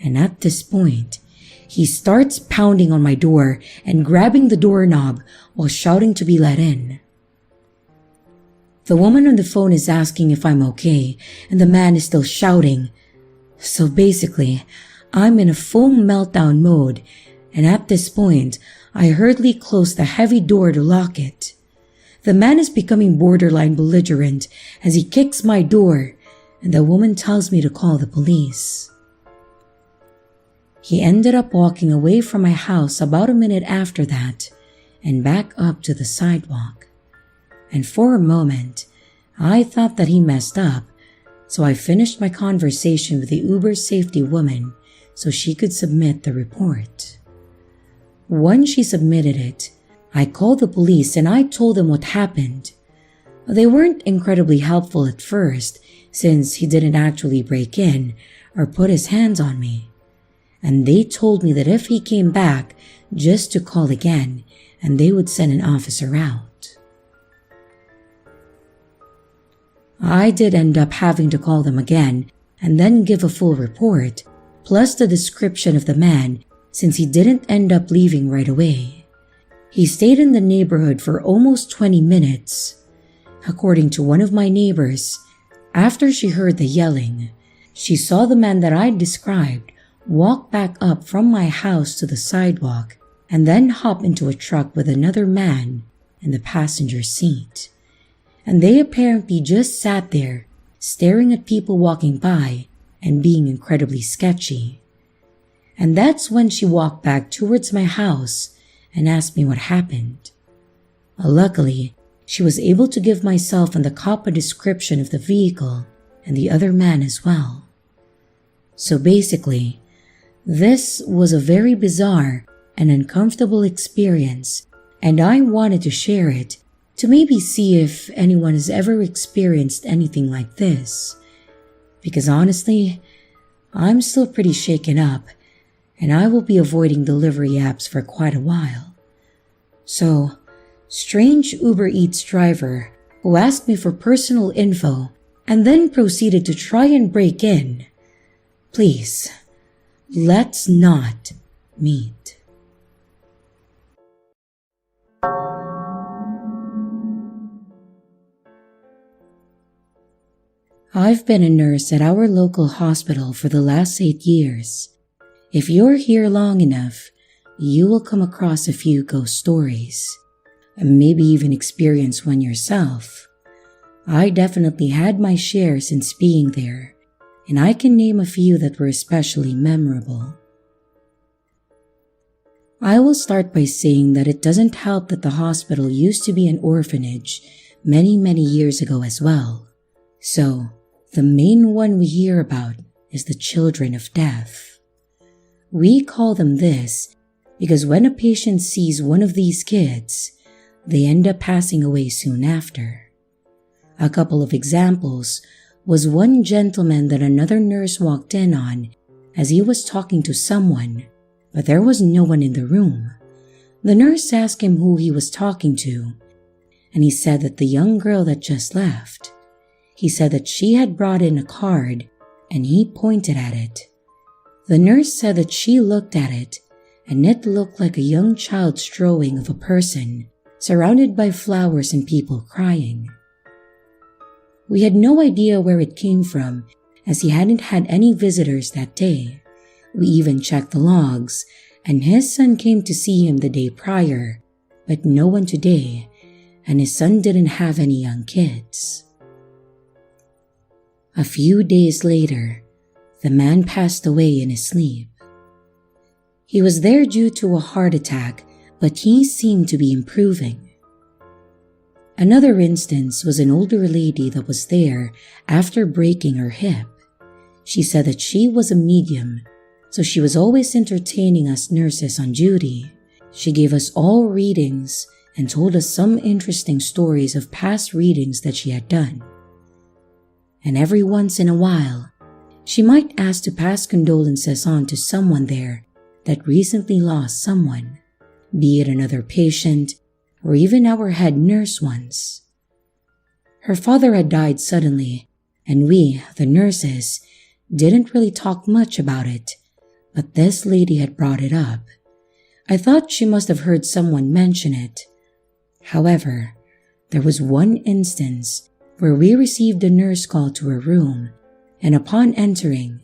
And at this point, he starts pounding on my door and grabbing the doorknob while shouting to be let in. The woman on the phone is asking if I'm okay, and the man is still shouting. So basically, I'm in a full meltdown mode, and at this point, I hurriedly close the heavy door to lock it. The man is becoming borderline belligerent as he kicks my door, and the woman tells me to call the police. He ended up walking away from my house about a minute after that and back up to the sidewalk. And for a moment, I thought that he messed up, so I finished my conversation with the Uber safety woman so she could submit the report. Once she submitted it, I called the police and I told them what happened. They weren't incredibly helpful at first since he didn't actually break in or put his hands on me. And they told me that if he came back, just to call again and they would send an officer out. I did end up having to call them again and then give a full report, plus the description of the man since he didn't end up leaving right away. He stayed in the neighborhood for almost 20 minutes. According to one of my neighbors, after she heard the yelling, she saw the man that I described walk back up from my house to the sidewalk and then hop into a truck with another man in the passenger seat. And they apparently just sat there staring at people walking by and being incredibly sketchy. And that's when she walked back towards my house and asked me what happened. Luckily, she was able to give myself and the cop a description of the vehicle and the other man as well. So basically, this was a very bizarre and uncomfortable experience, and I wanted to share it to maybe see if anyone has ever experienced anything like this. Because honestly, I'm still pretty shaken up, and I will be avoiding delivery apps for quite a while. So, strange Uber Eats driver who asked me for personal info and then proceeded to try and break in. Please, let's not meet. I've been a nurse at our local hospital for the last 8 years. If you're here long enough, you will come across a few ghost stories, and maybe even experience one yourself. I definitely had my share since being there, and I can name a few that were especially memorable. I will start by saying that it doesn't help that the hospital used to be an orphanage many years ago as well. So, the main one we hear about is the children of death. We call them this because when a patient sees one of these kids, they end up passing away soon after. A couple of examples was one gentleman that another nurse walked in on as he was talking to someone, but there was no one in the room. The nurse asked him who he was talking to, and he said that the young girl that just left. He said that she had brought in a card, and he pointed at it. The nurse said that she looked at it, and it looked like a young child's drawing of a person, surrounded by flowers and people crying. We had no idea where it came from, as he hadn't had any visitors that day. We even checked the logs, and his son came to see him the day prior, but no one today, and his son didn't have any young kids. A few days later, the man passed away in his sleep. He was there due to a heart attack, but he seemed to be improving. Another instance was an older lady that was there after breaking her hip. She said that she was a medium, so she was always entertaining us nurses on duty. She gave us all readings and told us some interesting stories of past readings that she had done. And every once in a while, she might ask to pass condolences on to someone there that recently lost someone, be it another patient or even our head nurse once. Her father had died suddenly, and we, the nurses, didn't really talk much about it, but this lady had brought it up. I thought she must have heard someone mention it. However, there was one instance where we received a nurse call to her room, and upon entering,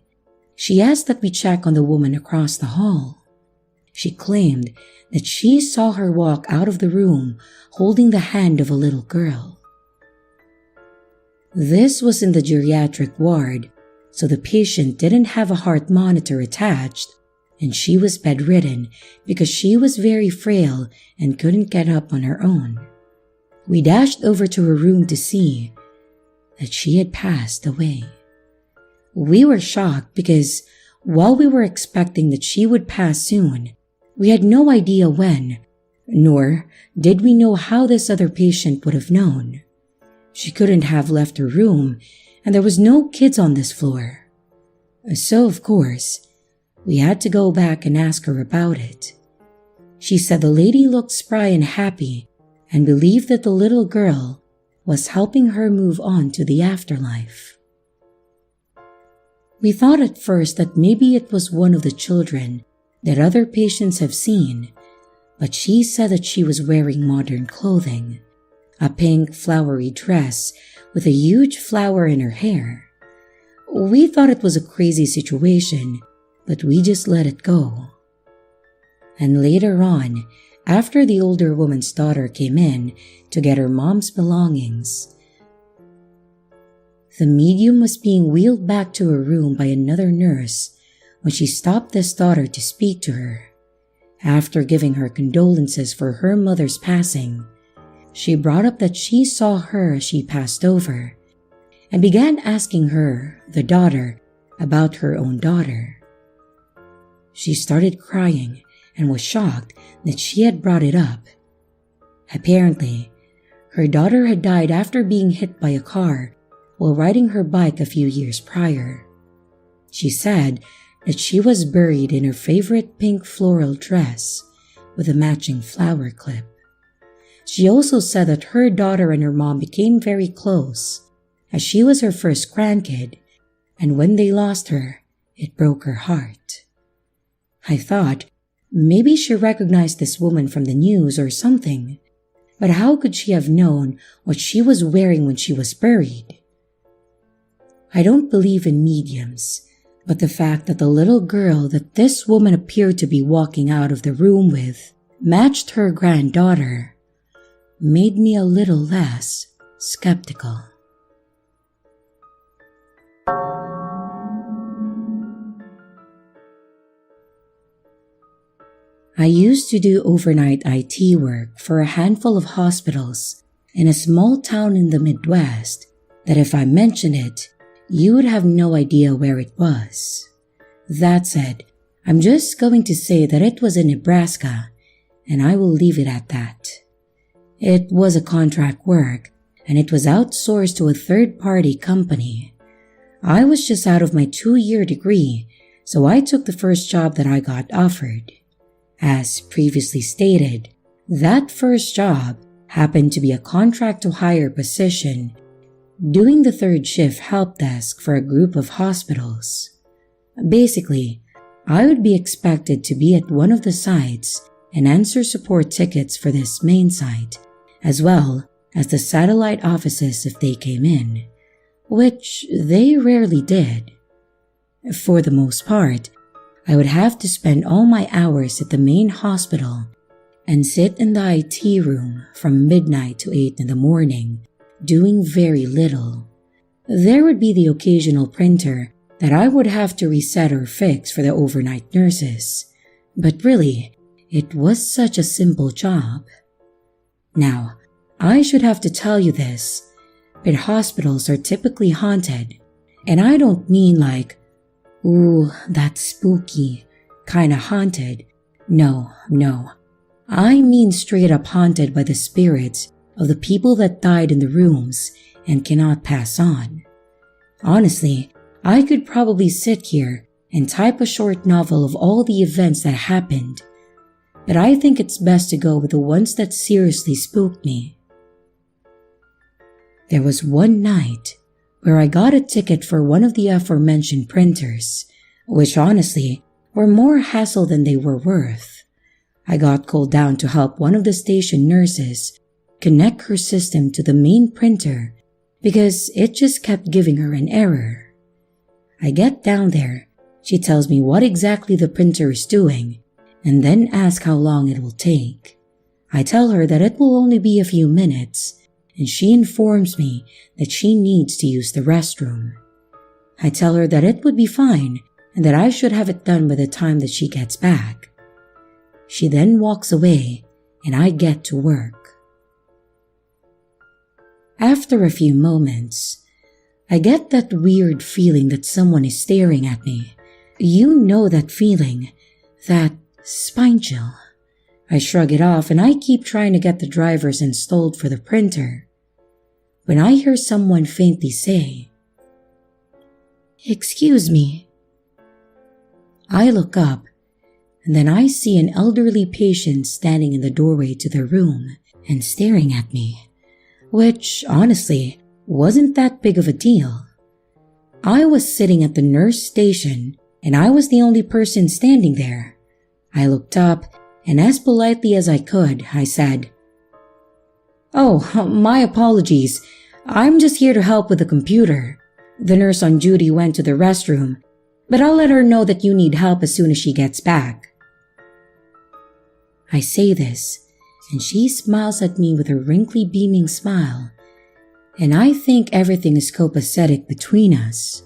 she asked that we check on the woman across the hall. She claimed that she saw her walk out of the room holding the hand of a little girl. This was in the geriatric ward, so the patient didn't have a heart monitor attached, and she was bedridden because she was very frail and couldn't get up on her own. We dashed over to her room to see that she had passed away. We were shocked because while we were expecting that she would pass soon, we had no idea when, nor did we know how this other patient would have known. She couldn't have left her room, and there was no kids on this floor. So, of course, we had to go back and ask her about it. She said the lady looked spry and happy and believed that the little girl was helping her move on to the afterlife. We thought at first that maybe it was one of the children that other patients have seen, but she said that she was wearing modern clothing, a pink flowery dress with a huge flower in her hair. We thought it was a crazy situation, but we just let it go. And later on, after the older woman's daughter came in to get her mom's belongings, the medium was being wheeled back to her room by another nurse when she stopped this daughter to speak to her. After giving her condolences for her mother's passing, she brought up that she saw her as she passed over and began asking her, the daughter, about her own daughter. She started crying and was shocked that she had brought it up. Apparently, Her daughter had died after being hit by a car while riding her bike a few years prior. She said that she was buried in her favorite pink floral dress with a matching flower clip. She also said that her daughter and her mom became very close, as she was her first grandkid, and when they lost her, it broke her heart. I thought maybe she recognized this woman from the news or something, but how could she have known what she was wearing when she was buried? I don't believe in mediums, but the fact that the little girl that this woman appeared to be walking out of the room with matched her granddaughter made me a little less skeptical. I used to do overnight IT work for a handful of hospitals in a small town in the Midwest that if I mentioned it, you would have no idea where it was. That said, I'm just going to say that it was in Nebraska, and I will leave it at that. It was a contract work, and it was outsourced to a third-party company. I was just out of my 2-year degree, so I took the first job that I got offered. As previously stated, that first job happened to be a contract-to-hire position doing the third shift help desk for a group of hospitals. Basically, I would be expected to be at one of the sites and answer support tickets for this main site, as well as the satellite offices if they came in, which they rarely did. For the most part, I would have to spend all my hours at the main hospital and sit in the IT room from midnight to 8 in the morning, doing very little. There would be the occasional printer that I would have to reset or fix for the overnight nurses, but really, it was such a simple job. Now, I should have to tell you this, but hospitals are typically haunted, and I don't mean like, ooh, that's spooky, kinda haunted. No. I mean straight up haunted by the spirits of the people that died in the rooms and cannot pass on. Honestly, I could probably sit here and type a short novel of all the events that happened, but I think it's best to go with the ones that seriously spooked me. There was one night where I got a ticket for one of the aforementioned printers, which honestly were more hassle than they were worth. I got called down to help one of the station nurses connect her system to the main printer because it just kept giving her an error. I get down there, she tells me what exactly the printer is doing, and then asks how long it will take. I tell her that it will only be a few minutes, and she informs me that she needs to use the restroom. I tell her that it would be fine and that I should have it done by the time that she gets back. She then walks away and I get to work. After a few moments, I get that weird feeling that someone is staring at me. You know that feeling, that spine chill. I shrug it off and I keep trying to get the drivers installed for the printer, when I hear someone faintly say, "Excuse me." I look up and then I see an elderly patient standing in the doorway to their room and staring at me, which honestly wasn't that big of a deal. I was sitting at the nurse station and I was the only person standing there. I looked up and as politely as I could, I said, "Oh, my apologies. I'm just here to help with the computer. The nurse on duty went to the restroom, but I'll let her know that you need help as soon as she gets back." I say this, and she smiles at me with a wrinkly beaming smile, and I think everything is copacetic between us.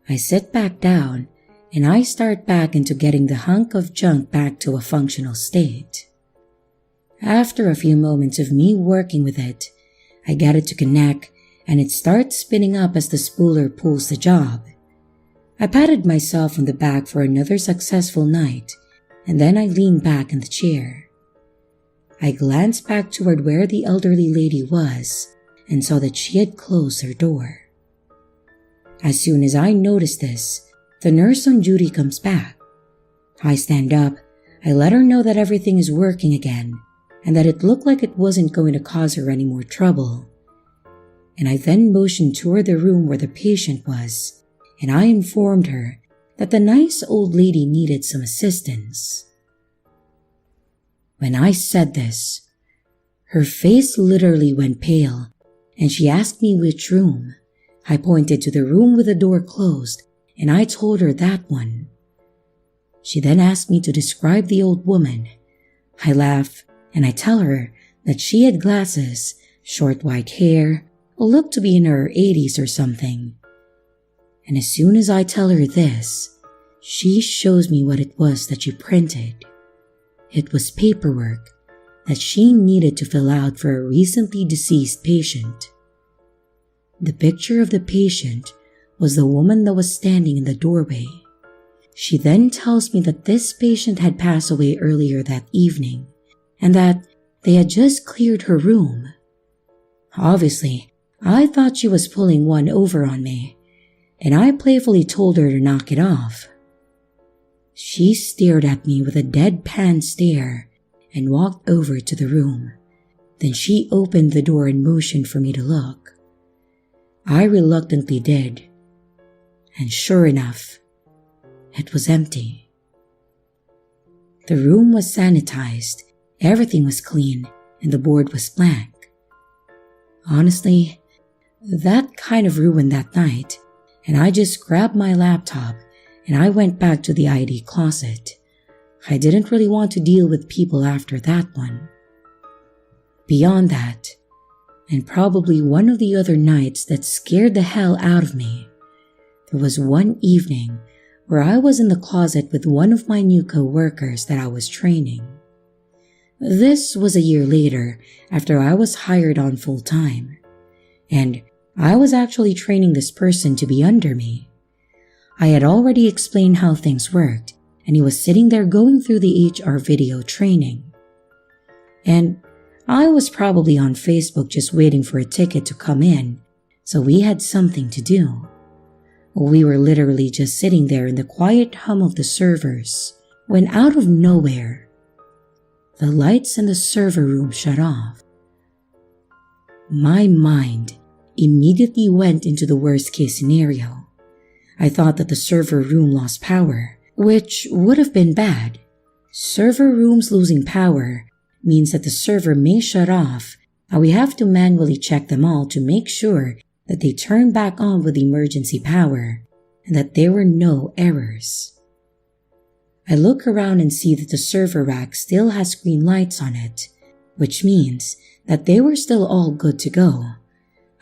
I sit back down, and I start back into getting the hunk of junk back to a functional state. After a few moments of me working with it, I get it to connect, and it starts spinning up as the spooler pulls the job. I patted myself on the back for another successful night, and then I lean back in the chair. I glanced back toward where the elderly lady was and saw that she had closed her door. As soon as I noticed this, the nurse on duty comes back. I stand up, I let her know that everything is working again and that it looked like it wasn't going to cause her any more trouble. And I then motioned toward the room where the patient was, and I informed her that the nice old lady needed some assistance. When I said this, her face literally went pale, and she asked me which room. I pointed to the room with the door closed, and I told her that one. She then asked me to describe the old woman. I laugh, and I tell her that she had glasses, short white hair, looked to be in her 80s or something. And as soon as I tell her this, she shows me what it was that she printed. It was paperwork that she needed to fill out for a recently deceased patient. The picture of the patient was the woman that was standing in the doorway. She then tells me that this patient had passed away earlier that evening and that they had just cleared her room. Obviously, I thought she was pulling one over on me, and I playfully told her to knock it off. She stared at me with a deadpan stare and walked over to the room. Then she opened the door and motioned for me to look. I reluctantly did, and sure enough, it was empty. The room was sanitized, everything was clean, and the board was blank. Honestly, that kind of ruined that night, and I just grabbed my laptop and I went back to the ID closet. I didn't really want to deal with people after that one. Beyond that, and probably one of the other nights that scared the hell out of me, there was one evening where I was in the closet with one of my new co-workers that I was training. This was a year later after I was hired on full-time, and I was actually training this person to be under me. I had already explained how things worked, and he was sitting there going through the HR video training. And I was probably on Facebook just waiting for a ticket to come in, so we had something to do. We were literally just sitting there in the quiet hum of the servers, when out of nowhere, the lights in the server room shut off. My mind immediately went into the worst case scenario. I thought that the server room lost power, which would have been bad. Server rooms losing power means that the server may shut off, and we have to manually check them all to make sure that they turn back on with emergency power and that there were no errors. I look around and see that the server rack still has green lights on it, which means that they were still all good to go.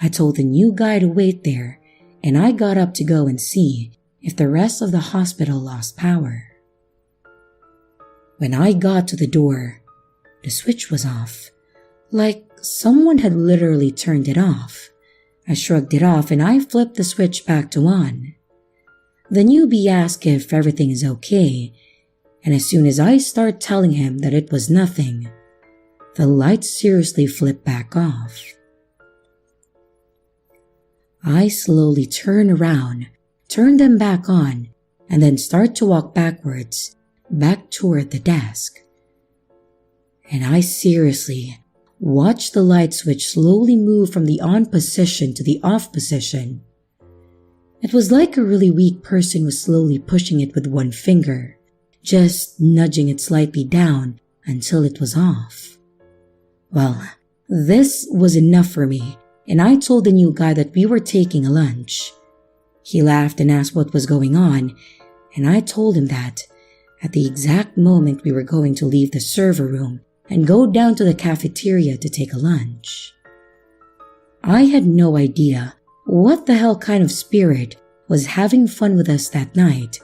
I told the new guy to wait there, and I got up to go and see if the rest of the hospital lost power. When I got to the door, the switch was off, like someone had literally turned it off. I shrugged it off and I flipped the switch back to on. The newbie asked if everything is okay, and as soon as I start telling him that it was nothing, the lights seriously flipped back off. I slowly turn around, turn them back on, and then start to walk backwards, back toward the desk. And I seriously watch the light switch slowly move from the on position to the off position. It was like a really weak person was slowly pushing it with one finger, just nudging it slightly down until it was off. Well, this was enough for me, and I told the new guy that we were taking a lunch. He laughed and asked what was going on, and I told him that at the exact moment we were going to leave the server room and go down to the cafeteria to take a lunch. I had no idea what the hell kind of spirit was having fun with us that night,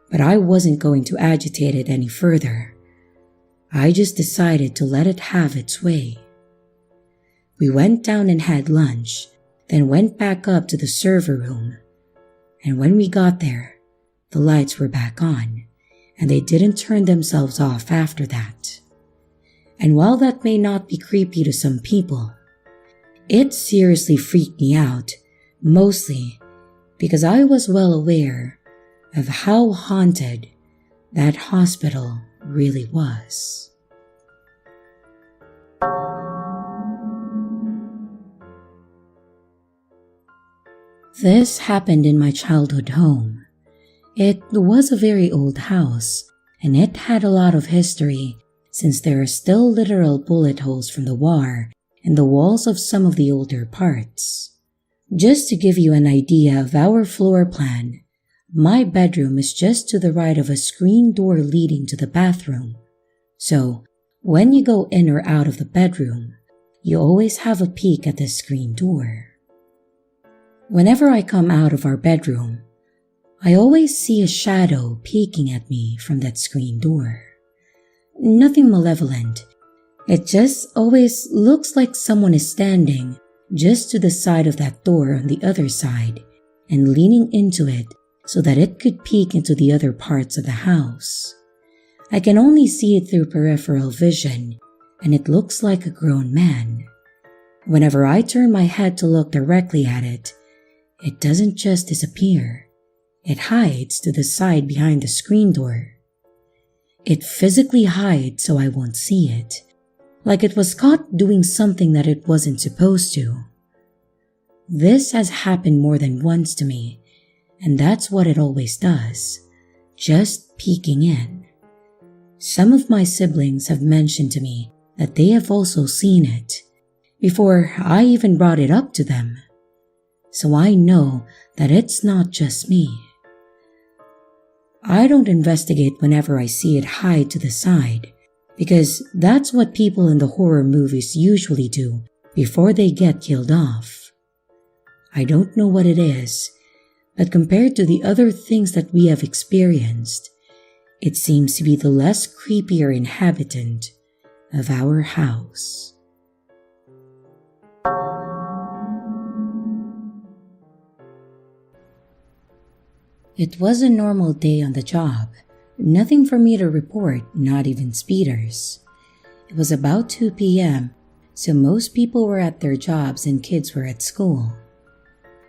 but I wasn't going to agitate it any further. I just decided to let it have its way. We went down and had lunch, then went back up to the server room. And when we got there, the lights were back on, and they didn't turn themselves off after that. And while that may not be creepy to some people, it seriously freaked me out, mostly because I was well aware of how haunted that hospital really was. This happened in my childhood home. It was a very old house, and it had a lot of history since there are still literal bullet holes from the war in the walls of some of the older parts. Just to give you an idea of our floor plan, my bedroom is just to the right of a screen door leading to the bathroom. So, when you go in or out of the bedroom, you always have a peek at the screen door. Whenever I come out of our bedroom, I always see a shadow peeking at me from that screen door. Nothing malevolent. It just always looks like someone is standing just to the side of that door on the other side and leaning into it so that it could peek into the other parts of the house. I can only see it through peripheral vision, and it looks like a grown man. Whenever I turn my head to look directly at it, it doesn't just disappear. It hides to the side behind the screen door. It physically hides so I won't see it, like it was caught doing something that it wasn't supposed to. This has happened more than once to me, and that's what it always does, just peeking in. Some of my siblings have mentioned to me that they have also seen it, before I even brought it up to them. So I know that it's not just me. I don't investigate whenever I see it hide to the side, because that's what people in the horror movies usually do before they get killed off. I don't know what it is, but compared to the other things that we have experienced, it seems to be the less creepier inhabitant of our house. It was a normal day on the job. Nothing for me to report, not even speeders. It was about 2 p.m., so most people were at their jobs and kids were at school.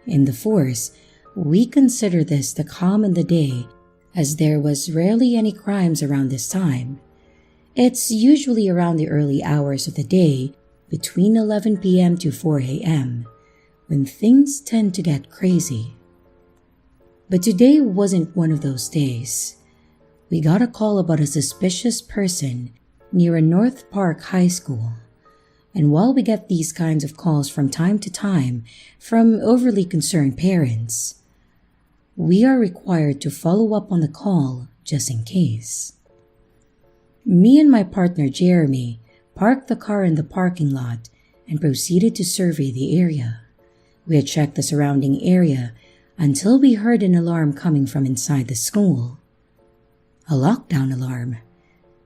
In the force, we consider this the calm in the day, as there was rarely any crimes around this time. It's usually around the early hours of the day, between 11 p.m. to 4 a.m., when things tend to get crazy. But today wasn't one of those days. We got a call about a suspicious person near a North Park high school. And while we get these kinds of calls from time to time from overly concerned parents, we are required to follow up on the call just in case. Me and my partner Jeremy parked the car in the parking lot and proceeded to survey the area. We had checked the surrounding area until we heard an alarm coming from inside the school. A lockdown alarm.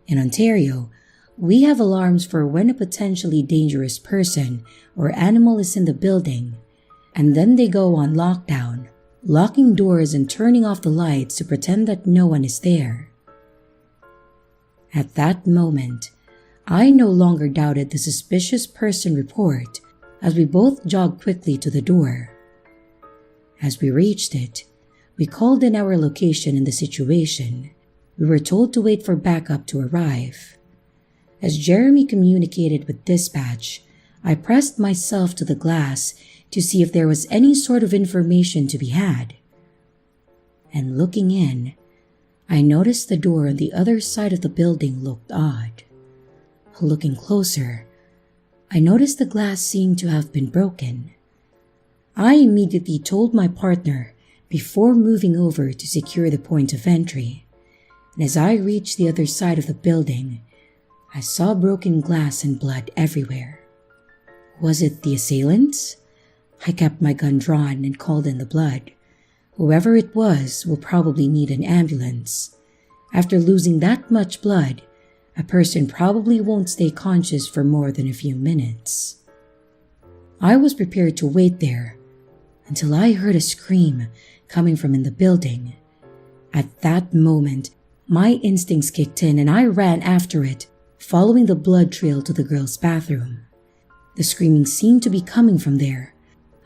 In Ontario, we have alarms for when a potentially dangerous person or animal is in the building, and then they go on lockdown, locking doors and turning off the lights to pretend that no one is there. At that moment, I no longer doubted the suspicious person report as we both jogged quickly to the door. As we reached it, we called in our location and the situation. We were told to wait for backup to arrive. As Jeremy communicated with dispatch, I pressed myself to the glass to see if there was any sort of information to be had. And looking in, I noticed the door on the other side of the building looked odd. Looking closer, I noticed the glass seemed to have been broken. I immediately told my partner before moving over to secure the point of entry, and as I reached the other side of the building, I saw broken glass and blood everywhere. Was it the assailants? I kept my gun drawn and called in the blood. Whoever it was will probably need an ambulance. After losing that much blood, a person probably won't stay conscious for more than a few minutes. I was prepared to wait there until I heard a scream coming from in the building. At that moment, my instincts kicked in and I ran after it, following the blood trail to the girl's bathroom. The screaming seemed to be coming from there,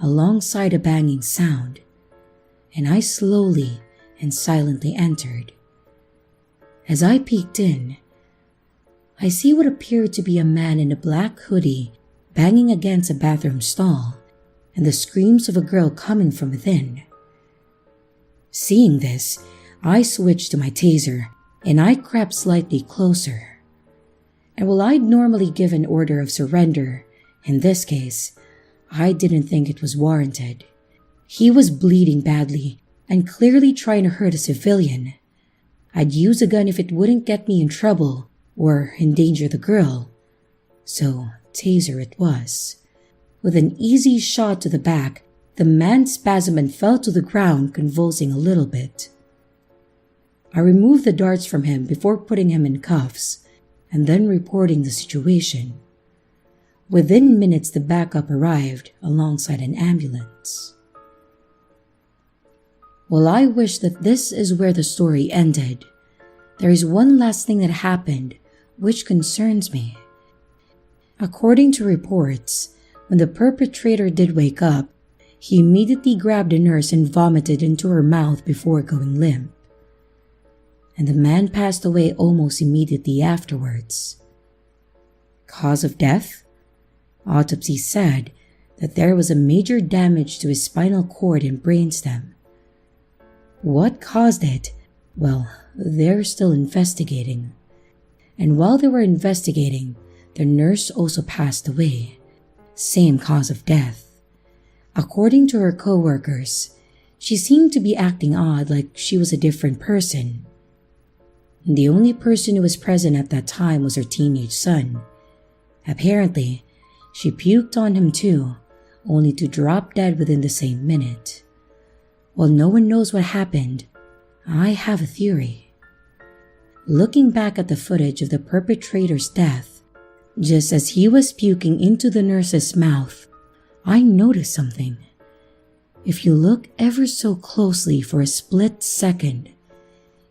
alongside a banging sound, and I slowly and silently entered. As I peeked in, I see what appeared to be a man in a black hoodie banging against a bathroom stall, and the screams of a girl coming from within. Seeing this, I switched to my taser and I crept slightly closer. And while I'd normally give an order of surrender, in this case, I didn't think it was warranted. He was bleeding badly and clearly trying to hurt a civilian. I'd use a gun if it wouldn't get me in trouble or endanger the girl. So, taser it was. With an easy shot to the back, the man spasmed and fell to the ground, convulsing a little bit. I removed the darts from him before putting him in cuffs and then reporting the situation. Within minutes, the backup arrived alongside an ambulance. While I wish that this is where the story ended, there is one last thing that happened which concerns me. According to reports, when the perpetrator did wake up, he immediately grabbed a nurse and vomited into her mouth before going limp. And the man passed away almost immediately afterwards. Cause of death? Autopsy said that there was a major damage to his spinal cord and brainstem. What caused it? Well, they're still investigating. And while they were investigating, the nurse also passed away. Same cause of death. According to her co-workers, she seemed to be acting odd, like she was a different person. The only person who was present at that time was her teenage son. Apparently, she puked on him too, only to drop dead within the same minute. While no one knows what happened, I have a theory. Looking back at the footage of the perpetrator's death, just as he was puking into the nurse's mouth, I noticed something. If you look ever so closely for a split second,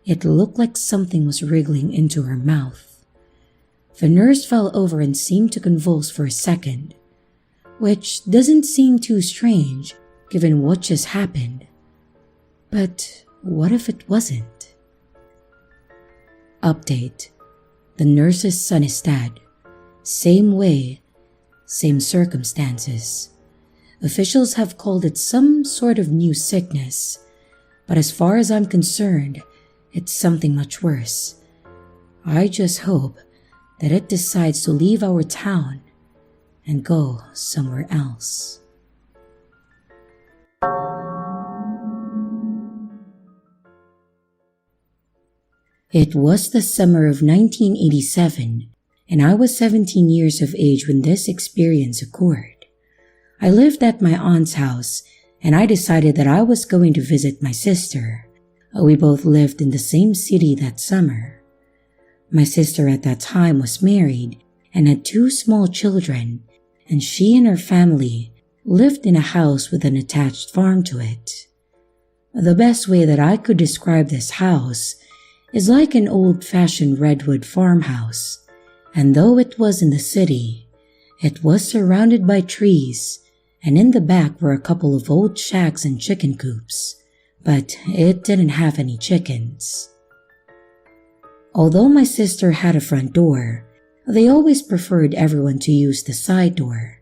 it looked like something was wriggling into her mouth. The nurse fell over and seemed to convulse for a second, which doesn't seem too strange given what just happened. But what if it wasn't? Update. The nurse's son is dead. Same way, same circumstances. Officials have called it some sort of new sickness, but as far as I'm concerned, it's something much worse. I just hope that it decides to leave our town and go somewhere else. It was the summer of 1987, and I was 17 years of age when this experience occurred. I lived at my aunt's house, and I decided that I was going to visit my sister. We both lived in the same city that summer. My sister at that time was married and had 2 small children, and she and her family lived in a house with an attached farm to it. The best way that I could describe this house is like an old-fashioned redwood farmhouse, and though it was in the city, it was surrounded by trees, and in the back were a couple of old shacks and chicken coops, but it didn't have any chickens. Although my sister had a front door, they always preferred everyone to use the side door.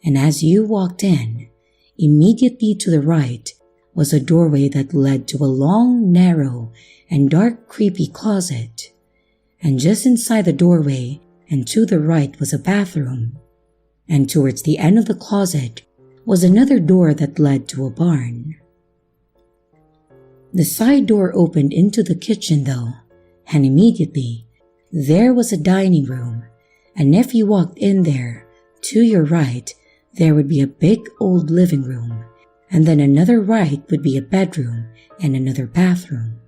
And as you walked in, immediately to the right was a doorway that led to a long, narrow, and dark, creepy closet. And just inside the doorway and to the right was a bathroom. And towards the end of the closet was another door that led to a barn. The side door opened into the kitchen though, and immediately there was a dining room, and if you walked in there, to your right, there would be a big old living room, and then another right would be a bedroom and another bathroom.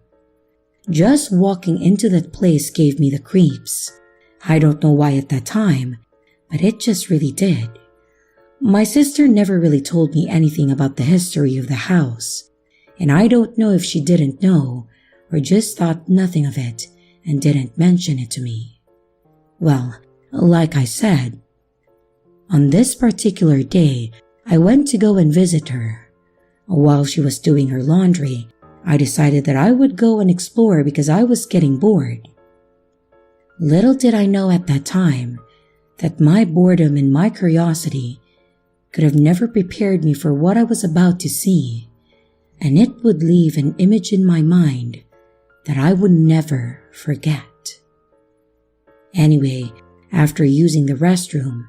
Just walking into that place gave me the creeps. I don't know why at that time, but it just really did. My sister never really told me anything about the history of the house, and I don't know if she didn't know or just thought nothing of it and didn't mention it to me. Well, like I said, on this particular day, I went to go and visit her. While she was doing her laundry, I decided that I would go and explore because I was getting bored. Little did I know at that time that my boredom and my curiosity could have never prepared me for what I was about to see, and it would leave an image in my mind that I would never forget. Anyway, after using the restroom,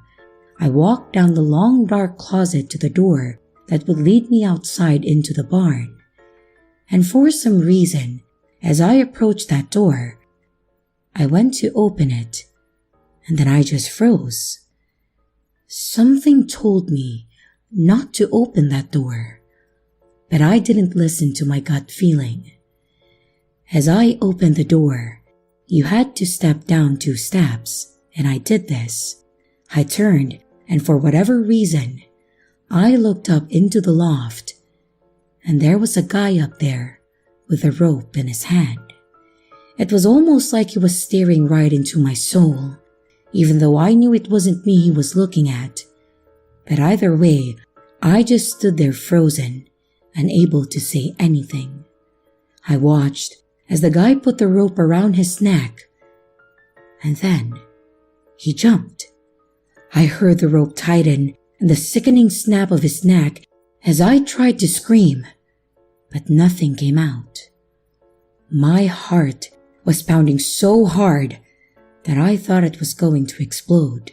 I walked down the long dark closet to the door that would lead me outside into the barn. And for some reason, as I approached that door, I went to open it, and then I just froze. Something told me not to open that door, but I didn't listen to my gut feeling. As I opened the door, you had to step down 2 steps, and I did this. I turned, and for whatever reason, I looked up into the loft, and there was a guy up there with a rope in his hand. It was almost like he was staring right into my soul, even though I knew it wasn't me he was looking at. But either way, I just stood there frozen, unable to say anything. I watched as the guy put the rope around his neck, and then he jumped. I heard the rope tighten and the sickening snap of his neck as I tried to scream, but nothing came out. My heart was pounding so hard that I thought it was going to explode.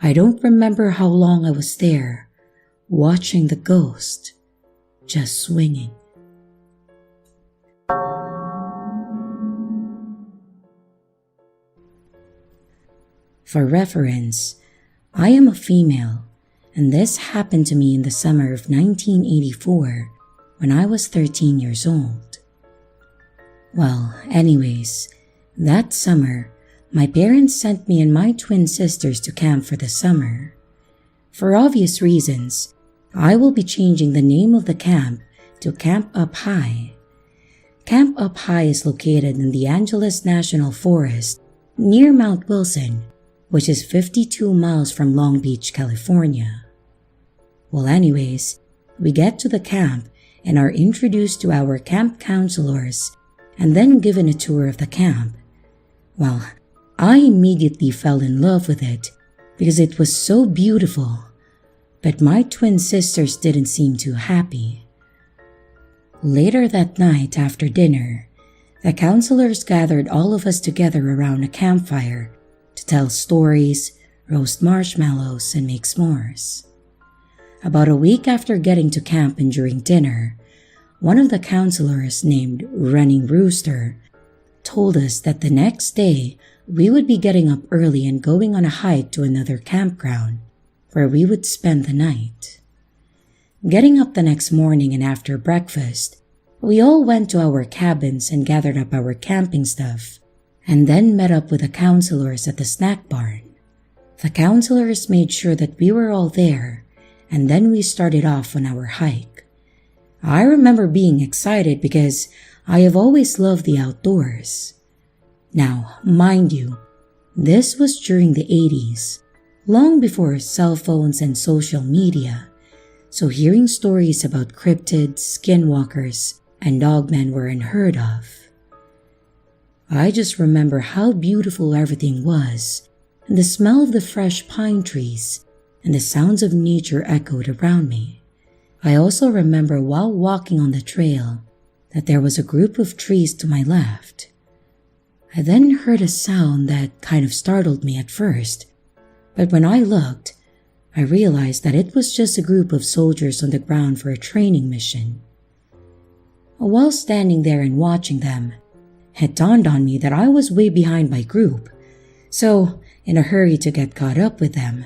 I don't remember how long I was there, watching the ghost just swinging. For reference, I am a female, and this happened to me in the summer of 1984 when I was 13 years old. Well, anyways, that summer, my parents sent me and my twin sisters to camp for the summer. For obvious reasons, I will be changing the name of the camp to Camp Up High. Camp Up High is located in the Angeles National Forest near Mount Wilson, which is 52 miles from Long Beach, California. Well, anyways, we get to the camp and are introduced to our camp counselors and then given a tour of the camp. Well, I immediately fell in love with it because it was so beautiful, but my twin sisters didn't seem too happy. Later that night after dinner, the counselors gathered all of us together around a campfire to tell stories, roast marshmallows, and make s'mores. About a week after getting to camp and during dinner, one of the counselors named Running Rooster told us that the next day we would be getting up early and going on a hike to another campground where we would spend the night. Getting up the next morning and after breakfast, we all went to our cabins and gathered up our camping stuff and then met up with the counselors at the snack barn. The counselors made sure that we were all there, and then we started off on our hike. I remember being excited because I have always loved the outdoors. Now, mind you, this was during the 80s, long before cell phones and social media, so hearing stories about cryptids, skinwalkers, and dogmen were unheard of. I just remember how beautiful everything was, and the smell of the fresh pine trees and the sounds of nature echoed around me. I also remember while walking on the trail that there was a group of trees to my left. I then heard a sound that kind of startled me at first, but when I looked, I realized that it was just a group of soldiers on the ground for a training mission. While standing there and watching them, it dawned on me that I was way behind my group, so in a hurry to get caught up with them,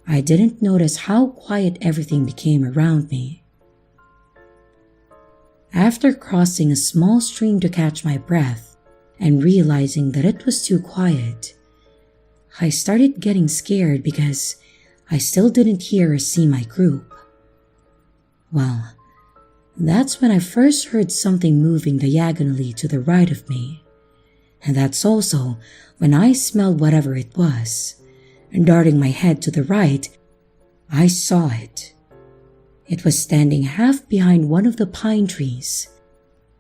I didn't notice how quiet everything became around me. After crossing a small stream to catch my breath and realizing that it was too quiet, I started getting scared because I still didn't hear or see my group. Well, that's when I first heard something moving diagonally to the right of me, And that's also when I smelled whatever it was. And darting my head to the right, I saw it. It was standing half behind one of the pine trees.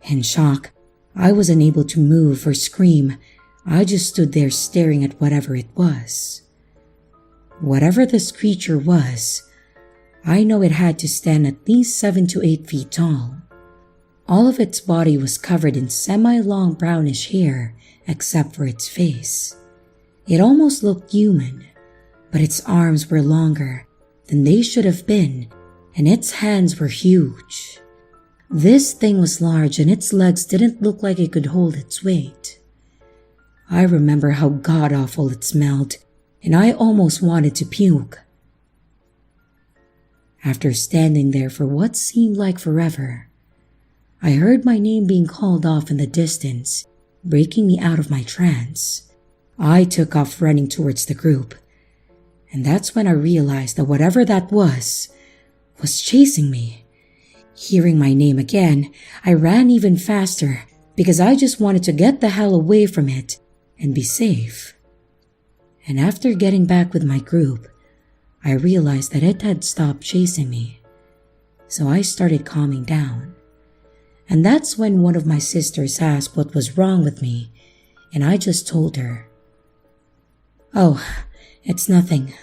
In shock, I was unable to move or scream. I just stood there staring at whatever it was. Whatever this creature was, I know it had to stand at least 7 to 8 feet tall. All of its body was covered in semi-long brownish hair except for its face. It almost looked human, but its arms were longer than they should have been, and its hands were huge. This thing was large and its legs didn't look like it could hold its weight. I remember how god-awful it smelled, and I almost wanted to puke. After standing there for what seemed like forever, I heard my name being called off in the distance, breaking me out of my trance. I took off running towards the group, and that's when I realized that whatever that was chasing me. Hearing my name again, I ran even faster because I just wanted to get the hell away from it and be safe. And after getting back with my group, I realized that it had stopped chasing me. So I started calming down. And that's when one of my sisters asked what was wrong with me, and I just told her, "Oh, it's nothing."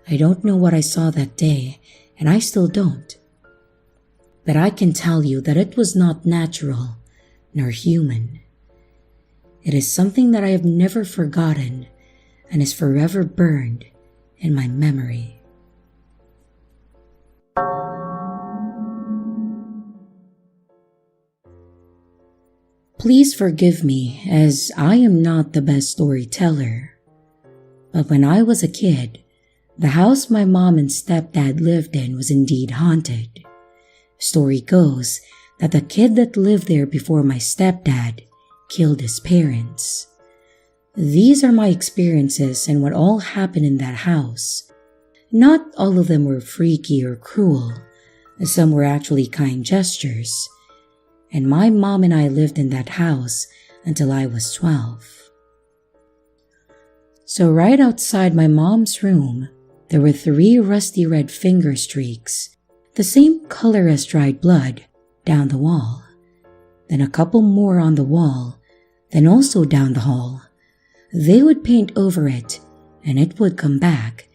I don't know what I saw that day, and I still don't. But I can tell you that it was not natural nor human. It is something that I have never forgotten and is forever burned in my memory. Please forgive me, as I am not the best storyteller. But when I was a kid, the house my mom and stepdad lived in was indeed haunted. Story goes that the kid that lived there before my stepdad killed his parents. These are my experiences and what all happened in that house. Not all of them were freaky or cruel. Some were actually kind gestures. And my mom and I lived in that house until I was 12. So right outside my mom's room, there were 3 rusty red finger streaks, the same color as dried blood, down the wall. Then a couple more on the wall, then also down the hall. They would paint over it, and it would come back.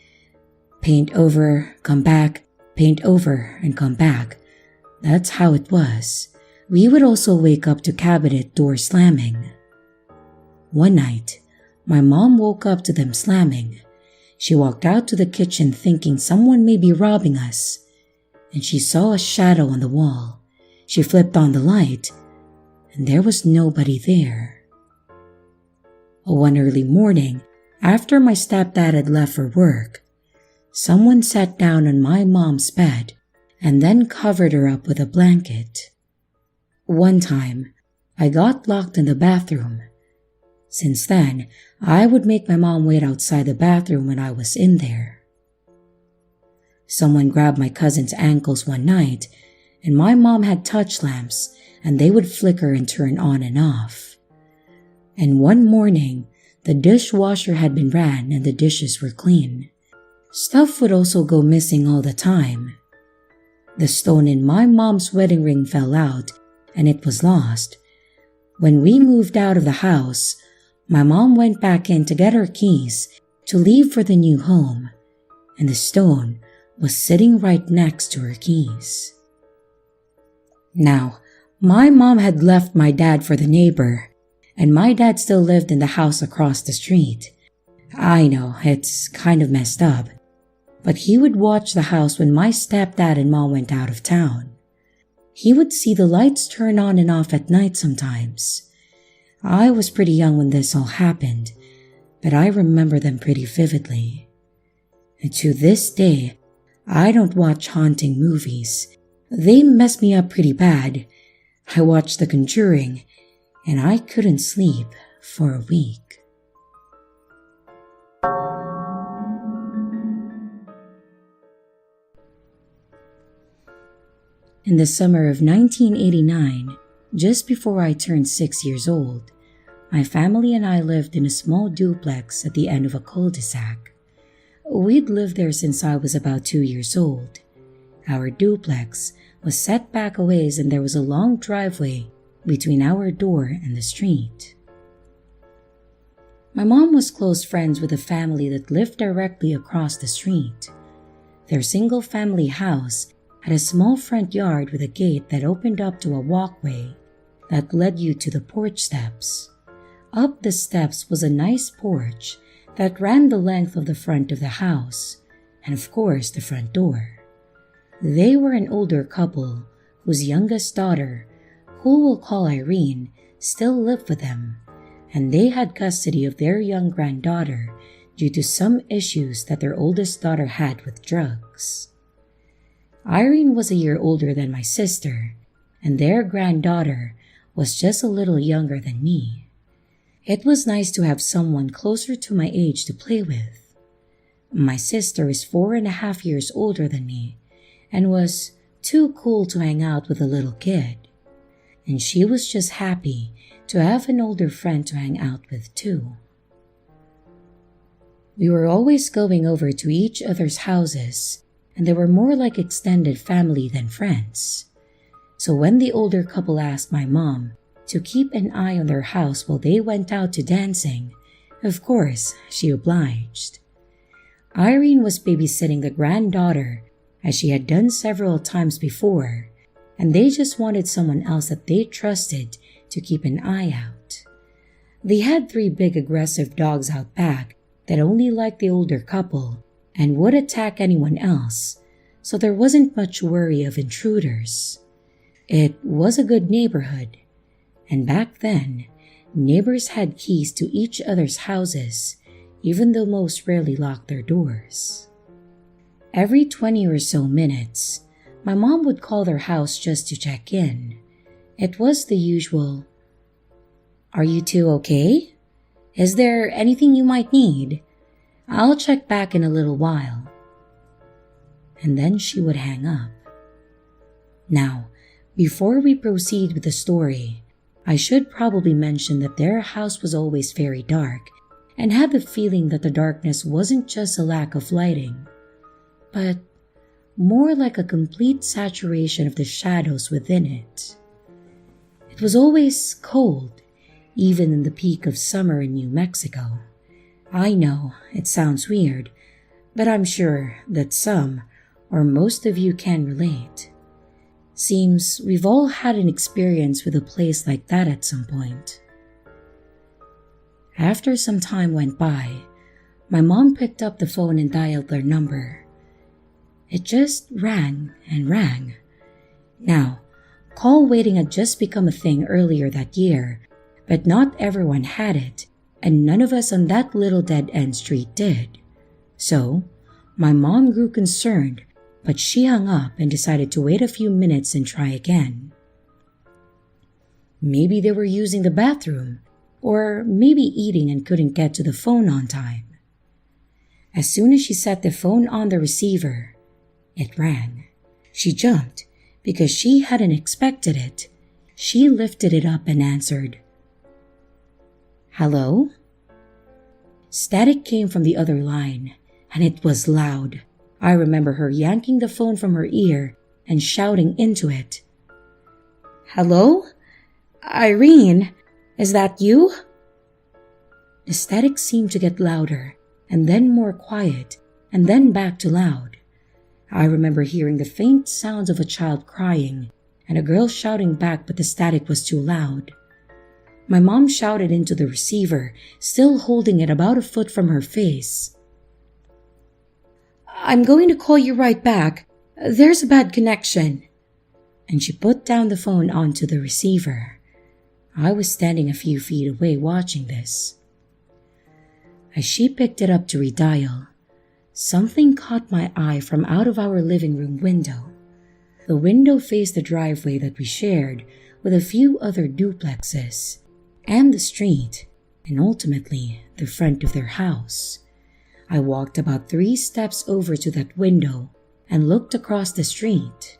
Paint over, come back, paint over, and come back. That's how it was. We would also wake up to cabinet door slamming. One night, my mom woke up to them slamming. She walked out to the kitchen thinking someone may be robbing us, and she saw a shadow on the wall. She flipped on the light, and there was nobody there. One early morning, after my stepdad had left for work, someone sat down on my mom's bed and then covered her up with a blanket. One time, I got locked in the bathroom. Since then, I would make my mom wait outside the bathroom when I was in there. Someone grabbed my cousin's ankles one night, and my mom had touch lamps, and they would flicker and turn on and off. And one morning, the dishwasher had been ran and the dishes were clean. Stuff would also go missing all the time. The stone in my mom's wedding ring fell out, and it was lost. When we moved out of the house, my mom went back in to get her keys to leave for the new home, and the stone was sitting right next to her keys. Now, my mom had left my dad for the neighbor, and my dad still lived in the house across the street. I know, it's kind of messed up, but he would watch the house when my stepdad and mom went out of town. He would see the lights turn on and off at night sometimes. I was pretty young when this all happened, but I remember them pretty vividly. And to this day, I don't watch haunting movies. They mess me up pretty bad. I watched The Conjuring, and I couldn't sleep for a week. In the summer of 1989, Just before I turned 6 years old, my family and I lived in a small duplex at the end of a cul-de-sac. We'd lived there since I was about 2 years old. Our duplex was set back a ways and there was a long driveway between our door and the street. My mom was close friends with a family that lived directly across the street. Their single-family house had a small front yard with a gate that opened up to a walkway that led you to the porch steps. Up the steps was a nice porch that ran the length of the front of the house, and of course the front door. They were an older couple whose youngest daughter, who we'll call Irene, still lived with them, and they had custody of their young granddaughter due to some issues that their oldest daughter had with drugs. Irene was a year older than my sister, and their granddaughter was just a little younger than me. It was nice to have someone closer to my age to play with. My sister is 4.5 years older than me and was too cool to hang out with a little kid, and she was just happy to have an older friend to hang out with too. We were always going over to each other's houses, and they were more like extended family than friends. So when the older couple asked my mom to keep an eye on their house while they went out to dancing, of course, she obliged. Irene was babysitting the granddaughter, as she had done several times before, and they just wanted someone else that they trusted to keep an eye out. They had 3 big aggressive dogs out back that only liked the older couple and would attack anyone else, so there wasn't much worry of intruders. It was a good neighborhood, and back then, neighbors had keys to each other's houses, even though most rarely locked their doors. Every 20 or so minutes, my mom would call their house just to check in. It was the usual, "Are you two okay? Is there anything you might need? I'll check back in a little while." And then she would hang up. Now, before we proceed with the story, I should probably mention that their house was always very dark and had the feeling that the darkness wasn't just a lack of lighting, but more like a complete saturation of the shadows within it. It was always cold, even in the peak of summer in New Mexico. I know it sounds weird, but I'm sure that some or most of you can relate. Seems we've all had an experience with a place like that at some point. After some time went by, my mom picked up the phone and dialed their number. It just rang and rang. Now, call waiting had just become a thing earlier that year, but not everyone had it, and none of us on that little dead-end street did. So, my mom grew concerned, but she hung up and decided to wait a few minutes and try again. Maybe they were using the bathroom, or maybe eating and couldn't get to the phone on time. As soon as she set the phone on the receiver, it rang. She jumped because she hadn't expected it. She lifted it up and answered, "Hello?" Static came from the other line, and it was loud. I remember her yanking the phone from her ear and shouting into it, "Hello? Irene, is that you?" The static seemed to get louder, and then more quiet, and then back to loud. I remember hearing the faint sounds of a child crying, and a girl shouting back, but the static was too loud. My mom shouted into the receiver, still holding it about a foot from her face, "I'm going to call you right back. There's a bad connection." And she put down the phone onto the receiver. I was standing a few feet away watching this. As she picked it up to redial, something caught my eye from out of our living room window. The window faced the driveway that we shared with a few other duplexes, and the street, and ultimately the front of their house. I walked about 3 steps over to that window and looked across the street.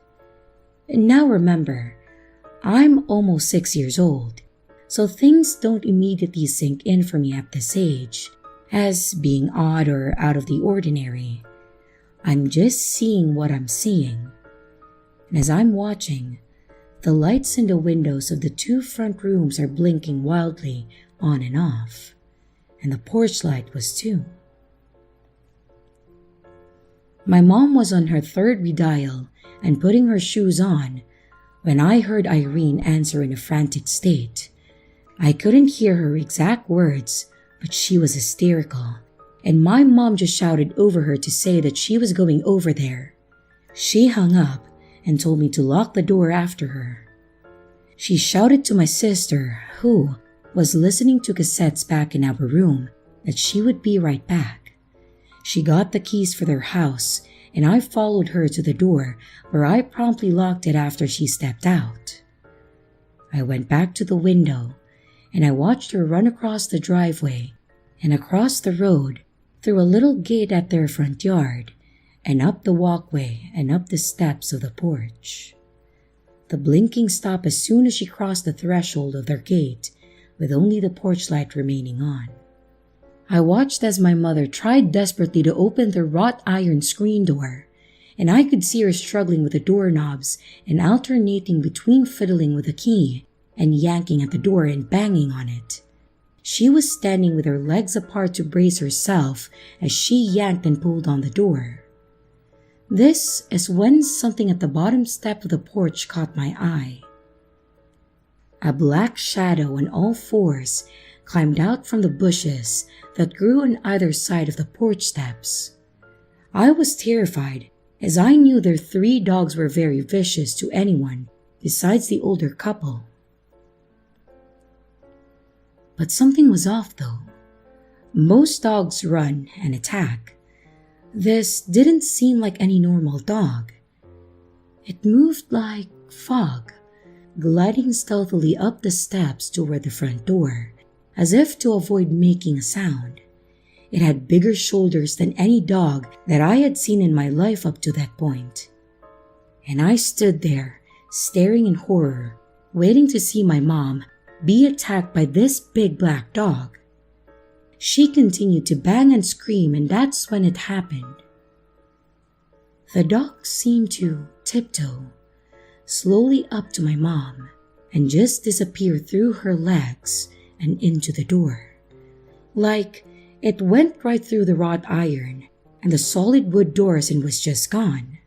Now remember, I'm almost 6 years old, so things don't immediately sink in for me at this age as being odd or out of the ordinary. I'm just seeing what I'm seeing. And as I'm watching, the lights in the windows of the 2 front rooms are blinking wildly on and off, and the porch light was too. My mom was on her 3rd redial and putting her shoes on when I heard Irene answer in a frantic state. I couldn't hear her exact words, but she was hysterical, and my mom just shouted over her to say that she was going over there. She hung up and told me to lock the door after her. She shouted to my sister, who was listening to cassettes back in our room, that she would be right back. She got the keys for their house, and I followed her to the door, where I promptly locked it after she stepped out. I went back to the window, and I watched her run across the driveway and across the road, through a little gate at their front yard, and up the walkway and up the steps of the porch. The blinking stopped as soon as she crossed the threshold of their gate, with only the porch light remaining on. I watched as my mother tried desperately to open the wrought iron screen door, and I could see her struggling with the doorknobs and alternating between fiddling with the key and yanking at the door and banging on it. She was standing with her legs apart to brace herself as she yanked and pulled on the door. This is when something at the bottom step of the porch caught my eye. A black shadow on all fours climbed out from the bushes that grew on either side of the porch steps. I was terrified, as I knew their 3 dogs were very vicious to anyone besides the older couple. But something was off though. Most dogs run and attack. This didn't seem like any normal dog. It moved like fog, gliding stealthily up the steps toward the front door, as if to avoid making a sound. It had bigger shoulders than any dog that I had seen in my life up to that point. And I stood there, staring in horror, waiting to see my mom be attacked by this big black dog. She continued to bang and scream, and that's when it happened. The dog seemed to tiptoe slowly up to my mom and just disappear through her legs and into the door. Like it went right through the wrought iron and the solid wood doors and was just gone.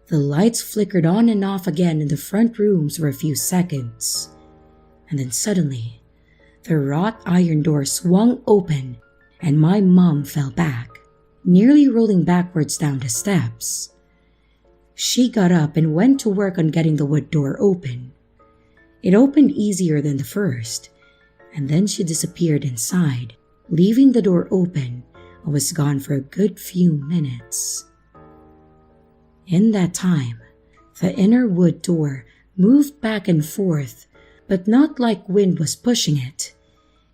The lights flickered on and off again in the front rooms for a few seconds, and then suddenly, the wrought iron door swung open and my mom fell back, nearly rolling backwards down the steps. She got up and went to work on getting the wood door open. It opened easier than the first, and then she disappeared inside, leaving the door open, and was gone for a good few minutes. In that time, the inner wood door moved back and forth, but not like wind was pushing it.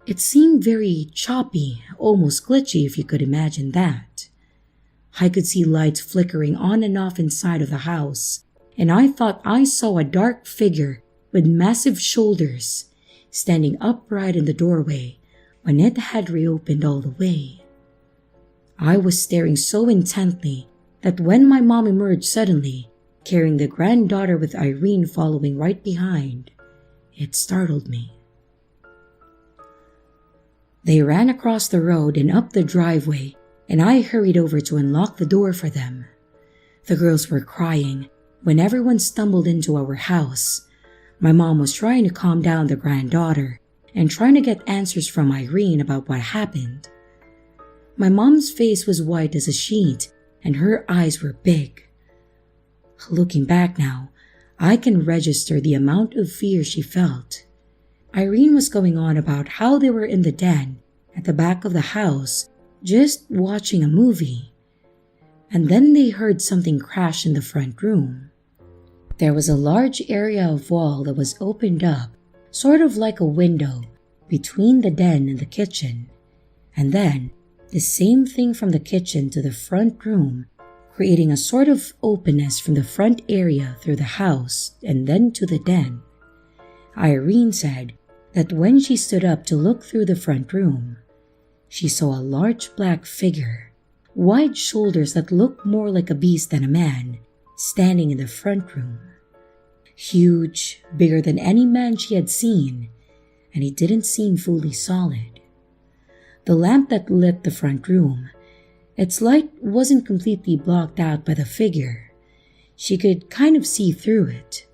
It seemed very choppy, almost glitchy if you could imagine that. I could see lights flickering on and off inside of the house, and I thought I saw a dark figure with massive shoulders standing upright in the doorway when it had reopened all the way. I was staring so intently that when my mom emerged suddenly, carrying the granddaughter with Irene following right behind, it startled me. They ran across the road and up the driveway, and I hurried over to unlock the door for them. The girls were crying when everyone stumbled into our house. My mom was trying to calm down the granddaughter and trying to get answers from Irene about what happened. My mom's face was white as a sheet, and her eyes were big. Looking back now, I can register the amount of fear she felt. Irene was going on about how they were in the den at the back of the house, just watching a movie. And then they heard something crash in the front room. There was a large area of wall that was opened up, sort of like a window, between the den and the kitchen. And then, the same thing from the kitchen to the front room creating a sort of openness from the front area through the house and then to the den. Irene said that when she stood up to look through the front room, she saw a large black figure, wide shoulders that looked more like a beast than a man, standing in the front room. Huge, bigger than any man she had seen, and he didn't seem fully solid. The lamp that lit the front room, its light wasn't completely blocked out by the figure. She could kind of see through it.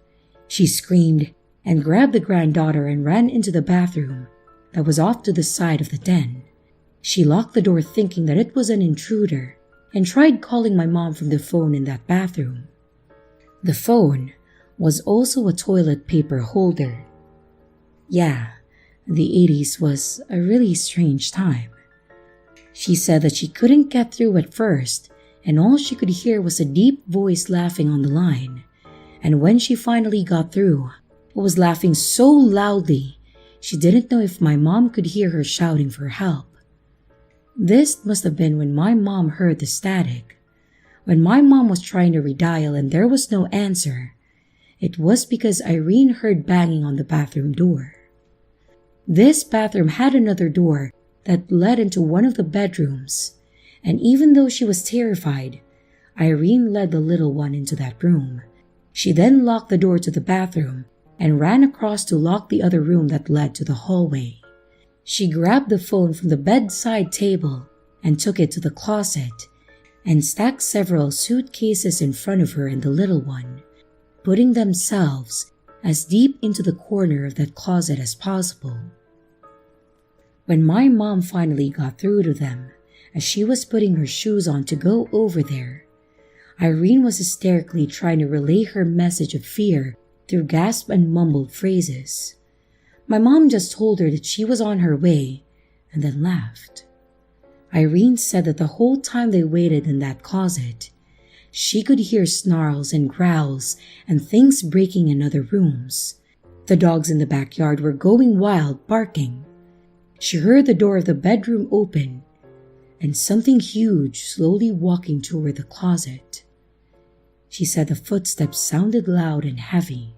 She screamed and grabbed the granddaughter and ran into the bathroom that was off to the side of the den. She locked the door thinking that it was an intruder and tried calling my mom from the phone in that bathroom. The phone was also a toilet paper holder. Yeah, the 80s was a really strange time. She said that she couldn't get through at first, and all she could hear was a deep voice laughing on the line. And when she finally got through, it was laughing so loudly, she didn't know if my mom could hear her shouting for help. This must have been when my mom heard the static. When my mom was trying to redial and there was no answer, it was because Irene heard banging on the bathroom door. This bathroom had another door that led into one of the bedrooms, and even though she was terrified, Irene led the little one into that room. She then locked the door to the bathroom and ran across to lock the other room that led to the hallway. She grabbed the phone from the bedside table and took it to the closet and stacked several suitcases in front of her and the little one, putting themselves as deep into the corner of that closet as possible. When my mom finally got through to them, as she was putting her shoes on to go over there, Irene was hysterically trying to relay her message of fear through gasped and mumbled phrases. My mom just told her that she was on her way and then laughed. Irene said that the whole time they waited in that closet, she could hear snarls and growls and things breaking in other rooms. The dogs in the backyard were going wild, barking. She heard the door of the bedroom open and something huge slowly walking toward the closet. She said the footsteps sounded loud and heavy.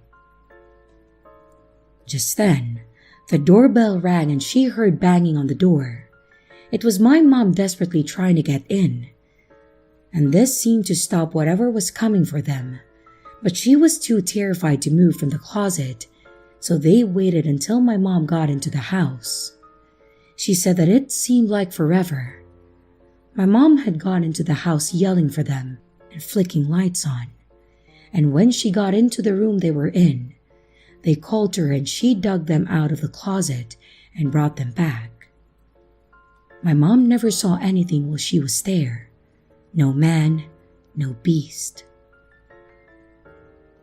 Just then, the doorbell rang and she heard banging on the door. It was my mom desperately trying to get in, and this seemed to stop whatever was coming for them, but she was too terrified to move from the closet, so they waited until my mom got into the house. She said that it seemed like forever. My mom had gone into the house yelling for them and flicking lights on, and when she got into the room they were in, they called her and she dug them out of the closet and brought them back. My mom never saw anything while she was there. No man, no beast.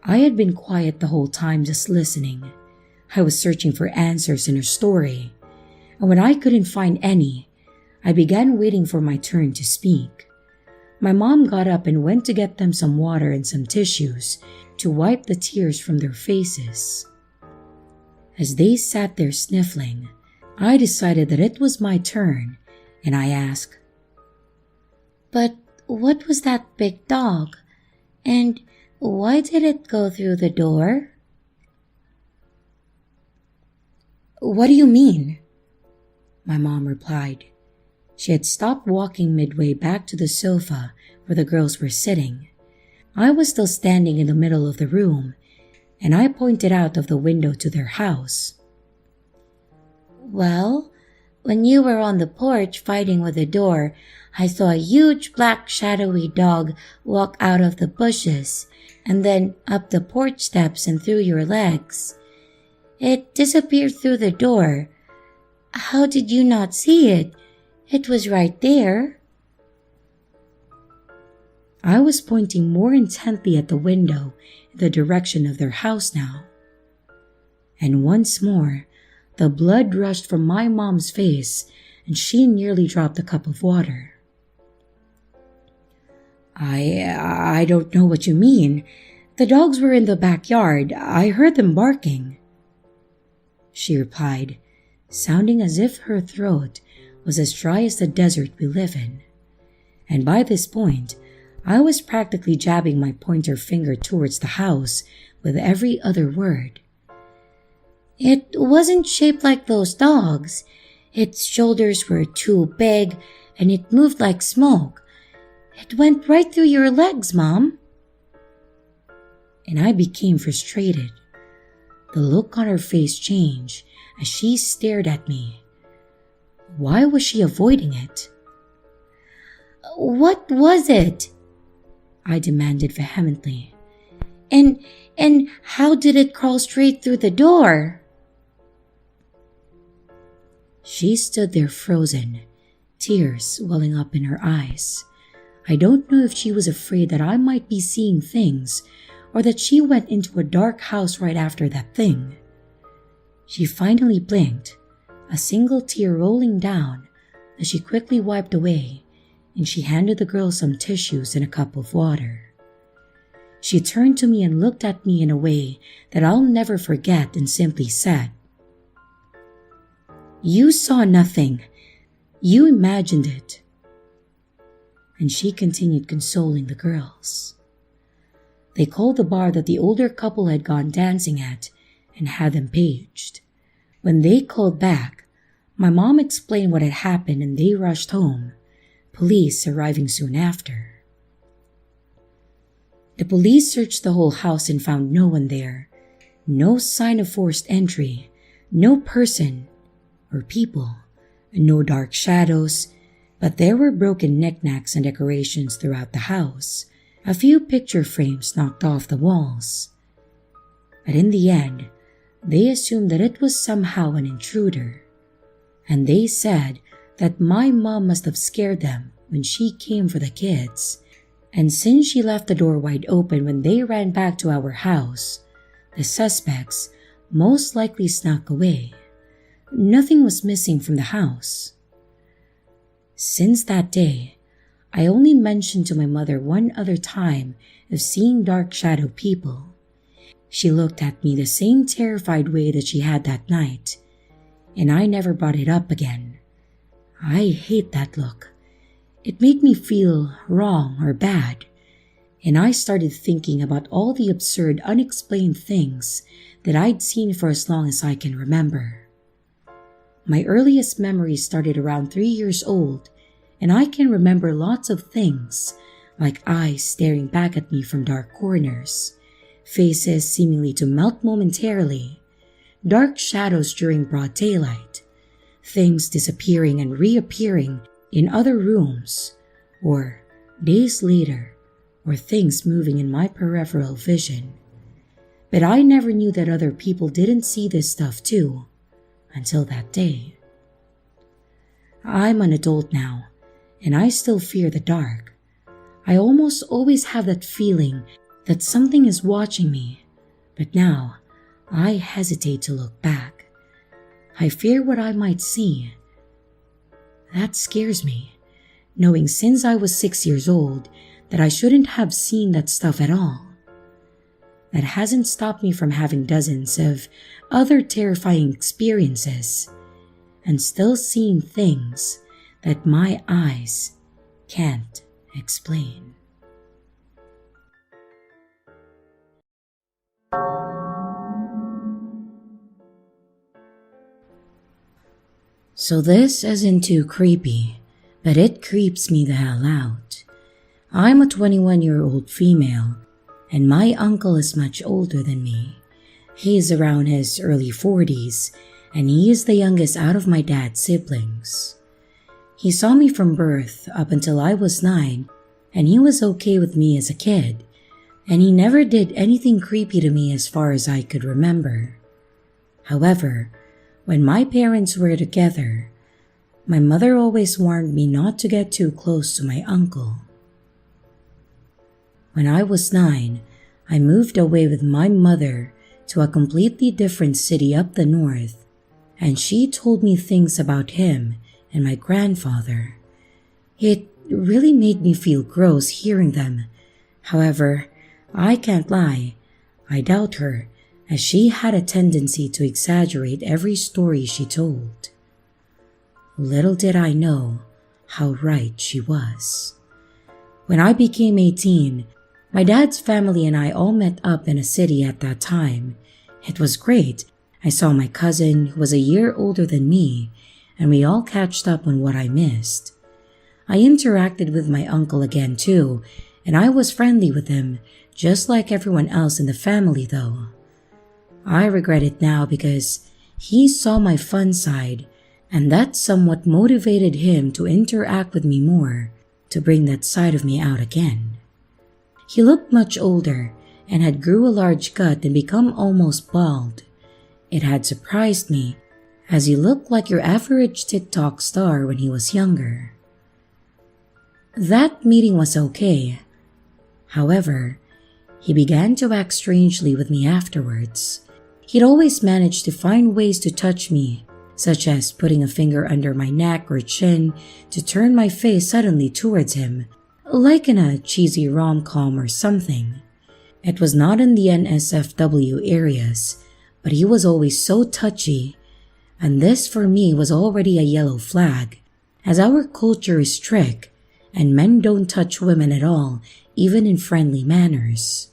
I had been quiet the whole time just listening. I was searching for answers in her story, and when I couldn't find any, I began waiting for my turn to speak. My mom got up and went to get them some water and some tissues to wipe the tears from their faces. As they sat there sniffling, I decided that it was my turn, and I asked, "But what was that big dog? And why did it go through the door?" "What do you mean?" My mom replied. She had stopped walking midway back to the sofa where the girls were sitting. I was still standing in the middle of the room, and I pointed out of the window to their house. "Well, when you were on the porch fighting with the door, I saw a huge black shadowy dog walk out of the bushes and then up the porch steps and through your legs. It disappeared through the door. How did you not see it? It was right there." I was pointing more intently at the window in the direction of their house now. And once more, the blood rushed from my mom's face and she nearly dropped a cup of water. I don't know what you mean. The dogs were in the backyard. I heard them barking," she replied, sounding as if her throat was as dry as the desert we live in. And by this point, I was practically jabbing my pointer finger towards the house with every other word. It wasn't shaped like those dogs. Its shoulders were too big and it moved like smoke. It went right through your legs, Mom. And I became frustrated. The look on her face changed as she stared at me. Why was she avoiding it? What was it? I demanded vehemently. And how did it crawl straight through the door? She stood there frozen, tears welling up in her eyes. I don't know if she was afraid that I might be seeing things or that she went into a dark house right after that thing. She finally blinked, a single tear rolling down as she quickly wiped away, and she handed the girl some tissues and a cup of water. She turned to me and looked at me in a way that I'll never forget and simply said, "You saw nothing. You imagined it." And she continued consoling the girls. They called the bar that the older couple had gone dancing at and had them paged. When they called back, my mom explained what had happened and they rushed home, police arriving soon after. The police searched the whole house and found no one there, no sign of forced entry, no person or people, no dark shadows, but there were broken knickknacks and decorations throughout the house, a few picture frames knocked off the walls. But in the end, they assumed that it was somehow an intruder, and they said that my mom must have scared them when she came for the kids, and since she left the door wide open when they ran back to our house, the suspects most likely snuck away. Nothing was missing from the house. Since that day, I only mentioned to my mother one other time of seeing dark shadow people. She looked at me the same terrified way that she had that night, and I never brought it up again. I hate that look. It made me feel wrong or bad, and I started thinking about all the absurd, unexplained things that I'd seen for as long as I can remember. My earliest memories started around 3 years old, and I can remember lots of things, like eyes staring back at me from dark corners, faces seemingly to melt momentarily, dark shadows during broad daylight, things disappearing and reappearing in other rooms, or days later, or things moving in my peripheral vision. But I never knew that other people didn't see this stuff too, until that day. I'm an adult now, and I still fear the dark. I almost always have that feeling that something is watching me, but now I hesitate to look back. I fear what I might see. That scares me, knowing since I was 6 years old that I shouldn't have seen that stuff at all. That hasn't stopped me from having dozens of other terrifying experiences and still seeing things that my eyes can't explain. So this isn't too creepy, but it creeps me the hell out. I'm a 21-year-old female, and my uncle is much older than me. He is around his early 40s, and he is the youngest out of my dad's siblings. He saw me from birth up until I was 9, and he was okay with me as a kid, and he never did anything creepy to me as far as I could remember. However, when my parents were together, my mother always warned me not to get too close to my uncle. When I was 9, I moved away with my mother to a completely different city up the north, and she told me things about him and my grandfather. It really made me feel gross hearing them. However, I can't lie, I doubt her, as she had a tendency to exaggerate every story she told. Little did I know how right she was. When I became 18, my dad's family and I all met up in a city at that time. It was great. I saw my cousin, who was a year older than me, and we all catched up on what I missed. I interacted with my uncle again too, and I was friendly with him, just like everyone else in the family though. I regret it now because he saw my fun side, and that somewhat motivated him to interact with me more, to bring that side of me out again. He looked much older and had grew a large gut and become almost bald. It had surprised me, as he looked like your average TikTok star when he was younger. That meeting was okay. However, he began to act strangely with me afterwards. He'd always managed to find ways to touch me, such as putting a finger under my neck or chin to turn my face suddenly towards him, like in a cheesy rom-com or something. It was not in the NSFW areas, but he was always so touchy, and this for me was already a yellow flag, as our culture is strict and men don't touch women at all, even in friendly manners.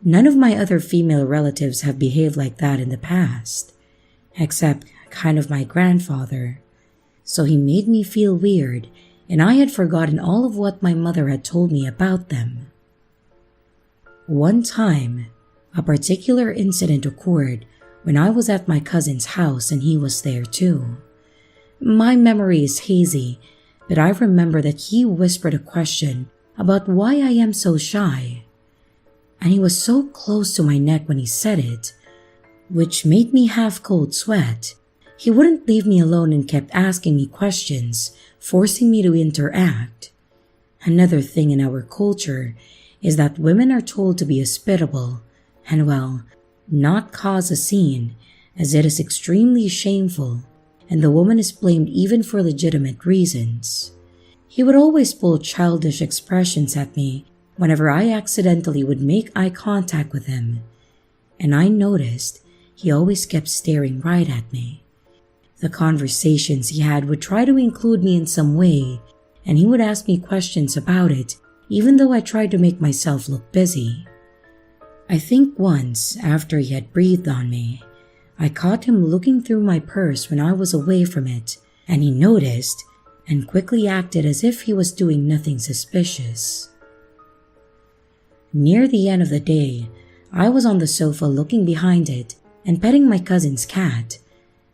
None of my other female relatives have behaved like that in the past, except kind of my grandfather. So he made me feel weird, and I had forgotten all of what my mother had told me about them. One time, a particular incident occurred when I was at my cousin's house and he was there too. My memory is hazy, but I remember that he whispered a question about why I am so shy. And he was so close to my neck when he said it, which made me have cold sweat. He wouldn't leave me alone and kept asking me questions, forcing me to interact. Another thing in our culture is that women are told to be hospitable and, well, not cause a scene, as it is extremely shameful, and the woman is blamed even for legitimate reasons. He would always pull childish expressions at me whenever I accidentally would make eye contact with him, and I noticed he always kept staring right at me. The conversations he had would try to include me in some way, and he would ask me questions about it, even though I tried to make myself look busy. I think once, after he had breathed on me, I caught him looking through my purse when I was away from it, and he noticed and quickly acted as if he was doing nothing suspicious. Near the end of the day, I was on the sofa looking behind it and petting my cousin's cat,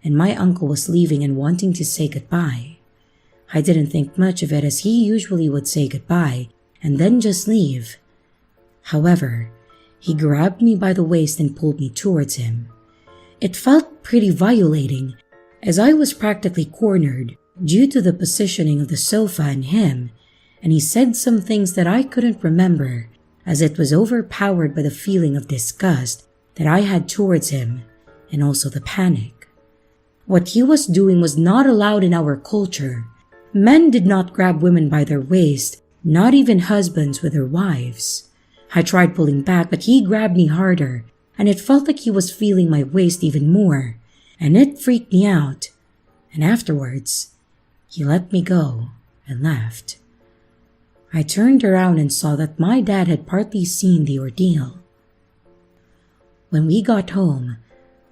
and my uncle was leaving and wanting to say goodbye. I didn't think much of it, as he usually would say goodbye and then just leave. However, he grabbed me by the waist and pulled me towards him. It felt pretty violating, as I was practically cornered due to the positioning of the sofa and him, and he said some things that I couldn't remember, as it was overpowered by the feeling of disgust that I had towards him, and also the panic. What he was doing was not allowed in our culture. Men did not grab women by their waist, not even husbands with their wives. I tried pulling back, but he grabbed me harder, and it felt like he was feeling my waist even more, and it freaked me out. And afterwards, he let me go and left. I turned around and saw that my dad had partly seen the ordeal. When we got home,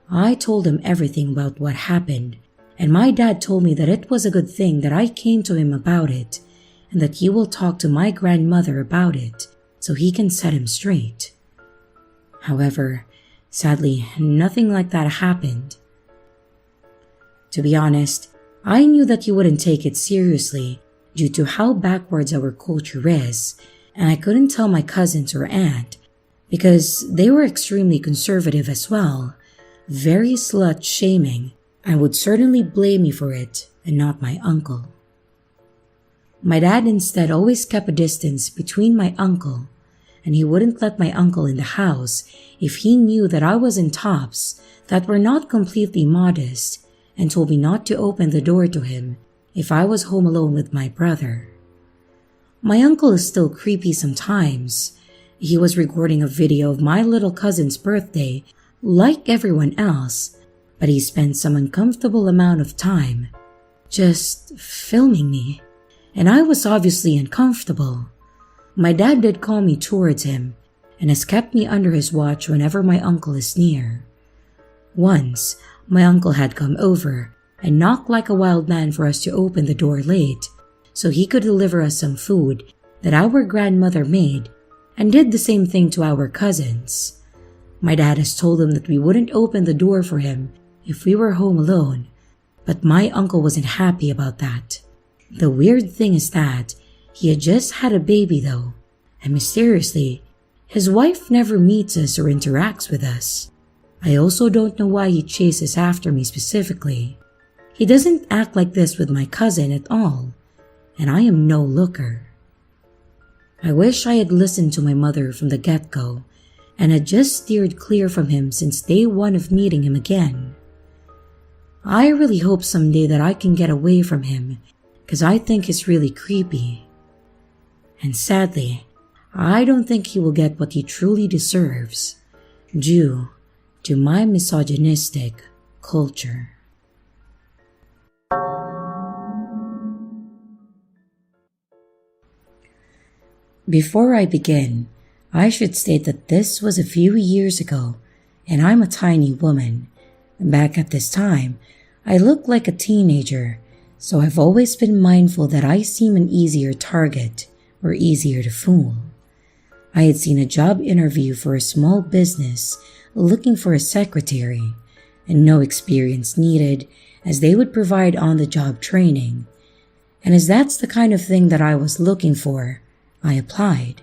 I told him everything about what happened, and my dad told me that it was a good thing that I came to him about it, and that he will talk to my grandmother about it so he can set him straight. However, sadly, nothing like that happened. To be honest, I knew that he wouldn't take it seriously due to how backwards our culture is, and I couldn't tell my cousins or aunt because they were extremely conservative as well, very slut-shaming, and would certainly blame me for it and not my uncle. My dad instead always kept a distance between my uncle, and he wouldn't let my uncle in the house if he knew that I was in tops that were not completely modest, and told me not to open the door to him if I was home alone with my brother. My uncle is still creepy sometimes. He was recording a video of my little cousin's birthday like everyone else, but he spent some uncomfortable amount of time just filming me, and I was obviously uncomfortable. My dad did call me towards him and has kept me under his watch whenever my uncle is near. Once, my uncle had come over and knocked like a wild man for us to open the door late so he could deliver us some food that our grandmother made, and did the same thing to our cousins. My dad has told him that we wouldn't open the door for him if we were home alone, but my uncle wasn't happy about that. The weird thing is that he had just had a baby though, and mysteriously, his wife never meets us or interacts with us. I also don't know why he chases after me specifically. He doesn't act like this with my cousin at all, and I am no looker. I wish I had listened to my mother from the get-go and had just steered clear from him since day one of meeting him again. I really hope someday that I can get away from him because I think he's really creepy. And sadly, I don't think he will get what he truly deserves due to my misogynistic culture. Before I begin, I should state that this was a few years ago, and I'm a tiny woman. Back at this time, I looked like a teenager, so I've always been mindful that I seem an easier target or easier to fool. I had seen a job interview for a small business looking for a secretary, and no experience needed as they would provide on-the-job training. And as that's the kind of thing that I was looking for, I applied.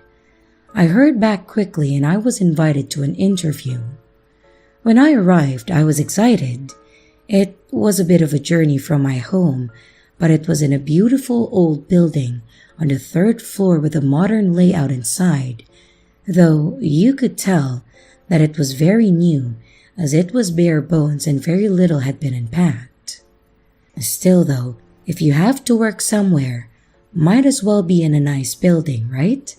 I heard back quickly and I was invited to an interview. When I arrived, I was excited. It was a bit of a journey from my home, but it was in a beautiful old building on the 3rd floor with a modern layout inside, though you could tell that it was very new as it was bare bones and very little had been unpacked. Still though, if you have to work somewhere, might as well be in a nice building, right?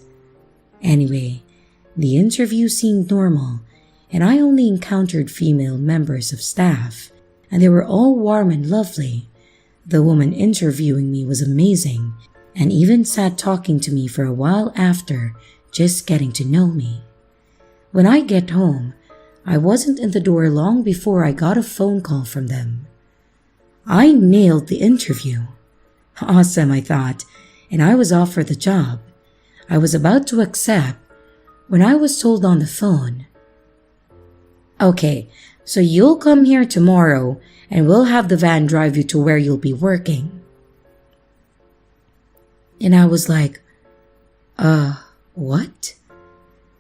Anyway, the interview seemed normal, and I only encountered female members of staff, and they were all warm and lovely. The woman interviewing me was amazing, and even sat talking to me for a while after, just getting to know me. When I get home, I wasn't in the door long before I got a phone call from them. I nailed the interview. Awesome, I thought, and I was offered the job. I was about to accept when I was told on the phone, "Okay, so you'll come here tomorrow and we'll have the van drive you to where you'll be working." And I was like, what?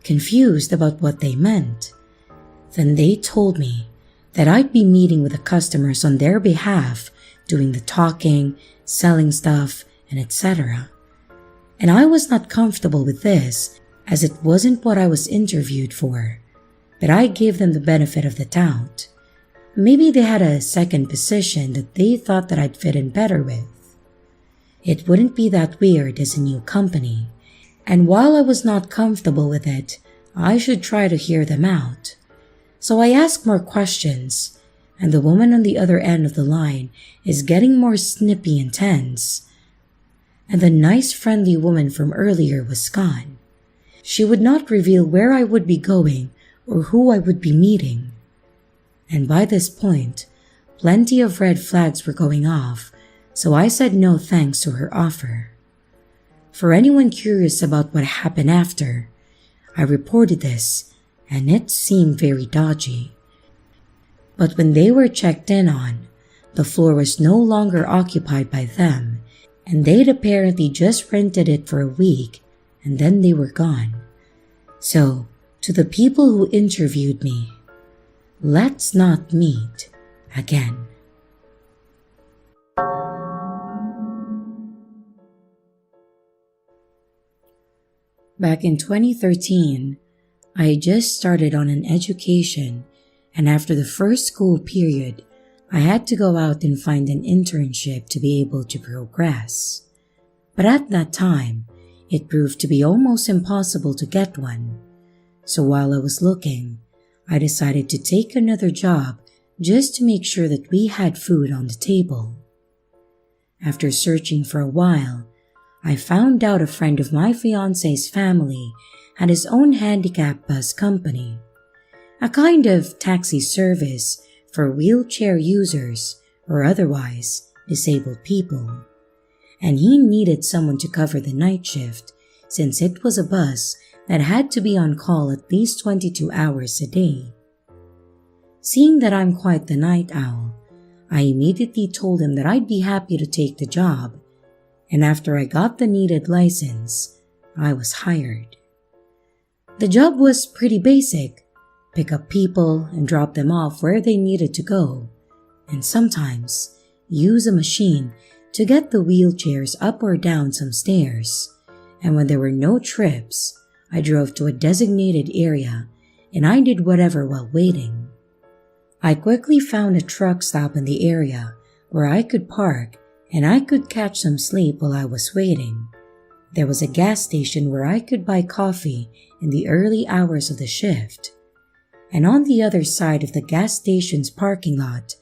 Confused about what they meant. Then they told me that I'd be meeting with the customers on their behalf, doing the talking, selling stuff, and etc. And I was not comfortable with this as it wasn't what I was interviewed for, but I gave them the benefit of the doubt. Maybe they had a second position that they thought that I'd fit in better with. It wouldn't be that weird as a new company, and while I was not comfortable with it, I should try to hear them out. So I asked more questions, and the woman on the other end of the line is getting more snippy and tense. And the nice friendly woman from earlier was gone. She would not reveal where I would be going or who I would be meeting. And by this point, plenty of red flags were going off, so I said no thanks to her offer. For anyone curious about what happened after, I reported this, and it seemed very dodgy. But when they were checked in on, the floor was no longer occupied by them, and they'd apparently just rented it for a week, and then they were gone. So, to the people who interviewed me, let's not meet again. Back in 2013, I had just started on an education, and after the first school period, I had to go out and find an internship to be able to progress. But at that time, it proved to be almost impossible to get one. So while I was looking, I decided to take another job just to make sure that we had food on the table. After searching for a while, I found out a friend of my fiance's family had his own handicap bus company, a kind of taxi service for wheelchair users or otherwise disabled people. And he needed someone to cover the night shift since it was a bus that had to be on call at least 22 hours a day. Seeing that I'm quite the night owl, I immediately told him that I'd be happy to take the job, and after I got the needed license, I was hired. The job was pretty basic: pick up people and drop them off where they needed to go, and sometimes use a machine to get the wheelchairs up or down some stairs. And when there were no trips, I drove to a designated area and I did whatever while waiting. I quickly found a truck stop in the area where I could park and I could catch some sleep while I was waiting. There was a gas station where I could buy coffee in the early hours of the shift. And on the other side of the gas station's parking lot,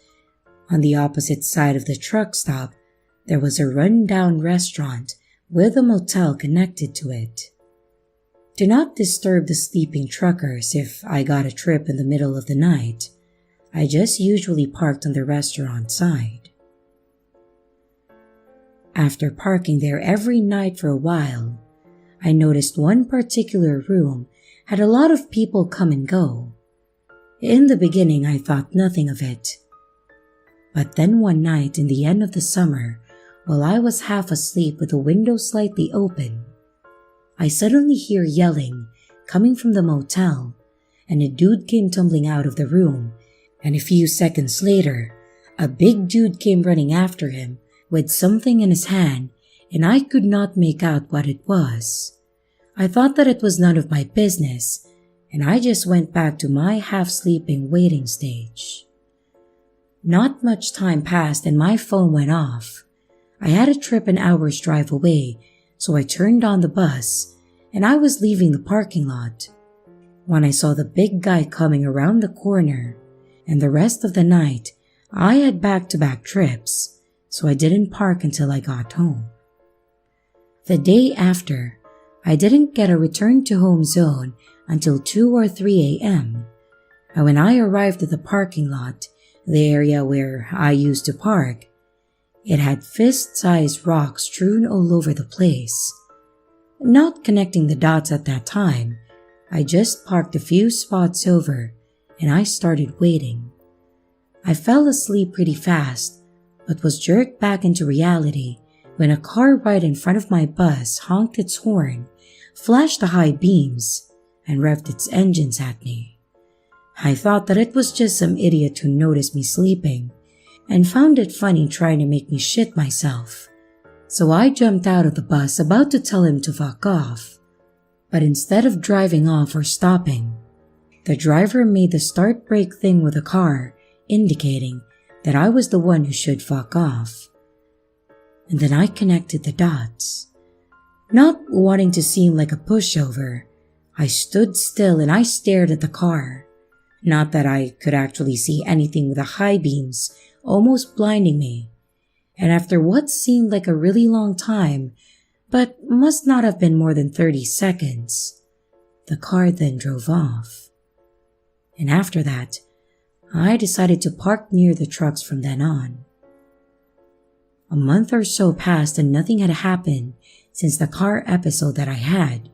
on the opposite side of the truck stop, there was a run-down restaurant with a motel connected to it. Do not disturb the sleeping truckers if I got a trip in the middle of the night. I just usually parked on the restaurant side. After parking there every night for a while, I noticed one particular room had a lot of people come and go. In the beginning, I thought nothing of it. But then one night in the end of the summer, while I was half asleep with the window slightly open, I suddenly hear yelling coming from the motel, and a dude came tumbling out of the room, and a few seconds later, a big dude came running after him with something in his hand, and I could not make out what it was. I thought that it was none of my business, and I just went back to my half-sleeping waiting stage. Not much time passed and my phone went off. I had a trip an hour's drive away, so I turned on the bus, and I was leaving the parking lot when I saw the big guy coming around the corner, and the rest of the night I had back-to-back trips, so I didn't park until I got home. The day after, I didn't get a return to home zone until 2 or 3 a.m., and when I arrived at the parking lot, the area where I used to park, it had fist-sized rocks strewn all over the place. Not connecting the dots at that time, I just parked a few spots over and I started waiting. I fell asleep pretty fast, but was jerked back into reality when a car right in front of my bus honked its horn, flashed the high beams, and revved its engines at me. I thought that it was just some idiot who noticed me sleeping and found it funny trying to make me shit myself. So I jumped out of the bus about to tell him to fuck off. But instead of driving off or stopping, the driver made the start brake thing with the car, indicating that I was the one who should fuck off. And then I connected the dots. Not wanting to seem like a pushover, I stood still and I stared at the car. Not that I could actually see anything with the high beams almost blinding me, and after what seemed like a really long time, but must not have been more than 30 seconds, the car then drove off. And after that, I decided to park near the trucks from then on. A month or so passed and nothing had happened since the car episode that I had,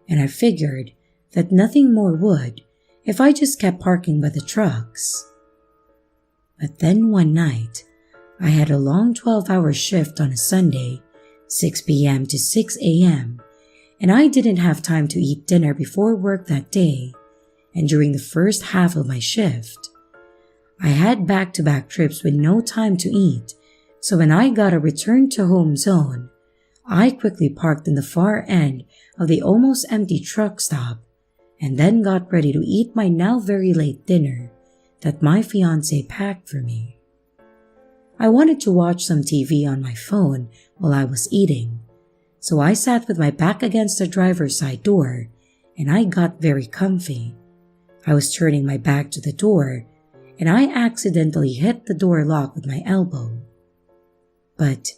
and I figured that nothing more would if I just kept parking by the trucks. But then one night, I had a long 12-hour shift on a Sunday, 6 p.m. to 6 a.m., and I didn't have time to eat dinner before work that day, and during the first half of my shift, I had back-to-back trips with no time to eat, so when I got a return to home zone, I quickly parked in the far end of the almost empty truck stop, and then got ready to eat my now very late dinner that my fiancé packed for me. I wanted to watch some TV on my phone while I was eating, so I sat with my back against the driver's side door and I got very comfy. I was turning my back to the door and I accidentally hit the door lock with my elbow. But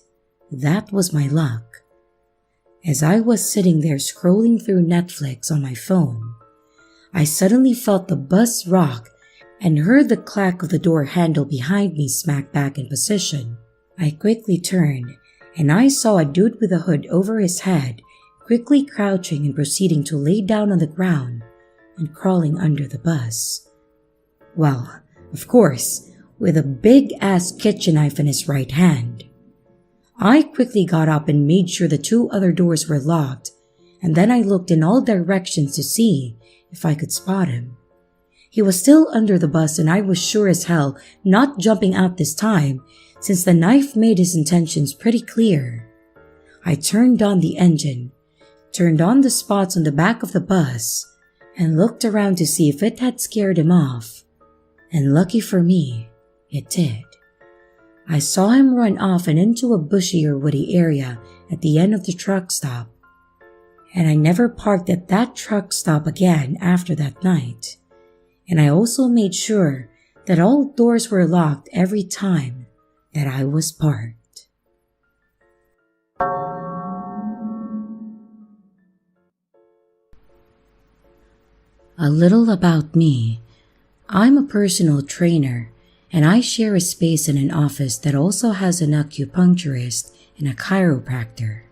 that was my luck. As I was sitting there scrolling through Netflix on my phone, I suddenly felt the bus rock and heard the clack of the door handle behind me smack back in position. I quickly turned, and I saw a dude with a hood over his head quickly crouching and proceeding to lay down on the ground and crawling under the bus. Well, of course, with a big-ass kitchen knife in his right hand. I quickly got up and made sure the two other doors were locked, and then I looked in all directions to see if I could spot him. He was still under the bus, and I was sure as hell not jumping out this time, since the knife made his intentions pretty clear. I turned on the engine, turned on the spots on the back of the bus, and looked around to see if it had scared him off. And lucky for me, it did. I saw him run off and into a bushy or woody area at the end of the truck stop. And I never parked at that truck stop again after that night. And I also made sure that all doors were locked every time that I was parked. A little about me. I'm a personal trainer, and I share a space in an office that also has an acupuncturist and a chiropractor.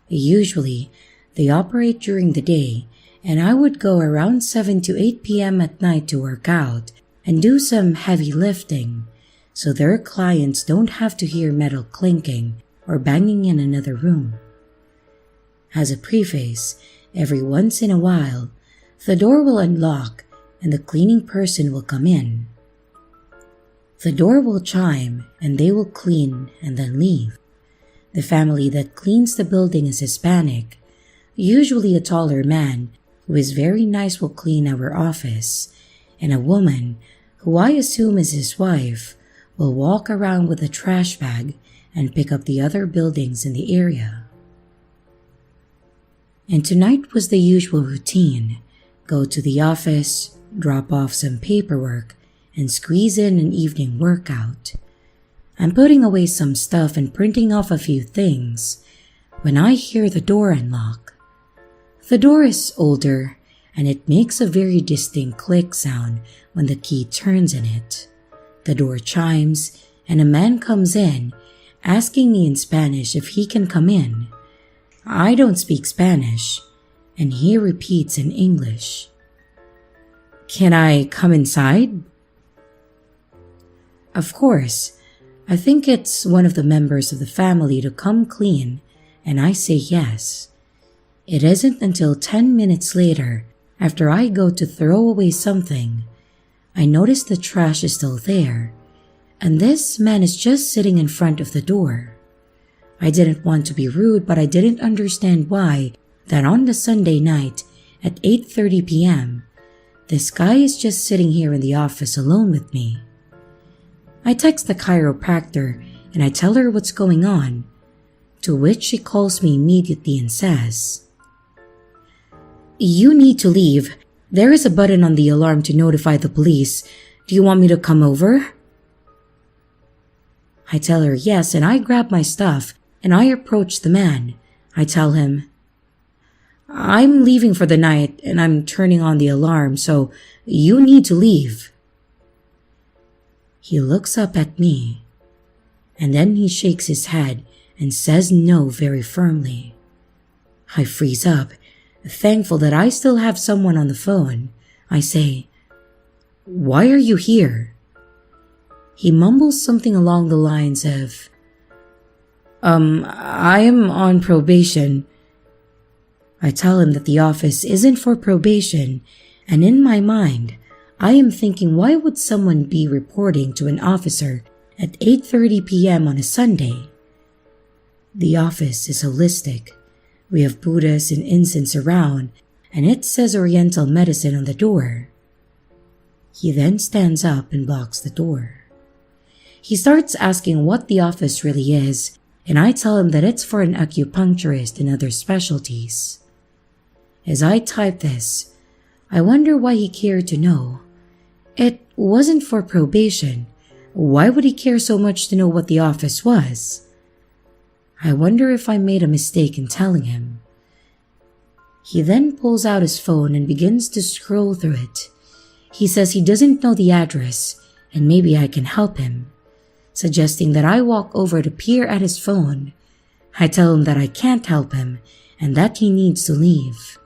Usually, they operate during the day, and I would go around 7 to 8 p.m. at night to work out and do some heavy lifting, so their clients don't have to hear metal clinking or banging in another room. As a preface, every once in a while, the door will unlock and the cleaning person will come in. The door will chime and they will clean and then leave. The family that cleans the building is Hispanic. Usually a taller man who is very nice will clean our office, and a woman, who I assume is his wife, will walk around with a trash bag and pick up the other buildings in the area. And tonight was the usual routine. Go to the office, drop off some paperwork, and squeeze in an evening workout. I'm putting away some stuff and printing off a few things when I hear the door unlock. The door is older, and it makes a very distinct click sound when the key turns in it. The door chimes, and a man comes in, asking me in Spanish if he can come in. I don't speak Spanish, and he repeats in English. "Can I come inside?" Of course, I think it's one of the members of the family to come clean, and I say yes. It isn't until 10 minutes later, after I go to throw away something, I notice the trash is still there, and this man is just sitting in front of the door. I didn't want to be rude, but I didn't understand why that on the Sunday night at 8:30 p.m., this guy is just sitting here in the office alone with me. I text the chiropractor and I tell her what's going on, to which she calls me immediately and says, "You need to leave. There is a button on the alarm to notify the police. Do you want me to come over?" I tell her yes, and I grab my stuff and I approach the man. I tell him, "I'm leaving for the night and I'm turning on the alarm, so you need to leave." He looks up at me, and then he shakes his head and says no very firmly. I freeze up, thankful that I still have someone on the phone. I say, "Why are you here?" He mumbles something along the lines of, I am on probation." I tell him that the office isn't for probation, and in my mind, I am thinking, why would someone be reporting to an officer at 8:30 p.m. on a Sunday? The office is holistic. We have Buddhas and incense around, and it says Oriental medicine on the door. He then stands up and blocks the door. He starts asking what the office really is, and I tell him that it's for an acupuncturist and other specialties. As I type this, I wonder why he cared to know. It wasn't for probation. Why would he care so much to know what the office was? I wonder if I made a mistake in telling him. He then pulls out his phone and begins to scroll through it. He says he doesn't know the address and maybe I can help him, suggesting that I walk over to peer at his phone. I tell him that I can't help him and that he needs to leave.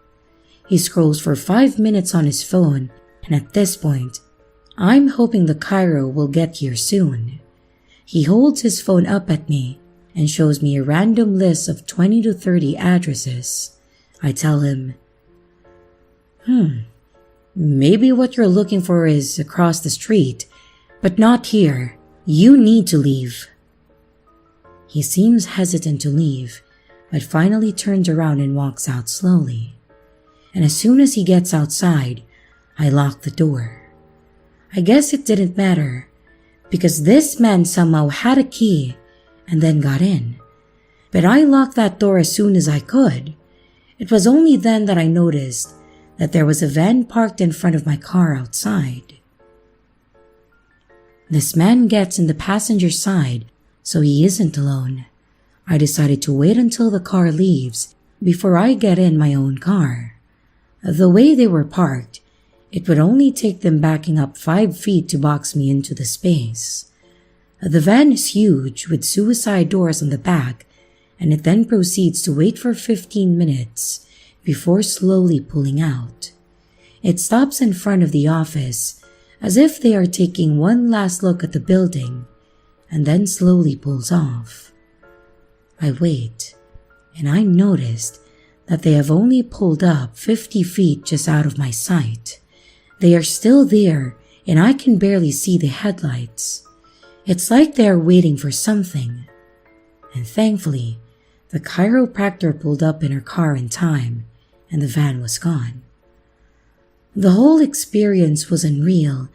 He scrolls for 5 minutes on his phone, and at this point, I'm hoping the Cairo will get here soon. He holds his phone up at me and shows me a random list of 20 to 30 addresses. I tell him, maybe what you're looking for is across the street, but not here. You need to leave. He seems hesitant to leave, but finally turns around and walks out slowly. And as soon as he gets outside, I lock the door. I guess it didn't matter, because this man somehow had a key and then got in. But I locked that door as soon as I could. It was only then that I noticed that there was a van parked in front of my car outside. This man gets in the passenger side, so he isn't alone. I decided to wait until the car leaves before I get in my own car. The way they were parked, it would only take them backing up 5 feet to box me into the space. The van is huge with suicide doors on the back, and it then proceeds to wait for 15 minutes before slowly pulling out. It stops in front of the office as if they are taking one last look at the building, and then slowly pulls off. I wait, and I noticed that they have only pulled up 50 feet just out of my sight. They are still there, and I can barely see the headlights. It's like they are waiting for something. And thankfully, the chiropractor pulled up in her car in time, and the van was gone. The whole experience was unreal.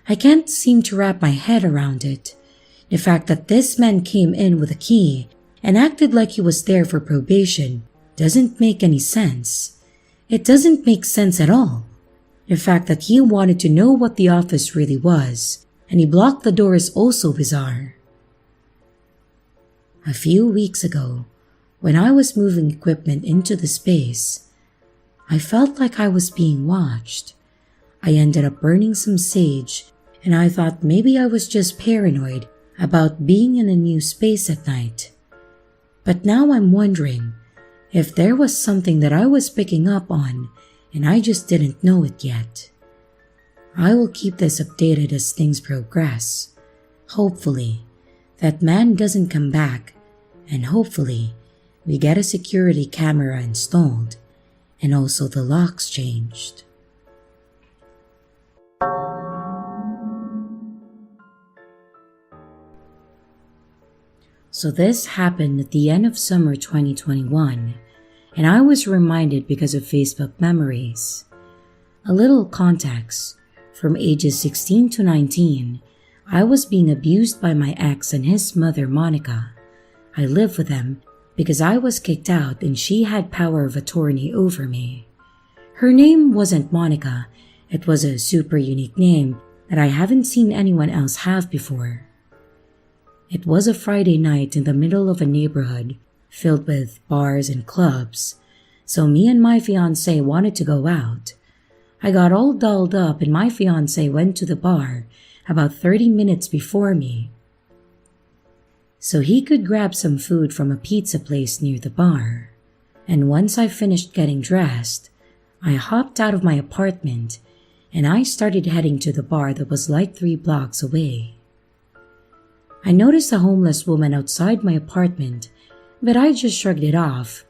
I can't seem to wrap my head around it. The fact that this man came in with a key and acted like he was there for probation doesn't make any sense. It doesn't make sense at all. The fact that he wanted to know what the office really was, and he blocked the door is also bizarre. A few weeks ago, when I was moving equipment into the space, I felt like I was being watched. I ended up burning some sage, and I thought maybe I was just paranoid about being in a new space at night. But now I'm wondering if there was something that I was picking up on and I just didn't know it yet. I will keep this updated as things progress. Hopefully, that man doesn't come back, and hopefully, we get a security camera installed and also the locks changed. So this happened at the end of summer 2021, and I was reminded because of Facebook memories. A little context: from ages 16 to 19, I was being abused by my ex and his mother, Monica. I lived with them because I was kicked out and she had power of attorney over me. Her name wasn't Monica, it was a super unique name that I haven't seen anyone else have before. It was a Friday night in the middle of a neighborhood filled with bars and clubs, so me and my fiancé wanted to go out. I got all dolled up and my fiancé went to the bar about 30 minutes before me, so he could grab some food from a pizza place near the bar. And once I finished getting dressed, I hopped out of my apartment and I started heading to the bar that was like 3 blocks away. I noticed a homeless woman outside my apartment, but I just shrugged it off.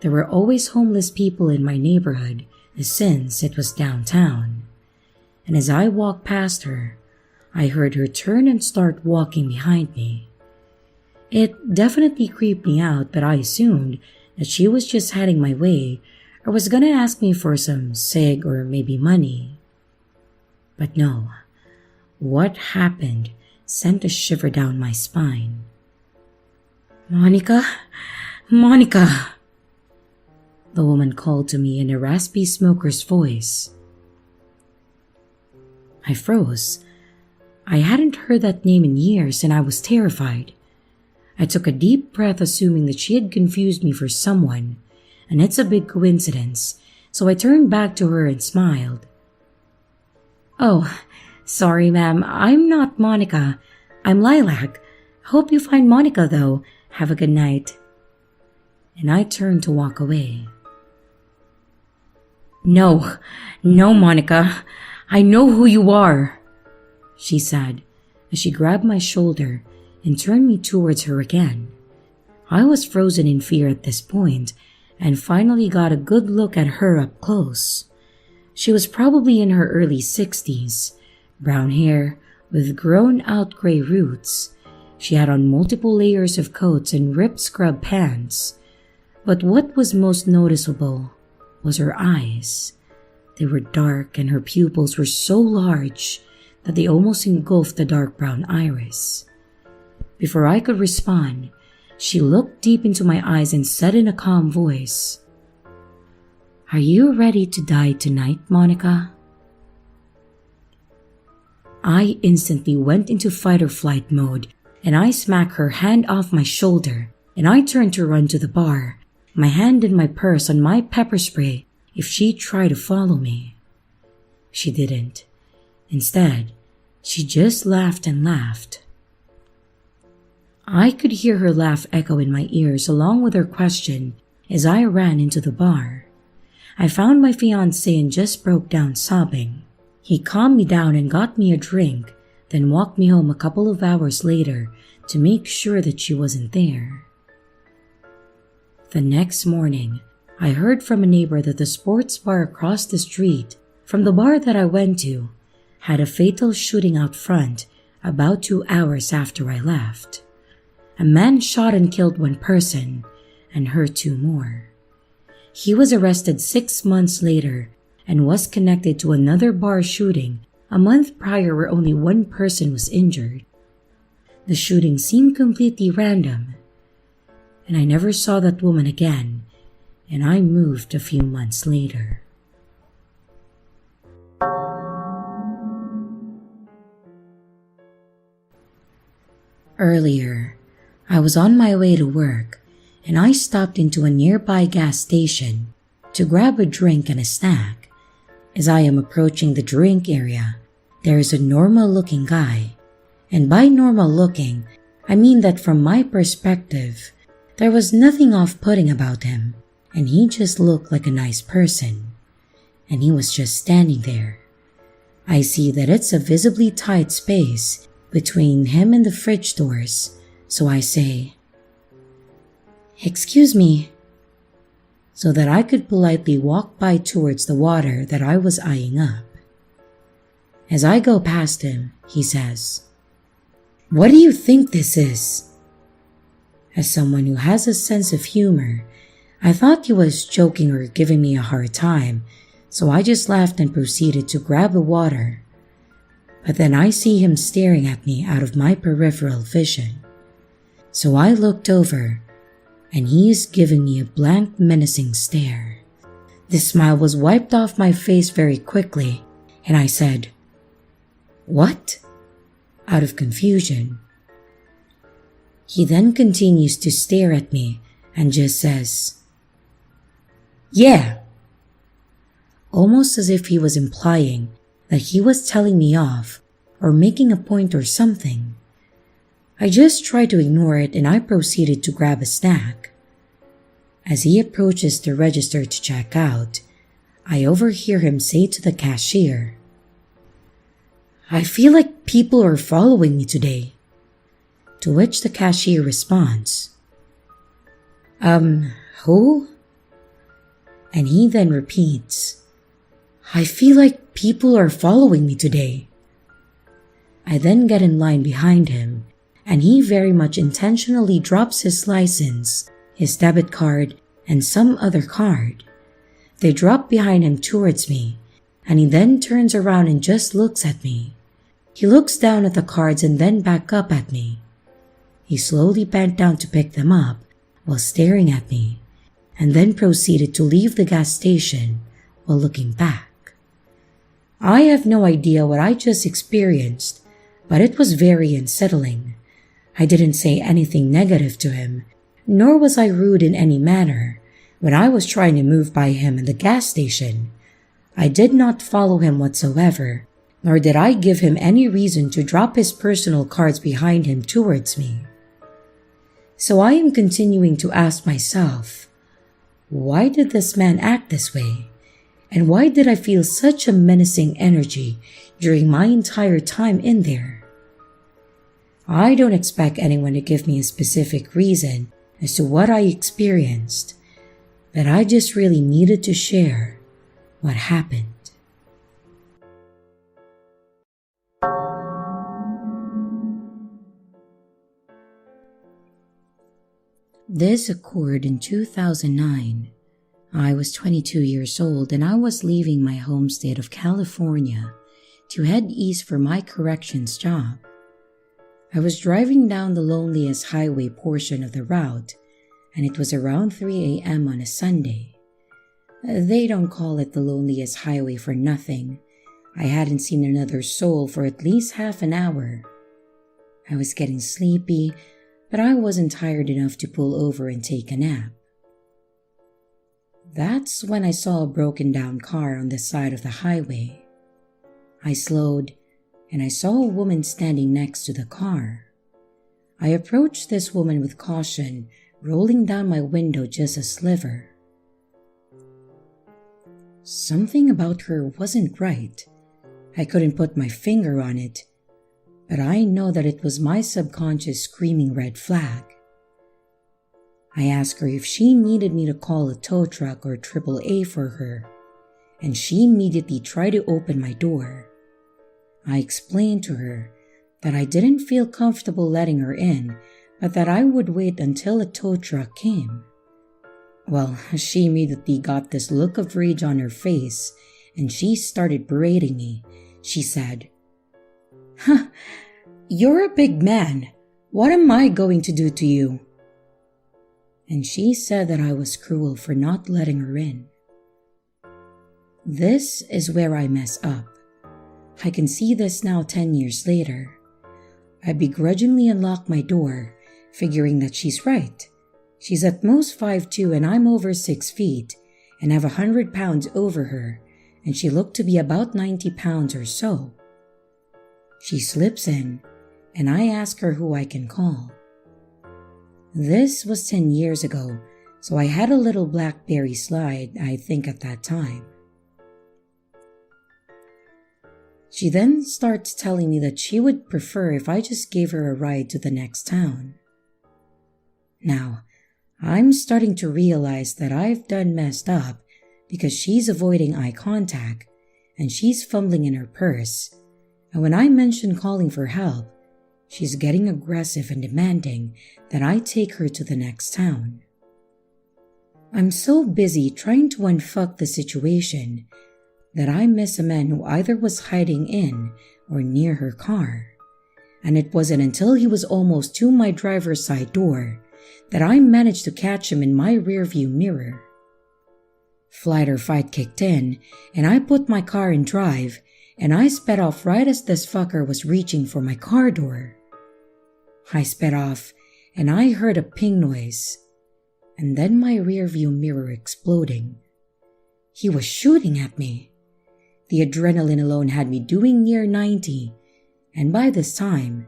There were always homeless people in my neighborhood since it was downtown. And as I walked past her, I heard her turn and start walking behind me. It definitely creeped me out, but I assumed that she was just heading my way or was gonna ask me for some cig or maybe money. But no, what happened sent a shiver down my spine. "Monica? Monica!" the woman called to me in a raspy smoker's voice. I froze. I hadn't heard that name in years and I was terrified. I took a deep breath, assuming that she had confused me for someone, and it's a big coincidence, so I turned back to her and smiled. "Oh, sorry ma'am, I'm not Monica. I'm Lilac. Hope you find Monica though. Have a good night." And I turned to walk away. No, Monica. I know who you are," she said as she grabbed my shoulder and turned me towards her again. I was frozen in fear at this point and finally got a good look at her up close. She was probably in her early 60s, brown hair with grown-out gray roots. She had on multiple layers of coats and ripped scrub pants. But what was most noticeable was her eyes. They were dark and her pupils were so large that they almost engulfed the dark brown iris. Before I could respond, she looked deep into my eyes and said in a calm voice, "Are you ready to die tonight, Monica?" I instantly went into fight or flight mode and I smacked her hand off my shoulder and I turned to run to the bar, my hand in my purse on my pepper spray if she tried to follow me. She didn't. Instead, she just laughed and laughed. I could hear her laugh echo in my ears along with her question as I ran into the bar. I found my fiancé and just broke down sobbing. He calmed me down and got me a drink, then walked me home a couple of hours later to make sure that she wasn't there. The next morning, I heard from a neighbor that the sports bar across the street from the bar that I went to had a fatal shooting out front about 2 hours after I left. A man shot and killed one person and hurt 2 more. He was arrested 6 months later and was connected to another bar shooting a month prior where only 1 person was injured. The shooting seemed completely random, and I never saw that woman again, and I moved a few months later. Earlier, I was on my way to work, and I stopped into a nearby gas station to grab a drink and a snack. As I am approaching the drink area, there is a normal-looking guy. And by normal-looking, I mean that from my perspective, there was nothing off-putting about him, and he just looked like a nice person. And he was just standing there. I see that it's a visibly tight space between him and the fridge doors, so I say, "Excuse me," so that I could politely walk by towards the water that I was eyeing up. As I go past him, he says, "What do you think this is?" As someone who has a sense of humor, I thought he was joking or giving me a hard time, so I just laughed and proceeded to grab the water. But then I see him staring at me out of my peripheral vision. So I looked over, and he is giving me a blank, menacing stare. The smile was wiped off my face very quickly, and I said, "What?" out of confusion. He then continues to stare at me and just says, "Yeah," almost as if he was implying that he was telling me off or making a point or something. I just tried to ignore it and I proceeded to grab a snack. As he approaches the register to check out, I overhear him say to the cashier, "I feel like people are following me today." To which the cashier responds, Who?" And he then repeats, "I feel like people are following me today." I then get in line behind him, and he very much intentionally drops his license, his debit card, and some other card. They drop behind him towards me, and he then turns around and just looks at me. He looks down at the cards and then back up at me. He slowly bent down to pick them up while staring at me, and then proceeded to leave the gas station while looking back. I have no idea what I just experienced, but it was very unsettling. I didn't say anything negative to him, nor was I rude in any manner, When I was trying to move by him in the gas station, I did not follow him whatsoever, nor did I give him any reason to drop his personal cards behind him towards me. So I am continuing to ask myself, why did this man act this way? And why did I feel such a menacing energy during my entire time in there? I don't expect anyone to give me a specific reason as to what I experienced, but I just really needed to share what happened. This occurred in 2009. I was 22 years old and I was leaving my home state of California to head east for my corrections job. I was driving down the loneliest highway portion of the route, and it was around 3 a.m. on a Sunday. They don't call it the loneliest highway for nothing. I hadn't seen another soul for at least half an hour. I was getting sleepy, but I wasn't tired enough to pull over and take a nap. That's when I saw a broken down car on the side of the highway. I slowed, and I saw a woman standing next to the car. I approached this woman with caution, rolling down my window just a sliver. Something about her wasn't right. I couldn't put my finger on it, but I know that it was my subconscious screaming red flag. I asked her if she needed me to call a tow truck or AAA for her, and she immediately tried to open my door. I explained to her that I didn't feel comfortable letting her in, but that I would wait until a tow truck came. Well, she immediately got this look of rage on her face, and she started berating me. She said, "Huh, you're a big man. What am I going to do to you?" And she said that I was cruel for not letting her in. This is where I mess up. I can see this now 10 years later. I begrudgingly unlock my door, figuring that she's right. She's at most 5'2" and I'm over 6 feet, and have 100 pounds over her, and she looked to be about 90 pounds or so. She slips in, and I ask her who I can call. This was 10 years ago, so I had a little BlackBerry slide, I think, at that time. She then starts telling me that she would prefer if I just gave her a ride to the next town. Now, I'm starting to realize that I've done messed up because she's avoiding eye contact and she's fumbling in her purse, and when I mention calling for help, she's getting aggressive and demanding that I take her to the next town. I'm so busy trying to unfuck the situation that I miss a man who either was hiding in or near her car, and it wasn't until he was almost to my driver's side door that I managed to catch him in my rearview mirror. Flight or fight kicked in, and I put my car in drive, and I sped off right as this fucker was reaching for my car door. I sped off, and I heard a ping noise, and then my rearview mirror exploding. He was shooting at me. The adrenaline alone had me doing near 90, and by this time,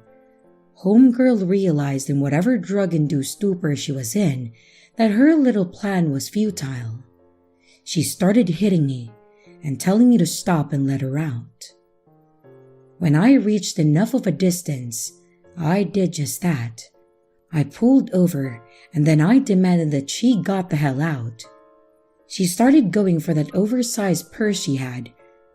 homegirl realized in whatever drug-induced stupor she was in that her little plan was futile. She started hitting me and telling me to stop and let her out. When I reached enough of a distance, I did just that. I pulled over, and then I demanded that she got the hell out. She started going for that oversized purse she had,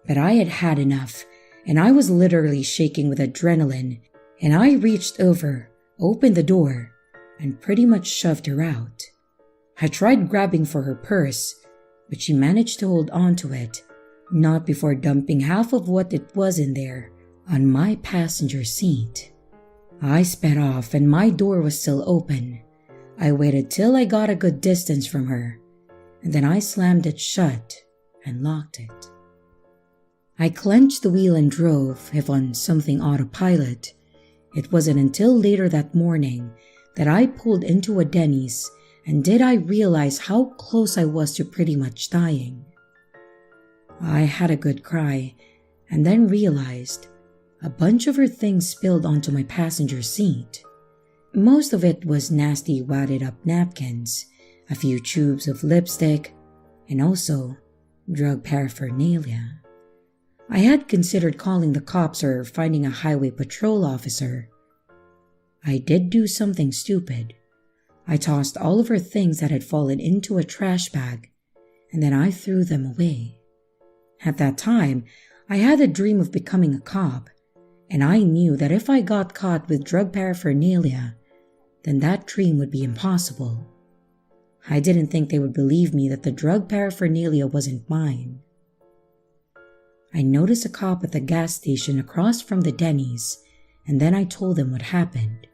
but I had had enough, and I was literally shaking with adrenaline, and I reached over, opened the door, and pretty much shoved her out. I tried grabbing for her purse, but she managed to hold on to it, not before dumping half of what it was in there on my passenger seat. I sped off and my door was still open. I waited till I got a good distance from her, and then I slammed it shut and locked it. I clenched the wheel and drove, if on something autopilot. It wasn't until later that morning that I pulled into a Denny's and did I realize how close I was to pretty much dying. I had a good cry and then realized a bunch of her things spilled onto my passenger seat. Most of it was nasty wadded up napkins, a few tubes of lipstick, and also drug paraphernalia. I had considered calling the cops or finding a highway patrol officer. I did do something stupid. I tossed all of her things that had fallen into a trash bag, and then I threw them away. At that time, I had a dream of becoming a cop, and I knew that if I got caught with drug paraphernalia, then that dream would be impossible. I didn't think they would believe me that the drug paraphernalia wasn't mine. I noticed a cop at the gas station across from the Denny's, and then I told him what happened.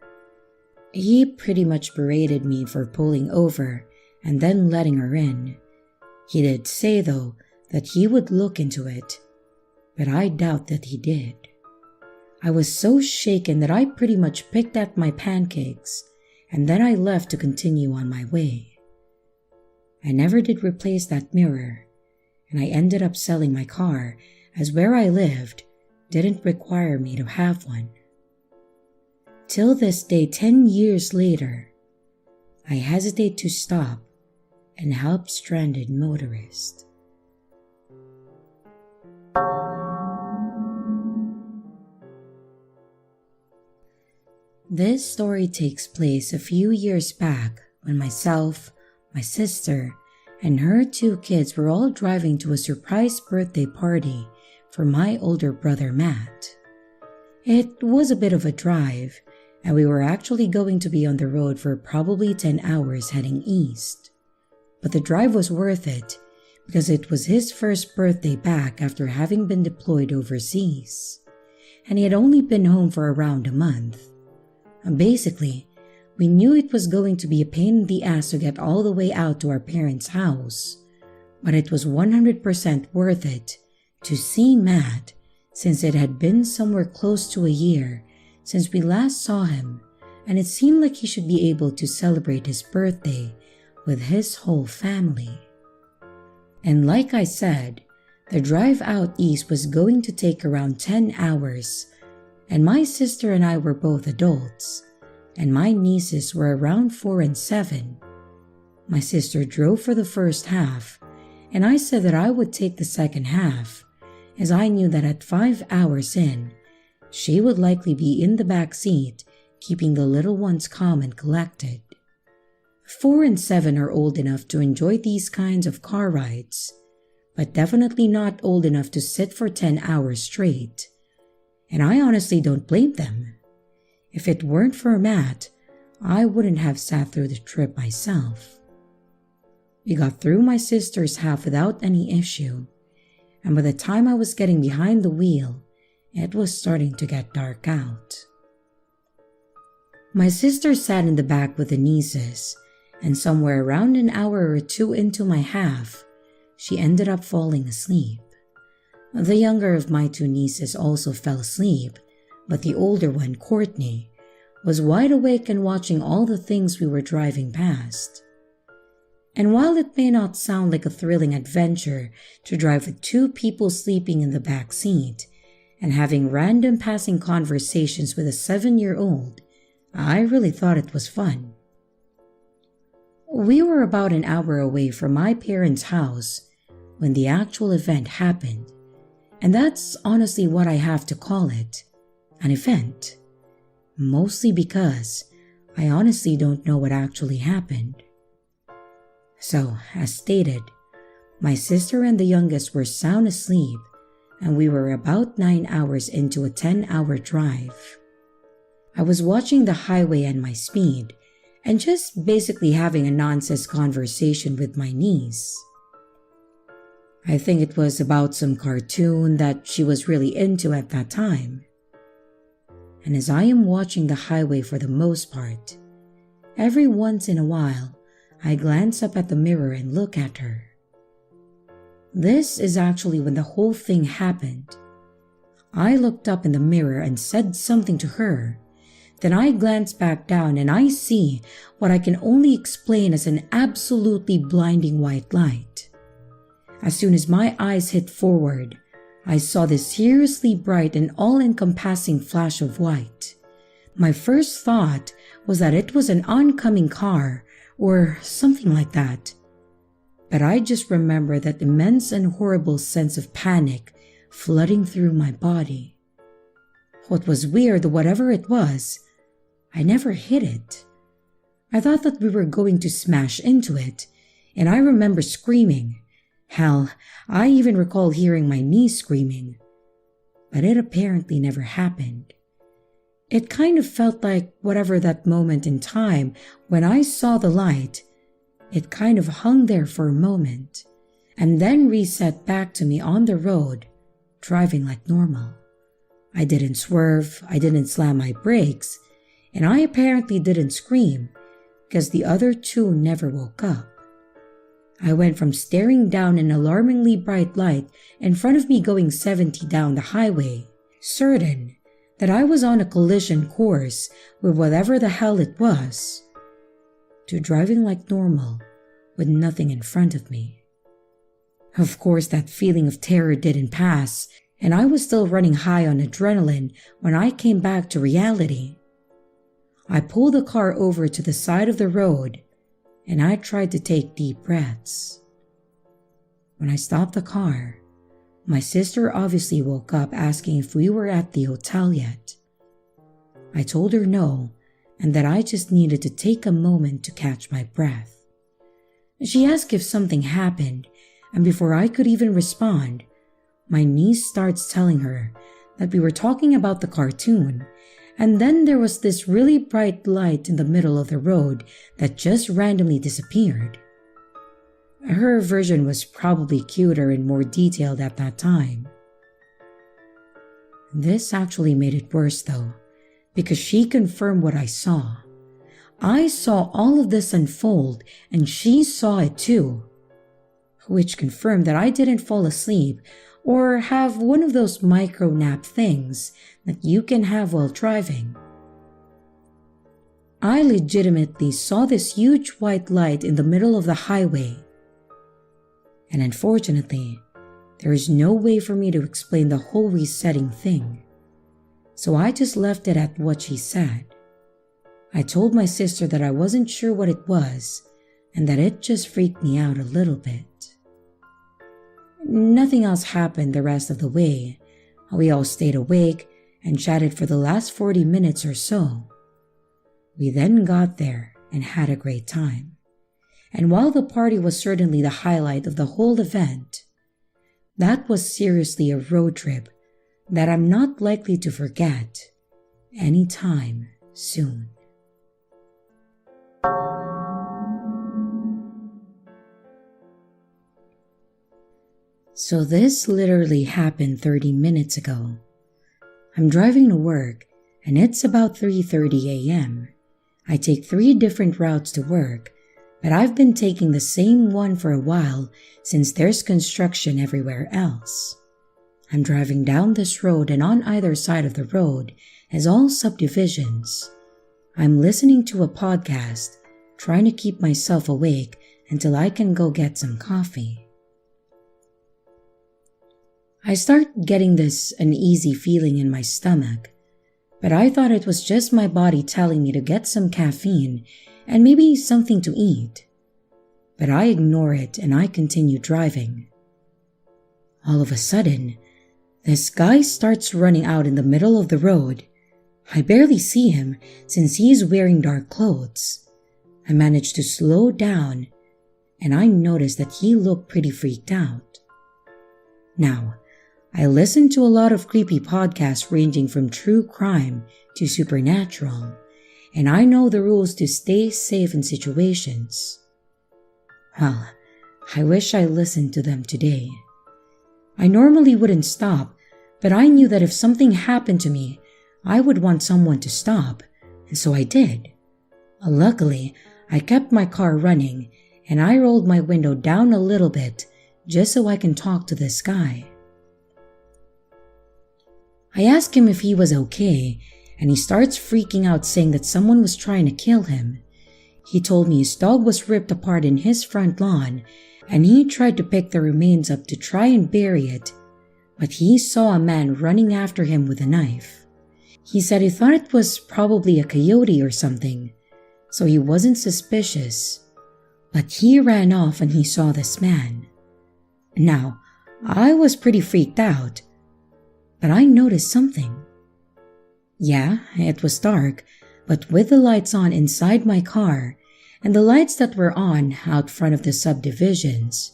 He pretty much berated me for pulling over and then letting her in. He did say, though, that he would look into it, but I doubt that he did. I was so shaken that I pretty much picked at my pancakes, and then I left to continue on my way. I never did replace that mirror, and I ended up selling my car, as where I lived didn't require me to have one. Till this day, 10 years later, I hesitate to stop and help stranded motorists. This story takes place a few years back when myself, my sister, and her 2 kids were all driving to a surprise birthday party for my older brother Matt. It was a bit of a drive, and we were actually going to be on the road for probably 10 hours heading east. But the drive was worth it because it was his first birthday back after having been deployed overseas, and he had only been home for around a month. Basically, we knew it was going to be a pain in the ass to get all the way out to our parents' house, but it was 100% worth it to see Matt, since it had been somewhere close to a year since we last saw him, and it seemed like he should be able to celebrate his birthday with his whole family. And like I said, the drive out east was going to take around 10 hours, and my sister and I were both adults, and my nieces were around 4 and 7. My sister drove for the first half, and I said that I would take the second half, as I knew that at 5 hours in, she would likely be in the back seat, keeping the little ones calm and collected. 4 and 7 are old enough to enjoy these kinds of car rides, but definitely not old enough to sit for 10 hours straight. And I honestly don't blame them. If it weren't for Matt, I wouldn't have sat through the trip myself. We got through my sister's half without any issue, and by the time I was getting behind the wheel, it was starting to get dark out. My sister sat in the back with the nieces, and somewhere around an hour or 2 into my half, she ended up falling asleep. The younger of my 2 nieces also fell asleep, but the older one, Courtney, was wide awake and watching all the things we were driving past. And while it may not sound like a thrilling adventure to drive with 2 people sleeping in the back seat and having random passing conversations with a 7-year-old, I really thought it was fun. We were about an hour away from my parents' house when the actual event happened, and that's honestly what I have to call it, an event. Mostly because I honestly don't know what actually happened. So, as stated, my sister and the youngest were sound asleep, and we were about 9 hours into a 10-hour drive. I was watching the highway and my speed, and just basically having a nonsense conversation with my niece. I think it was about some cartoon that she was really into at that time. And as I am watching the highway for the most part, every once in a while, I glance up at the mirror and look at her. This is actually when the whole thing happened. I looked up in the mirror and said something to her, Then I glance back down and I see what I can only explain as an absolutely blinding white light. As soon as my eyes hit forward, I saw this seriously bright and all-encompassing flash of white. My first thought was that it was an oncoming car or something like that. But I just remember that immense and horrible sense of panic flooding through my body. What was weird, whatever it was, I never hit it. I thought that we were going to smash into it, and I remember screaming. Hell, I even recall hearing my niece screaming. But it apparently never happened. It kind of felt like whatever that moment in time when I saw the light, it kind of hung there for a moment, and then reset back to me on the road, driving like normal. I didn't swerve, I didn't slam my brakes, and I apparently didn't scream because the other two never woke up. I went from staring down an alarmingly bright light in front of me going 70 down the highway, certain that I was on a collision course with whatever the hell it was, to driving like normal with nothing in front of me. Of course, that feeling of terror didn't pass, and I was still running high on adrenaline when I came back to reality. I pulled the car over to the side of the road, and I tried to take deep breaths. When I stopped the car, my sister obviously woke up asking if we were at the hotel yet. I told her no, and that I just needed to take a moment to catch my breath. She asked if something happened, and before I could even respond, my niece starts telling her that we were talking about the cartoon, and then there was this really bright light in the middle of the road that just randomly disappeared. Her version was probably cuter and more detailed at that time. This actually made it worse though, because she confirmed what I saw. I saw all of this unfold and she saw it too, which confirmed that I didn't fall asleep or have one of those micro nap things that you can have while driving. I legitimately saw this huge white light in the middle of the highway. And unfortunately, there is no way for me to explain the whole resetting thing. So I just left it at what she said. I told my sister that I wasn't sure what it was and that it just freaked me out a little bit. Nothing else happened the rest of the way. We all stayed awake and chatted for the last 40 minutes or so. We then got there and had a great time. And while the party was certainly the highlight of the whole event, that was seriously a road trip that I'm not likely to forget anytime soon. So this literally happened 30 minutes ago. I'm driving to work and it's about 3:30 a.m. I take 3 different routes to work, but I've been taking the same one for a while since there's construction everywhere else. I'm driving down this road and on either side of the road is all subdivisions. I'm listening to a podcast, trying to keep myself awake until I can go get some coffee. I start getting this uneasy feeling in my stomach, but I thought it was just my body telling me to get some caffeine and maybe something to eat. But I ignore it and I continue driving. All of a sudden, this guy starts running out in the middle of the road. I barely see him since he's wearing dark clothes. I manage to slow down and I notice that he looked pretty freaked out. Now, I listen to a lot of creepy podcasts ranging from true crime to supernatural, and I know the rules to stay safe in situations. Well, I wish I listened to them today. I normally wouldn't stop, but I knew that if something happened to me, I would want someone to stop, and so I did. Luckily, I kept my car running, and I rolled my window down a little bit just so I can talk to this guy. I asked him if he was okay, and he starts freaking out saying that someone was trying to kill him. He told me his dog was ripped apart in his front lawn and he tried to pick the remains up to try and bury it, but he saw a man running after him with a knife. He said he thought it was probably a coyote or something, so he wasn't suspicious, but he ran off and he saw this man. Now, I was pretty freaked out, but I noticed something. Yeah, it was dark, but with the lights on inside my car and the lights that were on out front of the subdivisions,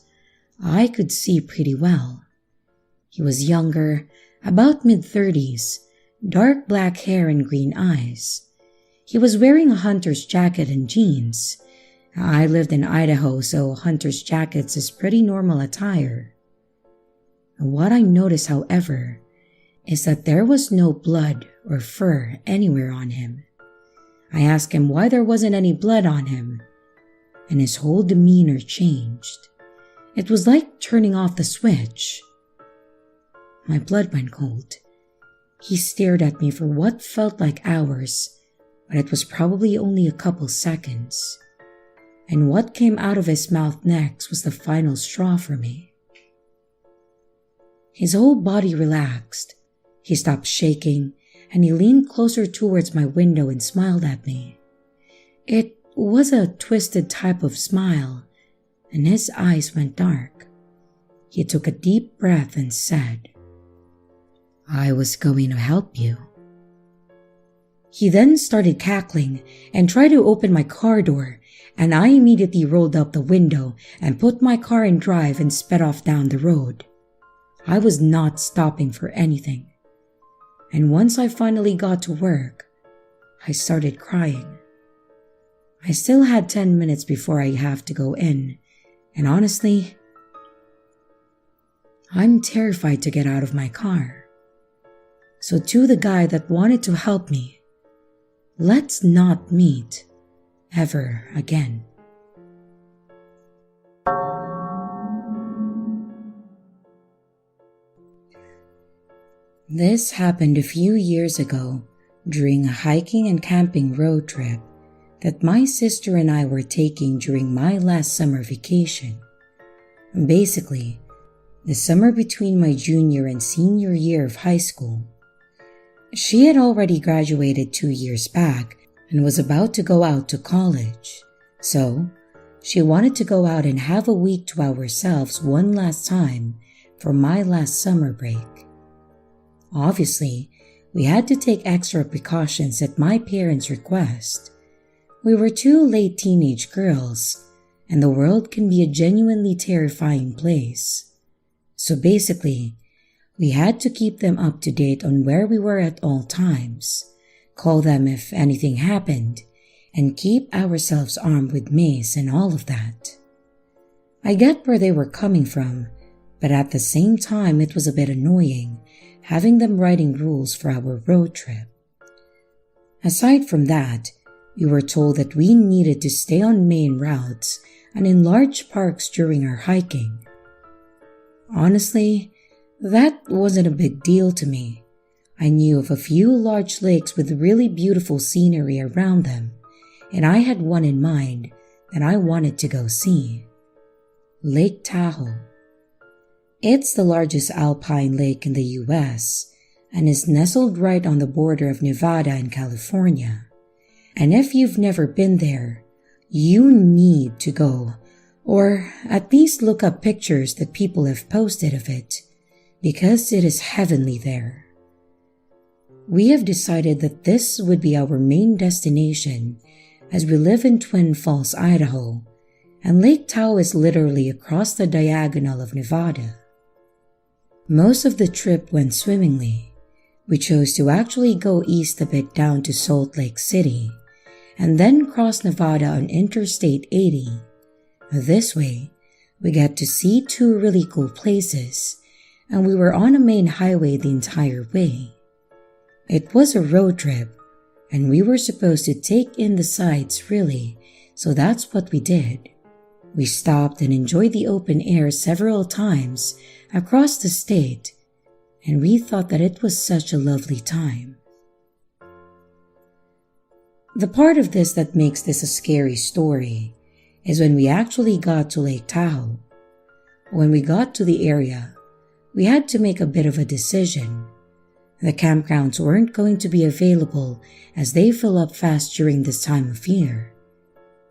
I could see pretty well. He was younger, about mid-30s, dark black hair and green eyes. He was wearing a hunter's jacket and jeans. I lived in Idaho, so hunter's jackets is pretty normal attire. What I noticed, however, is that there was no blood or fur anywhere on him. I asked him why there wasn't any blood on him, and his whole demeanor changed. It was like turning off the switch. My blood went cold. He stared at me for what felt like hours, but it was probably only a couple seconds. And what came out of his mouth next was the final straw for me. His whole body relaxed. He stopped shaking, and he leaned closer towards my window and smiled at me. It was a twisted type of smile, and his eyes went dark. He took a deep breath and said, "I was going to help you." He then started cackling and tried to open my car door, and I immediately rolled up the window and put my car in drive and sped off down the road. I was not stopping for anything. And once I finally got to work, I started crying. I still had 10 minutes before I have to go in, and honestly, I'm terrified to get out of my car. So to the guy that wanted to help me, let's not meet ever again. This happened a few years ago during a hiking and camping road trip that my sister and I were taking during my last summer vacation. Basically, the summer between my junior and senior year of high school. She had already graduated 2 years back and was about to go out to college, so she wanted to go out and have a week to ourselves one last time for my last summer break. Obviously, we had to take extra precautions at my parents' request. We were 2 late teenage girls, and the world can be a genuinely terrifying place. So basically, we had to keep them up to date on where we were at all times, call them if anything happened, and keep ourselves armed with mace and all of that. I get where they were coming from, but at the same time it was a bit annoying having them writing rules for our road trip. Aside from that, we were told that we needed to stay on main routes and in large parks during our hiking. Honestly, that wasn't a big deal to me. I knew of a few large lakes with really beautiful scenery around them, and I had one in mind that I wanted to go see. Lake Tahoe. It's the largest alpine lake in the US and is nestled right on the border of Nevada and California. And if you've never been there, you need to go, or at least look up pictures that people have posted of it, because it is heavenly there. We have decided that this would be our main destination as we live in Twin Falls, Idaho, and Lake Tahoe is literally across the diagonal of Nevada. Most of the trip went swimmingly. We chose to actually go east a bit down to Salt Lake City, and then cross Nevada on Interstate 80. This way, we get to see 2 really cool places, and we were on a main highway the entire way. It was a road trip, and we were supposed to take in the sights really, so that's what we did. We stopped and enjoyed the open air several times across the state, and we thought that it was such a lovely time. The part of this that makes this a scary story is when we actually got to Lake Tahoe. When we got to the area, we had to make a bit of a decision. The campgrounds weren't going to be available as they fill up fast during this time of year.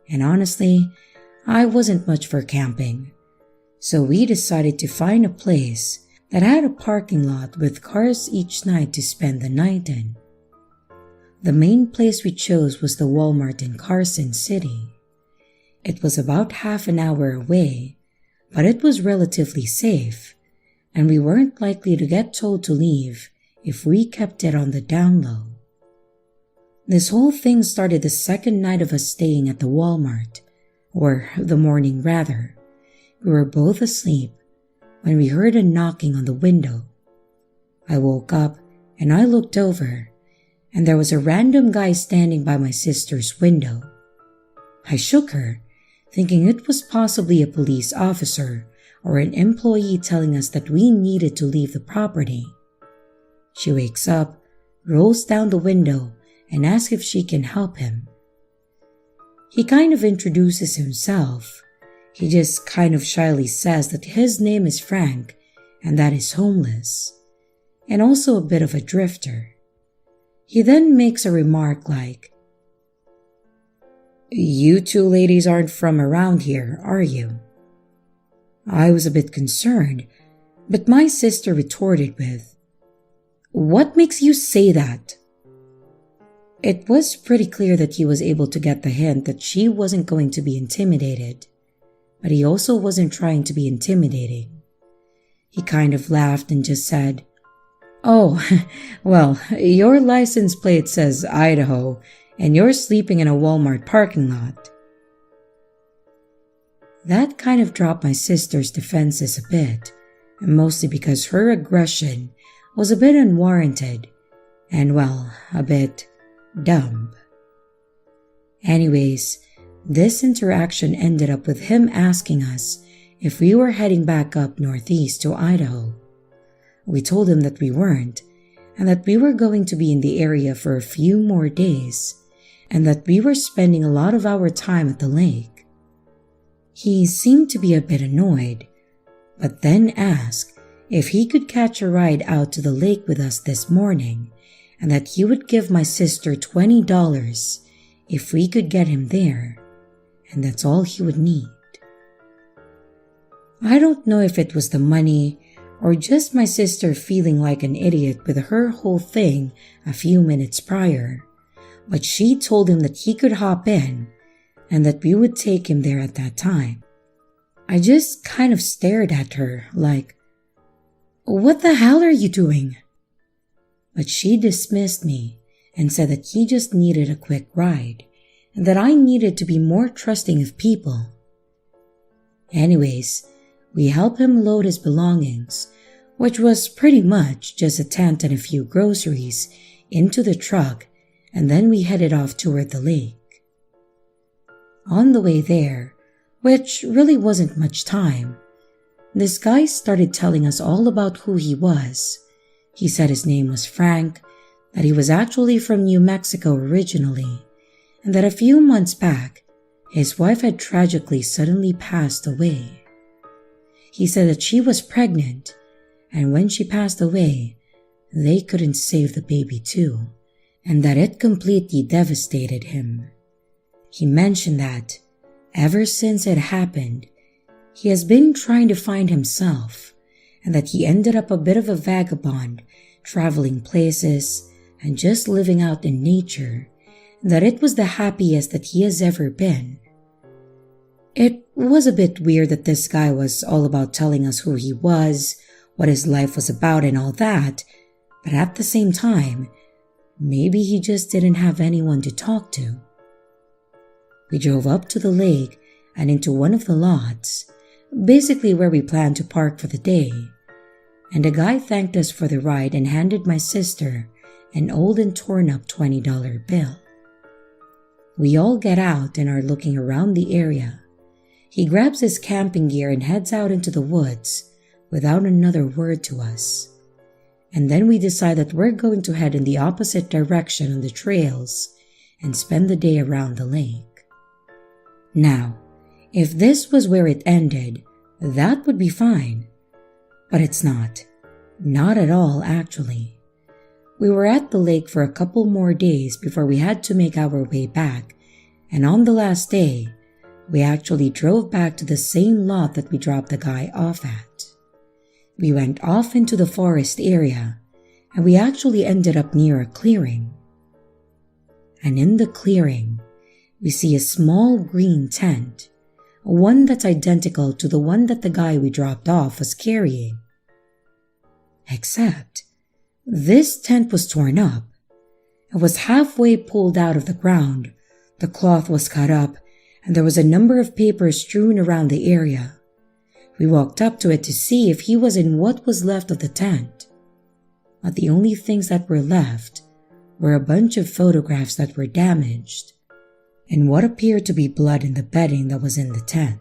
And honestly, I wasn't much for camping. So we decided to find a place that had a parking lot with cars each night to spend the night in. The main place we chose was the Walmart in Carson City. It was about half an hour away, but it was relatively safe, and we weren't likely to get told to leave if we kept it on the down low. This whole thing started the second night of us staying at the Walmart, or the morning rather. We were both asleep when we heard a knocking on the window. I woke up and I looked over, and there was a random guy standing by my sister's window. I shook her, thinking it was possibly a police officer or an employee telling us that we needed to leave the property. She wakes up, rolls down the window, and asks if she can help him. He kind of introduces himself. He just kind of shyly says that his name is Frank and that he's homeless, and also a bit of a drifter. He then makes a remark like, "You two ladies aren't from around here, are you?" I was a bit concerned, but my sister retorted with, "What makes you say that?" It was pretty clear that he was able to get the hint that she wasn't going to be intimidated, but he also wasn't trying to be intimidating. He kind of laughed and just said, "Oh, well, your license plate says Idaho, and you're sleeping in a Walmart parking lot." That kind of dropped my sister's defenses a bit, mostly because her aggression was a bit unwarranted and, well, a bit dumb. Anyways, this interaction ended up with him asking us if we were heading back up northeast to Idaho. We told him that we weren't, and that we were going to be in the area for a few more days, and that we were spending a lot of our time at the lake. He seemed to be a bit annoyed, but then asked if he could catch a ride out to the lake with us this morning, and that he would give my sister $20 if we could get him there, and that's all he would need. I don't know if it was the money or just my sister feeling like an idiot with her whole thing a few minutes prior, but she told him that he could hop in and that we would take him there at that time. I just kind of stared at her like, "What the hell are you doing?" But she dismissed me and said that he just needed a quick ride and that I needed to be more trusting of people. Anyways, we helped him load his belongings, which was pretty much just a tent and a few groceries, into the truck, and then we headed off toward the lake. On the way there, which really wasn't much time, this guy started telling us all about who he was. He said his name was Frank, that he was actually from New Mexico originally, and that a few months back, his wife had tragically suddenly passed away. He said that she was pregnant, and when she passed away, they couldn't save the baby too, and that it completely devastated him. He mentioned that, ever since it happened, he has been trying to find himself, and that he ended up a bit of a vagabond, traveling places, and just living out in nature, and that it was the happiest that he has ever been. It was a bit weird that this guy was all about telling us who he was, what his life was about and all that, but at the same time, maybe he just didn't have anyone to talk to. We drove up to the lake and into one of the lots, basically where we planned to park for the day, and a guy thanked us for the ride and handed my sister an old and torn up $20 bill. We all get out and are looking around the area. He grabs his camping gear and heads out into the woods without another word to us. And then we decide that we're going to head in the opposite direction on the trails and spend the day around the lake. Now, if this was where it ended, that would be fine. But it's not. Not at all, actually. We were at the lake for a couple more days before we had to make our way back, and on the last day, we actually drove back to the same lot that we dropped the guy off at. We went off into the forest area, and we actually ended up near a clearing. And in the clearing, we see a small green tent, one that's identical to the one that the guy we dropped off was carrying. Except, this tent was torn up. It was halfway pulled out of the ground, the cloth was cut up, and there was a number of papers strewn around the area. We walked up to it to see if he was in what was left of the tent. But the only things that were left were a bunch of photographs that were damaged, and what appeared to be blood in the bedding that was in the tent.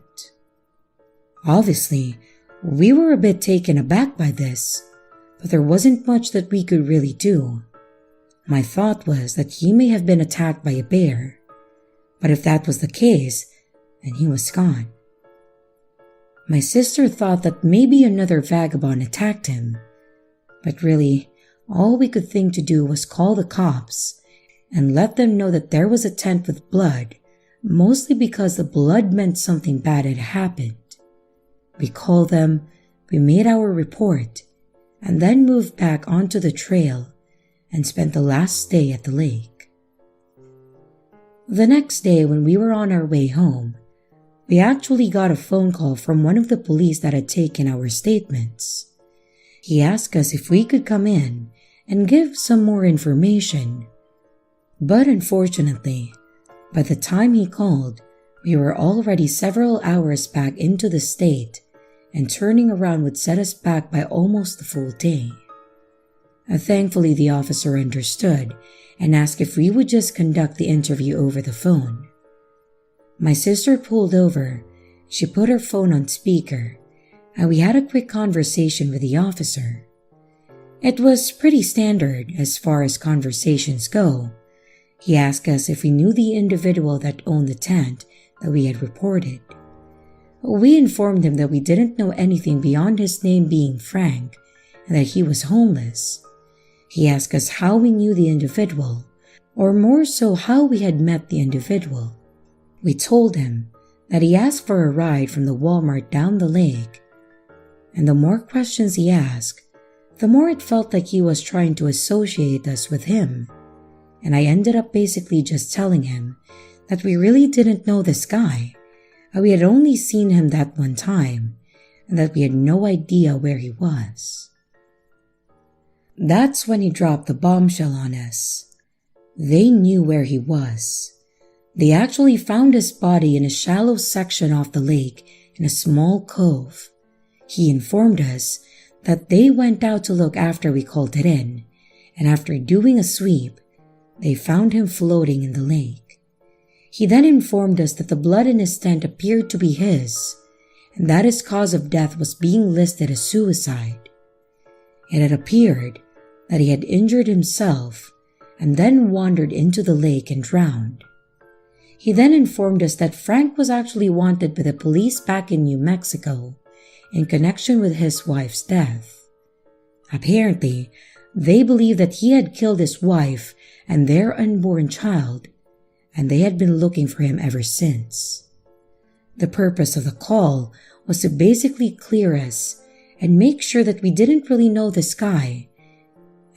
Obviously, we were a bit taken aback by this, but there wasn't much that we could really do. My thought was that he may have been attacked by a bear, but if that was the case, then he was gone. My sister thought that maybe another vagabond attacked him, but really, all we could think to do was call the cops and let them know that there was a tent with blood, mostly because the blood meant something bad had happened. We called them, we made our report, and then moved back onto the trail and spent the last day at the lake. The next day when we were on our way home, we actually got a phone call from one of the police that had taken our statements. He asked us if we could come in and give some more information. But unfortunately, by the time he called, we were already several hours back into the state, and turning around would set us back by almost the full day. Thankfully, the officer understood and asked if we would just conduct the interview over the phone. My sister pulled over, she put her phone on speaker, and we had a quick conversation with the officer. It was pretty standard as far as conversations go. He asked us if we knew the individual that owned the tent that we had reported. We informed him that we didn't know anything beyond his name being Frank and that he was homeless. He asked us how we knew the individual, or more so how we had met the individual. We told him that he asked for a ride from the Walmart down the lake, and the more questions he asked, the more it felt like he was trying to associate us with him, and I ended up basically just telling him that we really didn't know this guy, that we had only seen him that one time, and that we had no idea where he was. That's when he dropped the bombshell on us. They knew where he was. They actually found his body in a shallow section off the lake in a small cove. He informed us that they went out to look after we called it in, and after doing a sweep, they found him floating in the lake. He then informed us that the blood in his tent appeared to be his, and that his cause of death was being listed as suicide. It had appeared that he had injured himself and then wandered into the lake and drowned. He then informed us that Frank was actually wanted by the police back in New Mexico in connection with his wife's death. Apparently, they believed that he had killed his wife and their unborn child, and they had been looking for him ever since. The purpose of the call was to basically clear us and make sure that we didn't really know this guy,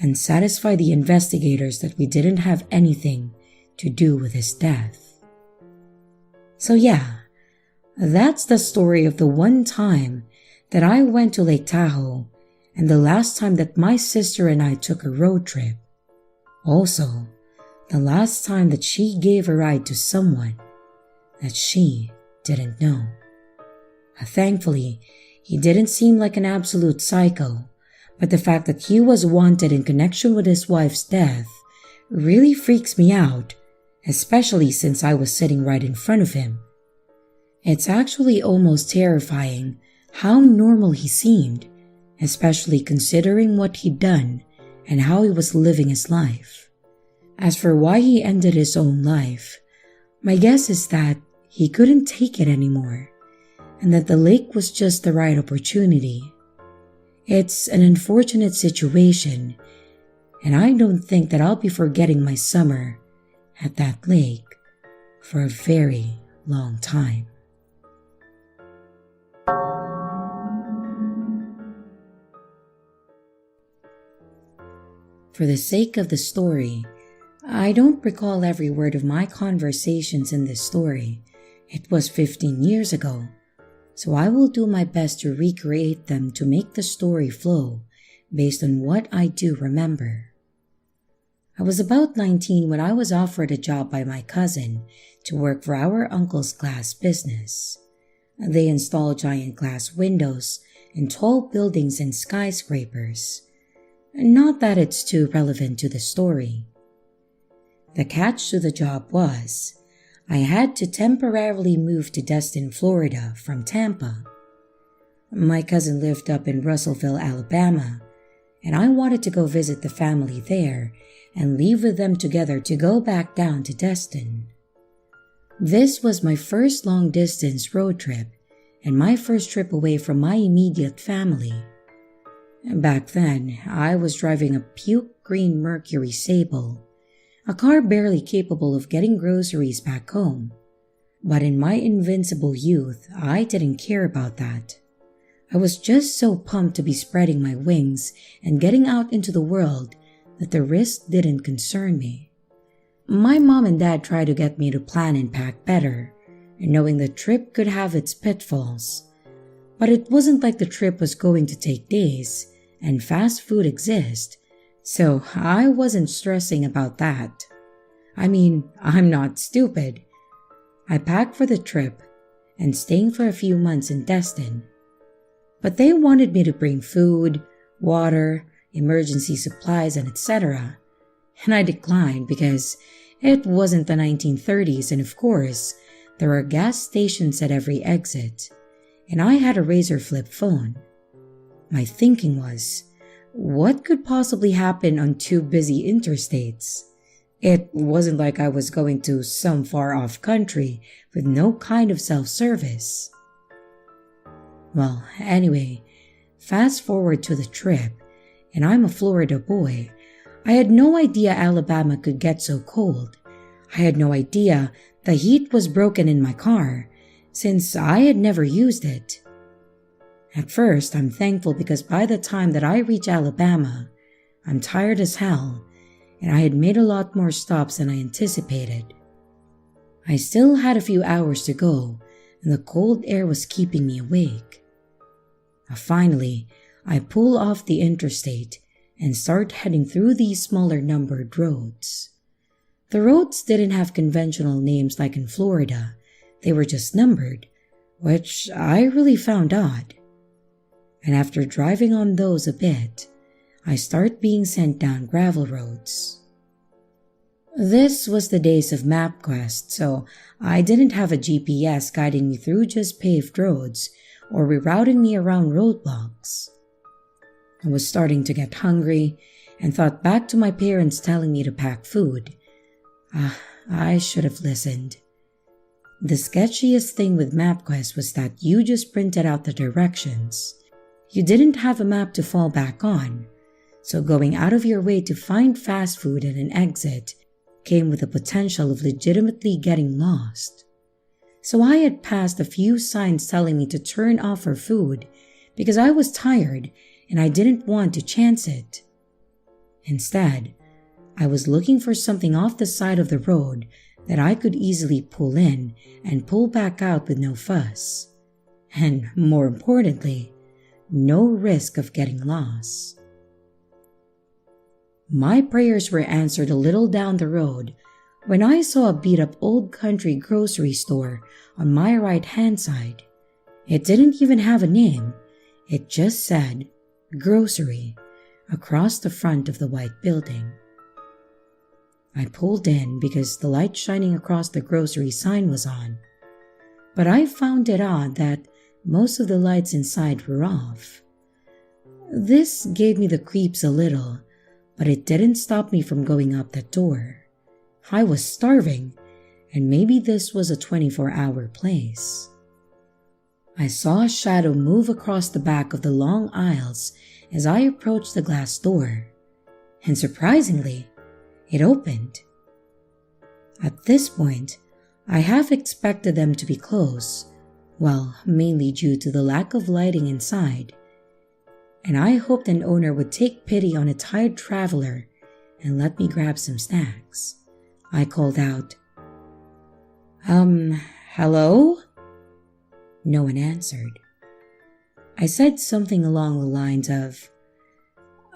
and satisfy the investigators that we didn't have anything to do with his death. So yeah, that's the story of the one time that I went to Lake Tahoe and the last time that my sister and I took a road trip. Also, the last time that she gave a ride to someone that she didn't know. Thankfully, he didn't seem like an absolute psycho, but the fact that he was wanted in connection with his wife's death really freaks me out, especially since I was sitting right in front of him. It's actually almost terrifying how normal he seemed, especially considering what he'd done and how he was living his life. As for why he ended his own life, my guess is that he couldn't take it anymore, and that the lake was just the right opportunity. It's an unfortunate situation, and I don't think that I'll be forgetting my summer at that lake for a very long time. For the sake of the story, I don't recall every word of my conversations in this story. It was 15 years ago, so I will do my best to recreate them to make the story flow based on what I do remember. I was about 19 when I was offered a job by my cousin to work for our uncle's glass business. They install giant glass windows in tall buildings and skyscrapers. Not that it's too relevant to the story. The catch to the job was, I had to temporarily move to Destin, Florida from Tampa. My cousin lived up in Russellville, Alabama, and I wanted to go visit the family there and leave with them together to go back down to Destin. This was my first long-distance road trip and my first trip away from my immediate family. Back then, I was driving a puke green Mercury Sable, a car barely capable of getting groceries back home. But in my invincible youth, I didn't care about that. I was just so pumped to be spreading my wings and getting out into the world that the risk didn't concern me. My mom and dad tried to get me to plan and pack better, knowing the trip could have its pitfalls. But it wasn't like the trip was going to take days and fast food exist, so I wasn't stressing about that. I mean, I'm not stupid. I packed for the trip and staying for a few months in Destin. But they wanted me to bring food, water, emergency supplies, and etc. And I declined because it wasn't the 1930s, and of course, there were gas stations at every exit, and I had a razor flip phone. My thinking was, what could possibly happen on two busy interstates? It wasn't like I was going to some far-off country with no kind of self-service. Well, anyway, fast forward to the trip, and I'm a Florida boy. I had no idea Alabama could get so cold. I had no idea the heat was broken in my car, since I had never used it. At first, I'm thankful because by the time that I reach Alabama, I'm tired as hell, and I had made a lot more stops than I anticipated. I still had a few hours to go, and the cold air was keeping me awake. Finally, I pull off the interstate and start heading through these smaller numbered roads. The roads didn't have conventional names like in Florida. They were just numbered, which I really found odd. And after driving on those a bit, I start being sent down gravel roads. This was the days of MapQuest, so I didn't have a GPS guiding me through just paved roads or rerouting me around roadblocks. I was starting to get hungry and thought back to my parents telling me to pack food. I should have listened. The sketchiest thing with MapQuest was that you just printed out the directions. You didn't have a map to fall back on, so going out of your way to find fast food at an exit came with the potential of legitimately getting lost. So I had passed a few signs telling me to turn off for food because I was tired and I didn't want to chance it. Instead, I was looking for something off the side of the road that I could easily pull in and pull back out with no fuss. And more importantly, no risk of getting lost. My prayers were answered a little down the road when I saw a beat-up old country grocery store on my right-hand side. It didn't even have a name. It just said, "Grocery," across the front of the white building. I pulled in because the light shining across the grocery sign was on, but I found it odd that most of the lights inside were off. This gave me the creeps a little, but it didn't stop me from going up that door. I was starving, and maybe this was a 24-hour place. I saw a shadow move across the back of the long aisles as I approached the glass door, and surprisingly, it opened. At this point, I half expected them to be closed, well, mainly due to the lack of lighting inside, and I hoped an owner would take pity on a tired traveler and let me grab some snacks. I called out, hello? No one answered. I said something along the lines of,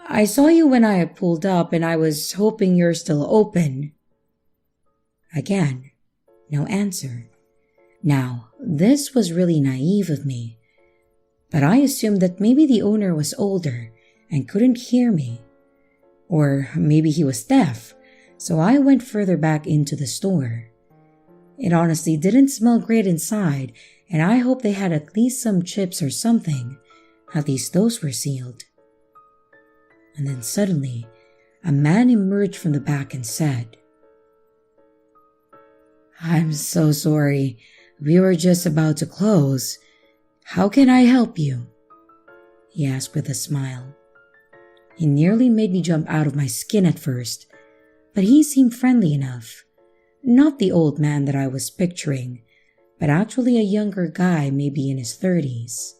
I saw you when I pulled up and I was hoping you're still open. Again, no answer. Now, this was really naive of me, but I assumed that maybe the owner was older and couldn't hear me. Or maybe he was deaf, so I went further back into the store. It honestly didn't smell great inside, and I hoped they had at least some chips or something. At least those were sealed. And then suddenly, a man emerged from the back and said, I'm so sorry. We were just about to close. How can I help you? He asked with a smile. He nearly made me jump out of my skin at first, but he seemed friendly enough. Not the old man that I was picturing, but actually a younger guy, maybe in his 30s.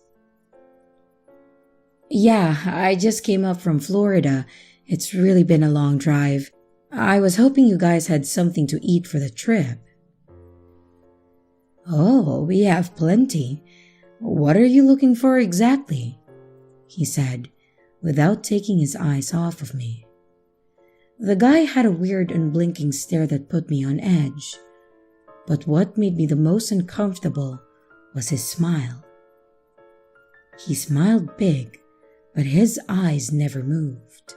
Yeah, I just came up from Florida. It's really been a long drive. I was hoping you guys had something to eat for the trip. Oh, we have plenty. What are you looking for exactly? He said, without taking his eyes off of me. The guy had a weird unblinking stare that put me on edge. But what made me the most uncomfortable was his smile. He smiled big, but his eyes never moved.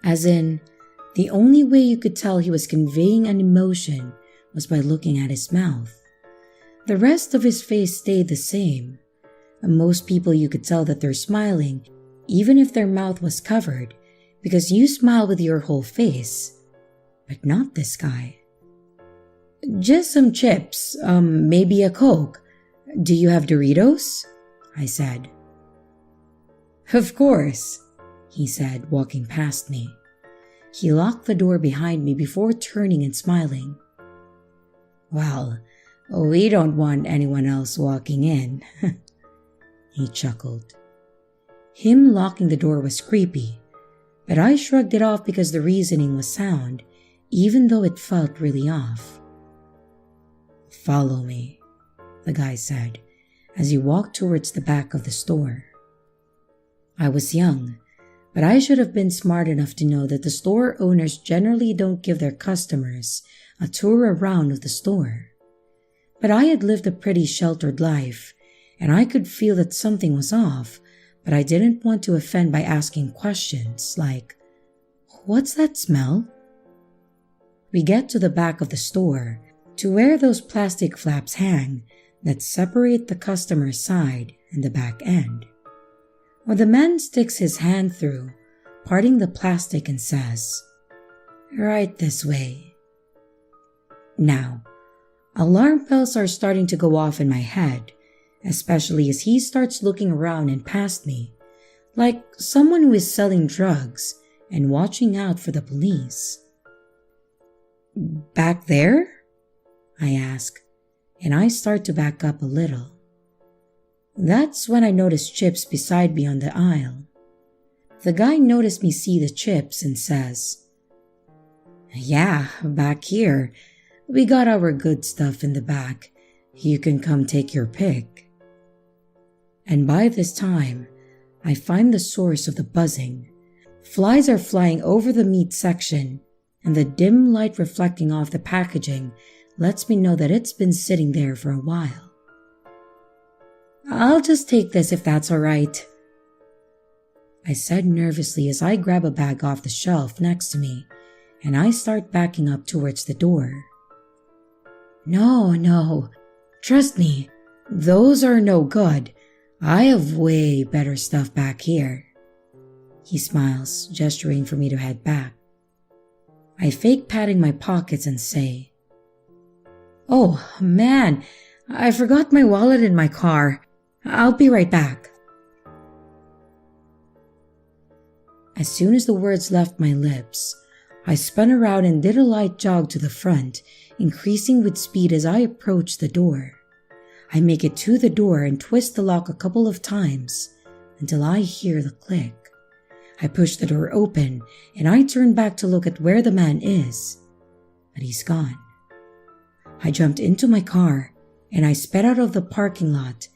As in, the only way you could tell he was conveying an emotion was by looking at his mouth. The rest of his face stayed the same. And most people you could tell that they're smiling, even if their mouth was covered, because you smile with your whole face. But not this guy. Just some chips, maybe a Coke. Do you have Doritos? I said. Of course, he said, walking past me. He locked the door behind me before turning and smiling. Well, we don't want anyone else walking in. He chuckled. Him locking the door was creepy, but I shrugged it off because the reasoning was sound, even though it felt really off. Follow me, the guy said, as he walked towards the back of the store. I was young, but I should have been smart enough to know that the store owners generally don't give their customers a tour around of the store. But I had lived a pretty sheltered life, and I could feel that something was off, but I didn't want to offend by asking questions like, what's that smell? We get to the back of the store, to where those plastic flaps hang that separate the customer's side and the back end. Well, the man sticks his hand through, parting the plastic and says, right this way. Now, alarm bells are starting to go off in my head, especially as he starts looking around and past me, like someone who is selling drugs and watching out for the police. Back there? I ask, and I start to back up a little. That's when I notice Chips beside me on the aisle. The guy noticed me see the chips and says, yeah, back here. We got our good stuff in the back. You can come take your pick. And by this time, I find the source of the buzzing. Flies are flying over the meat section, and the dim light reflecting off the packaging lets me know that it's been sitting there for a while. I'll just take this if that's all right, I said nervously as I grab a bag off the shelf next to me, and I start backing up towards the door. No, trust me, those are no good. I have way better stuff back here. He smiles, gesturing for me to head back. I fake patting my pockets and say, "Oh, man, I forgot my wallet in my car. I'll be right back." As soon as the words left my lips, I spun around and did a light jog to the front, increasing with speed as I approached the door. I make it to the door and twist the lock a couple of times until I hear the click. I push the door open and I turn back to look at where the man is, but he's gone. I jumped into my car and I sped out of the parking lot,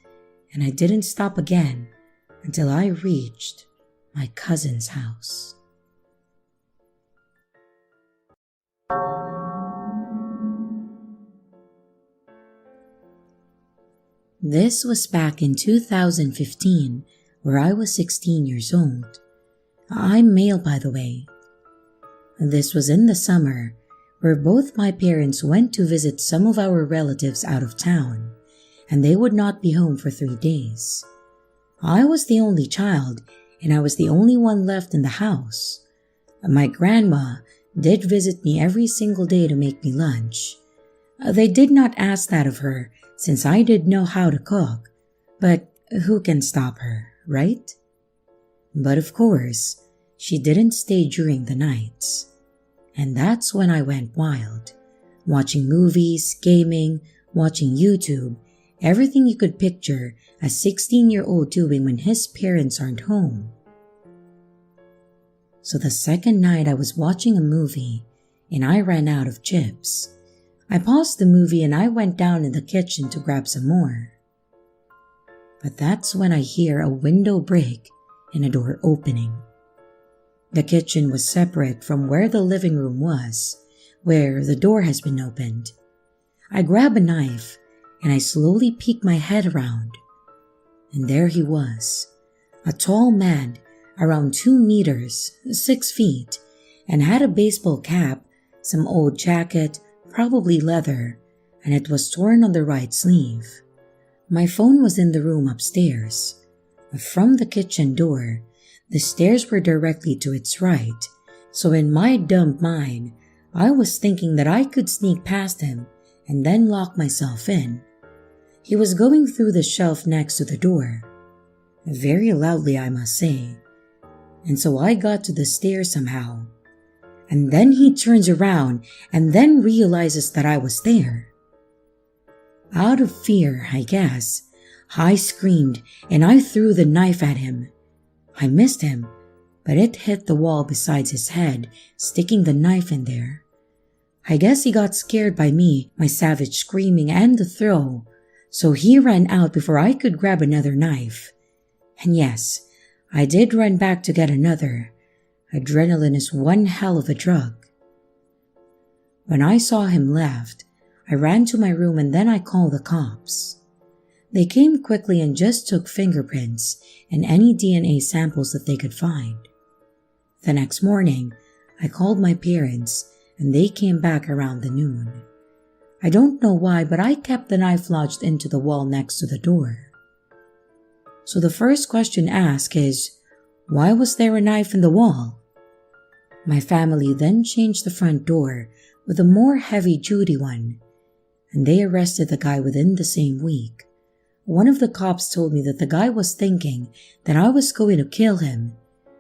and I didn't stop again until I reached my cousin's house. This was back in 2015, where I was 16 years old. I'm male, by the way. This was in the summer, where both my parents went to visit some of our relatives out of town, and they would not be home for 3 days. I was the only child, and I was the only one left in the house. My grandma did visit me every single day to make me lunch. They did not ask that of her, since I did know how to cook, but who can stop her, right? But of course, she didn't stay during the nights. And that's when I went wild, watching movies, gaming, watching YouTube, everything you could picture a 16-year-old doing when his parents aren't home. So the second night I was watching a movie and I ran out of chips. I paused the movie and I went down in the kitchen to grab some more. But that's when I hear a window break and a door opening. The kitchen was separate from where the living room was, where the door has been opened. I grab a knife and I slowly peek my head around. And there he was, a tall man around 2 meters, 6 feet, and had a baseball cap, some old jacket, probably leather, and it was torn on the right sleeve. My phone was in the room upstairs. From the kitchen door, the stairs were directly to its right, so in my dumb mind, I was thinking that I could sneak past him and then lock myself in. He was going through the shelf next to the door, very loudly I must say, and so I got to the stairs somehow. And then he turns around and then realizes that I was there. Out of fear, I guess, I screamed and I threw the knife at him. I missed him, but it hit the wall beside his head, sticking the knife in there. I guess he got scared by me, my savage screaming and the throw, so he ran out before I could grab another knife. And yes, I did run back to get another. Adrenaline is one hell of a drug. When I saw him left, I ran to my room and then I called the cops. They came quickly and just took fingerprints and any DNA samples that they could find. The next morning, I called my parents and they came back around the noon. I don't know why, but I kept the knife lodged into the wall next to the door. So the first question asked is, why was there a knife in the wall? My family then changed the front door with a more heavy-duty one, and they arrested the guy within the same week. One of the cops told me that the guy was thinking that I was going to kill him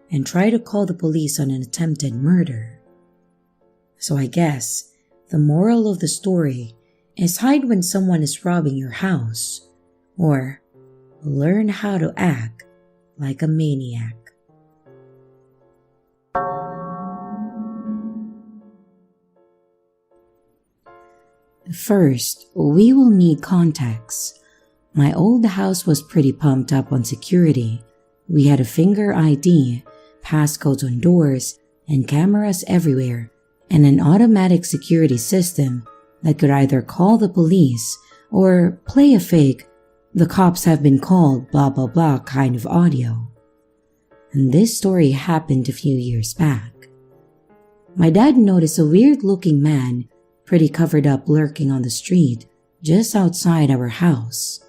and try to call the police on an attempted murder. So I guess the moral of the story is hide when someone is robbing your house, or learn how to act like a maniac. First, we will need context. My old house was pretty pumped up on security. We had a finger ID, passcodes on doors, and cameras everywhere, and an automatic security system that could either call the police or play a fake, "the cops have been called, blah blah blah" kind of audio. And this story happened a few years back. My dad noticed a weird-looking man, pretty covered up, lurking on the street just outside our house.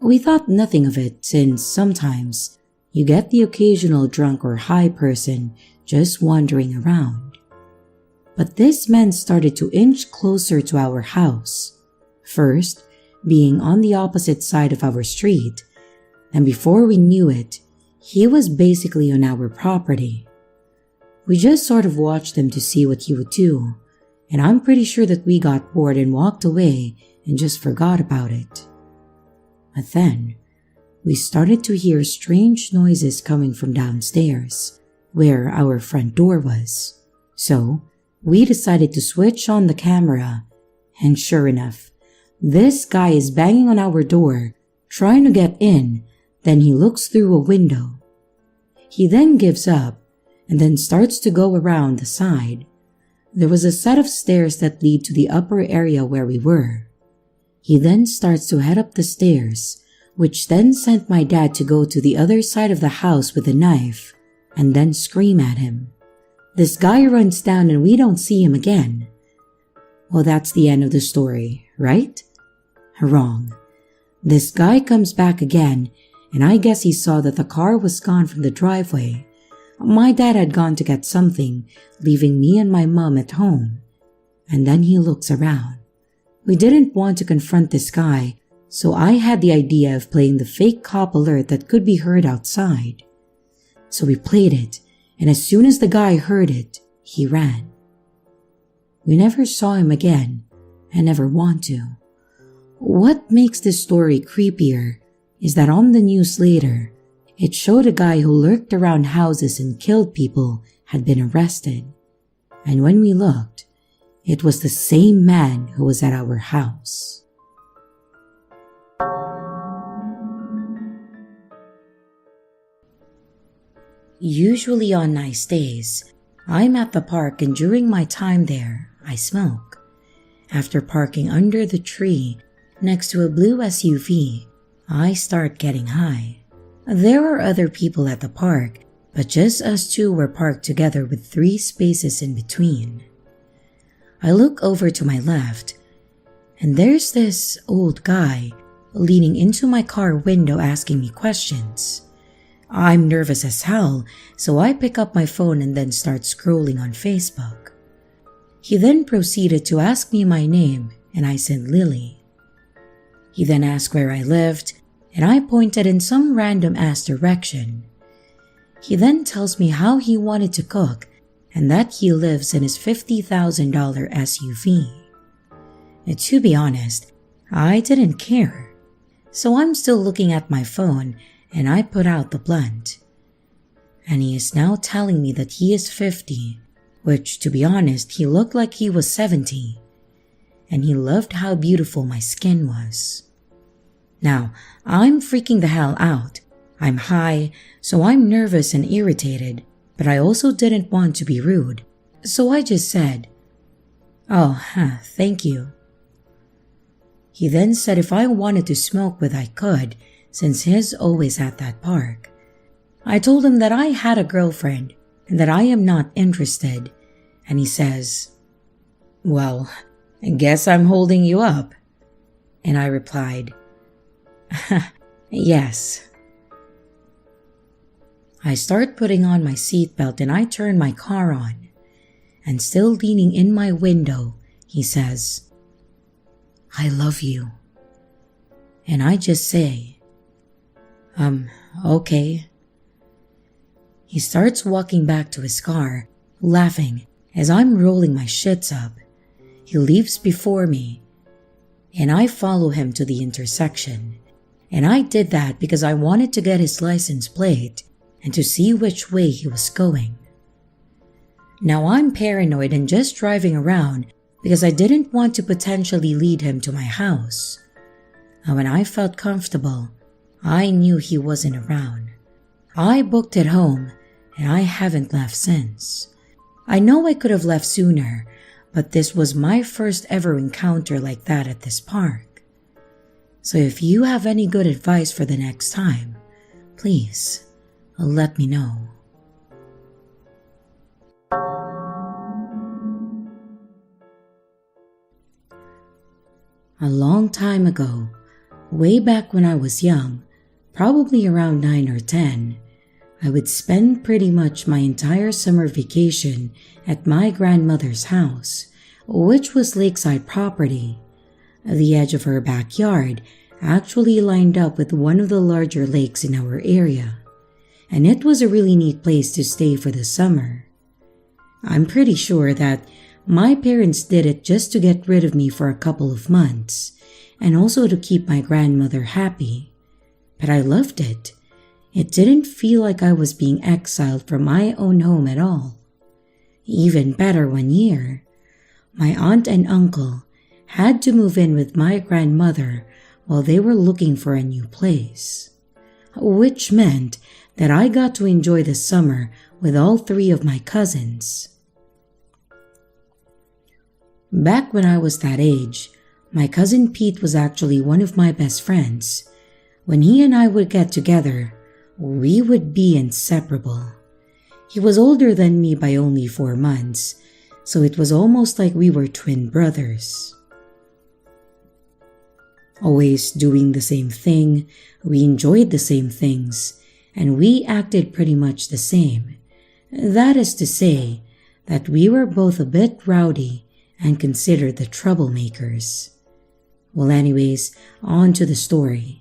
We thought nothing of it since sometimes you get the occasional drunk or high person just wandering around. but this man started to inch closer to our house. First, being on the opposite side of our street, and before we knew it, he was basically on our property. We just sort of watched him to see what he would do, and I'm pretty sure that we got bored and walked away and just forgot about it. But then, we started to hear strange noises coming from downstairs, where our front door was. So, we decided to switch on the camera, and sure enough, this guy is banging on our door, trying to get in. Then he looks through a window. He then gives up, and then starts to go around the side. There was a set of stairs that lead to the upper area where we were. He then starts to head up the stairs, which then sent my dad to go to the other side of the house with a knife, and then scream at him. This guy runs down and we don't see him again. Well, that's the end of the story, right? Wrong. This guy comes back again, and I guess he saw that the car was gone from the driveway. My dad had gone to get something, leaving me and my mom at home. And then he looks around. We didn't want to confront this guy, so I had the idea of playing the fake cop alert that could be heard outside. So we played it, and as soon as the guy heard it, he ran. We never saw him again, and never want to. What makes this story creepier is that on the news later, it showed a guy who lurked around houses and killed people had been arrested. And when we looked, it was the same man who was at our house. Usually on nice days, I'm at the park, and during my time there, I smoke. After parking under the tree next to a blue SUV, I start getting high. There are other people at the park, but just us two were parked together with 3 spaces in between. I look over to my left, and there's this old guy leaning into my car window asking me questions. I'm nervous as hell, so I pick up my phone and then start scrolling on Facebook. He then proceeded to ask me my name, and I said Lily. He then asked where I lived, and I pointed in some random-ass direction. He then tells me how he wanted to cook and that he lives in his $50,000 SUV. And to be honest, I didn't care. So I'm still looking at my phone, and I put out the blunt. And he is now telling me that he is 50, which, to be honest, he looked like he was 70. And he loved how beautiful my skin was. Now, I'm freaking the hell out. I'm high, so I'm nervous and irritated, but I also didn't want to be rude. So I just said, "Oh, thank you." He then said if I wanted to smoke with I could, since he's always at that park. I told him that I had a girlfriend and that I am not interested, and he says, "Well, I guess I'm holding you up." And I replied, "Yes." I start putting on my seatbelt and I turn my car on, and still leaning in my window, he says, "I love you." And I just say, okay. He starts walking back to his car, laughing as I'm rolling my shits up. He leaves before me, and I follow him to the intersection. And I did that because I wanted to get his license plate and to see which way he was going. Now I'm paranoid and just driving around because I didn't want to potentially lead him to my house. And when I felt comfortable, I knew he wasn't around. I booked it home, and I haven't left since. I know I could have left sooner, but this was my first ever encounter like that at this park. So if you have any good advice for the next time, please let me know. A long time ago, way back when I was young, probably around 9 or 10, I would spend pretty much my entire summer vacation at my grandmother's house, which was lakeside property. The edge of her backyard actually lined up with one of the larger lakes in our area, and it was a really neat place to stay for the summer. I'm pretty sure that my parents did it just to get rid of me for a couple of months, and also to keep my grandmother happy. But I loved it. It didn't feel like I was being exiled from my own home at all. Even better, one year, my aunt and uncle had to move in with my grandmother while they were looking for a new place, which meant that I got to enjoy the summer with all three of my cousins. Back when I was that age, my cousin Pete was actually one of my best friends. When he and I would get together, we would be inseparable. He was older than me by only 4 months, so it was almost like we were twin brothers. Always doing the same thing, we enjoyed the same things, and we acted pretty much the same. That is to say, that we were both a bit rowdy and considered the troublemakers. Well, anyways, on to the story.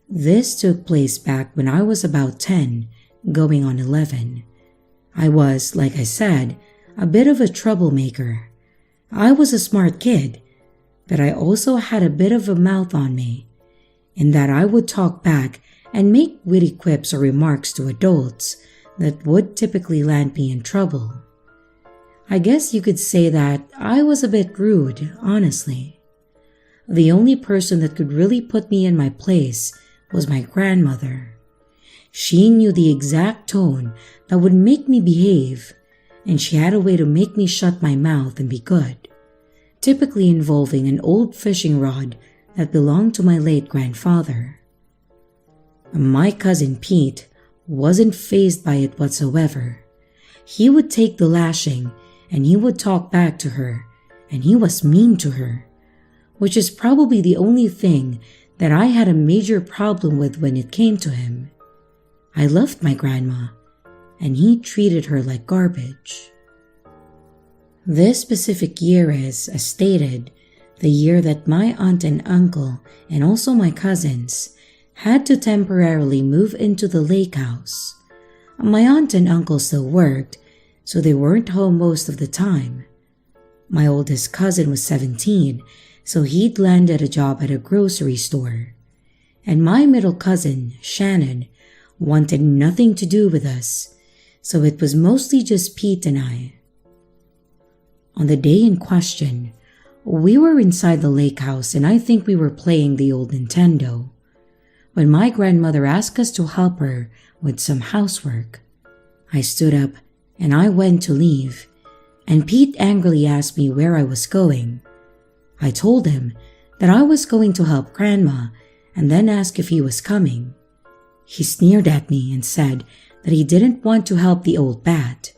This took place back when I was about 10, going on 11. I was, like I said, a bit of a troublemaker. I was a smart kid, but I also had a bit of a mouth on me, in that I would talk back and make witty quips or remarks to adults that would typically land me in trouble. I guess you could say that I was a bit rude, honestly. The only person that could really put me in my place was my grandmother. She knew the exact tone that would make me behave, and she had a way to make me shut my mouth and be good, typically involving an old fishing rod that belonged to my late grandfather. My cousin Pete wasn't fazed by it whatsoever. He would take the lashing and he would talk back to her, and he was mean to her, which is probably the only thing that I had a major problem with when it came to him. I loved my grandma, and he treated her like garbage. This specific year is, as stated, the year that my aunt and uncle, and also my cousins, had to temporarily move into the lake house. My aunt and uncle still worked, so they weren't home most of the time. My oldest cousin was 17, so he'd landed a job at a grocery store. And my middle cousin, Shannon, wanted nothing to do with us, so it was mostly just Pete and I. On the day in question, we were inside the lake house and I think we were playing the old Nintendo, when my grandmother asked us to help her with some housework. I stood up and I went to leave, and Pete angrily asked me where I was going. I told him that I was going to help Grandma and then asked if he was coming. He sneered at me and said that he didn't want to help the old bat,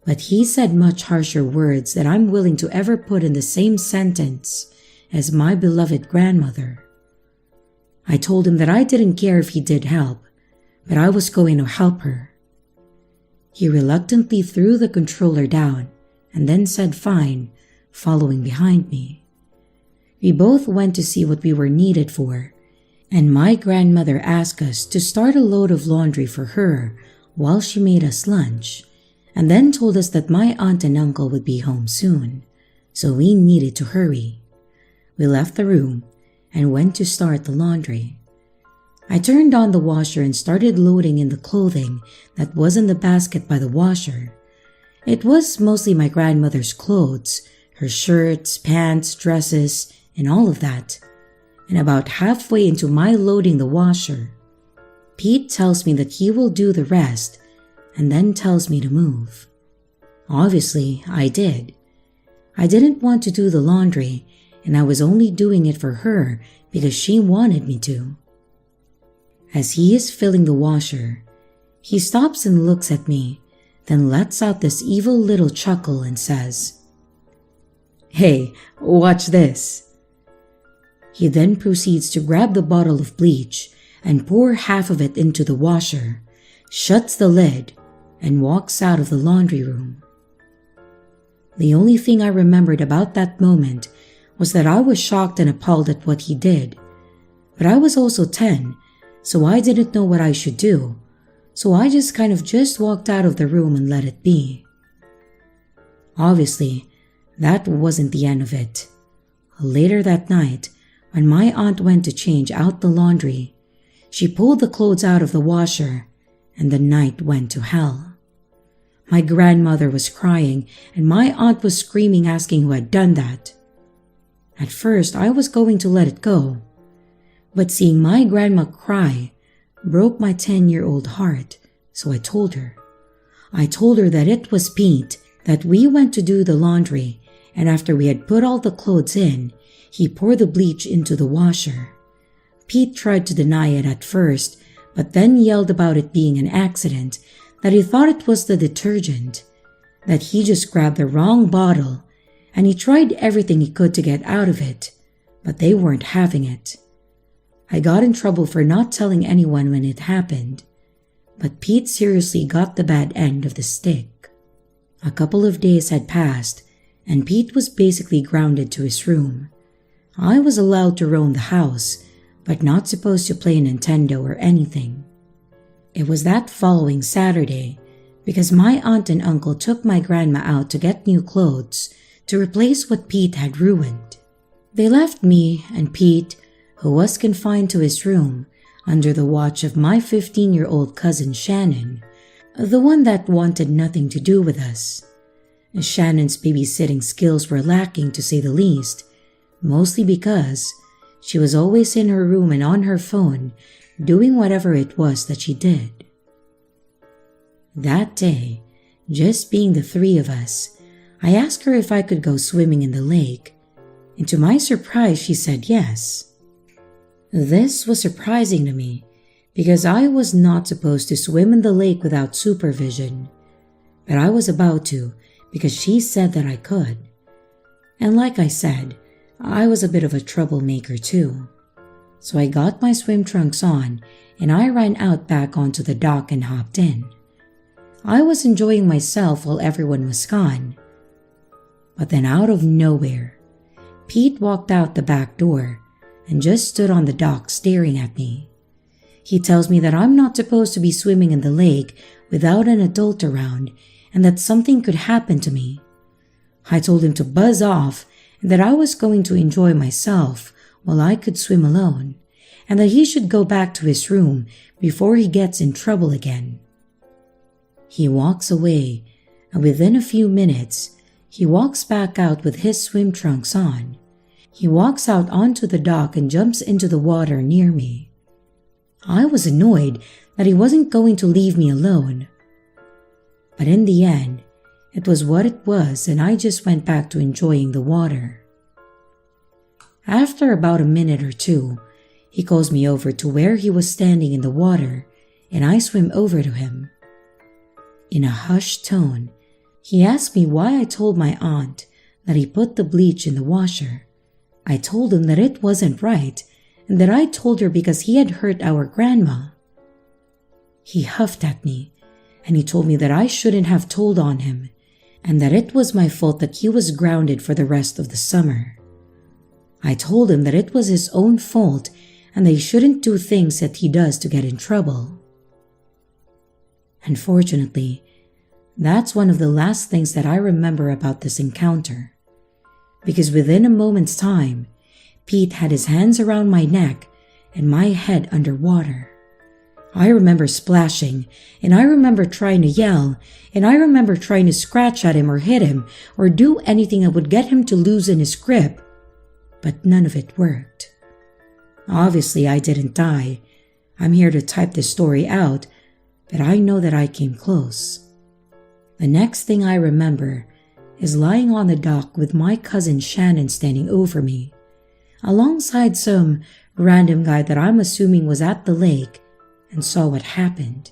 but he said much harsher words that I'm willing to ever put in the same sentence as my beloved grandmother. I told him that I didn't care if he did help, but I was going to help her. He reluctantly threw the controller down and then said fine, following behind me. We both went to see what we were needed for, and my grandmother asked us to start a load of laundry for her while she made us lunch, and then told us that my aunt and uncle would be home soon, so we needed to hurry. We left the room and went to start the laundry. I turned on the washer and started loading in the clothing that was in the basket by the washer. It was mostly my grandmother's clothes, her shirts, pants, dresses, and all of that. And about halfway into my loading the washer, Pete tells me that he will do the rest and then tells me to move. Obviously, I did. I didn't want to do the laundry, and I was only doing it for her because she wanted me to. As he is filling the washer, he stops and looks at me, then lets out this evil little chuckle and says, "Hey, watch this." He then proceeds to grab the bottle of bleach and pour half of it into the washer, shuts the lid, and walks out of the laundry room. The only thing I remembered about that moment was that I was shocked and appalled at what he did. But I was also 10, so I didn't know what I should do, so I just walked out of the room and let it be. Obviously, that wasn't the end of it. Later that night, when my aunt went to change out the laundry, she pulled the clothes out of the washer, and the night went to hell. My grandmother was crying, and my aunt was screaming, asking who had done that. At first, I was going to let it go, but seeing my grandma cry broke my 10-year-old heart, so I told her. I told her that it was Pete, that we went to do the laundry, and after we had put all the clothes in, he poured the bleach into the washer. Pete tried to deny it at first, but then yelled about it being an accident, that he thought it was the detergent, that he just grabbed the wrong bottle, and he tried everything he could to get out of it, but they weren't having it. I got in trouble for not telling anyone when it happened, but Pete seriously got the bad end of the stick. A couple of days had passed, and Pete was basically grounded to his room. I was allowed to roam the house, but not supposed to play Nintendo or anything. It was that following Saturday, because my aunt and uncle took my grandma out to get new clothes to replace what Pete had ruined. They left me and Pete, who was confined to his room, under the watch of my 15-year-old cousin Shannon, the one that wanted nothing to do with us. Shannon's babysitting skills were lacking, to say the least, mostly because she was always in her room and on her phone, doing whatever it was that she did. That day, just being the three of us, I asked her if I could go swimming in the lake, and to my surprise she said yes. This was surprising to me, because I was not supposed to swim in the lake without supervision, but I was about to because she said that I could. And like I said, I was a bit of a troublemaker too. So I got my swim trunks on and I ran out back onto the dock and hopped in. I was enjoying myself while everyone was gone. But then out of nowhere, Pete walked out the back door and just stood on the dock staring at me. He tells me that I'm not supposed to be swimming in the lake without an adult around and that something could happen to me. I told him to buzz off and that I was going to enjoy myself while I could swim alone, and that he should go back to his room before he gets in trouble again. He walks away, and within a few minutes, he walks back out with his swim trunks on. He walks out onto the dock and jumps into the water near me. I was annoyed that he wasn't going to leave me alone. But in the end, it was what it was, and I just went back to enjoying the water. After about a minute or two, he calls me over to where he was standing in the water, and I swim over to him. In a hushed tone, he asked me why I told my aunt that he put the bleach in the washer. I told him that it wasn't right, and that I told her because he had hurt our grandma. He huffed at me, and he told me that I shouldn't have told on him, and that it was my fault that he was grounded for the rest of the summer. I told him that it was his own fault and that he shouldn't do things that he does to get in trouble. Unfortunately, that's one of the last things that I remember about this encounter, because within a moment's time, Pete had his hands around my neck and my head underwater. I remember splashing, and I remember trying to yell, and I remember trying to scratch at him or hit him or do anything that would get him to loosen his grip, but none of it worked. Obviously, I didn't die. I'm here to type this story out, but I know that I came close. The next thing I remember is lying on the dock with my cousin Shannon standing over me, alongside some random guy that I'm assuming was at the lake and saw what happened.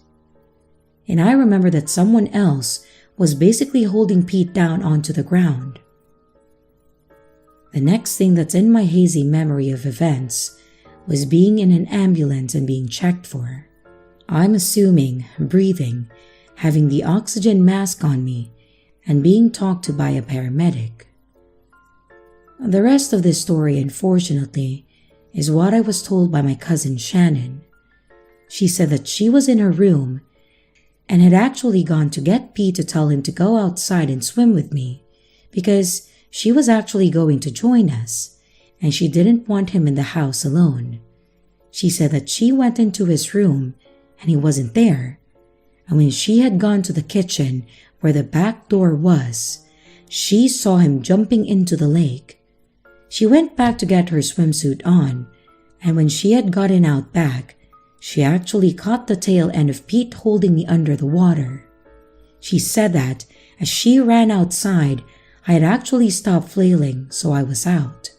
And I remember that someone else was basically holding Pete down onto the ground. The next thing that's in my hazy memory of events was being in an ambulance and being checked for. I'm assuming, breathing, having the oxygen mask on me, and being talked to by a paramedic. The rest of this story, unfortunately, is what I was told by my cousin Shannon. She said that she was in her room and had actually gone to get Pete to tell him to go outside and swim with me because she was actually going to join us and she didn't want him in the house alone. She said that she went into his room and he wasn't there. And when she had gone to the kitchen where the back door was, she saw him jumping into the lake. She went back to get her swimsuit on, and when she had gotten out back, she actually caught the tail end of Pete holding me under the water. She said that as she ran outside, I had actually stopped flailing, so I was out.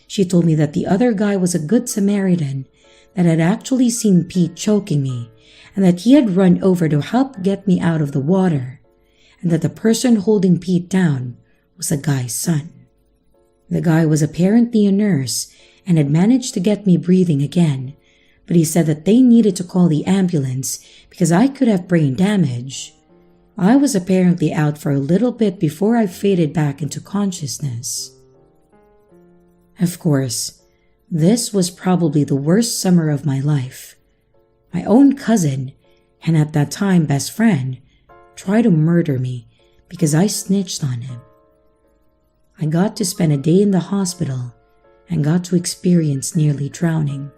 She told me that the other guy was a good Samaritan that had actually seen Pete choking me and that he had run over to help get me out of the water, and that the person holding Pete down was the guy's son. The guy was apparently a nurse and had managed to get me breathing again, but he said that they needed to call the ambulance because I could have brain damage. I was apparently out for a little bit before I faded back into consciousness. Of course, this was probably the worst summer of my life. My own cousin, and at that time best friend, tried to murder me because I snitched on him. I got to spend a day in the hospital and got to experience nearly drowning.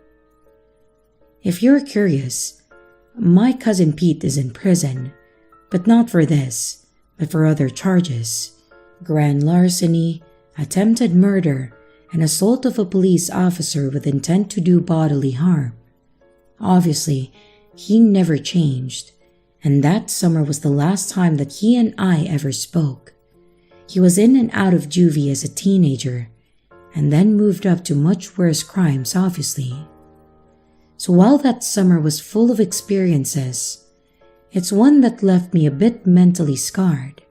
If you're curious, my cousin Pete is in prison, but not for this, but for other charges: grand larceny, attempted murder, and assault of a police officer with intent to do bodily harm. Obviously, he never changed, and that summer was the last time that he and I ever spoke. He was in and out of juvie as a teenager, and then moved up to much worse crimes, obviously. So while that summer was full of experiences, it's one that left me a bit mentally scarred.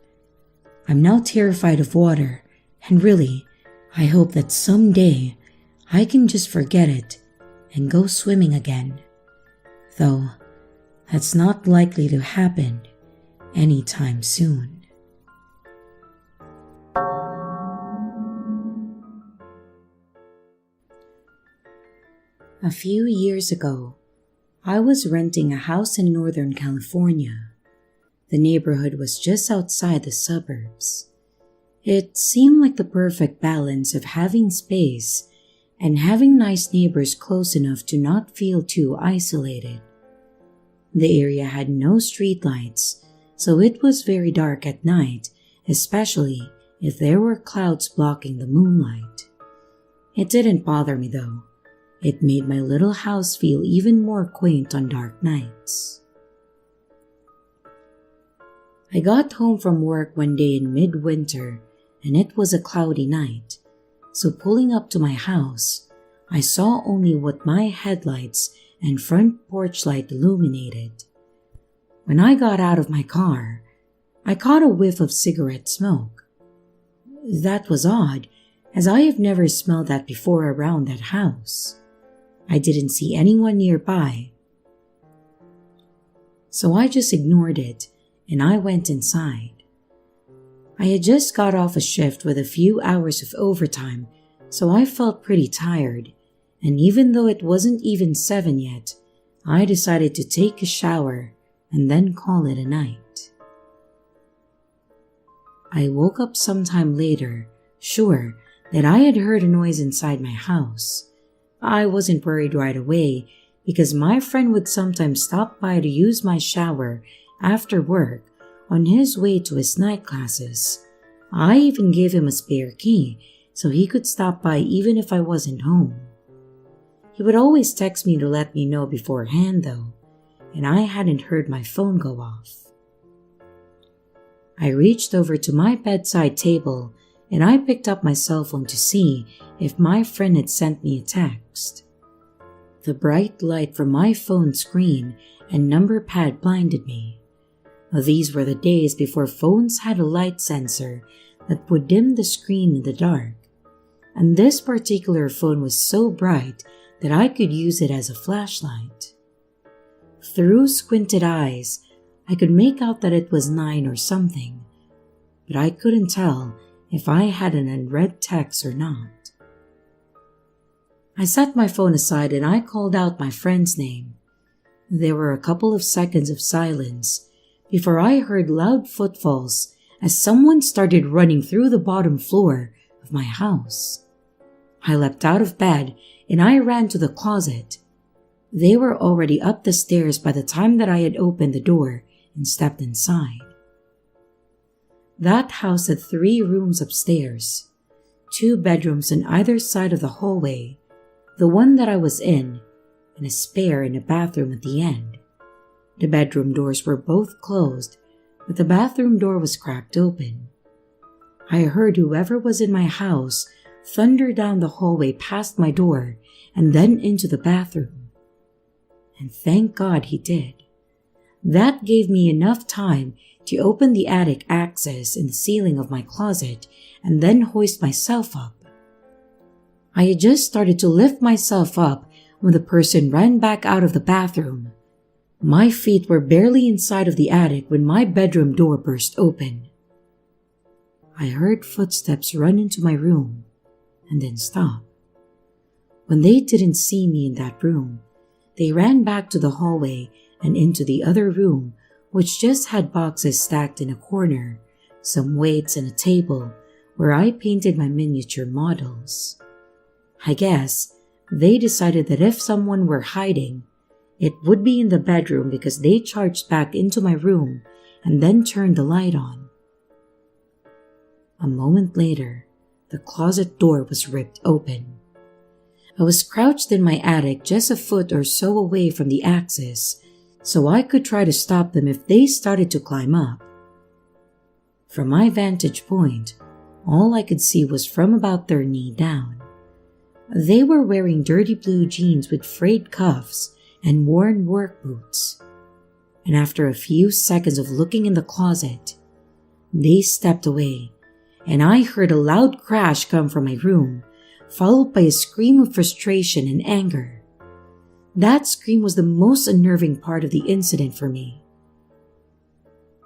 I'm now terrified of water, and really, I hope that someday I can just forget it and go swimming again. Though, that's not likely to happen anytime soon. A few years ago, I was renting a house in Northern California. The neighborhood was just outside the suburbs. It seemed like the perfect balance of having space and having nice neighbors close enough to not feel too isolated. The area had no streetlights, so it was very dark at night, especially if there were clouds blocking the moonlight. It didn't bother me though. It made my little house feel even more quaint on dark nights. I got home from work one day in midwinter, and it was a cloudy night, so pulling up to my house, I saw only what my headlights and front porch light illuminated. When I got out of my car, I caught a whiff of cigarette smoke. That was odd, as I have never smelled that before around that house. I didn't see anyone nearby, so I just ignored it and I went inside. I had just got off a shift with a few hours of overtime, so I felt pretty tired, and even though it wasn't even 7 yet, I decided to take a shower and then call it a night. I woke up sometime later, sure that I had heard a noise inside my house. I wasn't worried right away because my friend would sometimes stop by to use my shower after work on his way to his night classes. I even gave him a spare key so he could stop by even if I wasn't home. He would always text me to let me know beforehand though, and I hadn't heard my phone go off. I reached over to my bedside table and I picked up my cell phone to see if my friend had sent me a text. The bright light from my phone screen and number pad blinded me. These were the days before phones had a light sensor that would dim the screen in the dark, and this particular phone was so bright that I could use it as a flashlight. Through squinted eyes, I could make out that it was 9 or something, but I couldn't tell if I had an unread text or not. I set my phone aside and I called out my friend's name. There were a couple of seconds of silence before I heard loud footfalls as someone started running through the bottom floor of my house. I leapt out of bed and I ran to the closet. They were already up the stairs by the time that I had opened the door and stepped inside. That house had 3 rooms upstairs, 2 bedrooms on either side of the hallway, the one that I was in, and a spare in a bathroom at the end. The bedroom doors were both closed, but the bathroom door was cracked open. I heard whoever was in my house thunder down the hallway past my door and then into the bathroom. And thank God he did. That gave me enough time to open the attic access in the ceiling of my closet and then hoist myself up. I had just started to lift myself up when the person ran back out of the bathroom. My feet were barely inside of the attic when my bedroom door burst open. I heard footsteps run into my room and then stop. When they didn't see me in that room, they ran back to the hallway and into the other room, which just had boxes stacked in a corner, some weights and a table where I painted my miniature models. I guess they decided that if someone were hiding, it would be in the bedroom because they charged back into my room and then turned the light on. A moment later, the closet door was ripped open. I was crouched in my attic just a foot or so away from the axis, so I could try to stop them if they started to climb up. From my vantage point, all I could see was from about their knee down. They were wearing dirty blue jeans with frayed cuffs and worn work boots. And after a few seconds of looking in the closet, they stepped away, and I heard a loud crash come from my room, followed by a scream of frustration and anger. That scream was the most unnerving part of the incident for me.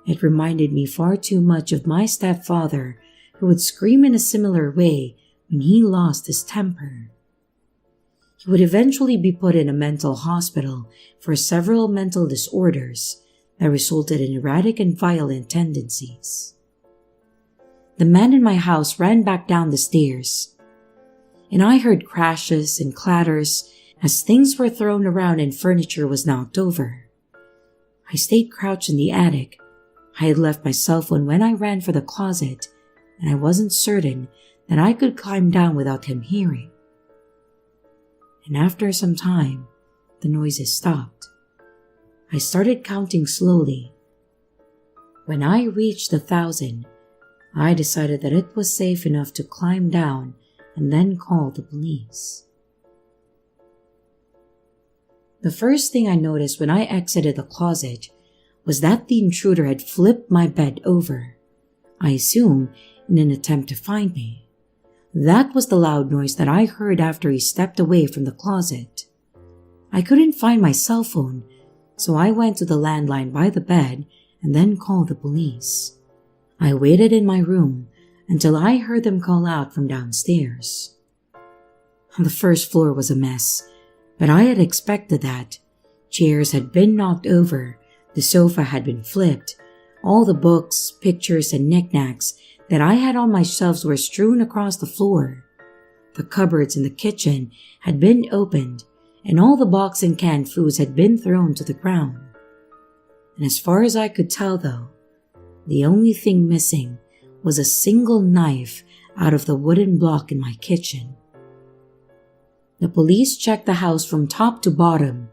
It reminded me far too much of my stepfather, who would scream in a similar way when he lost his temper. He would eventually be put in a mental hospital for several mental disorders that resulted in erratic and violent tendencies. The man in my house ran back down the stairs, and I heard crashes and clatters as things were thrown around and furniture was knocked over. I stayed crouched in the attic. I had left my cell phone when I ran for the closet, and I wasn't certain that I could climb down without him hearing. And after some time, the noises stopped. I started counting slowly. When I reached 1,000, I decided that it was safe enough to climb down and then call the police. The first thing I noticed when I exited the closet was that the intruder had flipped my bed over, I assume in an attempt to find me. That was the loud noise that I heard after he stepped away from the closet. I couldn't find my cell phone, so I went to the landline by the bed and then called the police. I waited in my room until I heard them call out from downstairs. The first floor was a mess, but I had expected that. Chairs had been knocked over, the sofa had been flipped, all the books, pictures, and knickknacks that I had on my shelves were strewn across the floor. The cupboards in the kitchen had been opened, and all the box and canned foods had been thrown to the ground. And as far as I could tell though, the only thing missing was a single knife out of the wooden block in my kitchen. The police checked the house from top to bottom,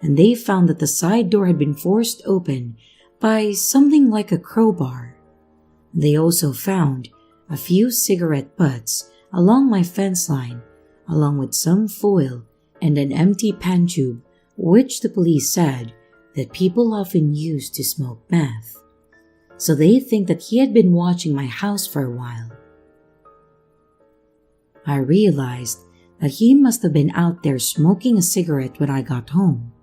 and they found that the side door had been forced open by something like a crowbar. They also found a few cigarette butts along my fence line, along with some foil and an empty pan tube, which the police said that people often use to smoke meth. So they think that he had been watching my house for a while. I realized that he must have been out there smoking a cigarette when I got home.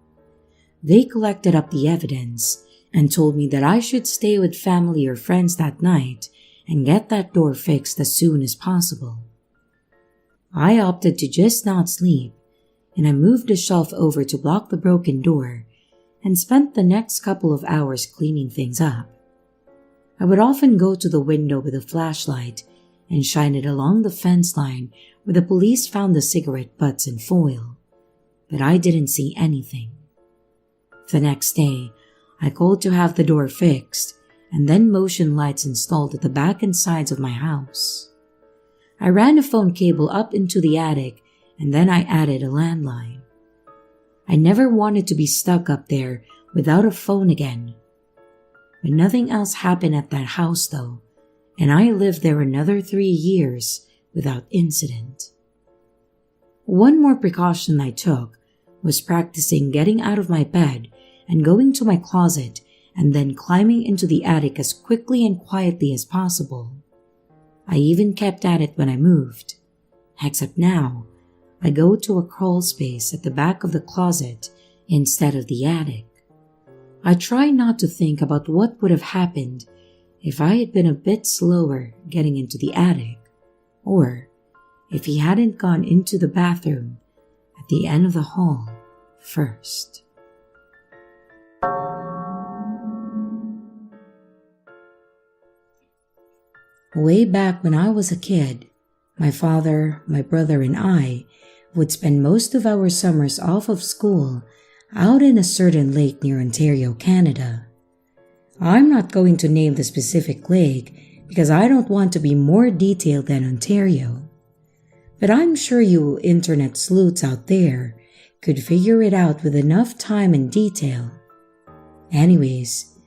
They collected up the evidence and told me that I should stay with family or friends that night and get that door fixed as soon as possible. I opted to just not sleep, and I moved the shelf over to block the broken door and spent the next couple of hours cleaning things up. I would often go to the window with a flashlight and shine it along the fence line where the police found the cigarette butts and foil, but I didn't see anything. The next day, I called to have the door fixed and then motion lights installed at the back and sides of my house. I ran a phone cable up into the attic and then I added a landline. I never wanted to be stuck up there without a phone again. But nothing else happened at that house though, and I lived there another 3 years without incident. One more precaution I took was practicing getting out of my bed and going to my closet and then climbing into the attic as quickly and quietly as possible. I even kept at it when I moved, except now I go to a crawl space at the back of the closet instead of the attic. I try not to think about what would have happened if I had been a bit slower getting into the attic, or if he hadn't gone into the bathroom at the end of the hall first. Way back when I was a kid, my father, my brother, and I would spend most of our summers off of school out in a certain lake near Ontario, Canada. I'm not going to name the specific lake because I don't want to be more detailed than Ontario. But I'm sure you internet sleuths out there could figure it out with enough time and detail. Anyways,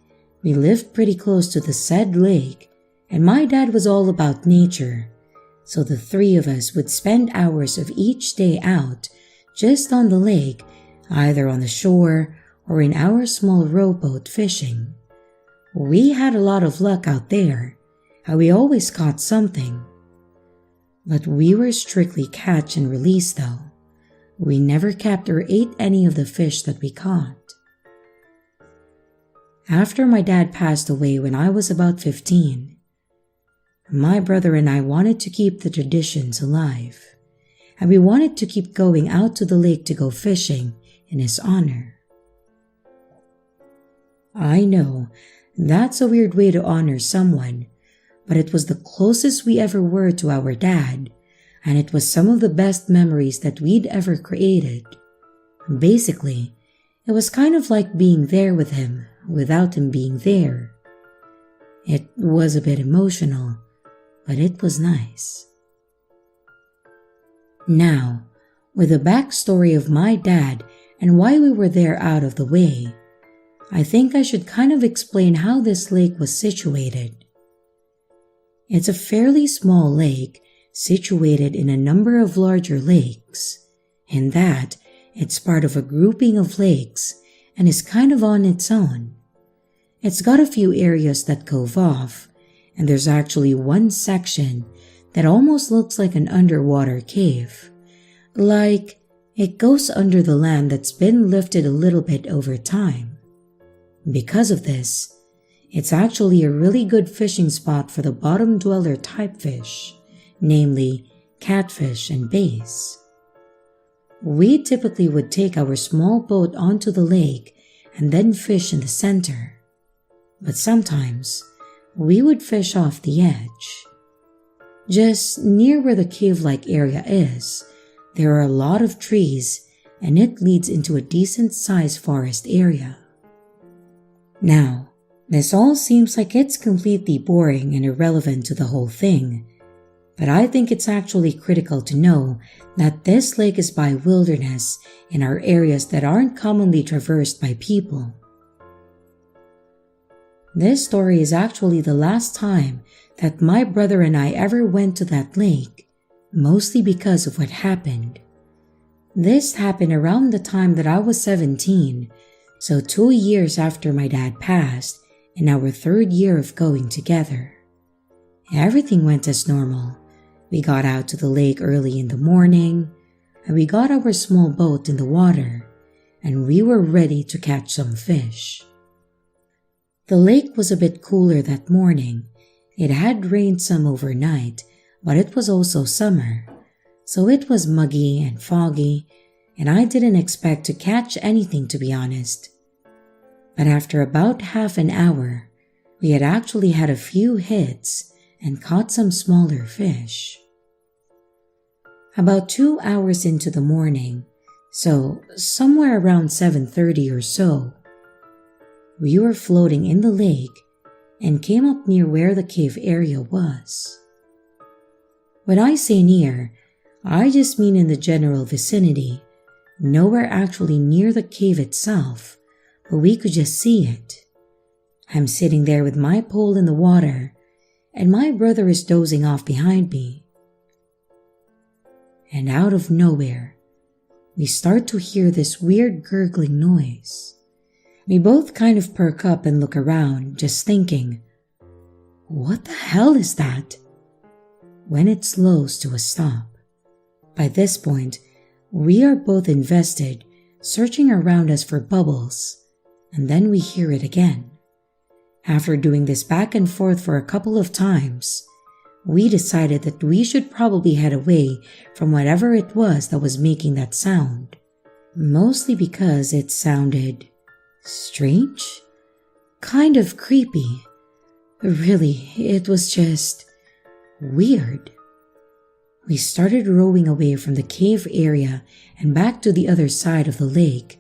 we lived pretty close to the said lake, and my dad was all about nature, so the three of us would spend hours of each day out just on the lake, either on the shore or in our small rowboat fishing. We had a lot of luck out there, and we always caught something. But we were strictly catch and release though. We never kept or ate any of the fish that we caught. After my dad passed away when I was about 15, my brother and I wanted to keep the traditions alive, and we wanted to keep going out to the lake to go fishing in his honor. I know that's a weird way to honor someone, but it was the closest we ever were to our dad, and it was some of the best memories that we'd ever created. Basically, it was kind of like being there with him without him being there. It was a bit emotional, but it was nice. Now, with the backstory of my dad and why we were there out of the way, I think I should kind of explain how this lake was situated. It's a fairly small lake situated in a number of larger lakes, in that it's part of a grouping of lakes and is kind of on its own. It's got a few areas that cove off, and there's actually one section that almost looks like an underwater cave, like it goes under the land that's been lifted a little bit over time. Because of this, it's actually a really good fishing spot for the bottom dweller type fish, namely catfish and bass. We typically would take our small boat onto the lake and then fish in the center, but sometimes we would fish off the edge. Just near where the cave-like area is, there are a lot of trees and it leads into a decent-sized forest area. Now, this all seems like it's completely boring and irrelevant to the whole thing, but I think it's actually critical to know that this lake is by wilderness in our areas that aren't commonly traversed by people. This story is actually the last time that my brother and I ever went to that lake, mostly because of what happened. This happened around the time that I was 17, so 2 years after my dad passed, in our 3rd year of going together. Everything went as normal. We got out to the lake early in the morning, and we got our small boat in the water, and we were ready to catch some fish. The lake was a bit cooler that morning. It had rained some overnight, but it was also summer, so it was muggy and foggy, and I didn't expect to catch anything, to be honest. But after about half an hour, we had actually had a few hits and caught some smaller fish. About 2 hours into the morning, so somewhere around 7:30 or so, we were floating in the lake and came up near where the cave area was. When I say near, I just mean in the general vicinity, nowhere actually near the cave itself, but we could just see it. I'm sitting there with my pole in the water, and my brother is dozing off behind me. And out of nowhere, we start to hear this weird gurgling noise. We both kind of perk up and look around, just thinking, what the hell is that? When it slows to a stop. By this point, we are both invested, searching around us for bubbles, and then we hear it again. After doing this back and forth for a couple of times, we decided that we should probably head away from whatever it was that was making that sound, mostly because it sounded strange, kind of creepy. Really, it was just weird. We started rowing away from the cave area and back to the other side of the lake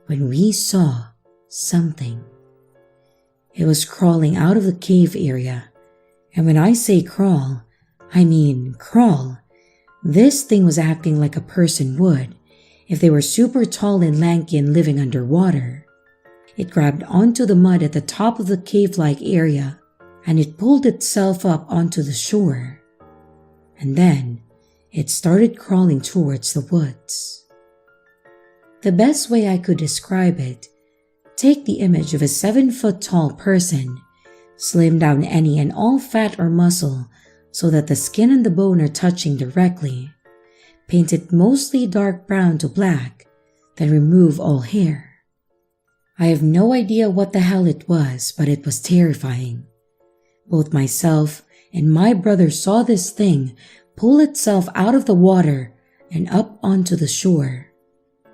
when we saw something. It was crawling out of the cave area. And when I say crawl, I mean crawl. This thing was acting like a person would if they were super tall and lanky and living underwater. It grabbed onto the mud at the top of the cave-like area, and it pulled itself up onto the shore. And then it started crawling towards the woods. The best way I could describe it, take the image of a 7-foot-tall person, slim down any and all fat or muscle so that the skin and the bone are touching directly, paint it mostly dark brown to black, then remove all hair. I have no idea what the hell it was, but it was terrifying. Both myself and my brother saw this thing pull itself out of the water and up onto the shore,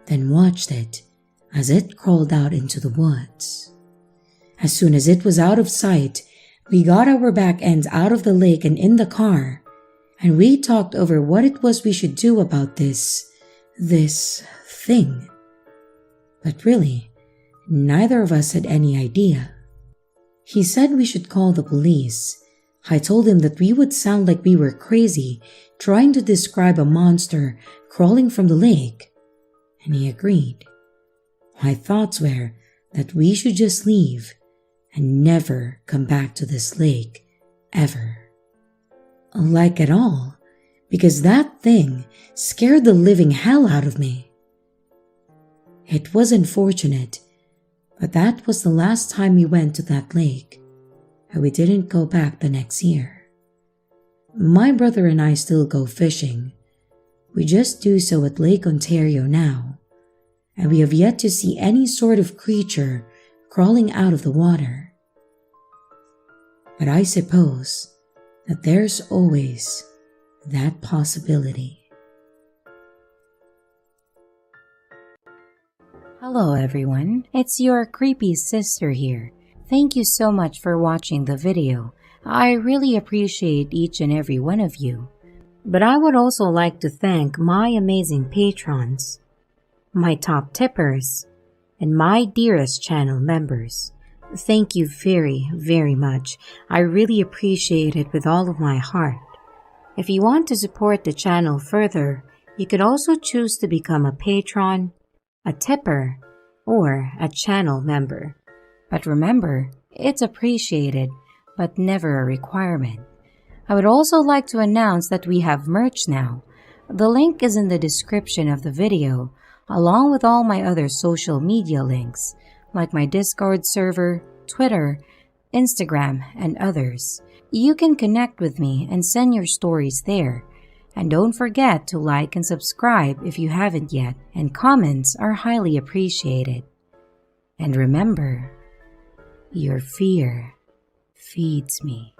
then watched it as it crawled out into the woods. As soon as it was out of sight, we got our back ends out of the lake and in the car, and we talked over what it was we should do about this thing. But really, neither of us had any idea. He said we should call the police. I told him that we would sound like we were crazy trying to describe a monster crawling from the lake, and he agreed. My thoughts were that we should just leave and never come back to this lake ever. Like at all, because that thing scared the living hell out of me. It was unfortunate, but that was the last time we went to that lake, and we didn't go back the next year. My brother and I still go fishing. We just do so at Lake Ontario now, and we have yet to see any sort of creature crawling out of the water. But I suppose that there's always that possibility. Hello everyone, it's your creepy sister here. Thank you so much for watching the video. I really appreciate each and every one of you. But I would also like to thank my amazing patrons, my top tippers, and my dearest channel members. Thank you very, very much. I really appreciate it with all of my heart. If you want to support the channel further, you could also choose to become a patron, a tipper, or a channel member. But remember, it's appreciated, but never a requirement. I would also like to announce that we have merch now. The link is in the description of the video, along with all my other social media links, like my Discord server, Twitter, Instagram, and others. You can connect with me and send your stories there, And don't forget to like and subscribe if you haven't yet, and comments are highly appreciated. And remember, your fear feeds me.